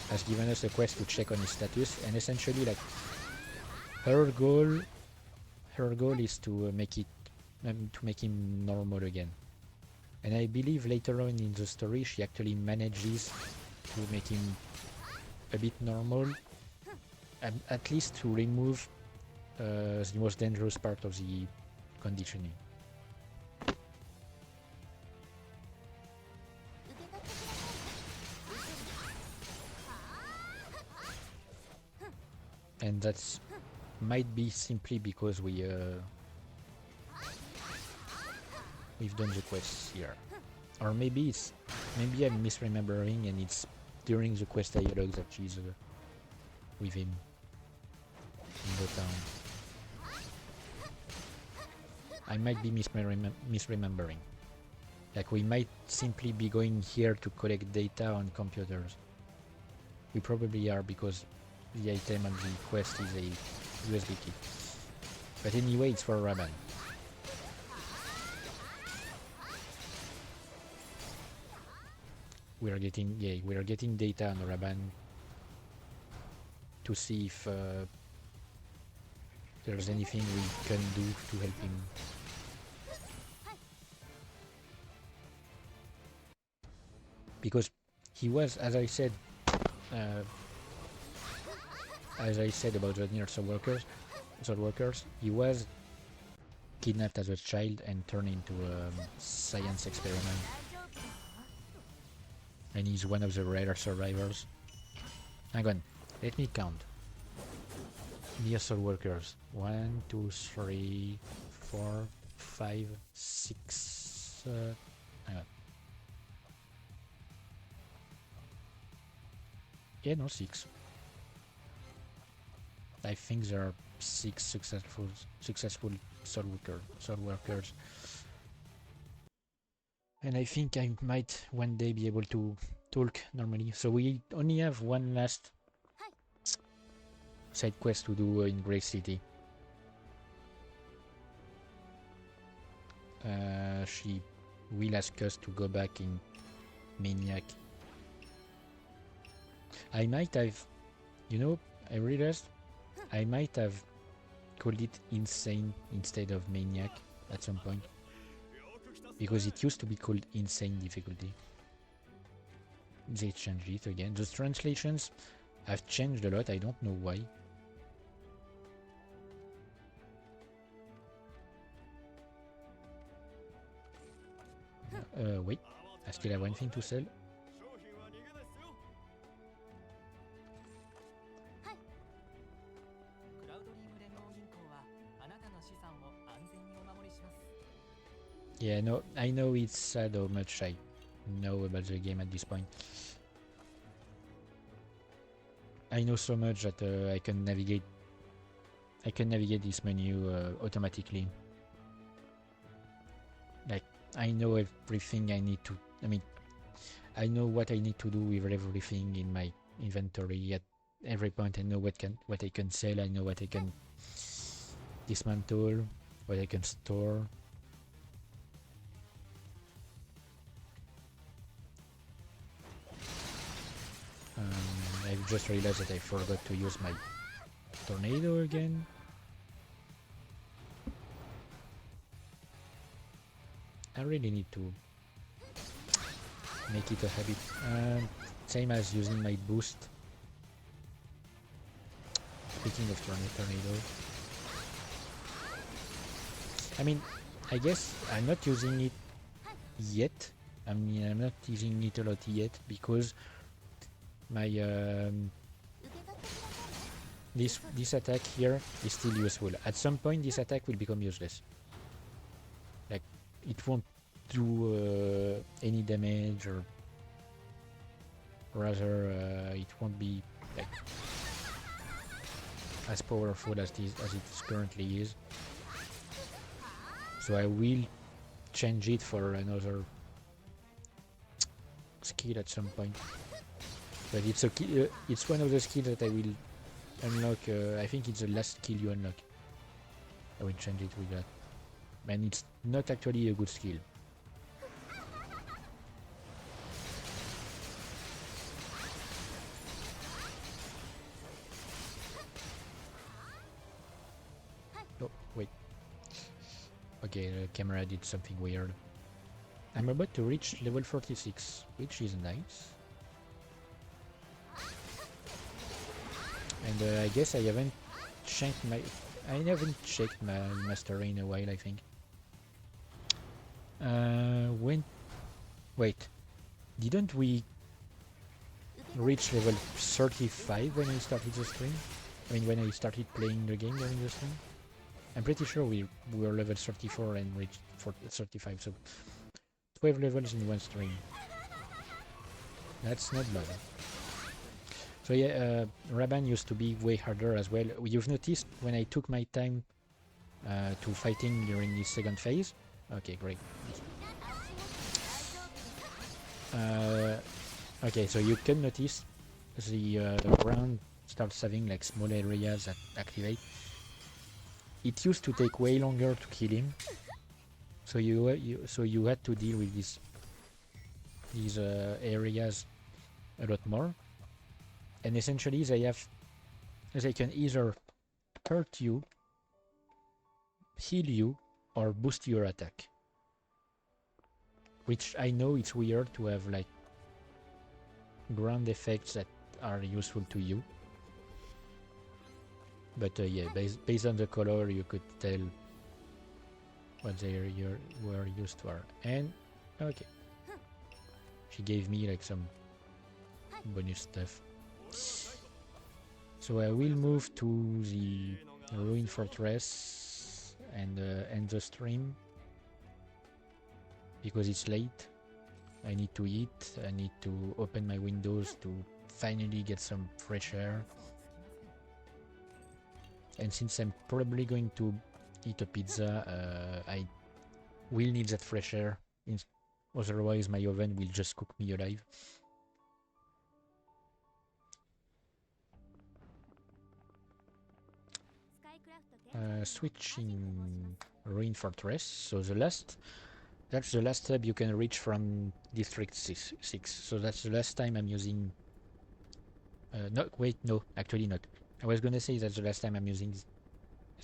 has given us a quest to check on his status, and essentially, like, her goal is to make him normal again. And I believe later on in the story, she actually manages to make him a bit normal, at least to remove the most dangerous part of the conditioning. And that's might be simply because we've done the quests here, or maybe I'm misremembering and it's during the quest dialogue that she's with him in the town. I might be misremembering. Like, we might simply be going here to collect data on computers. We probably are, because the item on the quest is a USB key. But anyway, it's for Raban. We are getting data on Raban to see if there's anything we can do to help him. Because he was, as I said about the near SoulWorkers, he was kidnapped as a child and turned into a science experiment. And he's one of the rare survivors. Hang on, let me count. Near SoulWorkers. 1, 2, 3, 4, 5, 6. Hang on. Yeah, no, 6. I think there are 6 successful SoulWorkers. And I think I might one day be able to talk normally. So we only have one last side quest to do in Grey City. She will ask us to go back in Maniac. I might have, I realized I might have called it Insane instead of Maniac at some point. Because it used to be called Insane Difficulty. They changed it again. The translations have changed a lot, I don't know why. Wait, I still have one thing to sell. Yeah, no, I know it's sad how much I know about the game at this point. I know so much that I can navigate this menu automatically. Like, I know everything I need to. I know what I need to do with everything in my inventory every point. I know what I can sell. I know what I can dismantle, what I can store. I've just realized that I forgot to use my tornado again. I really need to make it a habit. Same as using my boost. Speaking of tornado, I mean, I guess I'm not using it yet. I mean, I'm not using it a lot yet because my this attack here is still useful. At some point, this attack will become useless. Like, it won't do any damage, or rather, it won't be like as powerful as it currently is. So I will change it for another skill at some point. But it's it's one of the skills that I will unlock. I think it's the last skill you unlock. I will change it with that. And it's not actually a good skill. Oh, wait. Okay, the camera did something weird. I'm about to reach level 46, which is nice. And I guess I haven't checked my mastery in a while, I think. Wait, didn't we reach level 35 when I started the stream? I mean, when I started playing the game during the stream? I'm pretty sure we were level 34 and reached 35, so 12 levels in one stream. That's not bad. So yeah, Raban used to be way harder as well. You've noticed when I took my time to fighting during this second phase? Okay, great. Okay, so you can notice the ground starts having like small areas that activate. It used to take way longer to kill him, so you had to deal with these areas a lot more. And essentially, they can either hurt you, heal you, or boost your attack. Which I know it's weird to have like ground effects that are useful to you. But yeah, based on the color, you could tell what they were used for. And okay, she gave me like some bonus stuff. So I will move to the Ruin Fortress and end the stream because it's late. I need to eat, I need to open my windows to finally get some fresh air. And since I'm probably going to eat a pizza, I will need that fresh air, otherwise my oven will just cook me alive. Switching Ruin Fortress, so that's the last hub you can reach from District 6. So that's the last time I'm using... no, wait, no, actually not. I was gonna say that's the last time I'm using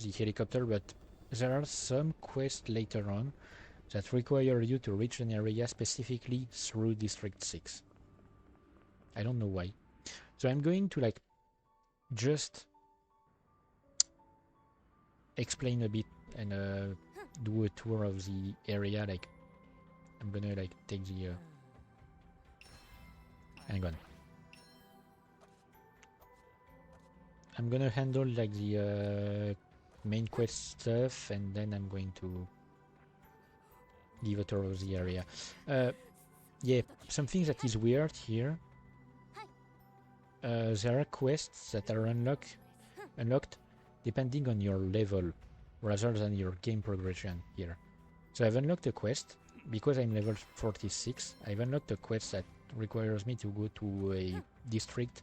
the helicopter, but there are some quests later on that require you to reach an area specifically through District 6. I don't know why. So I'm going to like just explain a bit and do a tour of the area. Like I'm gonna like take the hang on. I'm gonna handle like the main quest stuff, and then I'm going to give a tour of the area. Yeah, something that is weird here. There are quests that are unlocked depending on your level rather than your game progression here. So I've unlocked a quest because I'm level 46. I've unlocked a quest that requires me to go to a district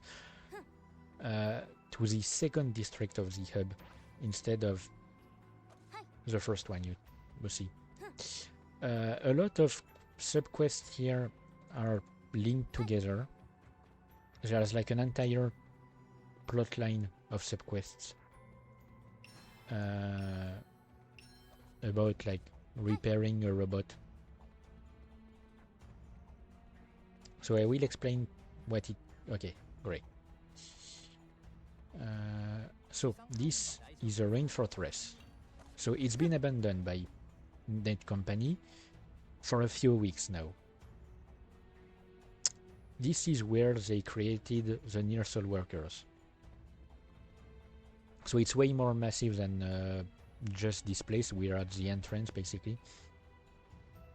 to the second district of the hub instead of the first one, you see. A lot of subquests here are linked together. There's like an entire plot line of subquests about like repairing a robot. So I will explain what it... Okay, great. So this is a rain fortress. So it's been abandoned by that company for a few weeks now. This is where they created the near SoulWorkers. So it's way more massive than just this place. We're at the entrance basically.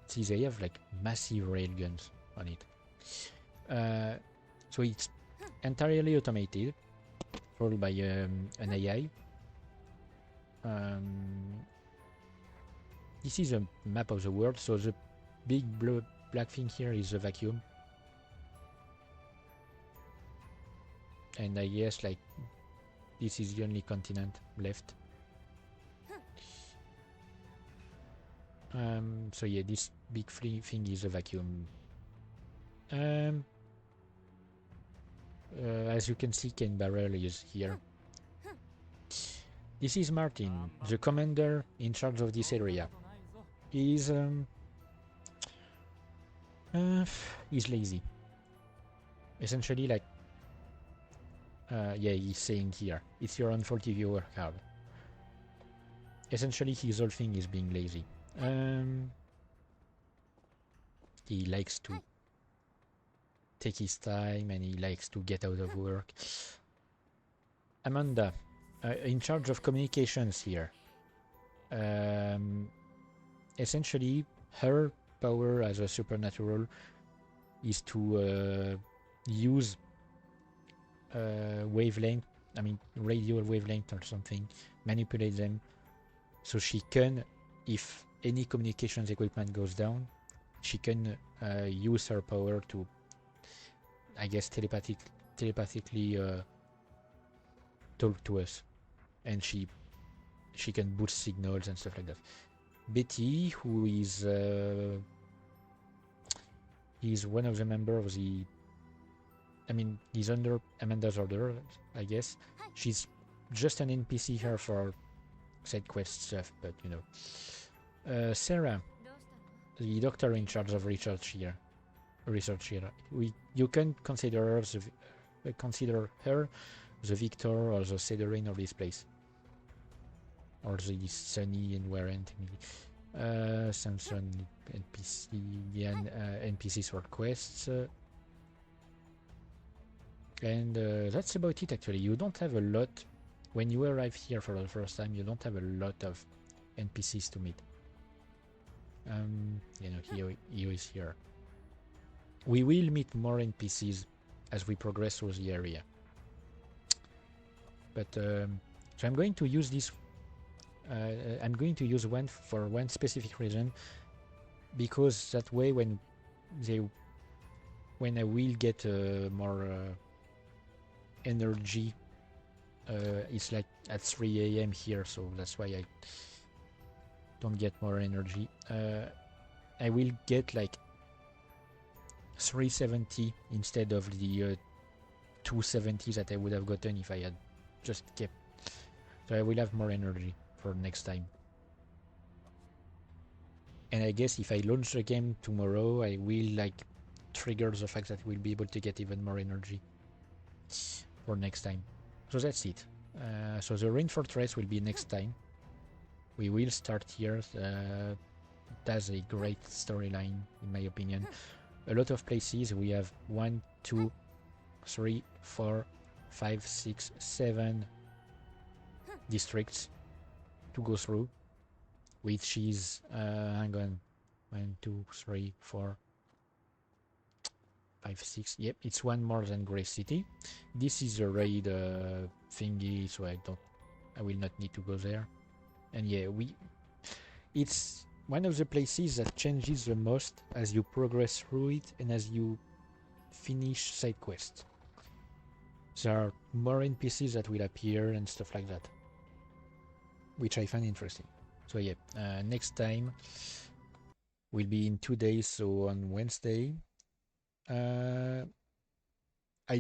See, they have like massive railguns on it. So it's entirely automated, controlled by an AI. This is a map of the world, so the big black thing here is the vacuum. And I guess like this is the only continent left. So yeah, this big thing is a vacuum. As you can see, Ken Barrel is here. This is Martin, the commander in charge of this area. He's lazy. Essentially, like, yeah, he's saying here, it's your own fault if you work hard. Essentially, his whole thing is being lazy. He likes to take his time and he likes to get out of work. Amanda, in charge of communications here. Essentially, her power as a supernatural is to use wavelength, radio wavelength or something, manipulate them, so she can, if any communications equipment goes down, she can use her power to, I guess, telepathically talk to us, and she can boost signals and stuff like that. Betty, who is one of the members of the, he's under Amanda's order, I guess. She's just an NPC here for side quest stuff, but you know. Sarah, the doctor in charge of research here. You can consider her the Victor or the Cedrine of this place, or the Sunny environment. Samson NPC and NPCs for quests, and that's about it. Actually, you don't have a lot when you arrive here for the first time. You don't have a lot of NPCs to meet. You know, he is here. We will meet more NPCs as we progress through the area. But so I'm going to use this. I'm going to use one for one specific reason, because that way when I will get more energy, it's like at 3 AM here, so that's why I don't get more energy. I will get like 370 instead of the 270 that I would have gotten if I had just kept. So I will have more energy for next time. And I guess if I launch the game tomorrow, I will like trigger the fact that we'll be able to get even more energy for next time. So that's it. So the Rain Fortress will be next time. We will start here. That's a great storyline in my opinion. A lot of places. We have 1, 2, 3, 4, 5, 6, 7 districts to go through, which is hang on, 1, 2, 3, 4, 5, 6. Yep, it's one more than Grey City. This is a raid thingy, so I will not need to go there. And yeah, it's one of the places that changes the most as you progress through it and as you finish side quests. there are more NPCs that will appear and stuff like that, which I find interesting. So yeah, next time will be in 2 days, so on Wednesday. I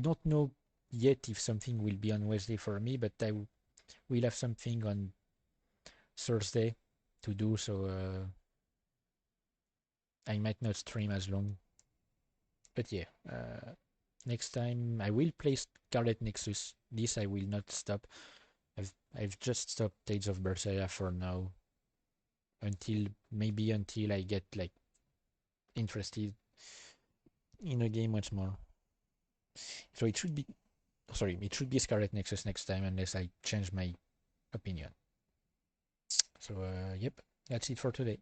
don't know yet if something will be on Wednesday for me, but I will have something on Thursday to do, so I might not stream as long. But yeah, next time I will play Scarlet Nexus. This I will not stop. I've just stopped Tales of Berseria for now, until I get like interested in a game once more. So it should be Scarlet Nexus next time, unless I change my opinion. So yep, that's it for today.